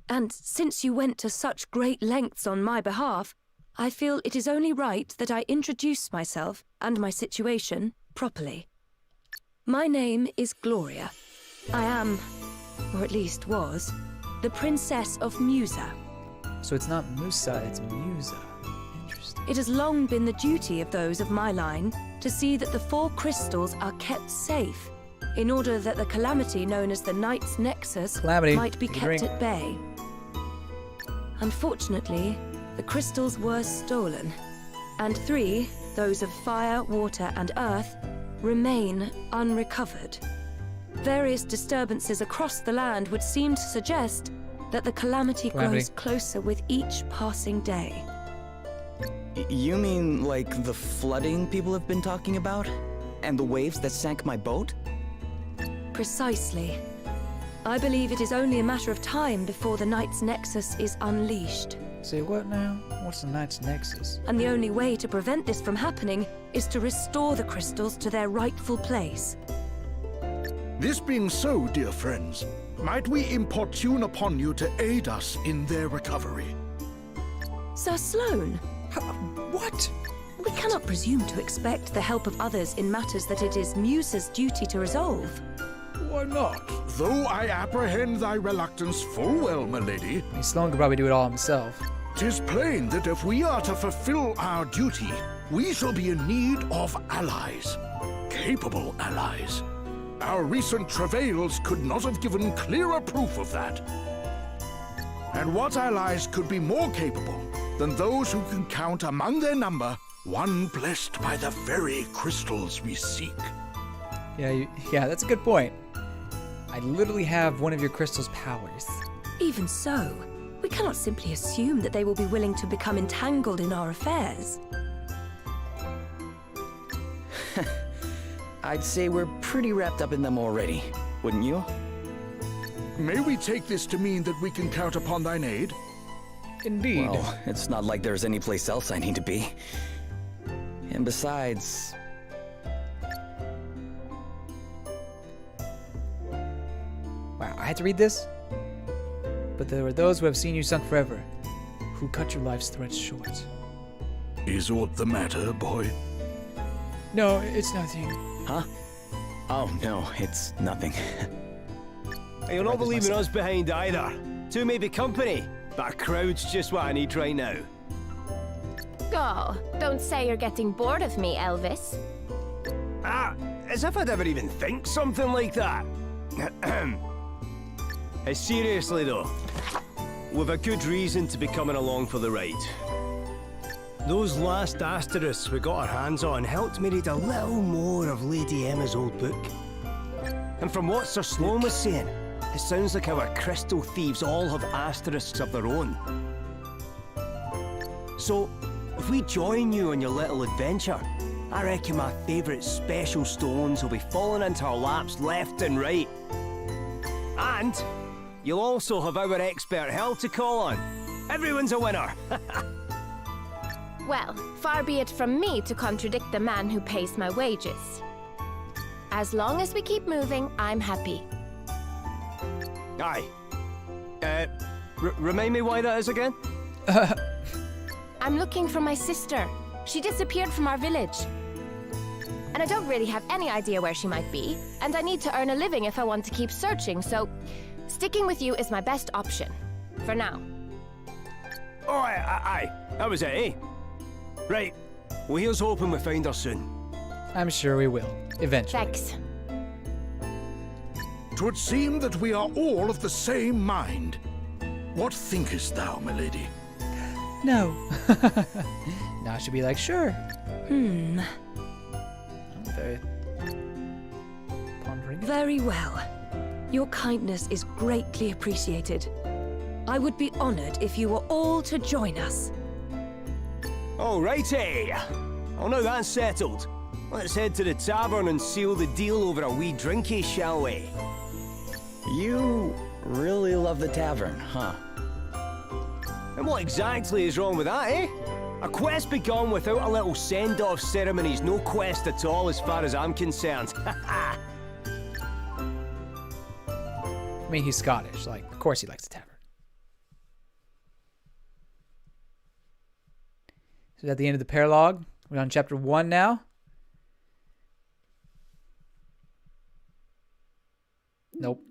[SPEAKER 3] And since you went to such great lengths on my behalf, I feel it is only right that I introduce myself and my situation properly. My name is Gloria. I am, or at least was, the Princess of Musa.
[SPEAKER 1] So it's not Musa, it's Musa. Interesting.
[SPEAKER 3] It has long been the duty of those of my line to see that the 4 crystals are kept safe, in order that the calamity known as the Knight's Nexus might be kept at bay. Unfortunately, the crystals were stolen, and 3, those of fire, water, and earth, remain unrecovered. Various disturbances across the land would seem to suggest that the calamity grows closer with each passing day.
[SPEAKER 5] You mean like the flooding people have been talking about? And the waves that sank my boat?
[SPEAKER 3] Precisely. I believe it is only a matter of time before the Knight's Nexus is unleashed.
[SPEAKER 14] Say what now? What's the Knight's Nexus?
[SPEAKER 3] And the only way to prevent this from happening is to restore the crystals to their rightful place.
[SPEAKER 4] This being so, dear friends, might we importune upon you to aid us in their recovery?
[SPEAKER 3] Sir Sloane?
[SPEAKER 1] What?
[SPEAKER 3] We cannot presume to expect the help of others in matters that it is Musa's duty to resolve.
[SPEAKER 4] Why not? Though I apprehend thy reluctance full well, my lady.
[SPEAKER 1] I mean, Sloane could probably do it all himself.
[SPEAKER 4] 'Tis plain that if we are to fulfill our duty, we shall be in need of allies. Capable allies. Our recent travails could not have given clearer proof of that. And what allies could be more capable than those who can count among their number one blessed by the very crystals we seek?
[SPEAKER 1] Yeah, that's a good point. I literally have one of your crystal's powers.
[SPEAKER 3] Even so, we cannot simply assume that they will be willing to become entangled in our affairs.
[SPEAKER 5] I'd say we're pretty wrapped up in them already, wouldn't you?
[SPEAKER 4] May we take this to mean that we can count upon thine aid?
[SPEAKER 1] Indeed.
[SPEAKER 5] Well, it's not like there's any place else I need to be. And besides...
[SPEAKER 1] Wow, I had to read this? But there are those who have seen you sunk forever, who cut your life's threads short.
[SPEAKER 4] Is aught the matter, boy?
[SPEAKER 1] No, it's nothing.
[SPEAKER 5] Huh? Oh, no, it's nothing.
[SPEAKER 11] You're not leaving us behind either. Two may be company, but a crowd's just what I need right now.
[SPEAKER 10] Oh, don't say you're getting bored of me, Elvis.
[SPEAKER 11] Ah, as if I'd ever even think something like that. Seriously though, we've a good reason to be coming along for the ride. Those last asterisks we got our hands on helped me read a little more of Lady Emma's old book. And from what Sir Sloane was saying, it sounds like our crystal thieves all have asterisks of their own. So, if we join you on your little adventure, I reckon my favourite special stones will be falling into our laps left and right. And you'll also have our expert help to call on. Everyone's a winner.
[SPEAKER 10] Well, far be it from me to contradict the man who pays my wages. As long as we keep moving, I'm happy.
[SPEAKER 11] Aye. Remind me why that is again?
[SPEAKER 10] I'm looking for my sister. She disappeared from our village. And I don't really have any idea where she might be, and I need to earn a living if I want to keep searching, so sticking with you is my best option. For now.
[SPEAKER 11] Oh, aye. That was it, eh? Right. Well, here's hoping we find her soon.
[SPEAKER 1] I'm sure we will, eventually.
[SPEAKER 10] Thanks.
[SPEAKER 4] 'Twould seem that we are all of the same mind. What thinkest thou, my lady?
[SPEAKER 1] No. Now I should be like, sure. I'm very pondering.
[SPEAKER 3] Very well. Your kindness is greatly appreciated. I would be honored if you were all to join us.
[SPEAKER 11] Alrighty. Well, now that's settled. Let's head to the tavern and seal the deal over a wee drinky, shall we?
[SPEAKER 5] You really love the tavern, huh?
[SPEAKER 11] And what exactly is wrong with that, eh? A quest begun without a little send-off ceremony is no quest at all as far as I'm concerned.
[SPEAKER 1] I mean, he's Scottish. Like, of course he likes the tavern. So at the end of the paralogue, we're on chapter 1 now. Nope.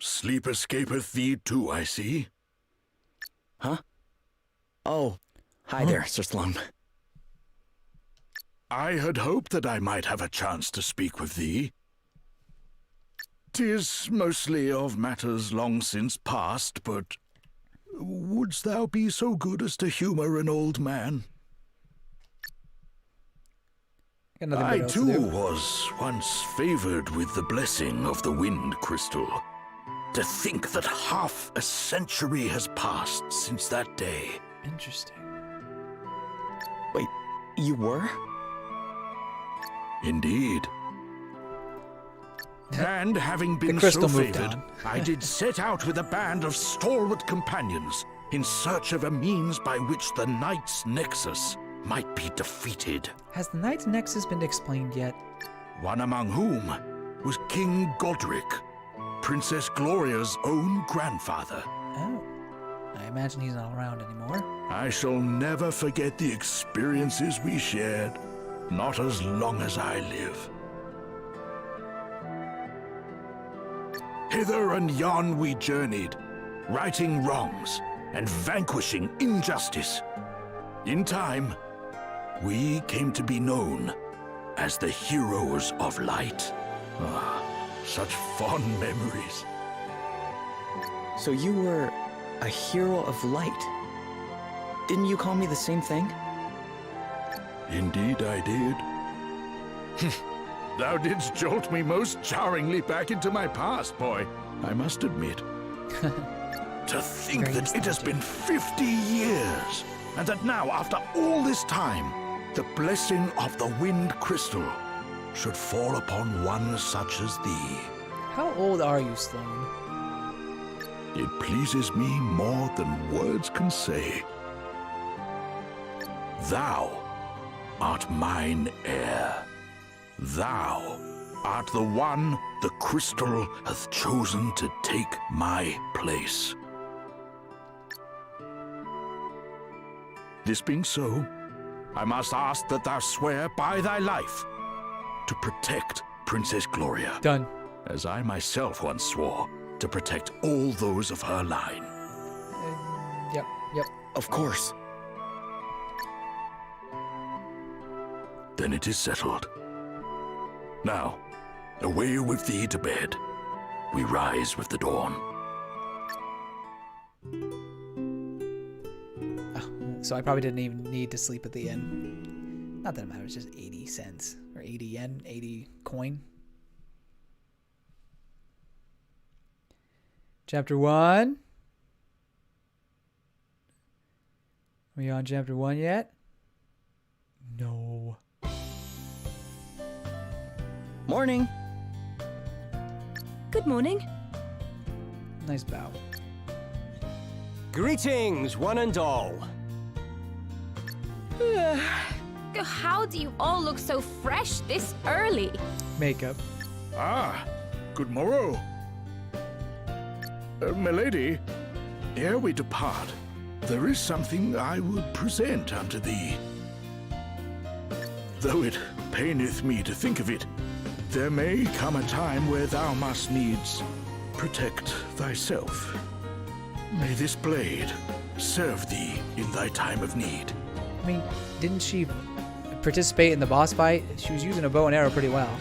[SPEAKER 4] Sleep escapeth thee too, I see.
[SPEAKER 5] Huh? Oh, hi there, Sir Sloane.
[SPEAKER 4] I had hoped that I might have a chance to speak with thee. 'Tis mostly of matters long since past, but wouldst thou be so good as to humour an old man? I too was once favoured with the blessing of the wind crystal. To think that half a century has passed since that day.
[SPEAKER 1] Interesting.
[SPEAKER 5] Wait, you were?
[SPEAKER 4] Indeed. And having been so favored, I did set out with a band of stalwart companions in search of a means by which the Knight's Nexus might be defeated.
[SPEAKER 1] Has the Knight's Nexus been explained yet?
[SPEAKER 4] One among whom was King Godric, Princess Gloria's own grandfather.
[SPEAKER 1] Oh, I imagine he's not around anymore.
[SPEAKER 4] I shall never forget the experiences we shared, not as long as I live. Hither and yon we journeyed, righting wrongs and vanquishing injustice. In time, we came to be known as the Heroes of Light. Ah, such fond memories.
[SPEAKER 5] So you were a hero of light. Didn't you call me the same thing?
[SPEAKER 4] Indeed I did. Thou didst jolt me most jarringly back into my past, boy, I must admit. To think that it has been 50 years, and that now, after all this time, the blessing of the Wind Crystal should fall upon one such as thee.
[SPEAKER 1] How old are you, Sloane?
[SPEAKER 4] It pleases me more than words can say. Thou art mine heir. Thou art the one the crystal hath chosen to take my place. This being so, I must ask that thou swear by thy life to protect Princess Gloria.
[SPEAKER 1] Done.
[SPEAKER 4] As I myself once swore to protect all those of her line.
[SPEAKER 1] Yep.
[SPEAKER 5] Of course.
[SPEAKER 4] Then it is settled. Now, away with thee to bed. We rise with the dawn.
[SPEAKER 1] Oh, so I probably didn't even need to sleep at the inn. Not that it matters, just 80 cents. Or 80 yen, 80 coin. Chapter 1. Are we on chapter 1 yet? No.
[SPEAKER 5] Morning.
[SPEAKER 9] Good morning.
[SPEAKER 1] Nice bow.
[SPEAKER 11] Greetings, one and all.
[SPEAKER 10] How do you all look so fresh this early?
[SPEAKER 1] Makeup.
[SPEAKER 4] Ah, good morrow. Milady, ere we depart, there is something I would present unto thee. Though it paineth me to think of it, there may come a time where thou must needs protect thyself. May this blade serve thee in thy time of need.
[SPEAKER 1] I mean, didn't she participate in the boss fight? She was using a bow and arrow pretty well.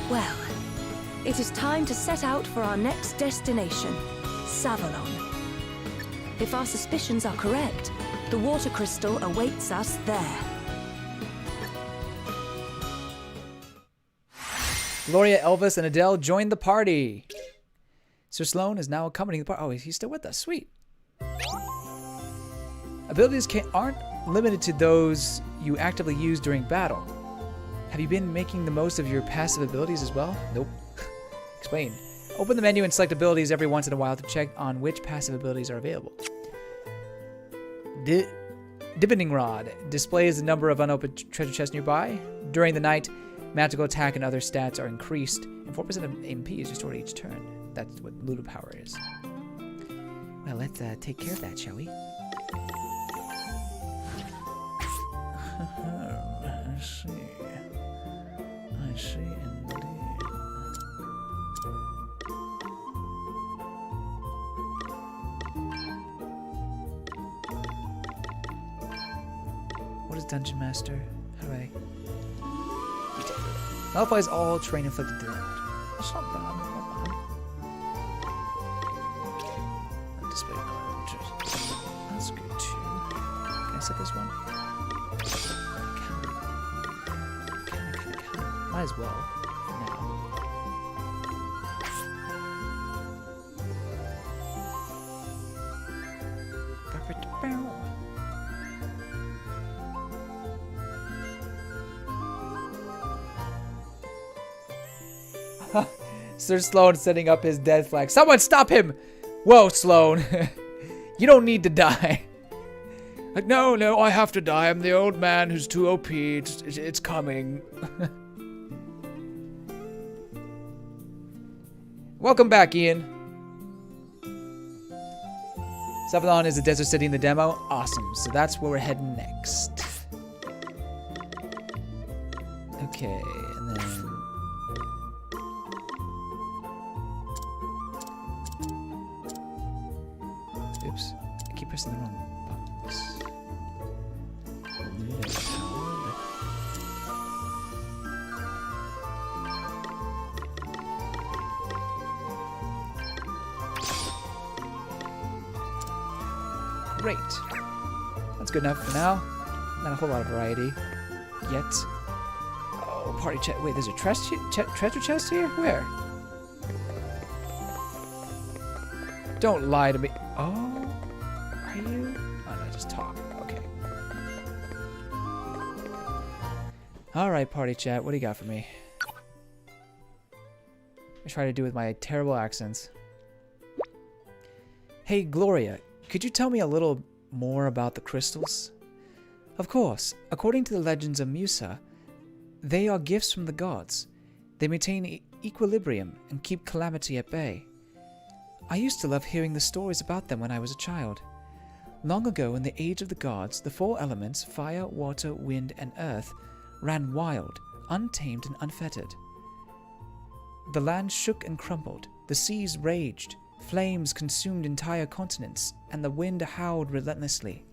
[SPEAKER 3] Well, it is time to set out for our next destination, Savalon. If our suspicions are correct, the water crystal awaits us there.
[SPEAKER 1] Gloria, Elvis, and Adele joined the party. Sir Sloane is now accompanying the party. Oh, he's still with us. Sweet. Abilities aren't limited to those you actively use during battle. Have you been making the most of your passive abilities as well? Nope. Explain. Open the menu and select abilities every once in a while to check on which passive abilities are available. Divining Rod displays the number of unopened treasure chests nearby. During the night, magical attack and other stats are increased, and 4% of MP is restored each turn. That's what Ludo Power is. Well, let's take care of that, shall we? I see. I see indeed. What is Dungeon Master? How do I... Nullifies all terrain inflicted damage. It's not bad, not bad. Display card. That's good too. Can I set this one? Can. Might as well. For now. Sir Sloan setting up his death flag. Someone stop him! Whoa, Sloan. You don't need to die.
[SPEAKER 14] Like, no, I have to die. I'm the old man who's too OP. It's coming.
[SPEAKER 1] Welcome back, Ian. Savalon is a desert city in the demo. Awesome. So that's where we're heading next. Okay, and then... Oops. I keep pressing the wrong buttons. Great. That's good enough for now. Not a whole lot of variety yet. Oh, party chest. Wait, there's a treasure chest here? Where? Don't lie to me. Oh, are you? Oh no, just talk. Okay. All right, party chat. What do you got for me? I try to do with my terrible accents. Hey, Gloria. Could you tell me a little more about the crystals? Of course, according to the legends of Musa, they are gifts from the gods. They maintain equilibrium and keep calamity at bay. I used to love hearing the stories about them when I was a child. Long ago, in the age of the gods, the four elements, fire, water, wind, and earth, ran wild, untamed and unfettered. The land shook and crumbled, the seas raged, flames consumed entire continents, and the wind howled relentlessly.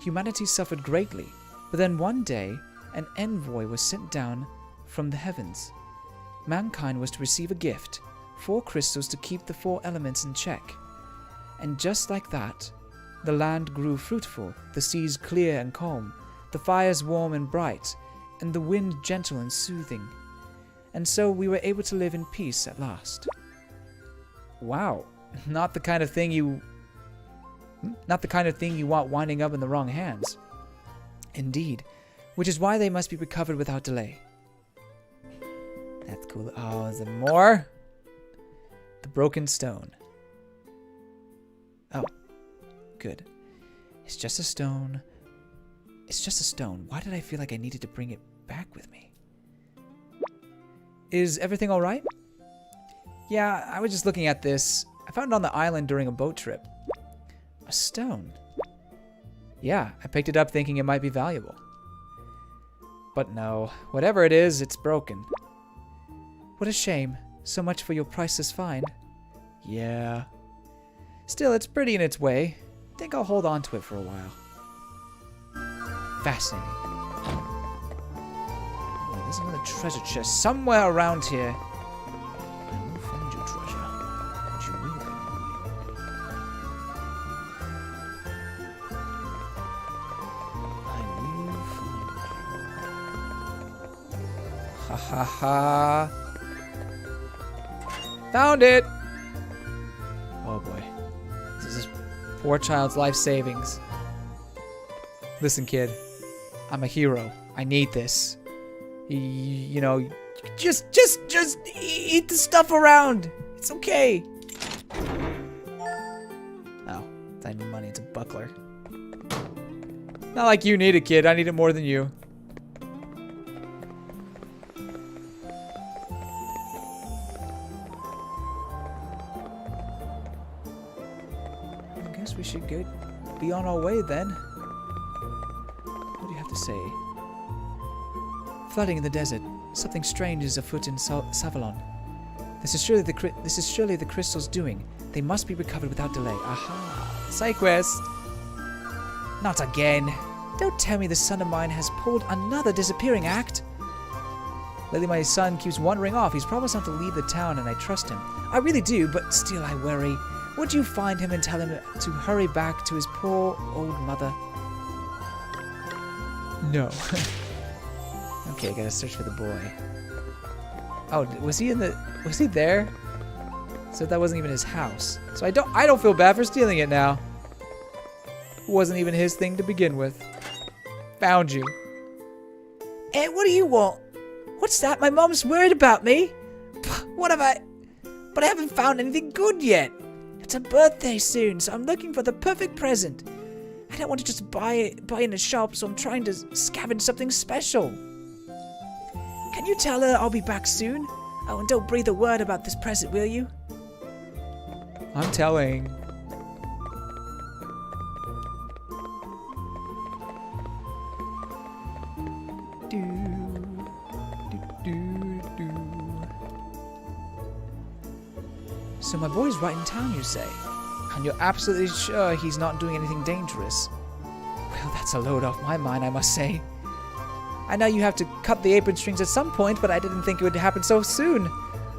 [SPEAKER 1] Humanity suffered greatly, but then one day, an envoy was sent down from the heavens. Mankind was to receive a gift, 4 crystals to keep the 4 elements in check. And just like that, the land grew fruitful, the seas clear and calm, the fires warm and bright, and the wind gentle and soothing. And so we were able to live in peace at last. Wow, not the kind of thing you want winding up in the wrong hands. Indeed, which is why they must be recovered without delay. That's cool. Oh, is there more? The broken stone. Oh, good. It's just a stone. It's just a stone. Why did I feel like I needed to bring it back with me? Is everything all right? Yeah, I was just looking at this. I found it on the island during a boat trip. A stone. Yeah, I picked it up thinking it might be valuable. But no, whatever it is, it's broken. What a shame. So much for your priceless find. Yeah. Still, it's pretty in its way. Think I'll hold on to it for a while. Fascinating. Oh, there's another treasure chest somewhere around here. I will find your treasure. But you will get mine. I will find you. Ha ha ha. Found it! Oh boy. This is this poor child's life savings. Listen, kid. I'm a hero. I need this. You know, just eat the stuff around. It's okay. Oh, it's not even money. It's a buckler. Not like you need it, kid. I need it more than you. I guess we should be on our way then. What do you have to say? Flooding in the desert. Something strange is afoot in Savalon. This is surely the crystal's doing. They must be recovered without delay. Aha! Side quest! Not again! Don't tell me the son of mine has pulled another disappearing act! Lately my son keeps wandering off. He's promised not to leave the town and I trust him. I really do, but still I worry. Would you find him and tell him to hurry back to his poor old mother? No. Okay, gotta search for the boy. Oh, was he there? So that wasn't even his house. So I don't feel bad for stealing it now. It wasn't even his thing to begin with. Found you. Hey, what do you want? What's that? My mom's worried about me. What have I... But I haven't found anything good yet. It's a birthday soon, so I'm looking for the perfect present. I don't want to just buy in a shop, so I'm trying to scavenge something special. Can you tell her I'll be back soon? Oh, and don't breathe a word about this present, will you? I'm telling. So my boy's right in town, you say? And you're absolutely sure he's not doing anything dangerous? Well, that's a load off my mind, I must say. I know you have to cut the apron strings at some point, but I didn't think it would happen so soon.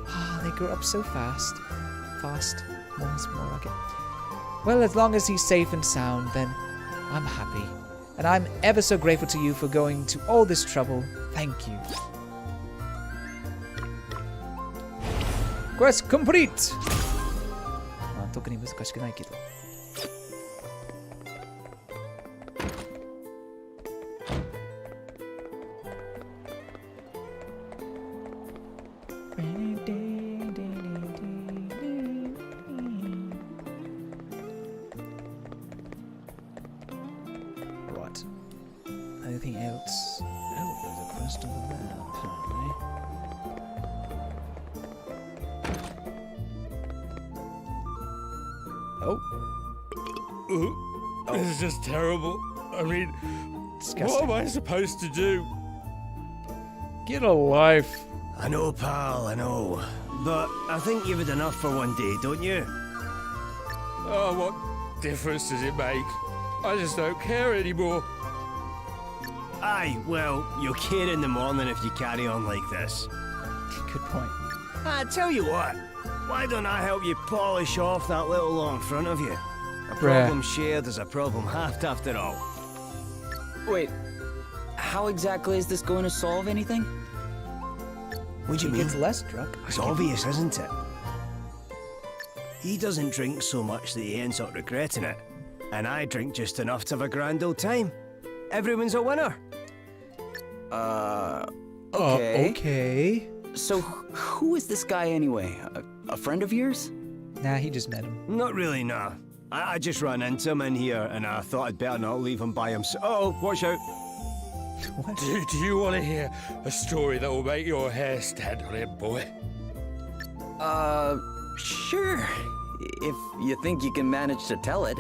[SPEAKER 1] Ah, they grow up so fast. Fast. More like it. Well, as long as he's safe and sound, then I'm happy. And I'm ever so grateful to you for going to all this trouble. Thank you. Quest complete! まあ、特に難しくないけど。What? Anything else? Oh, there's a quest over there, apparently. Oh.
[SPEAKER 16] This is just terrible. I mean,
[SPEAKER 1] Disgusting.
[SPEAKER 16] what am I supposed to do?
[SPEAKER 14] Get a life.
[SPEAKER 11] I know, pal, I know. But I think you've had enough for one day, don't you?
[SPEAKER 16] Oh, what difference does it make? I just don't care anymore.
[SPEAKER 11] Aye, well, you'll care in the morning if you carry on like this.
[SPEAKER 1] Good point.
[SPEAKER 11] I tell you what, why don't I help you polish off that little lot in front of you? A problem shared is a problem halved after all.
[SPEAKER 5] Wait, how exactly is this going to solve anything?
[SPEAKER 11] What do you
[SPEAKER 1] He
[SPEAKER 11] mean?
[SPEAKER 1] gets less drunk.
[SPEAKER 11] It's obvious, isn't it? He doesn't drink so much that he ends up regretting it. And I drink just enough to have a grand old time. Everyone's a winner.
[SPEAKER 5] Okay.
[SPEAKER 1] Okay.
[SPEAKER 5] So, who is this guy anyway? A friend of yours?
[SPEAKER 1] Nah, he just met him.
[SPEAKER 11] Not really, nah. I just ran into him in here and I thought I'd better not leave him by himself. Uh-oh, watch out.
[SPEAKER 1] What?
[SPEAKER 16] Do you want to hear a story that will make your hair stand on end, boy?
[SPEAKER 5] Sure. If you think you can manage to tell it.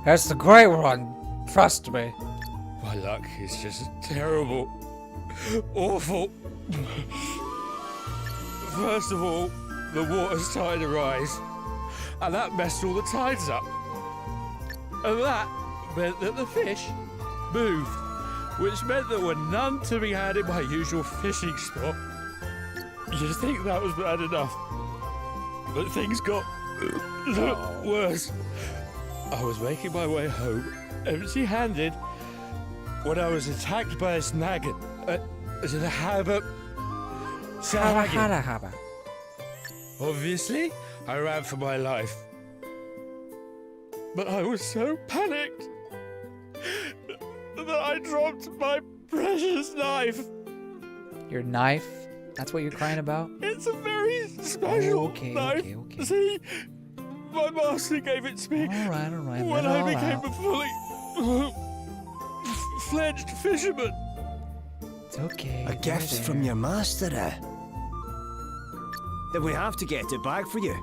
[SPEAKER 14] That's the great one. Trust me.
[SPEAKER 16] My luck is just terrible. Awful. First of all, the water's starting to rise, and that messed all the tides up. And that meant that the fish moved, which meant there were none to be had in my usual fishing spot. You'd think that was bad enough, but things got worse. I was making my way home, empty-handed, when I was attacked by a snaggin. Is it a habit?
[SPEAKER 1] Haba.
[SPEAKER 16] Obviously, I ran for my life. But I was so panicked that I dropped my precious knife.
[SPEAKER 1] Your knife? That's what you're crying about?
[SPEAKER 16] It's a very special knife.
[SPEAKER 1] Okay.
[SPEAKER 16] See, my master gave it to me
[SPEAKER 1] Alright.
[SPEAKER 16] when I became a fully fledged fisherman.
[SPEAKER 1] It's okay.
[SPEAKER 11] A gift from your master, eh? Then we have to get it back for you.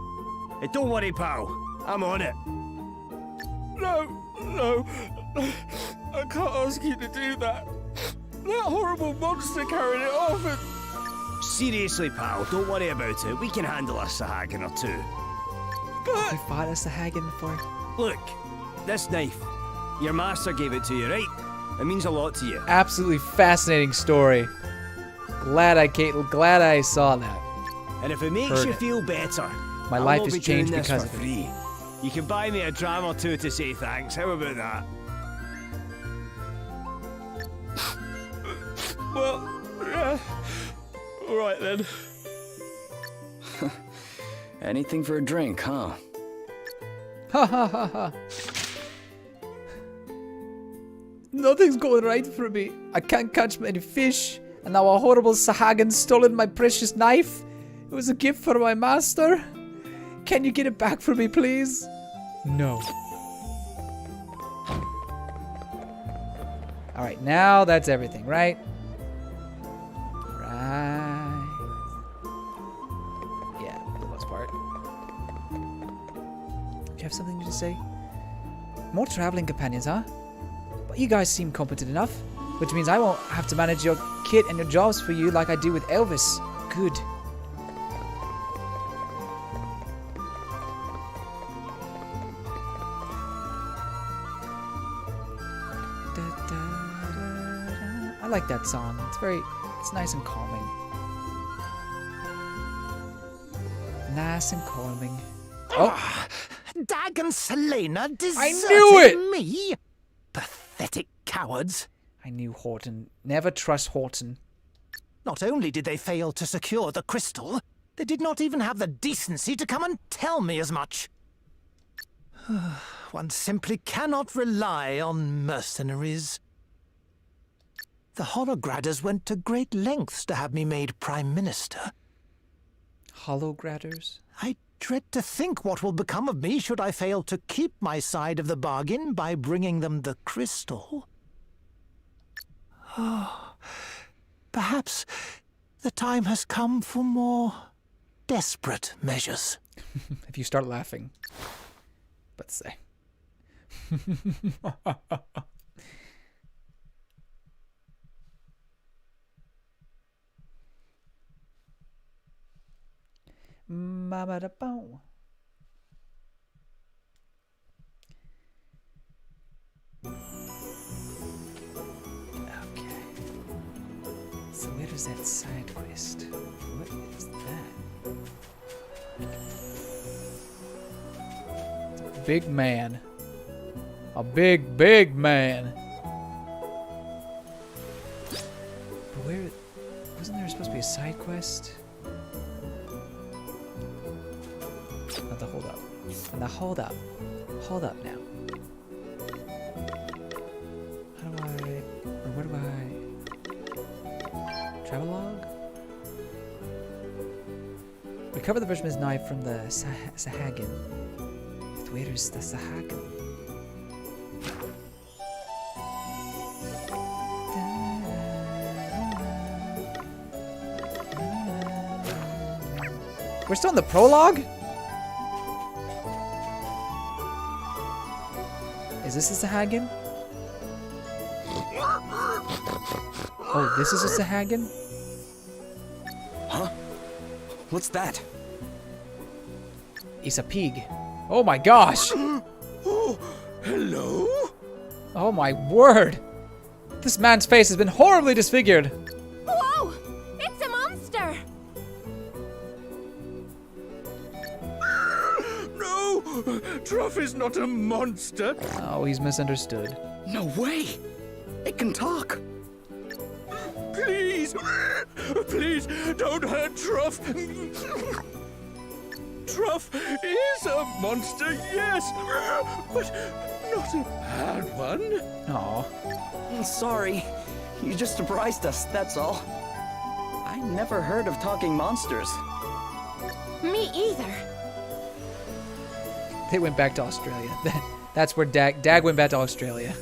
[SPEAKER 11] Hey, don't worry, pal. I'm on it.
[SPEAKER 16] No. I can't ask you to do that. That horrible monster carried it off and...
[SPEAKER 11] Seriously, pal, don't worry about it. We can handle a Sahagan or two.
[SPEAKER 16] But...
[SPEAKER 1] You fought a Sahagan before?
[SPEAKER 11] Look, this knife. Your master gave it to you, right? It means a lot to you.
[SPEAKER 1] Absolutely fascinating story. Glad I saw that.
[SPEAKER 11] And if it makes you feel better,
[SPEAKER 1] My
[SPEAKER 11] I'll
[SPEAKER 1] life
[SPEAKER 11] not
[SPEAKER 1] has
[SPEAKER 11] be doing
[SPEAKER 1] changed
[SPEAKER 11] this
[SPEAKER 1] because
[SPEAKER 11] for
[SPEAKER 1] of it.
[SPEAKER 11] free. You can buy me a dram or two to say thanks. How about that?
[SPEAKER 16] Well, yeah. All right then.
[SPEAKER 5] Anything for a drink, huh?
[SPEAKER 1] Ha. Nothing's going right for me. I can't catch many fish, and now a horrible Sahagan's stolen my precious knife. It was a gift for my master. Can you get it back for me, please? No. Alright, now that's everything, right? Right. Yeah, for the most part. Do you have something to say? More traveling companions, huh? But you guys seem competent enough. Which means I won't have to manage your kit and your jobs for you like I do with Elvis. Good. I like that song. It's nice and calming. Nice and calming. Oh!
[SPEAKER 8] Dagon Selena deserted
[SPEAKER 1] I knew it!
[SPEAKER 8] me? Pathetic cowards.
[SPEAKER 1] I knew Horton. Never trust Horton.
[SPEAKER 8] Not only did they fail to secure the crystal, they did not even have the decency to come and tell me as much. One simply cannot rely on mercenaries. The Hologradders went to great lengths to have me made Prime Minister.
[SPEAKER 1] Hologradders?
[SPEAKER 8] I dread to think what will become of me should I fail to keep my side of the bargain by bringing them the crystal. Oh, perhaps the time has come for more desperate measures.
[SPEAKER 1] If you start laughing. But say. Mama da bow. Okay. So where is that side quest? What is that? Big man. A big, big man. But where... Wasn't there supposed to be a side quest? Now hold up. Now hold up. Hold up now. How do I... Or where do I... Travelogue? Recover the Fisherman's knife from the Sahagin. Where is the Sahagin? We're still in the prologue? Is this a Sahagin? Oh, this is a Sahagin?
[SPEAKER 5] Huh? What's that?
[SPEAKER 1] It's a pig. Oh my gosh!
[SPEAKER 16] Oh, hello?
[SPEAKER 1] Oh my word! This man's face has been horribly disfigured.
[SPEAKER 10] Whoa! It's a monster!
[SPEAKER 16] No! Truff is not a monster.
[SPEAKER 1] Oh, he's misunderstood.
[SPEAKER 5] No way! It can talk!
[SPEAKER 16] Please! Please, don't hurt Truff! Truff is a monster, yes! But not a bad one.
[SPEAKER 1] Aw.
[SPEAKER 5] Sorry. You just surprised us, that's all. I never heard of talking monsters.
[SPEAKER 10] Me either.
[SPEAKER 1] They went back to Australia. That's where Dag went back to Australia.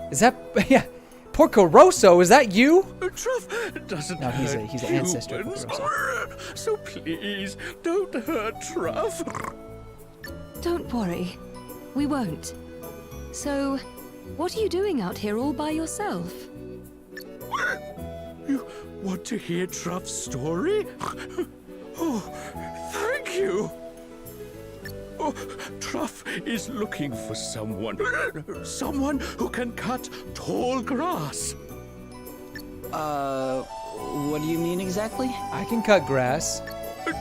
[SPEAKER 1] Is that... Yeah. Porco Rosso, is that you?
[SPEAKER 16] Truff doesn't
[SPEAKER 1] No, he's
[SPEAKER 16] hurt
[SPEAKER 1] an ancestor of
[SPEAKER 16] humans.
[SPEAKER 1] Porco Rosso.
[SPEAKER 16] So please, don't hurt Truff.
[SPEAKER 9] Don't worry. We won't. So, what are you doing out here all by yourself?
[SPEAKER 16] You want to hear Truff's story? Oh, thank you. Oh, Truff is looking for someone who can cut tall grass.
[SPEAKER 5] What do you mean exactly?
[SPEAKER 1] I can cut grass.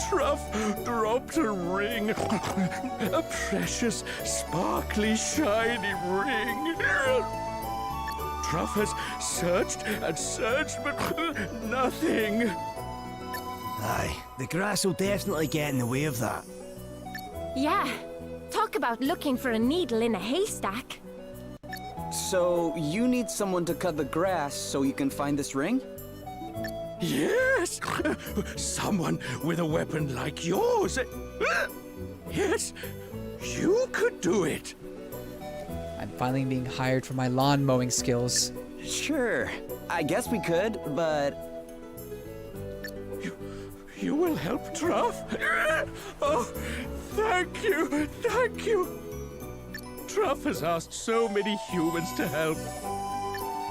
[SPEAKER 16] Truff dropped a ring. A precious, sparkly, shiny ring. Truff has searched and searched, but nothing.
[SPEAKER 11] Aye, the grass will definitely get in the way of that.
[SPEAKER 10] Yeah. Talk about looking for a needle in a haystack.
[SPEAKER 5] So, you need someone to cut the grass so you can find this ring?
[SPEAKER 16] Yes! Someone with a weapon like yours. Yes, you could do it.
[SPEAKER 1] I'm finally being hired for my lawn mowing skills.
[SPEAKER 5] Sure, I guess we could, but...
[SPEAKER 16] You will help Truff? Oh, thank you, thank you. Truff has asked so many humans to help,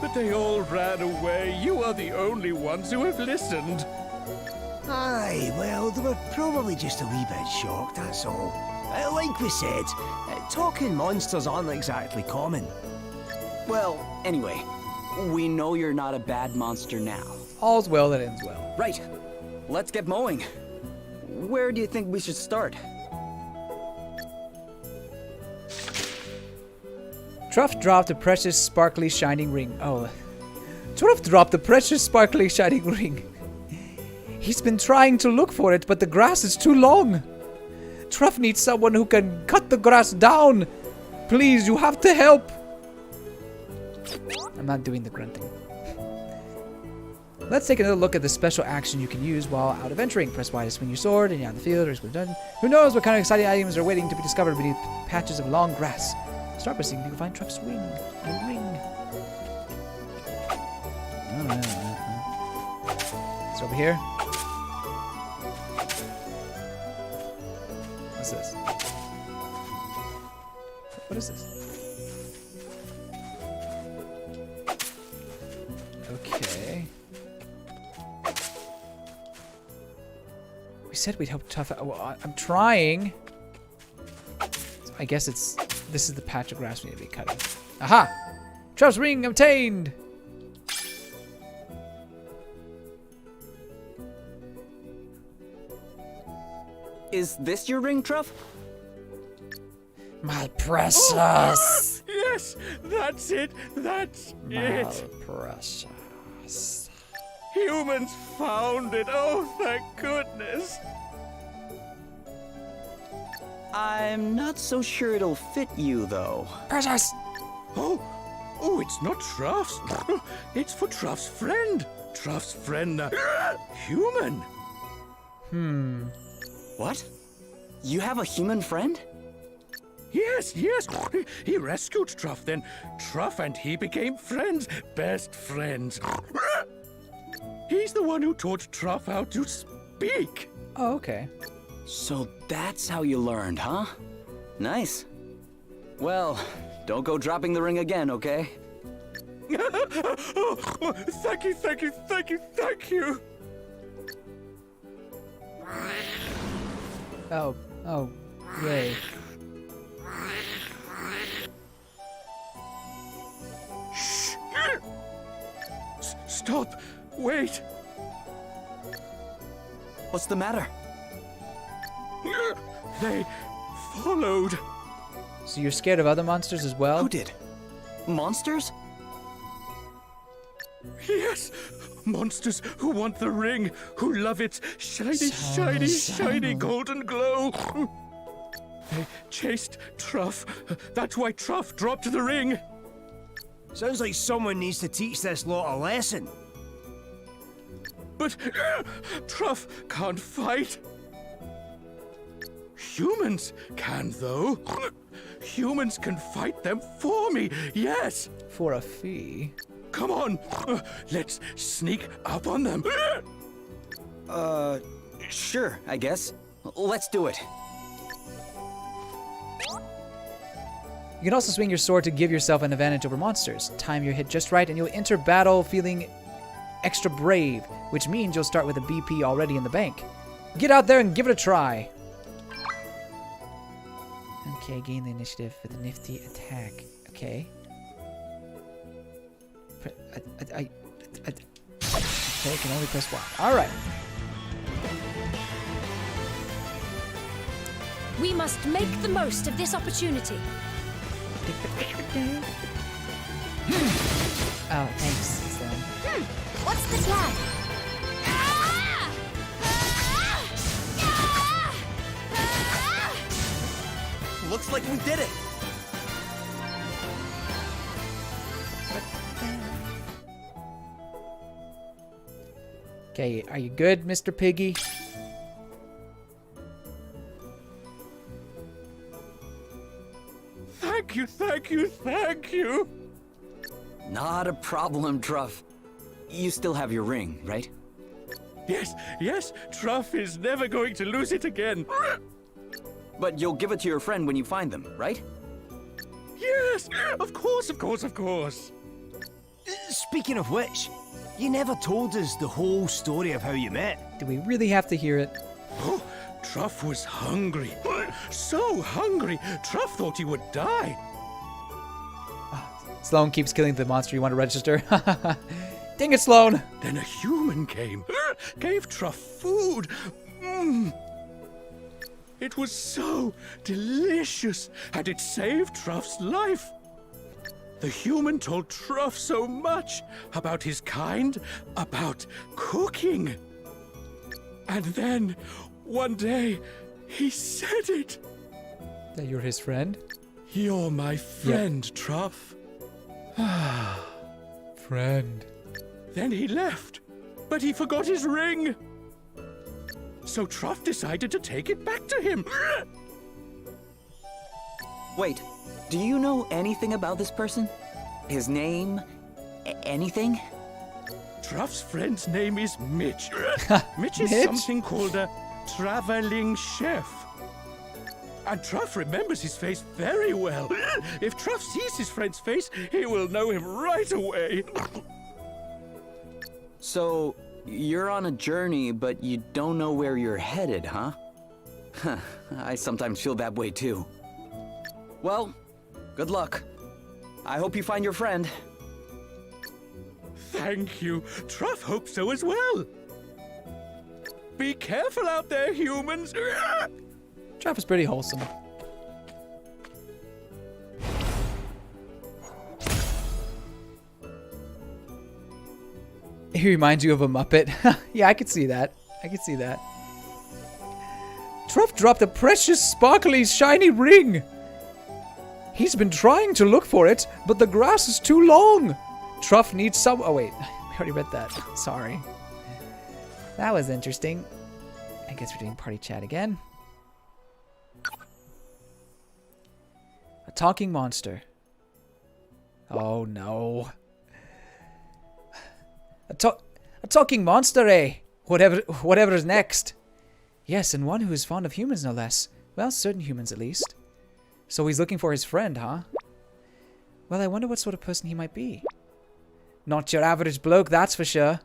[SPEAKER 16] but they all ran away. You are the only ones who have listened.
[SPEAKER 11] Aye, well, they were probably just a wee bit shocked, that's all. Like we said, talking monsters aren't exactly common.
[SPEAKER 5] Well, anyway, we know you're not a bad monster now.
[SPEAKER 1] All's well that ends well.
[SPEAKER 5] Right. Let's get mowing. Where do you think we should start?
[SPEAKER 1] Truff dropped a precious, sparkly, shining ring. Oh. Truff dropped a precious, sparkly, shining ring. He's been trying to look for it, but the grass is too long. Truff needs someone who can cut the grass down. Please, you have to help. I'm not doing the grunting. Let's take another look at the special action you can use while out adventuring. Press Y to swing your sword and you're on the field or explore the dungeon. Who knows what kind of exciting items are waiting to be discovered beneath patches of long grass. Start by seeing if you can find Truff's ring. It's over here. What's this? What is this? Okay. We said we'd help Truff out. Well, I'm trying. I guess this is the patch of grass we need to be cutting. Aha! Truff's ring obtained!
[SPEAKER 5] Is this your ring, Truff?
[SPEAKER 1] My precious!
[SPEAKER 16] Yes, that's it, that's it.
[SPEAKER 1] Precious.
[SPEAKER 16] Humans found it, oh thank goodness.
[SPEAKER 5] I'm not so sure it'll fit you, though.
[SPEAKER 1] Precious!
[SPEAKER 16] Oh, it's not Truff's. It's for Truff's friend. Truff's friend, human.
[SPEAKER 5] What? You have a human friend?
[SPEAKER 16] Yes. He rescued Truff, then Truff and he became friends. Best friends. He's the one who taught Truff how to speak.
[SPEAKER 1] Oh, okay.
[SPEAKER 5] So that's how you learned, huh? Nice. Well, don't go dropping the ring again, okay?
[SPEAKER 16] Oh, thank you.
[SPEAKER 1] Oh, yay.
[SPEAKER 16] Shh! Stop! Wait!
[SPEAKER 5] What's the matter?
[SPEAKER 16] They followed.
[SPEAKER 1] So you're scared of other monsters as well?
[SPEAKER 5] Who did? Monsters?
[SPEAKER 16] Yes! Monsters who want the ring, who love its shiny golden glow. They chased Truff. That's why Truff dropped the ring.
[SPEAKER 11] Sounds like someone needs to teach this lot a lesson.
[SPEAKER 16] But Truff can't fight. Humans can, though. Humans can fight them for me, yes.
[SPEAKER 1] For a fee.
[SPEAKER 16] Come on, let's sneak up on them.
[SPEAKER 5] Sure, I guess. Let's do it.
[SPEAKER 1] You can also swing your sword to give yourself an advantage over monsters. Time your hit just right and you'll enter battle feeling extra brave, which means you'll start with a BP already in the bank. Get out there and give it a try. Okay, gain the initiative with a nifty attack. Okay. Okay, can only press Y. Alright.
[SPEAKER 15] We must make the most of this opportunity.
[SPEAKER 1] Oh, thanks, Sam.
[SPEAKER 15] What's the plan?
[SPEAKER 11] Looks like we did it.
[SPEAKER 1] Okay, are you good, Mr. Piggy?
[SPEAKER 16] Thank you, thank you, thank you.
[SPEAKER 5] Not a problem, Truff. You still have your ring, right?
[SPEAKER 16] Yes, yes, Truff is never going to lose it again.
[SPEAKER 5] But you'll give it to your friend when you find them, right?
[SPEAKER 16] Yes, of course, of course, of course.
[SPEAKER 11] Speaking of which, you never told us the whole story of how you met.
[SPEAKER 1] Do we really have to hear it?
[SPEAKER 16] Oh, Truff was hungry. So hungry, Truff thought he would die.
[SPEAKER 1] Sloan keeps killing the monster you want to register. Dang it, Sloan!
[SPEAKER 16] Then a human came, gave Truff food. It was so delicious, and it saved Truff's life. The human told Truff so much about his kind, about cooking. And then, one day, he said it.
[SPEAKER 1] That you're his friend?
[SPEAKER 16] You're my friend, Truff.
[SPEAKER 1] Friend.
[SPEAKER 16] Then he left, but he forgot his ring. So Truff decided to take it back to him.
[SPEAKER 5] Wait, do you know anything about this person? His name? Anything?
[SPEAKER 16] Truff's friend's name is Mitch. Mitch is
[SPEAKER 1] Mitch?
[SPEAKER 16] something called a traveling chef. And Truff remembers his face very well. If Truff sees his friend's face, he will know him right away.
[SPEAKER 5] So, you're on a journey, but you don't know where you're headed, huh? I sometimes feel that way too. Well, good luck. I hope you find your friend.
[SPEAKER 16] Thank you. Truff hopes so as well. Be careful out there, humans.
[SPEAKER 1] Truff is pretty wholesome. He reminds you of a Muppet. Yeah, I could see that. I could see that. Truff dropped a precious, sparkly, shiny ring. He's been trying to look for it, but the grass is too long. Truff needs some... Oh, wait. I already read that. Sorry. That was interesting. I guess we're doing party chat again. A talking monster. Oh, no. A talking monster, eh? Whatever is next. Yes, and one who is fond of humans, no less. Well, certain humans, at least. So he's looking for his friend, huh? Well, I wonder what sort of person he might be. Not your average bloke, that's for sure.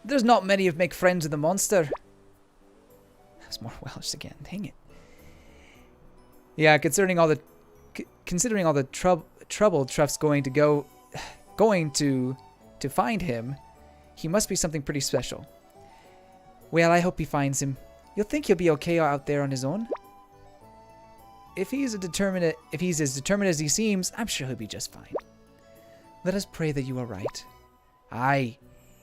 [SPEAKER 1] There's not many who make friends with the monster. That's more Welsh again. Dang it. Yeah, considering all the trouble Truff's going to find him, he must be something pretty special. Well, I hope he finds him. You'll think he'll be okay out there on his own. If he's as determined as he seems, I'm sure he'll be just fine. Let us pray that you are right. Aye,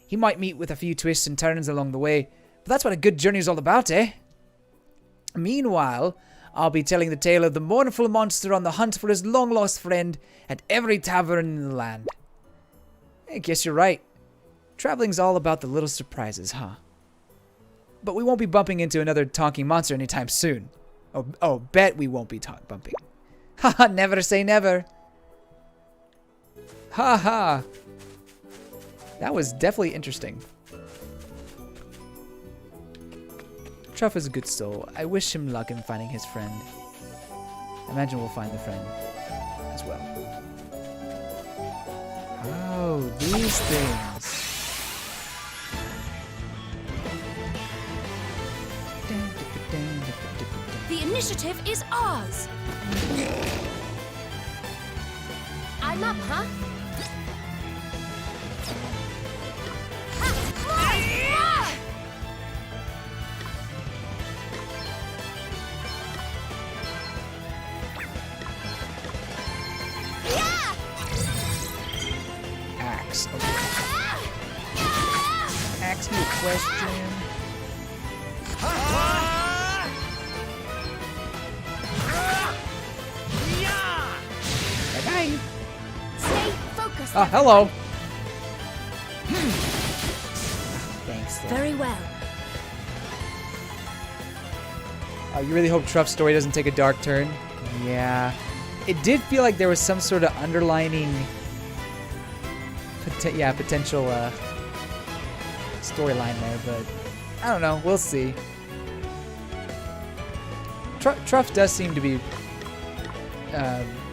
[SPEAKER 1] he might meet with a few twists and turns along the way, but that's what a good journey is all about, eh? Meanwhile, I'll be telling the tale of the mournful monster on the hunt for his long-lost friend at every tavern in the land. I guess you're right. Traveling's all about the little surprises, huh? But we won't be bumping into another talking monster anytime soon. Oh, bet we won't be bumping. Haha, never say never. Haha. That was definitely interesting. Truff is a good soul. I wish him luck in finding his friend. I imagine we'll find the friend as well. Oh, these things.
[SPEAKER 3] The initiative is ours.
[SPEAKER 10] I'm up, huh?
[SPEAKER 1] Axe. Okay. Ask me a question. Bye-bye.
[SPEAKER 10] Stay focused.
[SPEAKER 1] Ah, hello.
[SPEAKER 15] very well.
[SPEAKER 1] You really hope Truff's story doesn't take a dark turn? Yeah. It did feel like there was some sort of underlining potential storyline there, but I don't know. We'll see. Truff does seem to be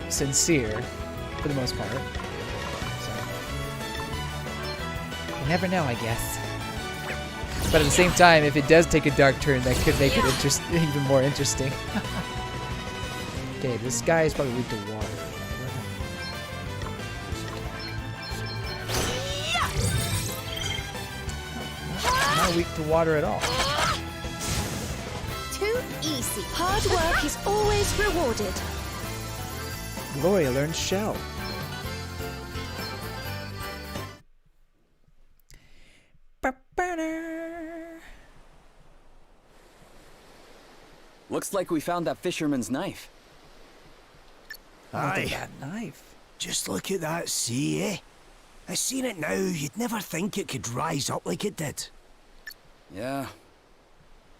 [SPEAKER 1] sincere for the most part. So you never know, I guess. But at the same time, if it does take a dark turn, that could make it even more interesting. Okay, this guy is probably weak to water. Not weak to water at all.
[SPEAKER 15] Too easy.
[SPEAKER 3] Hard work is always rewarded.
[SPEAKER 1] Gloria learns shell.
[SPEAKER 5] Looks like we found that fisherman's knife.
[SPEAKER 11] Aye.
[SPEAKER 1] That knife.
[SPEAKER 11] Just look at that sea, eh? I seen it now. You'd never think it could rise up like it did.
[SPEAKER 5] Yeah.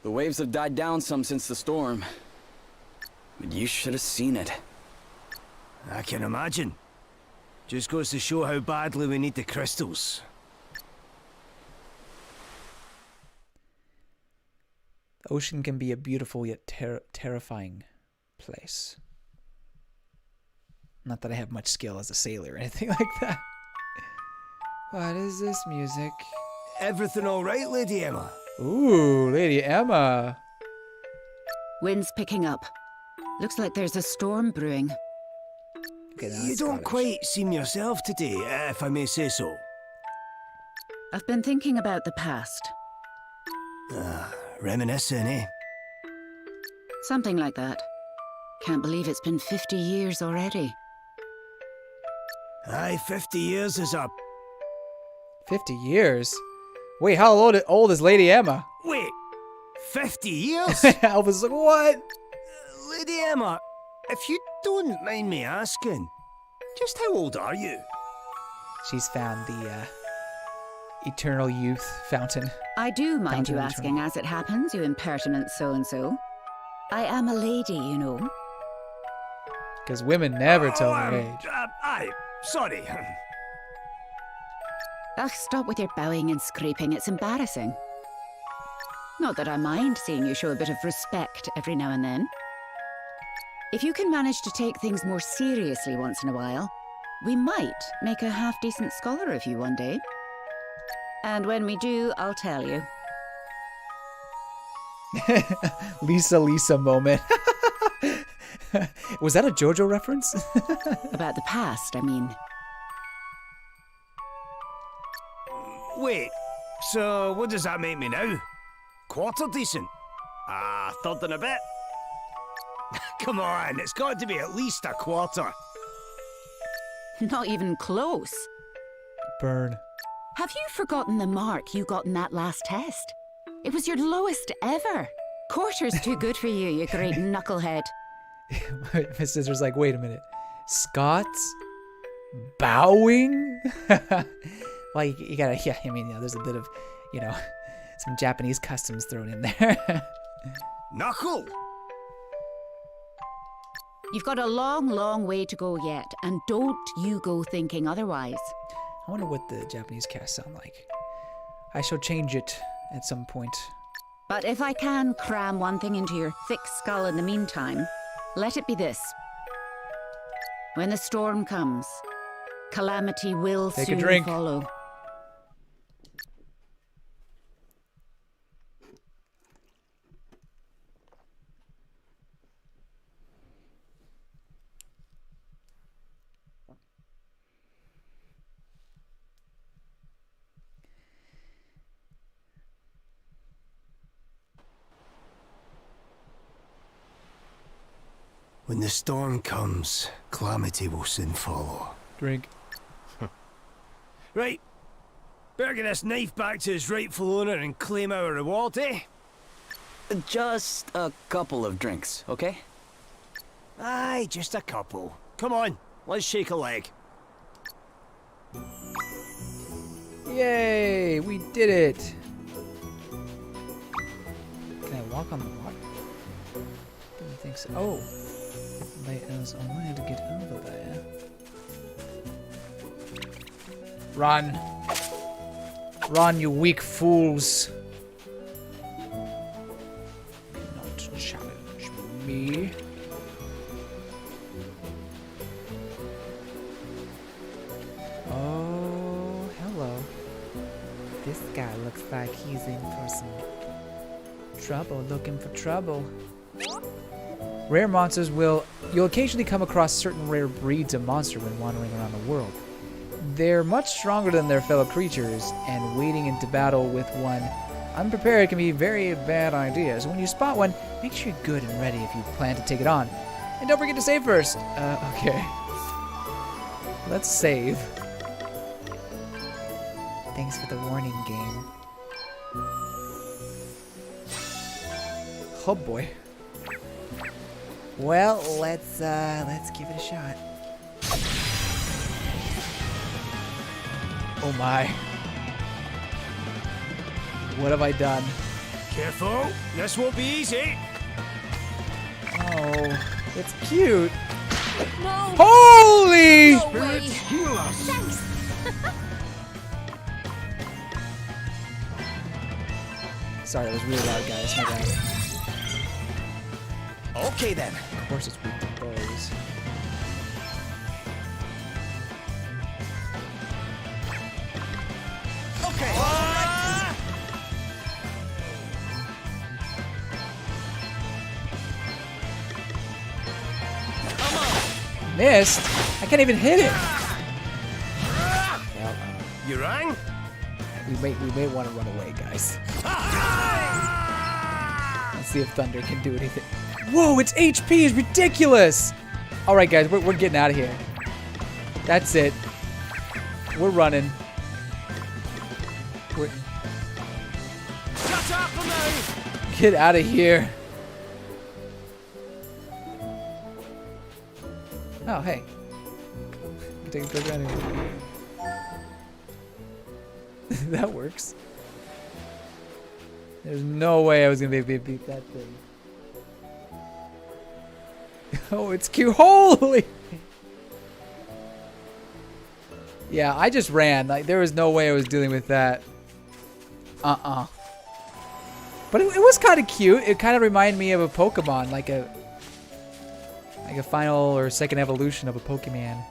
[SPEAKER 5] The waves have died down some since the storm. But you should have seen it.
[SPEAKER 11] I can imagine. Just goes to show how badly we need the crystals.
[SPEAKER 1] The ocean can be a beautiful yet terrifying place. Not that I have much skill as a sailor or anything like that. What is this music?
[SPEAKER 11] Everything all right, Lady Emma?
[SPEAKER 1] Ooh, Lady Emma.
[SPEAKER 17] Wind's picking up. Looks like there's a storm brewing.
[SPEAKER 1] Okay,
[SPEAKER 11] you don't quite seem yourself today, if I may say so.
[SPEAKER 17] I've been thinking about the past.
[SPEAKER 11] Reminiscing, eh?
[SPEAKER 17] Something like that. Can't believe it's been 50 years already.
[SPEAKER 11] Aye, 50 years is up.
[SPEAKER 1] 50 years? Wait, how old is Lady Emma?
[SPEAKER 11] Wait, 50 years?
[SPEAKER 1] I was like, what?
[SPEAKER 11] Lady Emma, if you don't mind me asking, just how old are you?
[SPEAKER 1] She's found the eternal youth fountain.
[SPEAKER 17] I do mind
[SPEAKER 1] Fountain
[SPEAKER 17] you
[SPEAKER 1] of
[SPEAKER 17] asking, as it happens, you impertinent so-and-so. I am a lady, you know.
[SPEAKER 1] Because women never tell their age.
[SPEAKER 11] Aye, sorry.
[SPEAKER 17] Ugh, stop with your bowing and scraping, it's embarrassing. Not that I mind seeing you show a bit of respect every now and then. If you can manage to take things more seriously once in a while, we might make a half-decent scholar of you one day. And when we do, I'll tell you.
[SPEAKER 1] Lisa moment. Was that a JoJo reference?
[SPEAKER 17] About the past, I mean.
[SPEAKER 11] Wait, so what does that make me now? Quarter decent? Third and a bit? Come on, it's got to be at least a quarter.
[SPEAKER 17] Not even close.
[SPEAKER 1] Burn.
[SPEAKER 17] Have you forgotten the mark you got in that last test? It was your lowest ever. Quarter's too good for you, you great knucklehead.
[SPEAKER 1] Miss Scissor's like, wait a minute. Scots? Bowing? Well, you gotta, yeah, I mean, there's a bit of, some Japanese customs thrown in there.
[SPEAKER 11] Knuckle!
[SPEAKER 17] You've got a long, long way to go yet, and don't you go thinking otherwise.
[SPEAKER 1] I wonder what the Japanese cast sound like. I shall change it at some point.
[SPEAKER 17] But if I can cram one thing into your thick skull in the meantime, let it be this. When the storm comes, calamity will
[SPEAKER 1] Take a
[SPEAKER 17] soon
[SPEAKER 1] drink.
[SPEAKER 17] follow.
[SPEAKER 11] When the storm comes, calamity will soon follow.
[SPEAKER 1] Drink.
[SPEAKER 11] Right. Better get this knife back to its rightful owner and claim our reward, eh?
[SPEAKER 5] Just a couple of drinks, okay?
[SPEAKER 11] Aye, just a couple. Come on, let's shake a leg.
[SPEAKER 1] Yay! We did it! walk on the water? Didn't think so. Oh! Wait, I was only to get over there. Run! Run, you weak fools! Cannot challenge me. Oh, hello. This guy looks like he's in for some trouble, looking for trouble. Rare monsters you'll occasionally come across certain rare breeds of monster when wandering around the world. They're much stronger than their fellow creatures, and wading into battle with one unprepared can be a very bad idea. So when you spot one, make sure you're good and ready if you plan to take it on. And don't forget to save first. Okay. Let's save. Thanks for the warning, game. Oh boy. Well, let's give it a shot. Oh my. What have I done?
[SPEAKER 11] Careful, this won't be easy.
[SPEAKER 1] Oh, it's cute.
[SPEAKER 10] No.
[SPEAKER 1] Holy!
[SPEAKER 10] No way.
[SPEAKER 4] Heal us.
[SPEAKER 10] Thanks.
[SPEAKER 1] Sorry, that was really loud, guys. My bad.
[SPEAKER 11] Okay then.
[SPEAKER 1] Of course it's weak to bows.
[SPEAKER 11] Okay.
[SPEAKER 1] Missed? I can't even hit it. Well,
[SPEAKER 11] You rang?
[SPEAKER 1] we may want to run away, guys. Let's see if Thunder can do anything. Whoa, its HP is ridiculous! Alright, guys, we're getting out of here. That's it. We're running.
[SPEAKER 11] Shut up for me!
[SPEAKER 1] Get out of here. Oh, hey. Take a quick run here. That works. There's no way I was gonna be able to beat that thing. Oh, it's cute. Holy! Yeah, I just ran. Like, there was no way I was dealing with that. But it was kind of cute. It kind of reminded me of a Pokemon, like a final or second evolution of a Pokemon.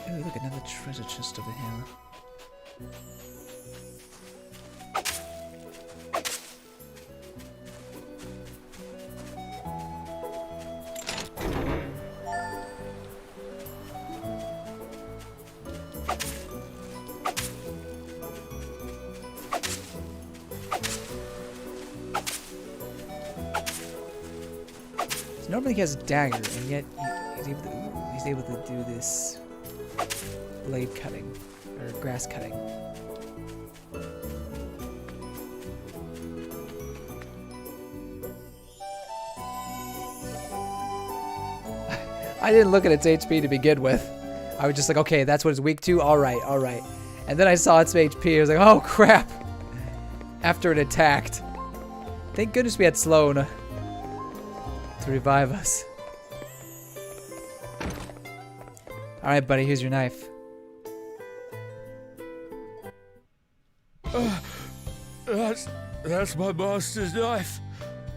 [SPEAKER 1] Ooh, look, another treasure chest over here. So normally he has a dagger, and yet he's able to do this blade cutting or grass cutting. I didn't look at its HP to begin with. I was just like, okay, that's what it's weak to. All right, all right. And then I saw its HP. I was like, oh crap! After it attacked. Thank goodness we had Sloan to revive us. All right, buddy. Here's your knife.
[SPEAKER 16] That's my master's knife.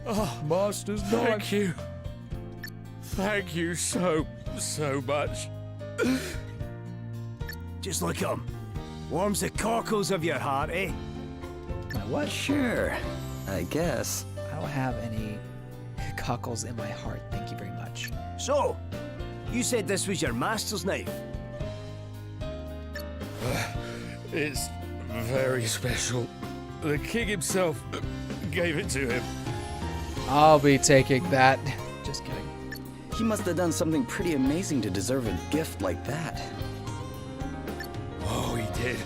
[SPEAKER 16] Oh,
[SPEAKER 1] master's
[SPEAKER 16] thank you. Thank you so much.
[SPEAKER 11] Just like warms the cockles of your heart, eh?
[SPEAKER 1] My what?
[SPEAKER 5] Sure, I guess.
[SPEAKER 1] I don't have any cockles in my heart. Thank you very much.
[SPEAKER 11] So, you said this was your master's knife?
[SPEAKER 16] It's very special. The king himself gave it to him.
[SPEAKER 1] I'll be taking that. Just kidding.
[SPEAKER 5] He must have done something pretty amazing to deserve a gift like that.
[SPEAKER 16] Oh, he did.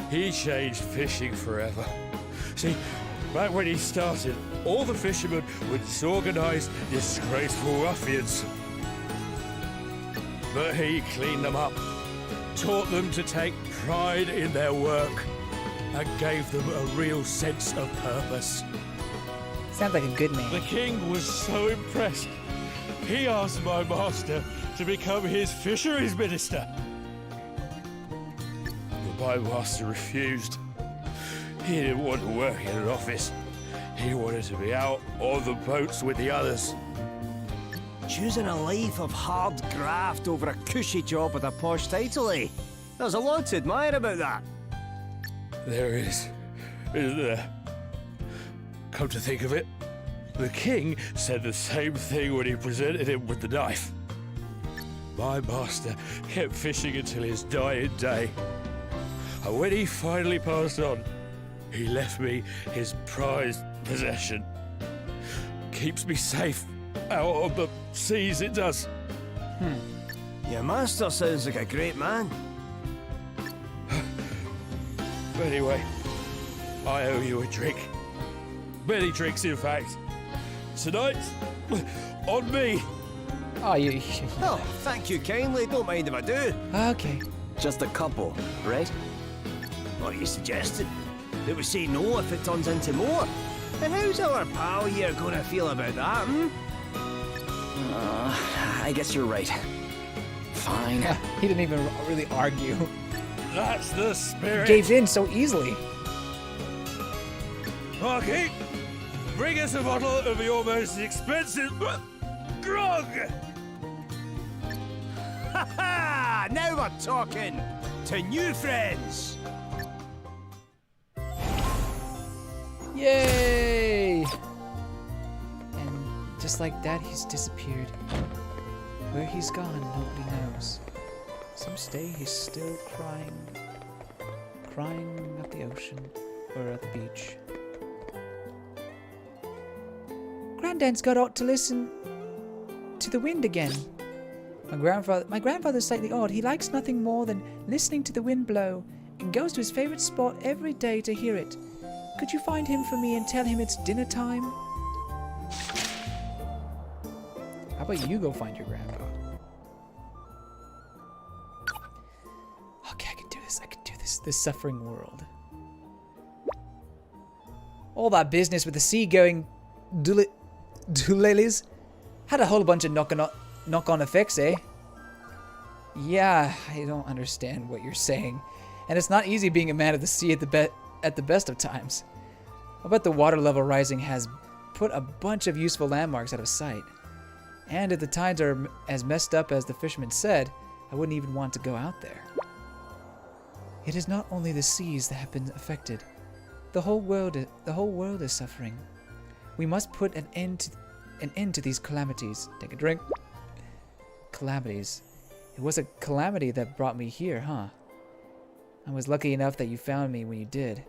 [SPEAKER 16] He changed fishing forever. See, back when he started, all the fishermen were disorganized, disgraceful ruffians. But he cleaned them up. taught them to take pride in their work and gave them a real sense of purpose.
[SPEAKER 1] Sounds like a good man.
[SPEAKER 16] The king was so impressed, he asked my master to become his fisheries minister. But my master refused. He didn't want to work in an office. He wanted to be out on the boats with the others.
[SPEAKER 11] Choosing a life of hard graft over a cushy job with a posh title, eh? There's a lot to admire about that.
[SPEAKER 16] There is, isn't there? Come to think of it, the king said the same thing when he presented him with the knife. My master kept fishing until his dying day. And when he finally passed on, he left me his prized possession. Keeps me safe out on the seas, it does.
[SPEAKER 11] Your master sounds like a great man.
[SPEAKER 16] Anyway, I owe you a drink. Many drinks, in fact. Tonight, on me.
[SPEAKER 1] Oh, you.
[SPEAKER 11] Oh, thank you kindly. Don't mind if I do.
[SPEAKER 1] Okay.
[SPEAKER 5] Just a couple, right?
[SPEAKER 11] What are you suggesting? That we say no if it turns into more? And how's our pal here gonna feel about that,
[SPEAKER 5] I guess you're right. Fine.
[SPEAKER 1] He didn't even really argue.
[SPEAKER 16] That's the spirit.
[SPEAKER 1] Gave in so easily.
[SPEAKER 16] Okay, bring us a bottle of your most expensive grog.
[SPEAKER 11] Ha ha! Now we're talking to new friends.
[SPEAKER 1] Yay! And just like that, he's disappeared. Where he's gone, nobody knows. Some day he's still crying at the ocean or at the beach. Granddad's got ought to listen to the wind again. My grandfather's slightly odd. He likes nothing more than listening to the wind blow and goes to his favorite spot every day to hear it. Could you find him for me and tell him it's dinner time? How about you go find your grandpa? Okay, I can do this. This suffering world. All that business with the sea going doolalies had a whole bunch of knock-on effects, eh? Yeah, I don't understand what you're saying. And it's not easy being a man of the sea at the best of times. I bet the water level rising has put a bunch of useful landmarks out of sight. And if the tides are as messed up as the fisherman said, I wouldn't even want to go out there. It is not only the seas that have been affected. The whole world is suffering. We must put an end to these calamities. Take a drink. Calamities. It was a calamity that brought me here, huh? I was lucky enough that you found me when you did.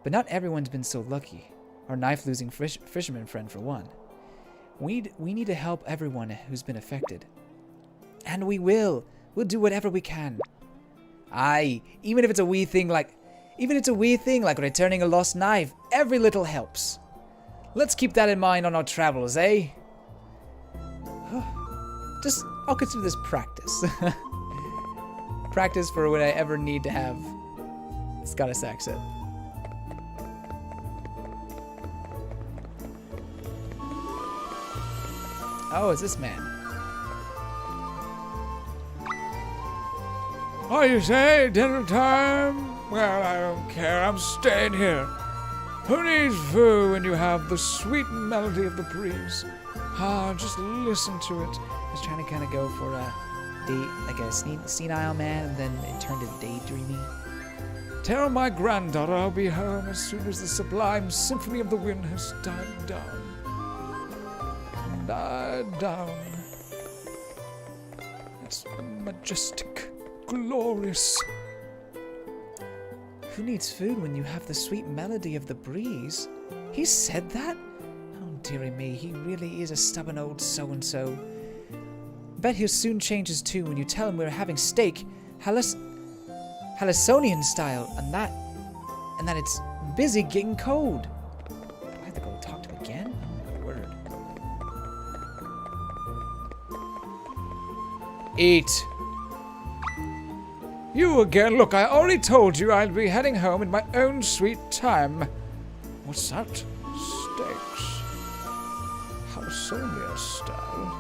[SPEAKER 1] But not everyone's been so lucky. Our knife-losing fisherman friend, for one. We need to help everyone who's been affected. And we will. We'll do whatever we can. Aye, even if it's a wee thing like returning a lost knife, every little helps. Let's keep that in mind on our travels, eh? I'll consider this practice. Practice for when I ever need to have Scottish accent. Oh, it's this man.
[SPEAKER 14] Oh, you say dinner time? Well, I don't care. I'm staying here. Who needs food when you have the sweet melody of the breeze? Just listen to it.
[SPEAKER 1] I was trying to kind of go for a senile man, and then it turned into daydreamy.
[SPEAKER 14] Tell my granddaughter I'll be home as soon as the sublime symphony of the wind has died down. Died down. It's majestic, glorious.
[SPEAKER 1] Who needs food when you have the sweet melody of the breeze? He said that? Oh, dearie me, he really is a stubborn old so-and-so. Bet he'll soon change his tune when you tell him we're having steak, Halcyon style, and that it's busy getting cold. Do I have to go talk to him again? Oh my word.
[SPEAKER 14] Eat. You again? Look, I already told you I'd be heading home in my own sweet time. What's that? Steaks. Housonia style.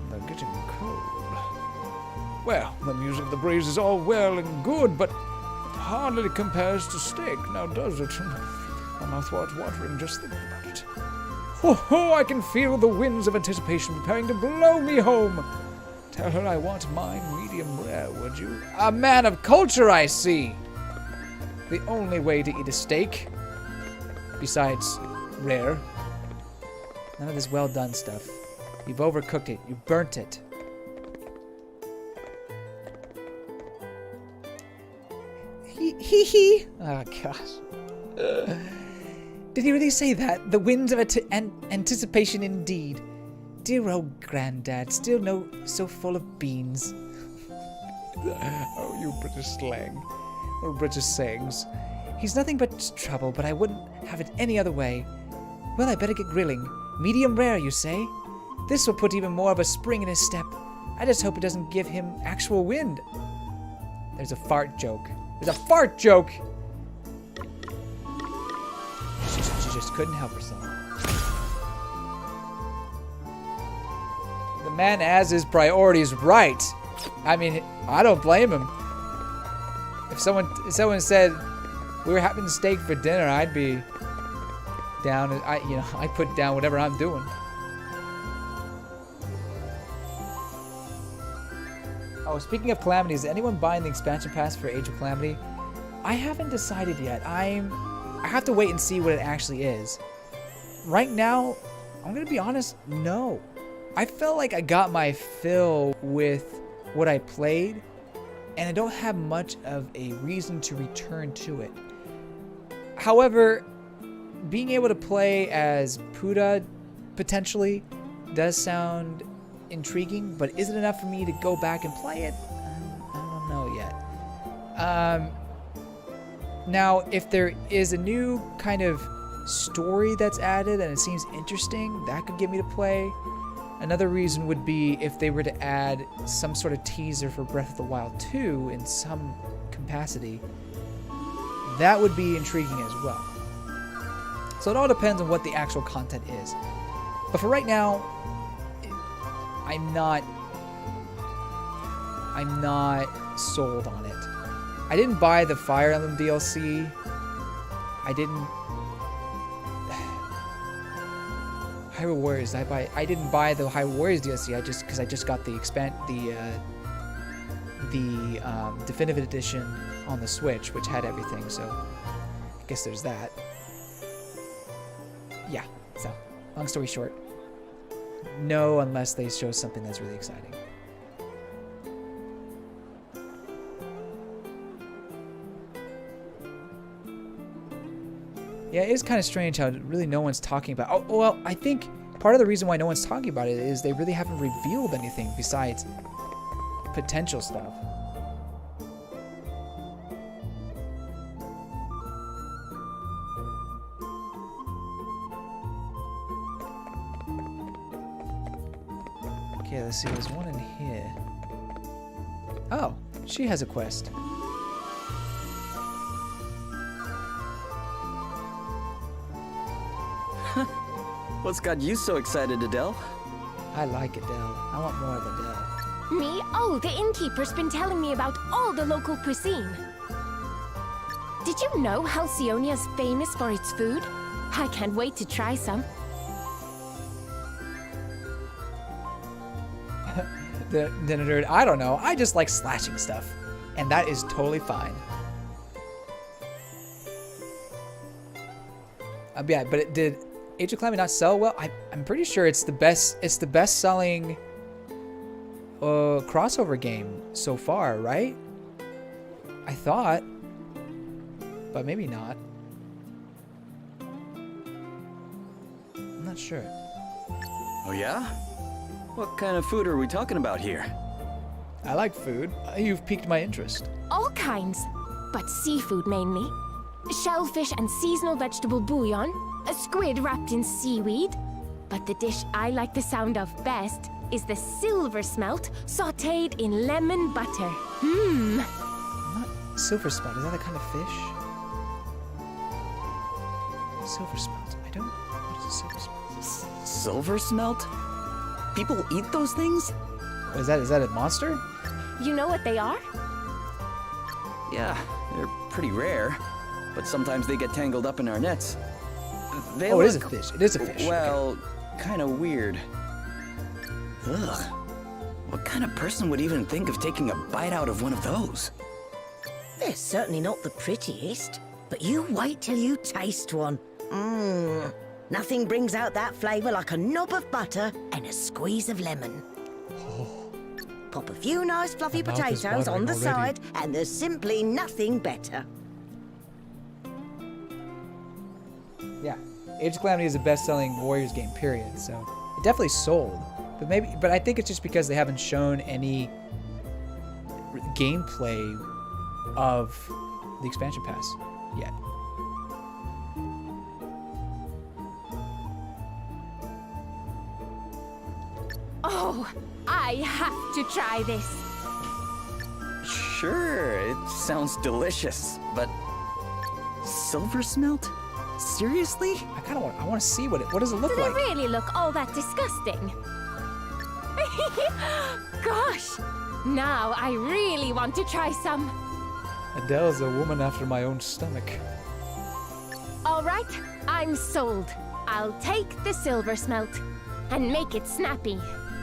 [SPEAKER 14] They're getting cold. Well, the music of the breeze is all well and good, but it hardly compares to steak, now does it? My mouth was watering just thinking about it. Oh, I can feel the winds of anticipation preparing to blow me home. Tell her I want mine medium rare, would you? A man of culture, I see. The only way to eat a steak, besides rare. None of this well done stuff. You've overcooked it. You burnt it. Hee. Oh, gosh. Did he really say that? The winds of anticipation indeed. Dear old granddad, still so full of beans. Oh, you British slang. Or British sayings. He's nothing but trouble, but I wouldn't have it any other way. Well, I better get grilling. Medium rare, you say? This will put even more of a spring in his step. I just hope it doesn't give him actual wind. There's a fart joke. There's a fart joke! She just couldn't help herself. The man has his priorities right. I mean, I don't blame him. If someone said we were having steak for dinner, I'd be down. I put down whatever I'm doing. Oh, speaking of Calamity, is anyone buying the expansion pass for Age of Calamity? I haven't decided yet. I have to wait and see what it actually is. Right now, I'm gonna be honest, no. I felt like I got my fill with what I played, and I don't have much of a reason to return to it. However, being able to play as Puda potentially does sound intriguing, but is it enough for me to go back and play it? I don't know yet. Now, if there is a new kind of story that's added and it seems interesting, that could get me to play. Another reason would be if they were to add some sort of teaser for Breath of the Wild 2 in some capacity. That would be intriguing as well. So it all depends on what the actual content is. But for right now, I'm not sold on it. I didn't buy the Fire Emblem DLC. I didn't Hyrule Warriors. I didn't buy the Hyrule Warriors DLC. Because I just got the definitive edition on the Switch, which had everything. So I guess there's that. Yeah. So long story short, no, unless they show something that's really exciting. Yeah, it is kind of strange how really no one's talking about. Oh, well, I think part of the reason why no one's talking about it is they really haven't revealed anything besides potential stuff. Okay, let's see. There's one in here. Oh, she has a quest.
[SPEAKER 5] What's got you so excited, Adele?
[SPEAKER 1] I like Adele. I want more of Adele.
[SPEAKER 10] Me? Oh, the innkeeper's been telling me about all the local cuisine. Did you know Halcyonia's famous for its food? I can't wait to try some.
[SPEAKER 1] the nerd, I don't know. I just like slashing stuff. And that is totally fine. Yeah, but it did Age of Calamity not sell well? I'm pretty sure it's the best selling crossover game so far, right? I thought, but maybe not. I'm not sure.
[SPEAKER 5] Oh yeah? What kind of food are we talking about here?
[SPEAKER 1] I like food. You've piqued my interest.
[SPEAKER 10] All kinds, but seafood mainly. Shellfish and seasonal vegetable bouillon, a squid wrapped in seaweed. But the dish I like the sound of best is the silver smelt sautéed in lemon butter.
[SPEAKER 1] Silver smelt, is that a kind of fish? Silver smelt. I don't. What is a silver smelt?
[SPEAKER 5] Silver smelt? People eat those things?
[SPEAKER 1] Is that a monster?
[SPEAKER 10] You know what they are?
[SPEAKER 5] Yeah, they're pretty rare, but sometimes they get tangled up in our nets. They
[SPEAKER 1] it
[SPEAKER 5] look,
[SPEAKER 1] is a fish. It is a fish.
[SPEAKER 5] Well, kind of weird. Ugh. What kind of person would even think of taking a bite out of one of those?
[SPEAKER 6] They're certainly not the prettiest, but you wait till you taste one. Mmm. Nothing brings out that flavour like a knob of butter and a squeeze of lemon. Pop a few nice fluffy
[SPEAKER 1] My mouth is
[SPEAKER 6] potatoes on
[SPEAKER 1] watering
[SPEAKER 6] the
[SPEAKER 1] already.
[SPEAKER 6] side, and there's simply nothing better.
[SPEAKER 1] Yeah, Age of Calamity is the best-selling Warriors game, period. So it definitely sold, but I think it's just because they haven't shown any gameplay of the expansion pass yet.
[SPEAKER 10] Oh, I have to try this.
[SPEAKER 5] Sure, it sounds delicious, but silver smelt? Seriously?
[SPEAKER 1] I want to see what does it look
[SPEAKER 10] Did
[SPEAKER 1] like?
[SPEAKER 10] it really look all that disgusting? Gosh, now I really want to try some.
[SPEAKER 1] Adele's a woman after my own stomach.
[SPEAKER 10] All right, I'm sold. I'll take the silver smelt and make it snappy.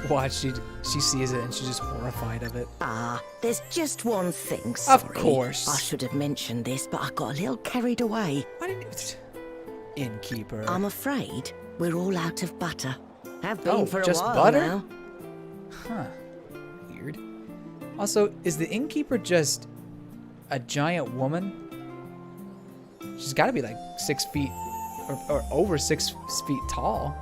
[SPEAKER 1] Watch, she sees it and she's just horrified of it.
[SPEAKER 6] Ah, there's just one thing, sorry.
[SPEAKER 1] Of course.
[SPEAKER 6] I should have mentioned this, but I got a little carried away.
[SPEAKER 1] Why didn't you... Innkeeper.
[SPEAKER 6] I'm afraid we're all out of butter. Have been for a
[SPEAKER 1] just
[SPEAKER 6] while
[SPEAKER 1] butter?
[SPEAKER 6] now.
[SPEAKER 1] Huh. Weird. Also, is the innkeeper just a giant woman? She's got to be like 6 feet or over 6 feet tall.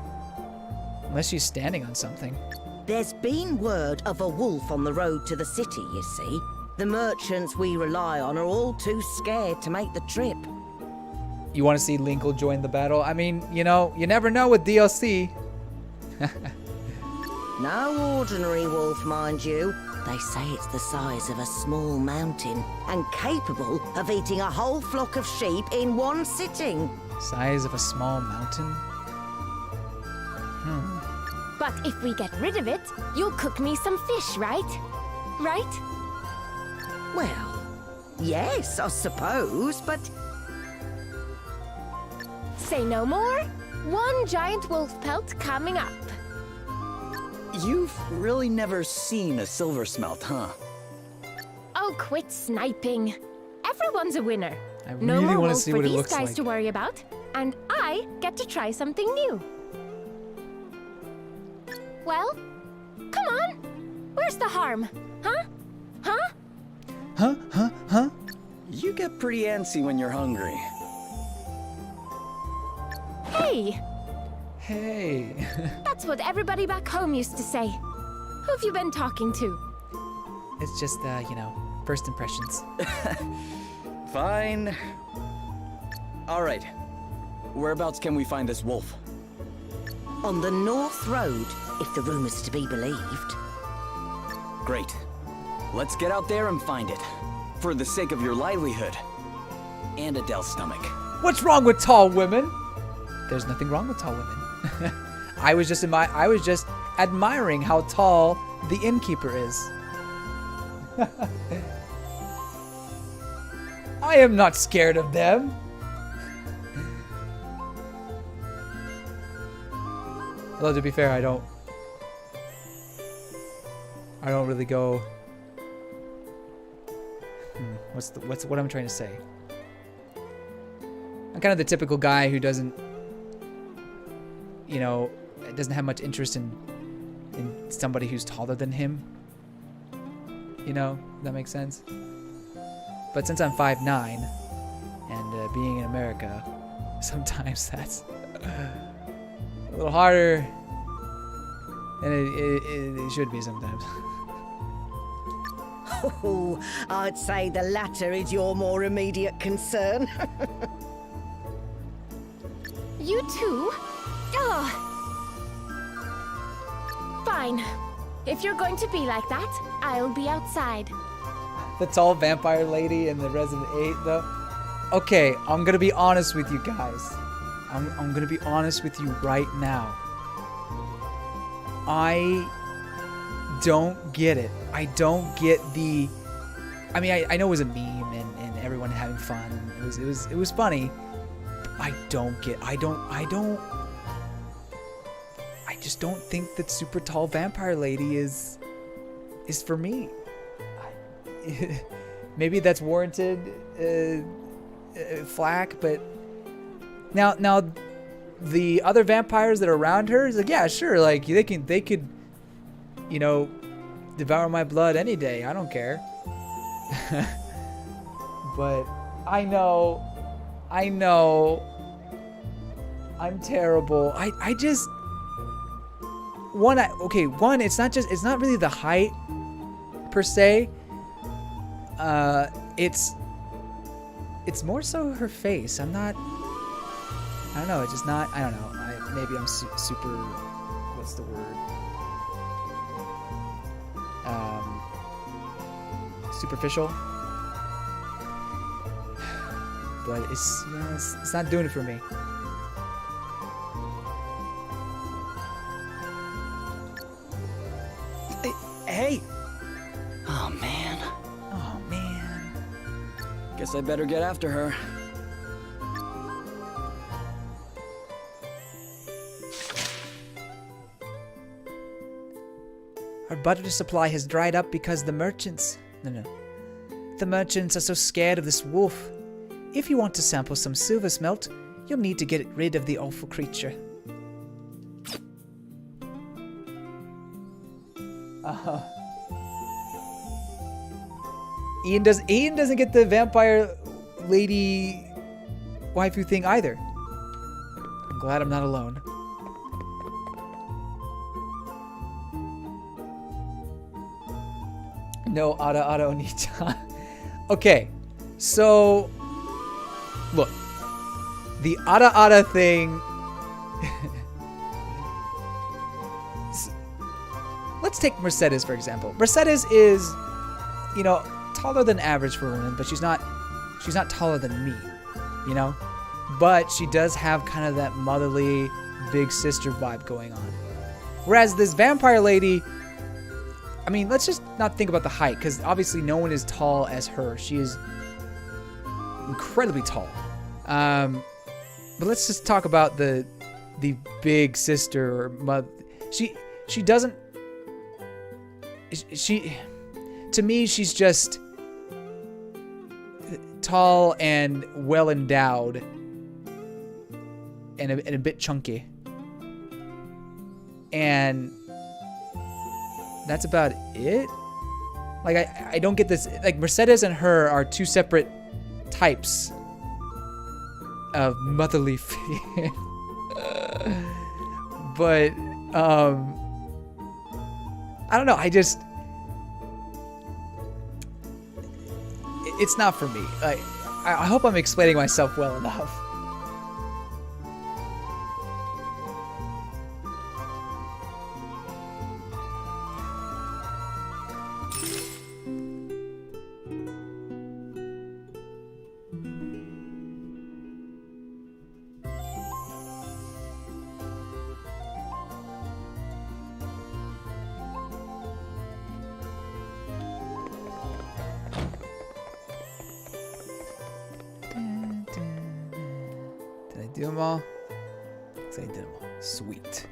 [SPEAKER 1] Unless she's standing on something.
[SPEAKER 6] There's been word of a wolf on the road to the city, you see. The merchants we rely on are all too scared to make the trip.
[SPEAKER 1] You want to see Linkle join the battle? I mean, you know, you never know with DLC.
[SPEAKER 6] No ordinary wolf, mind you. They say it's the size of a small mountain and capable of eating a whole flock of sheep in one sitting.
[SPEAKER 1] Size of a small mountain?
[SPEAKER 10] But if we get rid of it, you'll cook me some fish, right? Right?
[SPEAKER 6] Well, yes, I suppose, but...
[SPEAKER 10] Say no more. One giant wolf pelt coming up.
[SPEAKER 5] You've really never seen a silver smelt, huh?
[SPEAKER 10] Oh, quit sniping. Everyone's a winner.
[SPEAKER 1] I
[SPEAKER 10] No
[SPEAKER 1] really
[SPEAKER 10] more
[SPEAKER 1] want to
[SPEAKER 10] wolves
[SPEAKER 1] see
[SPEAKER 10] for
[SPEAKER 1] what it
[SPEAKER 10] these
[SPEAKER 1] looks
[SPEAKER 10] guys
[SPEAKER 1] like.
[SPEAKER 10] to worry about, and I get to try something new. Well, come on. Where's the harm? Huh? Huh?
[SPEAKER 5] You get pretty antsy when you're hungry.
[SPEAKER 10] Hey,
[SPEAKER 1] Hey.
[SPEAKER 10] that's what everybody back home used to say. Who have you been talking to?
[SPEAKER 1] It's just, you know, first impressions.
[SPEAKER 5] Fine. All right. Whereabouts can we find this wolf?
[SPEAKER 6] On the North Road, if the rumour's to be believed.
[SPEAKER 5] Great. Let's get out there and find it. For the sake of your livelihood. And Adele's stomach.
[SPEAKER 1] What's wrong with tall women? There's nothing wrong with tall women. I was just admiring how tall the innkeeper is. I am not scared of them. Although to be fair, I don't really go. What am I trying to say? I'm kind of the typical guy who doesn't, you know, doesn't have much interest in somebody who's taller than him. You know, if that makes sense. But since I'm 5'9", and being in America, sometimes that's a little harder than it should be sometimes.
[SPEAKER 6] Oh, I'd say the latter is your more immediate concern.
[SPEAKER 10] You too? Ugh. Fine. If you're going to be like that, I'll be outside.
[SPEAKER 1] the tall vampire lady in the Resident 8, though. Okay, I'm gonna be honest with you guys. I'm gonna be honest with you right now. I don't get it. I don't get the... I mean, I know it was a meme and everyone having fun. It was funny. I don't get... I just don't think that super tall vampire lady is for me. Maybe that's warranted flack, but now the other vampires that are around her is like, yeah, sure, like they could, you know, devour my blood any day. I don't care. But I know, I'm terrible. I just one, it's not really the height per se. It's more so her face. I don't know. It's just not. I don't know. Maybe I'm super. What's the word? Superficial. But it's not doing it for me.
[SPEAKER 5] Hey! Oh, man.
[SPEAKER 1] Oh, man.
[SPEAKER 5] Guess I better get after her.
[SPEAKER 1] Our butter supply has dried up because the merchants... No. The merchants are so scared of this wolf. If you want to sample some silver smelt, you'll need to get rid of the awful creature. Ian doesn't get the vampire lady waifu thing either. I'm glad I'm not alone. No Ara Onita. Okay, so look, the Ara thing. Let's take Mercedes for example. Mercedes is, you know, taller than average for a woman, but she's not taller than me, you know. But she does have kind of that motherly big sister vibe going on. Whereas this vampire lady, I mean, let's just not think about the height, because obviously no one is tall as her. She is incredibly tall. But let's just talk about the big sister or mother. She doesn't. To me, she's just tall and well endowed, and a bit chunky, and that's about it. Like I don't get this. Like Mercedes and her are two separate types of motherly figure. But I don't know. It's not for me. Like I hope I'm explaining myself well enough. Do them all? Looks like I did them all. Sweet.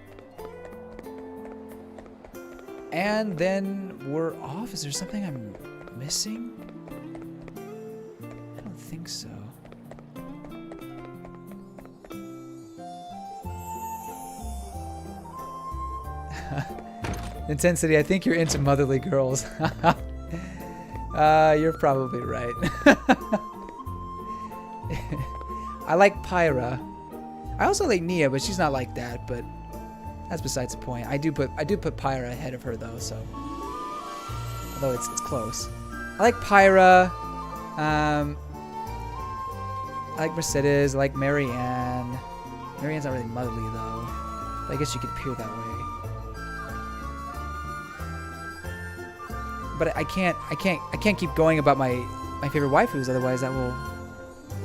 [SPEAKER 1] And then we're off. Is there something I'm missing? I don't think so. NintenCity, I think you're into motherly girls. You're probably right. I like Pyra. I also like Nia, but she's not like that. But that's besides the point. I do put Pyra ahead of her though. So although it's close, I like Pyra. I like Mercedes. I like Marianne. Marianne's not really motherly though. But I guess she could appear that way. But I can't keep going about my favorite waifus, otherwise that will,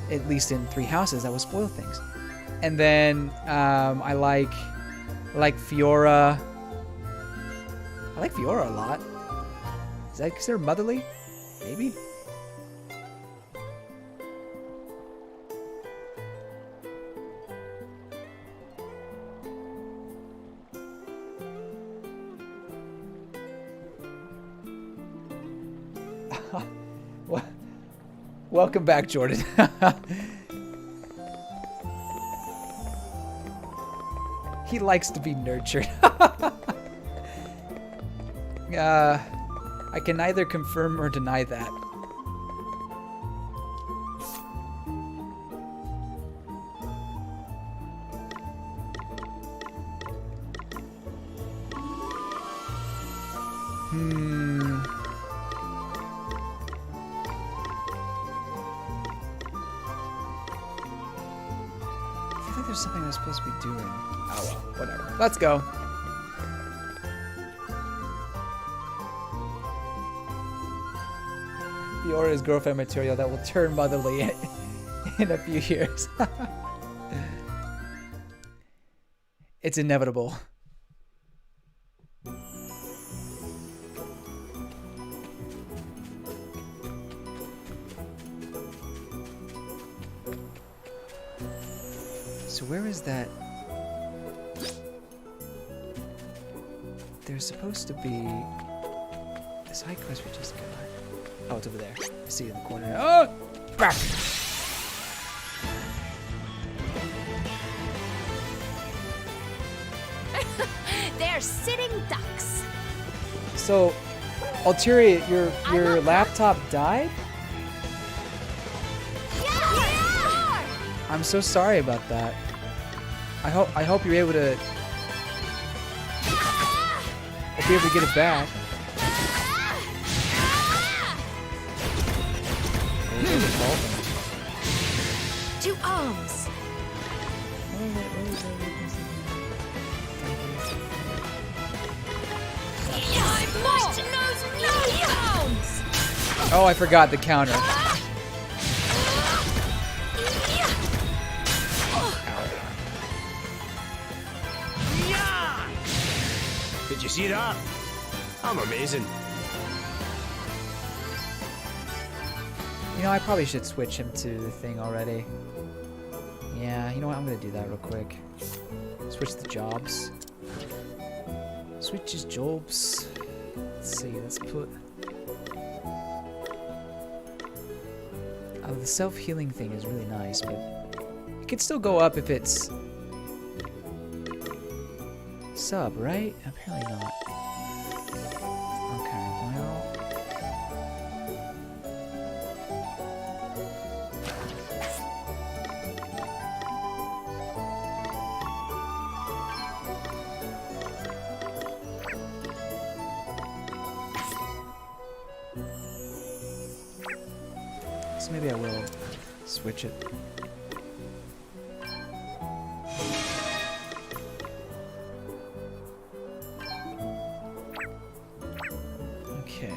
[SPEAKER 1] at least in 3 houses, that will spoil things. And then I like Fiora. I like Fiora a lot. Is that considered motherly? Maybe. Welcome back, Jordan. He likes to be nurtured. I can neither confirm or deny that. I feel like there's something I'm supposed to be doing. Oh well, whatever. Let's go. Fiora's girlfriend material that will turn motherly in a few years. It's inevitable. So where is that? There's supposed to be the side quest we just got. Oh, it's over there. I see it in the corner. Oh! Crap!
[SPEAKER 15] They're sitting ducks.
[SPEAKER 1] So, Alteria, your laptop died?
[SPEAKER 15] Yeah!
[SPEAKER 1] I'm so sorry about that. I hope you're able to get it back.
[SPEAKER 15] To arms.
[SPEAKER 1] Oh, I forgot the counter.
[SPEAKER 11] Did you see that? I'm amazing.
[SPEAKER 1] You know, I probably should switch him to the thing already. Yeah, you know what? I'm gonna do that real quick. Switch the jobs. Switch his jobs. Let's see, let's put... Oh, the self-healing thing is really nice, but it could still go up if it's sub, right? Apparently not. Okay, well... So maybe I will switch it. Okay.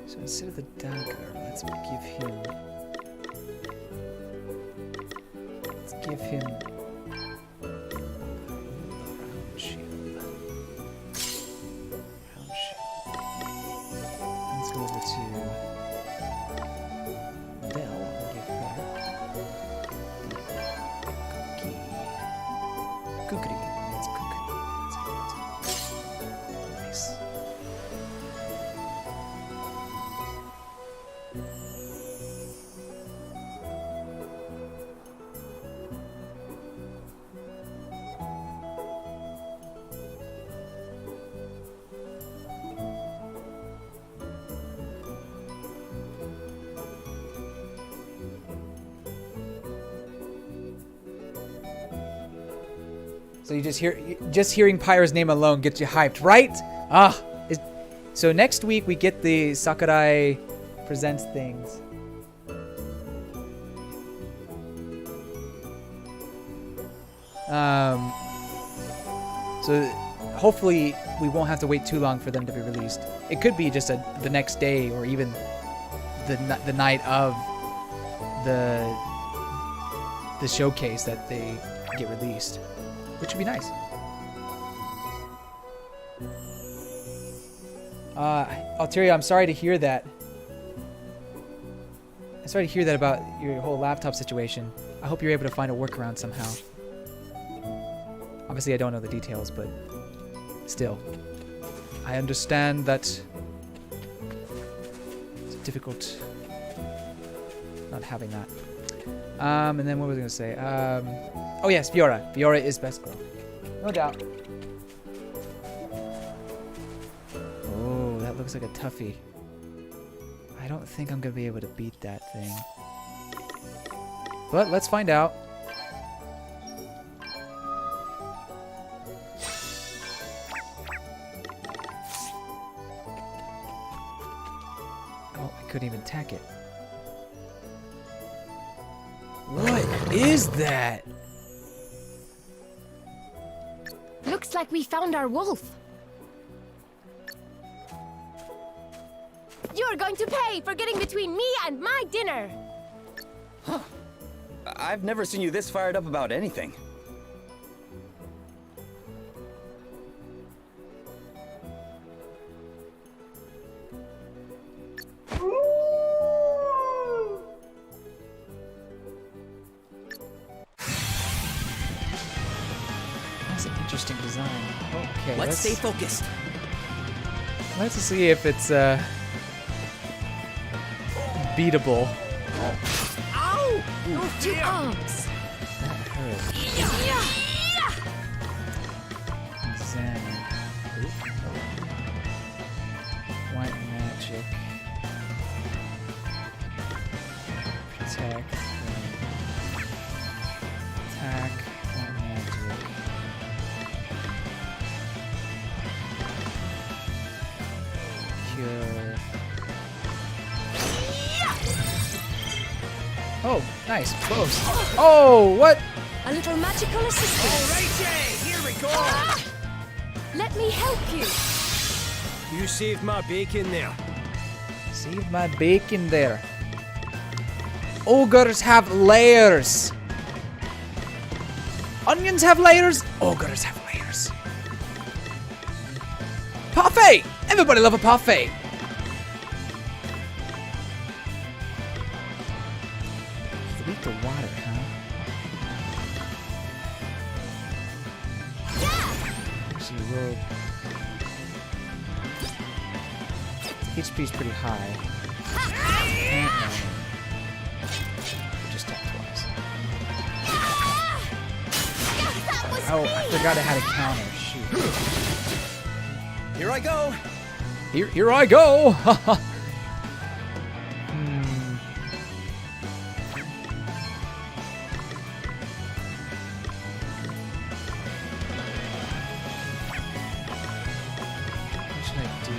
[SPEAKER 1] So instead of the dagger, let's give him So you just hearing Pyre's name alone gets you hyped, right? Ah, so next week we get the Sakurai Presents things. So hopefully we won't have to wait too long for them to be released. It could be just the next day or even the night of the showcase that they get released, which would be nice. Alteria, I'm sorry to hear that. I'm sorry to hear that about your whole laptop situation. I hope you're able to find a workaround somehow. Obviously, I don't know the details, but still, I understand that it's difficult not having that. And then what was I gonna say? Oh yes, Fiora. Fiora is best girl, no doubt. Oh, that looks like a toughie. I don't think I'm gonna be able to beat that thing. But let's find out. Oh, I couldn't even attack it. What is that?
[SPEAKER 10] Looks like we found our wolf. You're going to pay for getting between me and my dinner.
[SPEAKER 5] Huh. I've never seen you this fired up about anything.
[SPEAKER 1] That's an interesting design. Okay,
[SPEAKER 5] Let's stay focused.
[SPEAKER 1] Let's see if it's beatable.
[SPEAKER 15] Ow! Your two arms.
[SPEAKER 1] That hurt. Examine. White magic. Protect. Attack. White magic. Cure. Oh, nice. Close. Oh, what?
[SPEAKER 3] A little magical assistance.
[SPEAKER 11] Alrighty, here we go.
[SPEAKER 3] Let me help you.
[SPEAKER 11] You saved my bacon there.
[SPEAKER 1] Save my bacon there. Ogres have layers. Onions have layers. Ogres have layers. Parfait! Everybody love a parfait. It's weak to water, huh? Actually, we'll... HP's pretty high. Just tap twice. Oh, I forgot I had a counter. Shoot.
[SPEAKER 5] Here I go.
[SPEAKER 1] Here I go. What should I do?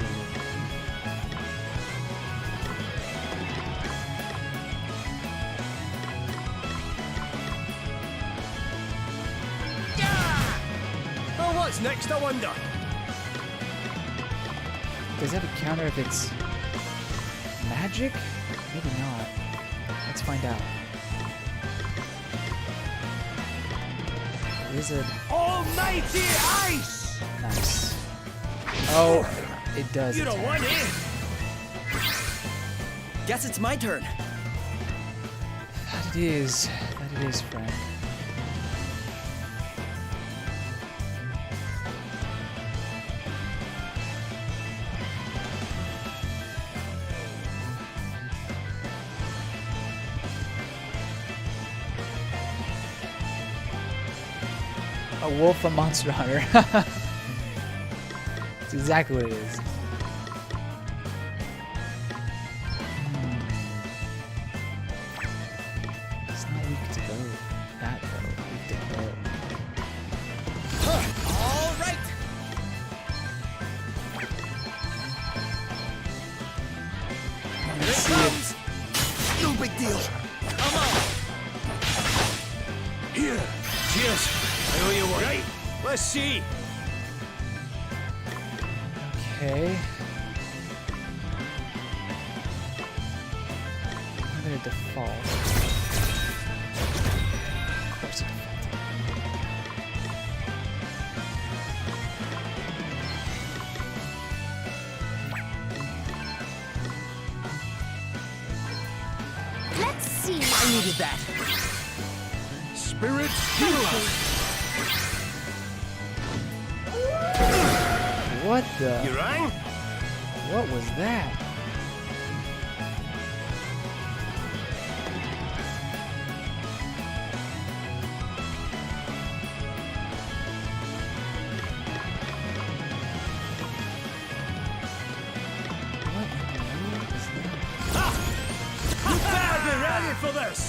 [SPEAKER 11] Oh, what's next, I wonder?
[SPEAKER 1] Does it have a counter if it's magic? Maybe not. Let's find out. Is it
[SPEAKER 11] Almighty ice!
[SPEAKER 1] nice? Oh, it does.
[SPEAKER 11] You don't
[SPEAKER 1] attack.
[SPEAKER 11] want it.
[SPEAKER 5] Guess it's my turn.
[SPEAKER 1] That it is. That it is, friend. A wolf, a monster hunter. That's exactly what it is. It's not weak to go. That though, weak to go.
[SPEAKER 5] All right.
[SPEAKER 1] Let's see if
[SPEAKER 11] No big deal. Come on. Here. Cheers. I Let's see.
[SPEAKER 1] Okay. I'm gonna default. Of course it defaulted.
[SPEAKER 15] Let's see.
[SPEAKER 11] I needed that.
[SPEAKER 4] Spirits heal us.
[SPEAKER 1] What the?
[SPEAKER 11] You rang?
[SPEAKER 1] What was that?
[SPEAKER 11] You better be ready for this.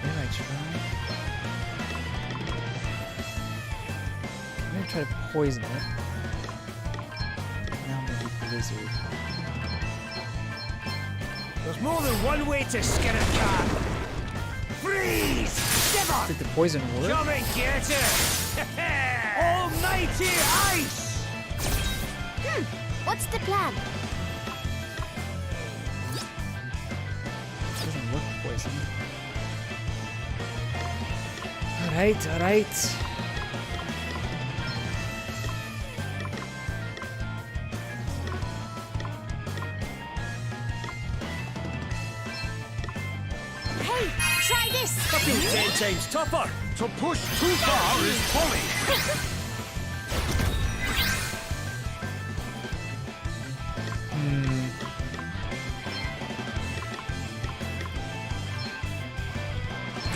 [SPEAKER 1] Did I try? I'm gonna try to poison it. Now I'm gonna do blizzard.
[SPEAKER 11] There's more than one way to skin a cat. Freeze! Shiver!
[SPEAKER 1] Did the poison work?
[SPEAKER 11] Come and get it! Almighty ice!
[SPEAKER 15] What's the plan?
[SPEAKER 1] Doesn't work poison. Alright, alright.
[SPEAKER 15] Hey, try this!
[SPEAKER 11] I've been 10 times tougher.
[SPEAKER 4] To push too far is folly.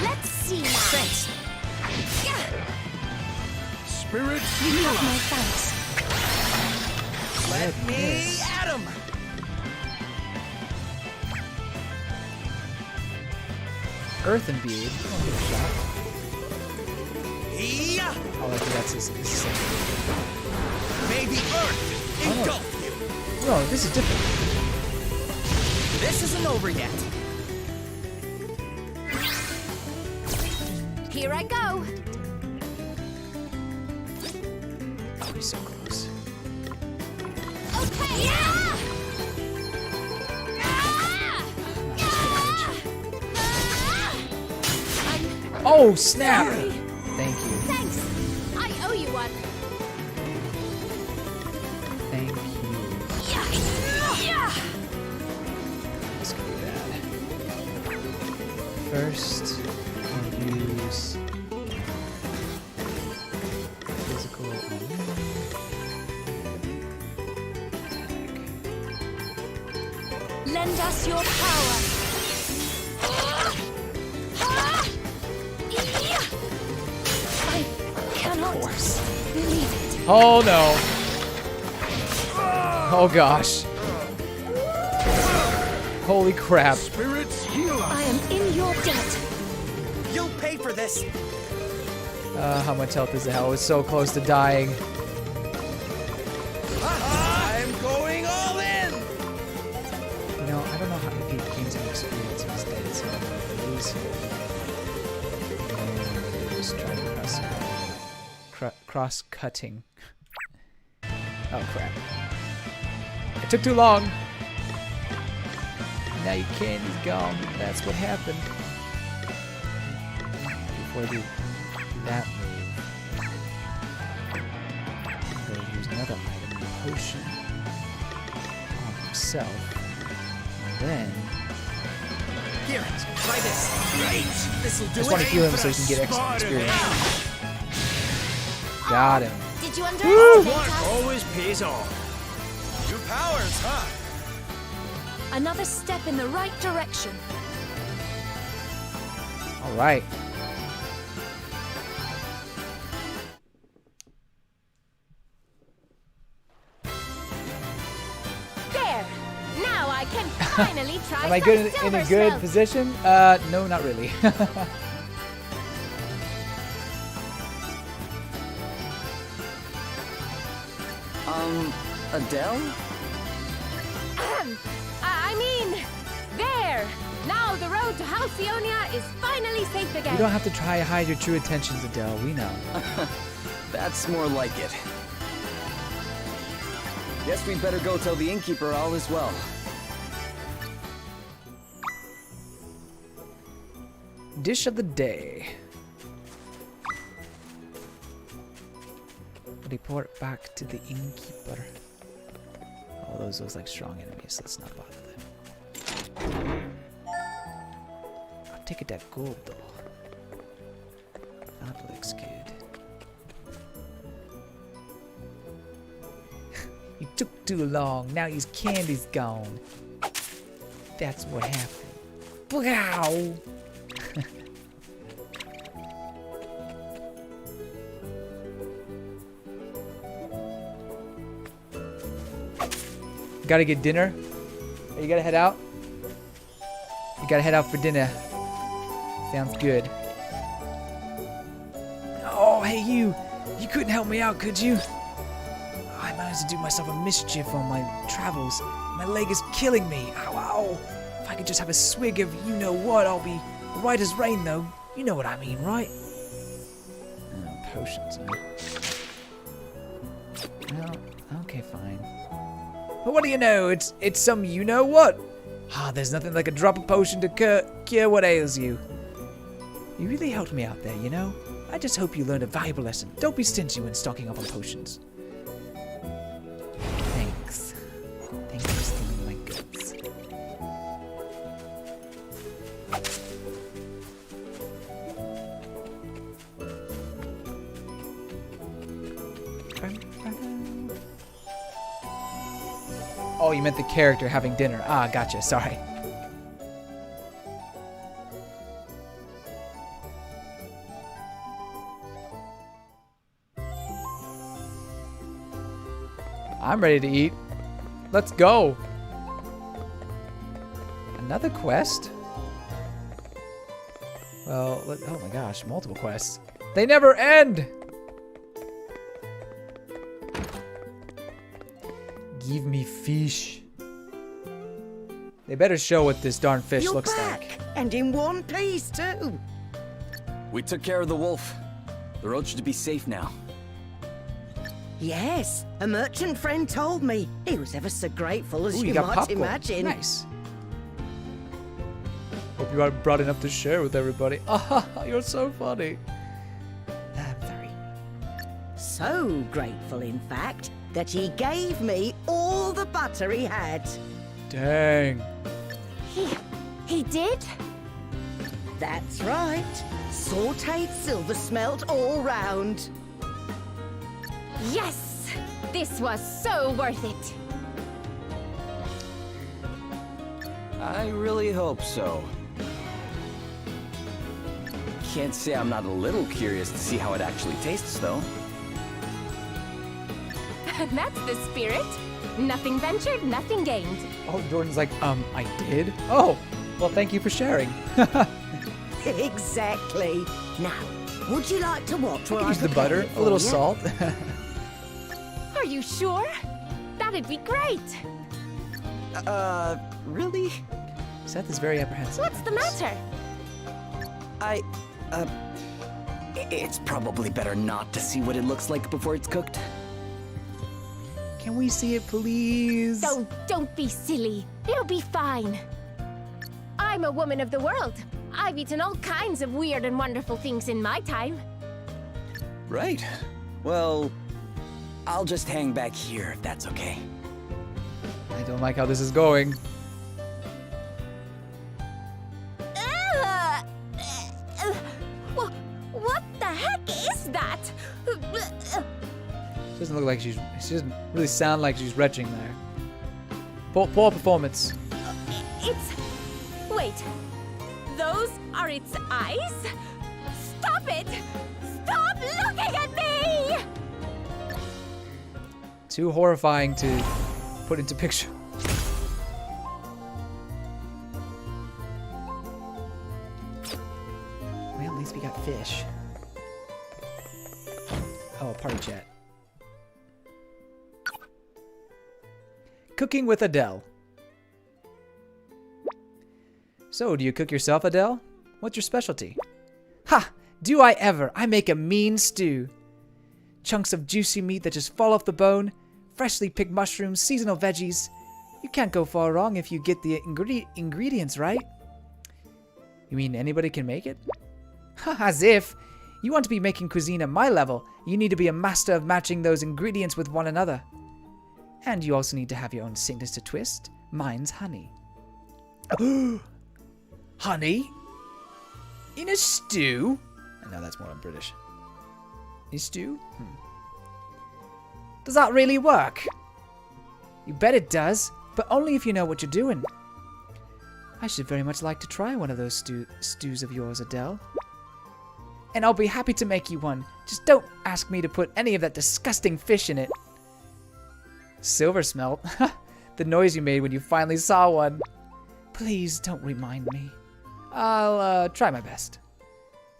[SPEAKER 15] Let's see now.
[SPEAKER 11] Thanks.
[SPEAKER 4] Spirits
[SPEAKER 15] You
[SPEAKER 4] heal
[SPEAKER 15] have my
[SPEAKER 4] us.
[SPEAKER 15] thanks.
[SPEAKER 11] Let me at him.
[SPEAKER 1] Earth imbued. I'll give it a shot.
[SPEAKER 11] Yeah.
[SPEAKER 1] Oh, I think that's his second.
[SPEAKER 11] May the earth engulf you.
[SPEAKER 1] No, this is different.
[SPEAKER 11] This isn't over yet.
[SPEAKER 15] Here I go.
[SPEAKER 1] Oh, he's so close.
[SPEAKER 15] Okay. Yeah!
[SPEAKER 1] Oh, snap!
[SPEAKER 15] Sorry.
[SPEAKER 1] Thank you.
[SPEAKER 15] Thanks. I owe you one.
[SPEAKER 1] Thank you.
[SPEAKER 15] Yeah.
[SPEAKER 1] This could be bad. First, I'll use physical on
[SPEAKER 3] Lend us your power. I cannot believe it.
[SPEAKER 1] Oh no. Oh gosh. Holy crap.
[SPEAKER 4] Spirits heal us.
[SPEAKER 3] I am in your debt.
[SPEAKER 11] You'll pay for this.
[SPEAKER 1] How much health is it? I was so close to dying.
[SPEAKER 11] I'm going all in.
[SPEAKER 1] You know, I don't know how if he gains any experience in his dead, so I'm gonna lose him. And just try to cross-cutting. Oh crap. It took too long. Now your candy's gone. That's what happened. Before I do that move, I'm gonna use another item, potion, on himself. And then
[SPEAKER 11] Here, try this. Great. This'll
[SPEAKER 1] I
[SPEAKER 11] do
[SPEAKER 1] just want to heal him so he can get extra experience. Got him.
[SPEAKER 15] Did you underestimate
[SPEAKER 11] Work
[SPEAKER 15] us?
[SPEAKER 11] always pays off. New powers, huh?
[SPEAKER 3] Another step in the right direction.
[SPEAKER 1] All right.
[SPEAKER 15] There. Now I can finally try
[SPEAKER 1] Am I
[SPEAKER 15] some
[SPEAKER 1] good in a
[SPEAKER 15] silver
[SPEAKER 1] good
[SPEAKER 15] smelt.
[SPEAKER 1] position? No, not really.
[SPEAKER 5] Adele?
[SPEAKER 15] I mean, there.
[SPEAKER 10] clear. Now the road to Halcyonia is finally safe again.
[SPEAKER 1] You don't have to try to hide your true intentions, Adele. We know.
[SPEAKER 5] That's more like it. Guess we'd better go tell the innkeeper all is well.
[SPEAKER 1] Dish of the day. Report back to the innkeeper. Oh, those look like strong enemies. Let's not bother them. I'll take it that gold though. That looks good. You took too long. Now his candy's gone. That's what happened. Wow. Gotta get dinner. Hey, you gotta head out? You gotta head out for dinner. Sounds good. Oh, hey you. You couldn't help me out, could you? I managed to do myself a mischief on my travels. My leg is killing me. Ow, ow. If I could just have a swig of you-know-what, I'll be right as rain, though. You know what I mean, right? Potions, huh? Well, okay, fine. But what do you know? It's some you-know-what. Ah, there's nothing like a drop of potion to cure what ails you. You really helped me out there, you know? I just hope you learned a valuable lesson. Don't be stingy when stocking up on potions. Thanks. Thanks for stealing my goods. Oh, you meant the character having dinner. Ah, gotcha. Sorry. I'm ready to eat. Let's go. Another quest? Well, oh my gosh, multiple quests. They never end! Give me fish. They better show what this darn fish
[SPEAKER 6] You're
[SPEAKER 1] looks
[SPEAKER 6] back,
[SPEAKER 1] like.
[SPEAKER 6] and in one piece too.
[SPEAKER 5] We took care of the wolf. The road should be safe now.
[SPEAKER 6] Yes, a merchant friend told me. He was ever so grateful, as
[SPEAKER 1] Ooh,
[SPEAKER 6] you
[SPEAKER 1] got
[SPEAKER 6] might
[SPEAKER 1] popcorn.
[SPEAKER 6] imagine.
[SPEAKER 1] Nice. Hope you brought enough to share with everybody. Ah, you're so funny.
[SPEAKER 6] So grateful, in fact, that he gave me all the butter he had.
[SPEAKER 1] Dang.
[SPEAKER 10] He did?
[SPEAKER 6] That's right. Sauteed silver smelt all round.
[SPEAKER 10] Yes! This was so worth it.
[SPEAKER 5] I really hope so. Can't say I'm not a little curious to see how it actually tastes, though.
[SPEAKER 10] That's the spirit. Nothing ventured, nothing gained.
[SPEAKER 1] Oh, Jordan's like, I did? Oh, well, thank you for sharing.
[SPEAKER 6] Exactly. Now, would you like to watch while I
[SPEAKER 1] Use the
[SPEAKER 6] prepare
[SPEAKER 1] butter,
[SPEAKER 6] it
[SPEAKER 1] a
[SPEAKER 6] for
[SPEAKER 1] little
[SPEAKER 6] you?
[SPEAKER 1] salt.
[SPEAKER 10] Are you sure? That'd be great.
[SPEAKER 5] Really?
[SPEAKER 1] Seth is very apprehensive.
[SPEAKER 10] What's the matter?
[SPEAKER 5] It's probably better not to see what it looks like before it's cooked.
[SPEAKER 1] Can we see it, please?
[SPEAKER 10] Oh, don't be silly. It'll be fine. I'm a woman of the world. I've eaten all kinds of weird and wonderful things in my time.
[SPEAKER 5] Right. Well, I'll just hang back here if that's okay.
[SPEAKER 1] I don't like how this is going.
[SPEAKER 10] What the heck is that?
[SPEAKER 1] She doesn't look like she doesn't really sound like she's retching there. Poor performance.
[SPEAKER 10] Wait. Those are its eyes? Stop it! Stop looking at me!
[SPEAKER 1] Too horrifying to put into picture. Well, at least we got fish. Oh, party chat. Cooking with Adele. So, do you cook yourself, Adele? What's your specialty? Ha! Do I ever! I make a mean stew. Chunks of juicy meat that just fall off the bone, freshly picked mushrooms, seasonal veggies. You can't go far wrong if you get the ingredients right. You mean anybody can make it? Ha, as if! You want to be making cuisine at my level, you need to be a master of matching those ingredients with one another. And you also need to have your own signature twist. Mine's honey. Honey? In a stew? I know that's more than British. A stew? Does that really work? You bet it does, but only if you know what you're doing. I should very much like to try one of those stews of yours, Adele. And I'll be happy to make you one. Just don't ask me to put any of that disgusting fish in it. Silver smelt? The noise you made when you finally saw one. Please don't remind me. I'll try my best.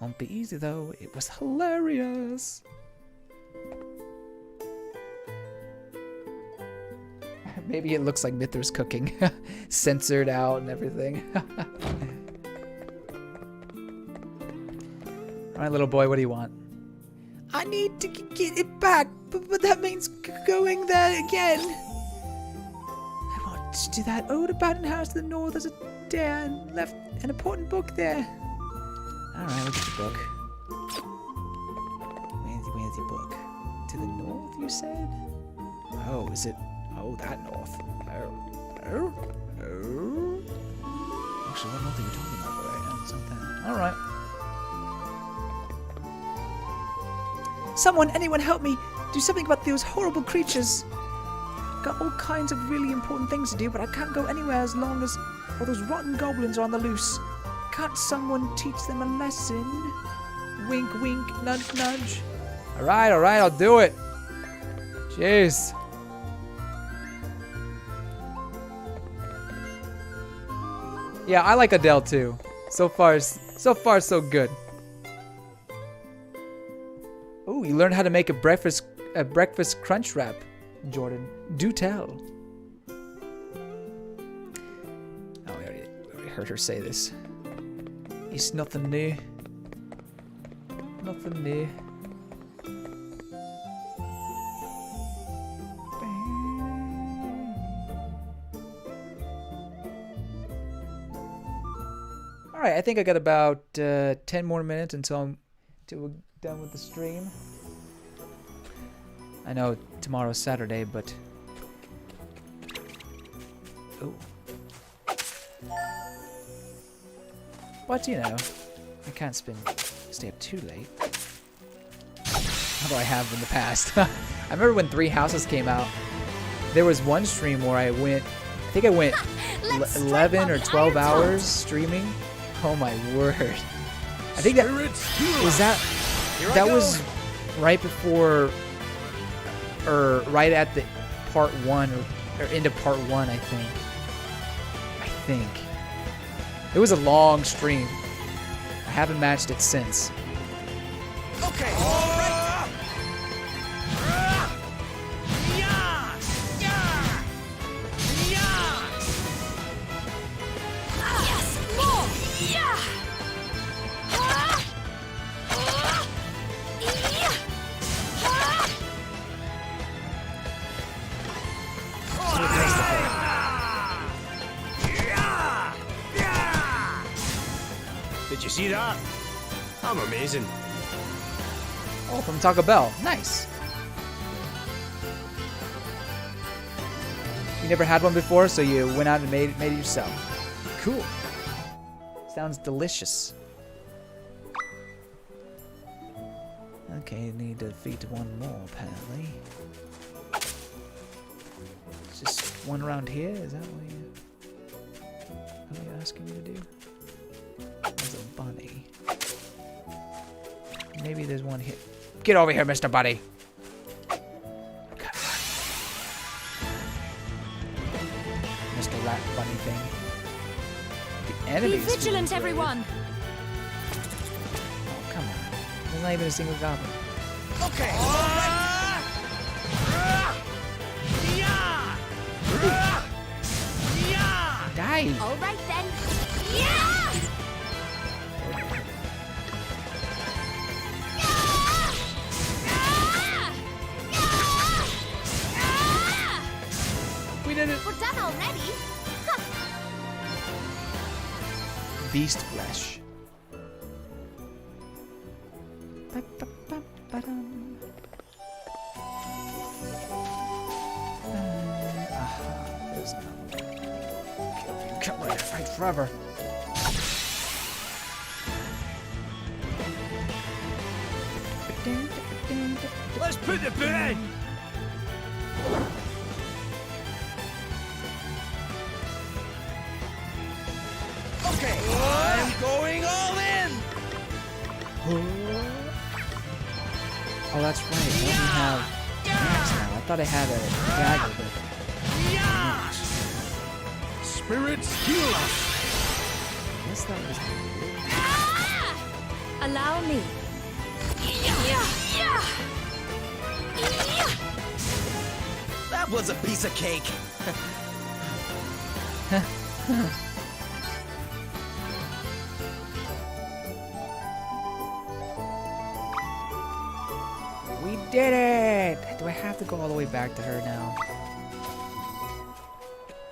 [SPEAKER 1] Won't be easy though. It was hilarious. Maybe it looks like Mithra's cooking. Censored out and everything. Alright, little boy, what do you want? I need to get it back, but that means going there again. I want to do that old abandoned house to the north. There's a dare and left an important book there. Alright, look at the book. Where's your book? To the north, you said? Oh, is it? Oh, that north. Oh. Actually, what north are you talking about right now? It's not that. Alright. Someone, anyone help me! Do something about those horrible creatures! I've got all kinds of really important things to do, but I can't go anywhere as long as all those rotten goblins are on the loose. Can't someone teach them a lesson? Wink, wink, nudge, nudge. Alright, I'll do it. Jeez. Yeah, I like Adele too. So far, so good. Oh, you learned how to make a breakfast crunch wrap, Jordan. Do tell. Oh, I already heard her say this. It's nothing new. Nothing new. All right, I think I got about 10 more minutes until we're done with the stream. I know tomorrow's Saturday, but oh, but you know, I can't stay up too late. Although I have in the past. I remember when 3 Houses came out. There was one stream where I think I went 11 or 12 hours streaming. Oh my word! I think that was right before, or right at the part 1, or into part 1, I think. It was a long stream. I haven't matched it since.
[SPEAKER 15] Okay, all right.
[SPEAKER 11] Did you see that? I'm amazing.
[SPEAKER 1] Oh, from Taco Bell. Nice. You never had one before, so you went out and made it yourself. Cool. Sounds delicious. Okay, need to defeat one more, apparently. It's just one around here? Is that what you're asking me to do? There's a bunny. Maybe there's one here. Get over here, Mr. Bunny. Mr. Rat Bunny thing. The enemies.
[SPEAKER 9] Be vigilant, everyone.
[SPEAKER 1] Oh, come on. There's not even a single goblin.
[SPEAKER 15] Okay.
[SPEAKER 1] Die.
[SPEAKER 15] All right then. Yeah!
[SPEAKER 10] We're done already?
[SPEAKER 1] Beast flesh. There's no. You kept ready to fight forever.
[SPEAKER 11] Let's put the boot in! Okay, I'm going all in!
[SPEAKER 1] Oh, that's right. I only have max now. I thought I had a dagger, but
[SPEAKER 4] Spirits heal us.
[SPEAKER 1] I guess that was.
[SPEAKER 3] Allow me.
[SPEAKER 5] That was a piece of cake.
[SPEAKER 1] We did it! Do I have to go all the way back to her now?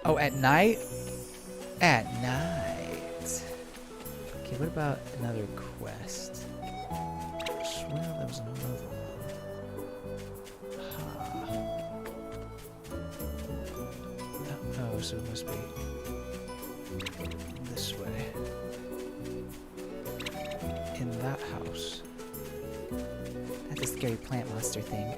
[SPEAKER 1] Oh, at night? At night. Okay, what about another quest? I swear there was another one. Oh, so it must be this way. In that house. That's a scary plant monster thing.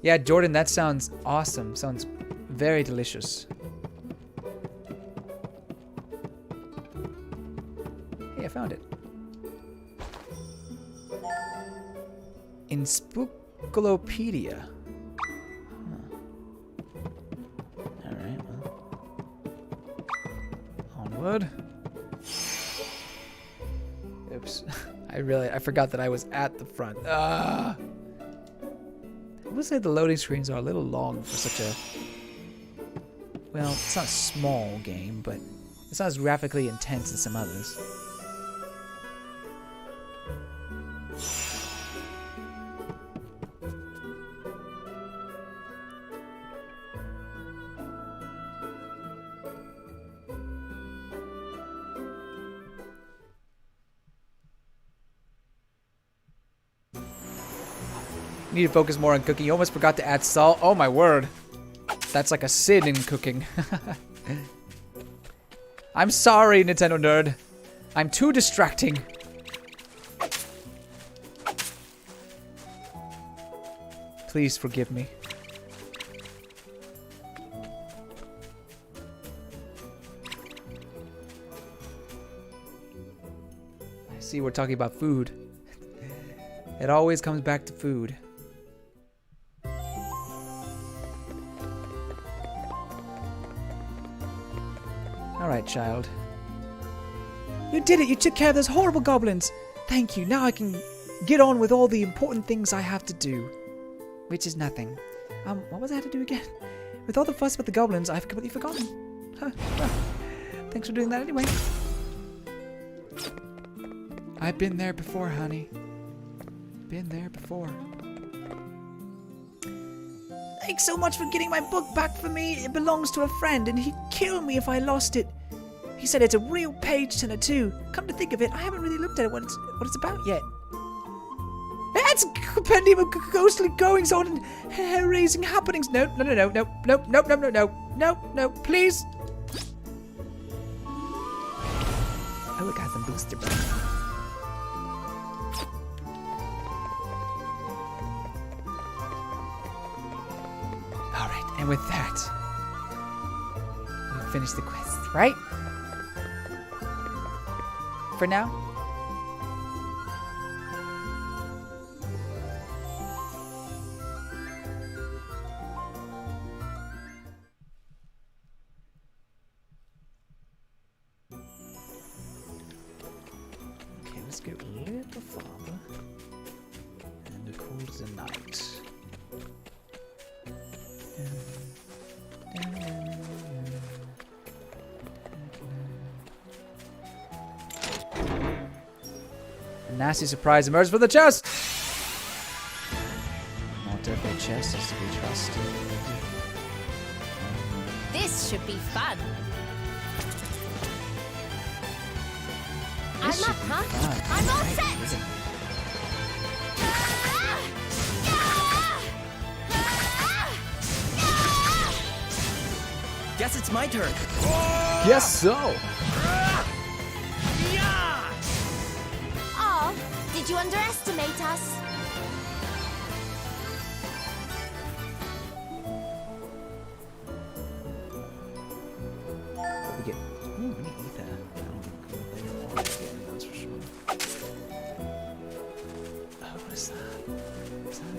[SPEAKER 1] Yeah, Jordan, that sounds awesome. Sounds very delicious. Hey, I found it. In Spookolopedia. Alright, well. Onward. Oops. I forgot that I was at the front. Ah! I would say the loading screens are a little long for such a... Well, it's not a small game, but it's not as graphically intense as some others. Need to focus more on cooking. You almost forgot to add salt. Oh my word. That's like a sin in cooking. I'm sorry, Nintendo nerd. I'm too distracting. Please forgive me. I see we're talking about food. It always comes back to food. Alright, child. You did it! You took care of those horrible goblins! Thank you. Now I can get on with all the important things I have to do. Which is nothing. What was I had to do again? With all the fuss about the goblins, I've completely forgotten. Huh. Well, thanks for doing that anyway. I've been there before, honey. Been there before. Thanks so much for getting my book back for me. It belongs to a friend, and he'd kill me if I lost it. He said it's a real page turner too. Come to think of it, I haven't really looked at it what it's about yet. It's a compendium of ghostly goings on and hair-raising happenings. No, please. Oh, it got some booster buttons. Alright, and with that, we'll finish the quest, right? For now. Okay, let's go a little farther. And we call it a night. A nasty surprise emerged from the chest! Not every chest is to be trusted.
[SPEAKER 10] This should be fun.
[SPEAKER 1] This
[SPEAKER 10] I'm up,
[SPEAKER 1] should be
[SPEAKER 10] huh?
[SPEAKER 1] fun.
[SPEAKER 10] I'm all
[SPEAKER 1] Right,
[SPEAKER 10] set!
[SPEAKER 1] listen.
[SPEAKER 5] Guess it's my turn.
[SPEAKER 1] Guess so.
[SPEAKER 10] Oh, did you underestimate us?
[SPEAKER 1] We get. Ooh, we need ether. I don't think we'll get those for sure. Oh, what is that? Is that?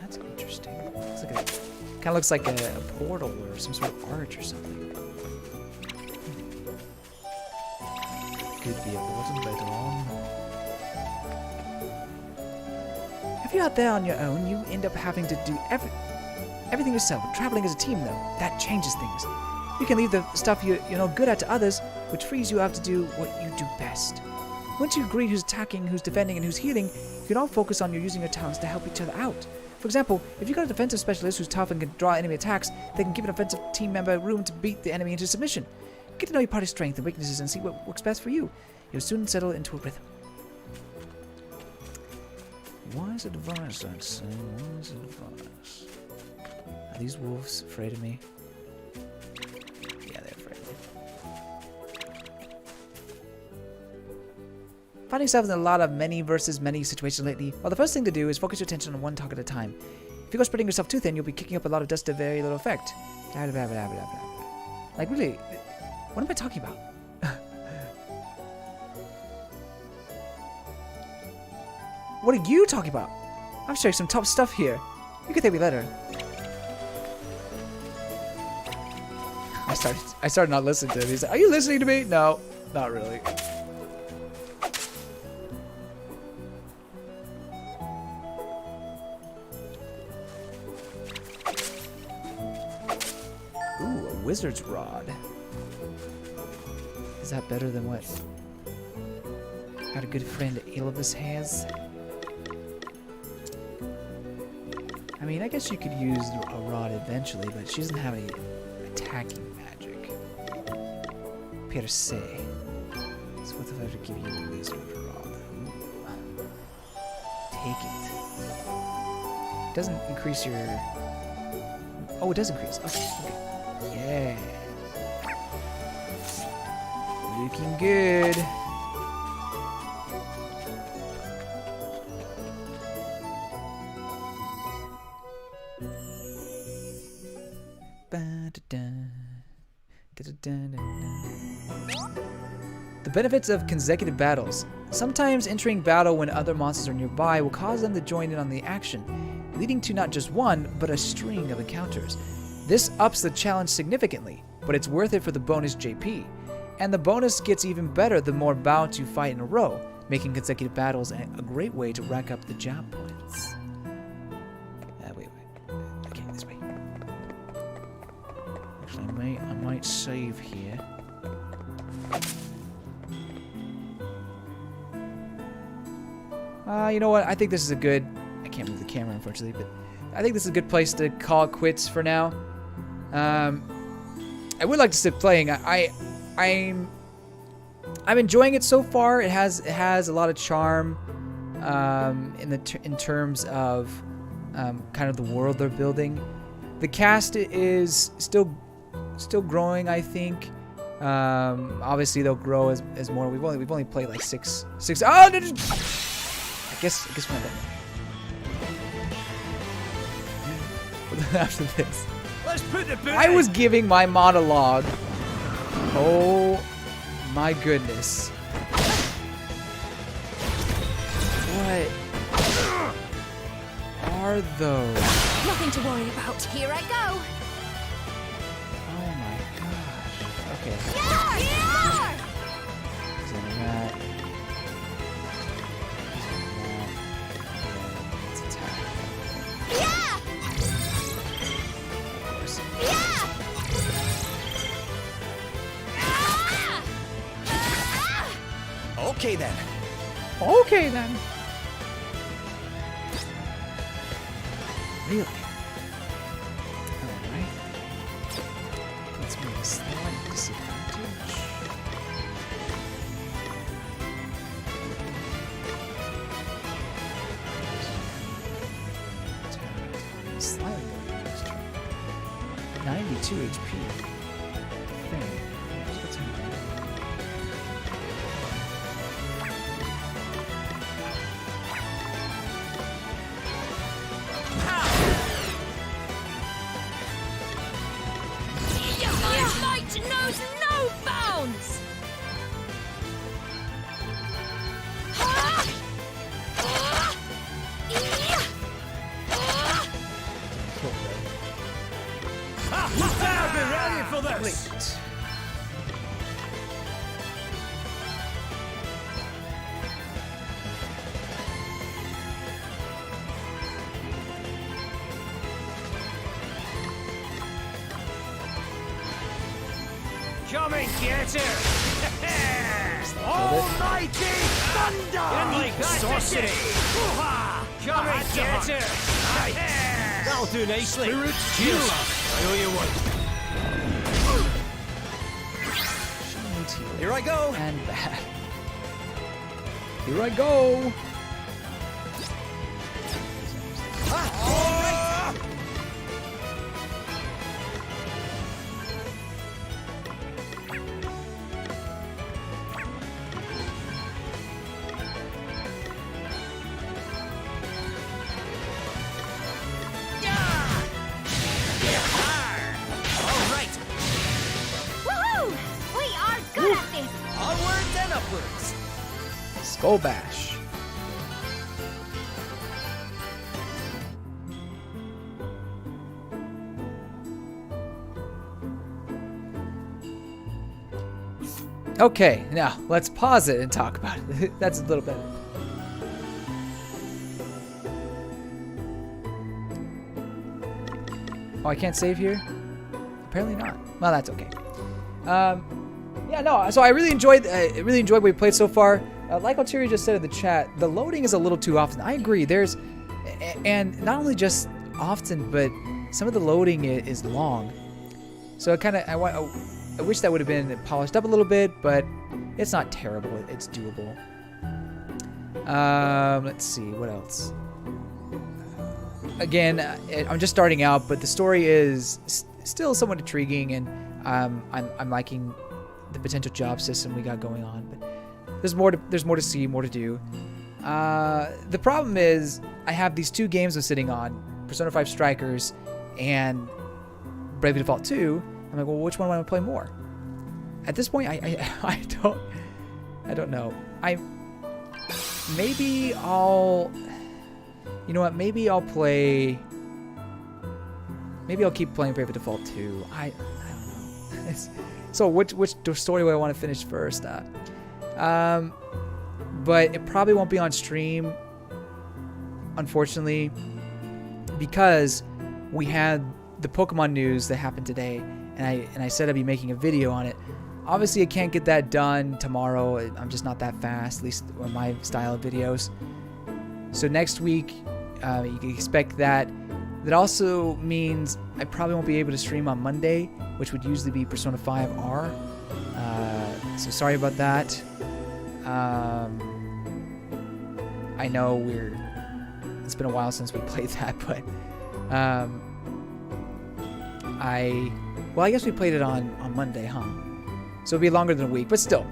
[SPEAKER 1] That's interesting. Looks like a. Kind of looks like a portal or some sort of arch or something. Could be a portal later on. If you're out there on your own, you end up having to do everything yourself. Traveling as a team, though, that changes things. You can leave the stuff you're not good at to others, which frees you up to do what you do best. Once you agree who's attacking, who's defending, and who's healing, you can all focus on using your talents to help each other out. For example, if you've got a defensive specialist who's tough and can draw enemy attacks, they can give an offensive team member room to beat the enemy into submission. Get to know your party's strengths and weaknesses and see what works best for you. You'll soon settle into a rhythm. Wise advice, I'd say. Wise advice. Are these wolves afraid of me? Yeah, they're afraid of me. Finding yourself in a lot of many versus many situations lately, well, the first thing to do is focus your attention on one target at a time. If you go spreading yourself too thin, you'll be kicking up a lot of dust to very little effect. Blah, blah, blah, blah, blah. Like, really, what am I talking about? What are you talking about? I'm sharing some top stuff here. You can thank me later. I started not listening to him. He's like, are you listening to me? No, not really. Ooh, a wizard's rod. Is that better than what our good friend Elvis has? I mean, I guess you could use a rod eventually, but she doesn't have any attacking magic. Per se. So what if I were to give you a wizard rod? Ooh. Take it. Doesn't increase your... Oh, it does increase. Okay. Yeah. Looking good. The benefits of consecutive battles. Sometimes entering battle when other monsters are nearby will cause them to join in on the action, leading to not just one, but a string of encounters. This ups the challenge significantly, but it's worth it for the bonus JP. And the bonus gets even better the more bouts you fight in a row, making consecutive battles a great way to rack up the job points. Wait. Okay, this way. Actually, I might save here. You know what? I think this is a good... I can't move the camera, unfortunately, but I think this is a good place to call it quits for now. I would like to sit playing. I'm enjoying it so far. It has a lot of charm in terms of kind of the world they're building. The cast is still growing, I think. Obviously they'll grow as more. We've only played like six. Oh, no, I guess we're done. After this,
[SPEAKER 11] Let's put the boot
[SPEAKER 1] I
[SPEAKER 11] in.
[SPEAKER 1] was giving my monologue. Oh my goodness. What are those?
[SPEAKER 10] Nothing to worry about. Here I go.
[SPEAKER 1] Oh my gosh. Okay.
[SPEAKER 10] Yeah!
[SPEAKER 1] Is it that? Let's attack.
[SPEAKER 10] Yeah!
[SPEAKER 1] Of course.
[SPEAKER 10] Yeah!
[SPEAKER 5] Okay then.
[SPEAKER 1] Okay then. Really? Alright. Let's make a slight disadvantage. Slightly better than this turn. 92 HP. Thing. What's in there?
[SPEAKER 15] Your might knows no bounds!
[SPEAKER 11] You better be ready for this!
[SPEAKER 1] Great.
[SPEAKER 11] Come and get her! Almighty thunder! Sorcery! Come and get her! That'll do nicely. Cheers! I owe you one.
[SPEAKER 1] Here
[SPEAKER 11] I go!
[SPEAKER 1] And back. Here I go!
[SPEAKER 15] Woohoo! We are good at this!
[SPEAKER 11] Onwards and upwards!
[SPEAKER 1] Skull Bash. Okay, now let's pause it and talk about it. That's a little better. Oh, I can't save here? Apparently not. Well, that's okay. Yeah, no. So I really enjoyed what we played so far. Like Alteri just said in the chat, the loading is a little too often. I agree. And not only just often, but some of the loading is long. So I wish that would have been polished up a little bit, but it's not terrible. It's doable. Let's see what else. Again, I'm just starting out, but the story is still somewhat intriguing, and I'm liking the potential job system we got going on. But there's more to see, more to do. The problem is I have these two games I'm sitting on, Persona 5 Strikers and Bravely Default 2. I'm like, well, which one do I want to play more? At this point, I don't know. You know what? Maybe I'll keep playing Bravely Default 2. I don't know. So which story do I want to finish first? But it probably won't be on stream, unfortunately, because we had the Pokemon news that happened today, and I said I'd be making a video on it. Obviously, I can't get that done tomorrow. I'm just not that fast, at least on my style of videos. So next week, you can expect that. That also means I probably won't be able to stream on Monday, which would usually be Persona 5 R. So sorry about that. I know it's been a while since we played that, but I guess we played it on Monday, huh? So it'll be longer than a week, but still,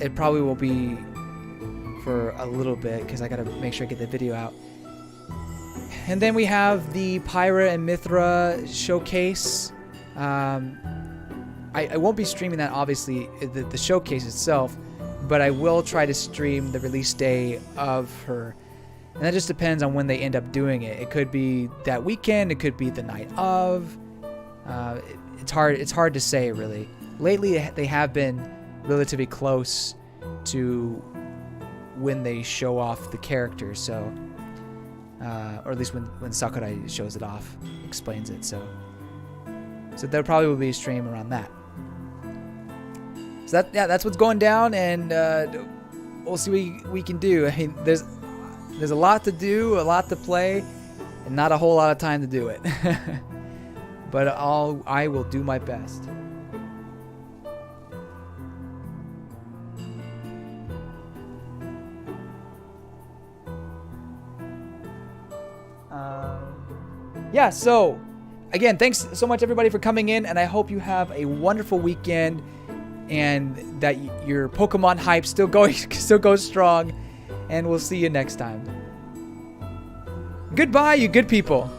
[SPEAKER 1] it probably will be for a little bit because I gotta make sure I get the video out. And then we have the Pyra and Mithra showcase. I won't be streaming that, obviously, the showcase itself, but I will try to stream the release day of her. And that just depends on when they end up doing it. It could be that weekend, it could be the night of. It's hard to say, really. Lately, they have been relatively close to when they show off the characters, so or at least when Sakurai shows it off, explains it. So there probably will be a stream around that. So that's what's going down, and we'll see what we can do. I mean, there's a lot to do, a lot to play, and not a whole lot of time to do it. But I will do my best. Yeah, so again, thanks so much everybody for coming in, and I hope you have a wonderful weekend and that your Pokemon hype still goes strong, and we'll see you next time. Goodbye, you good people.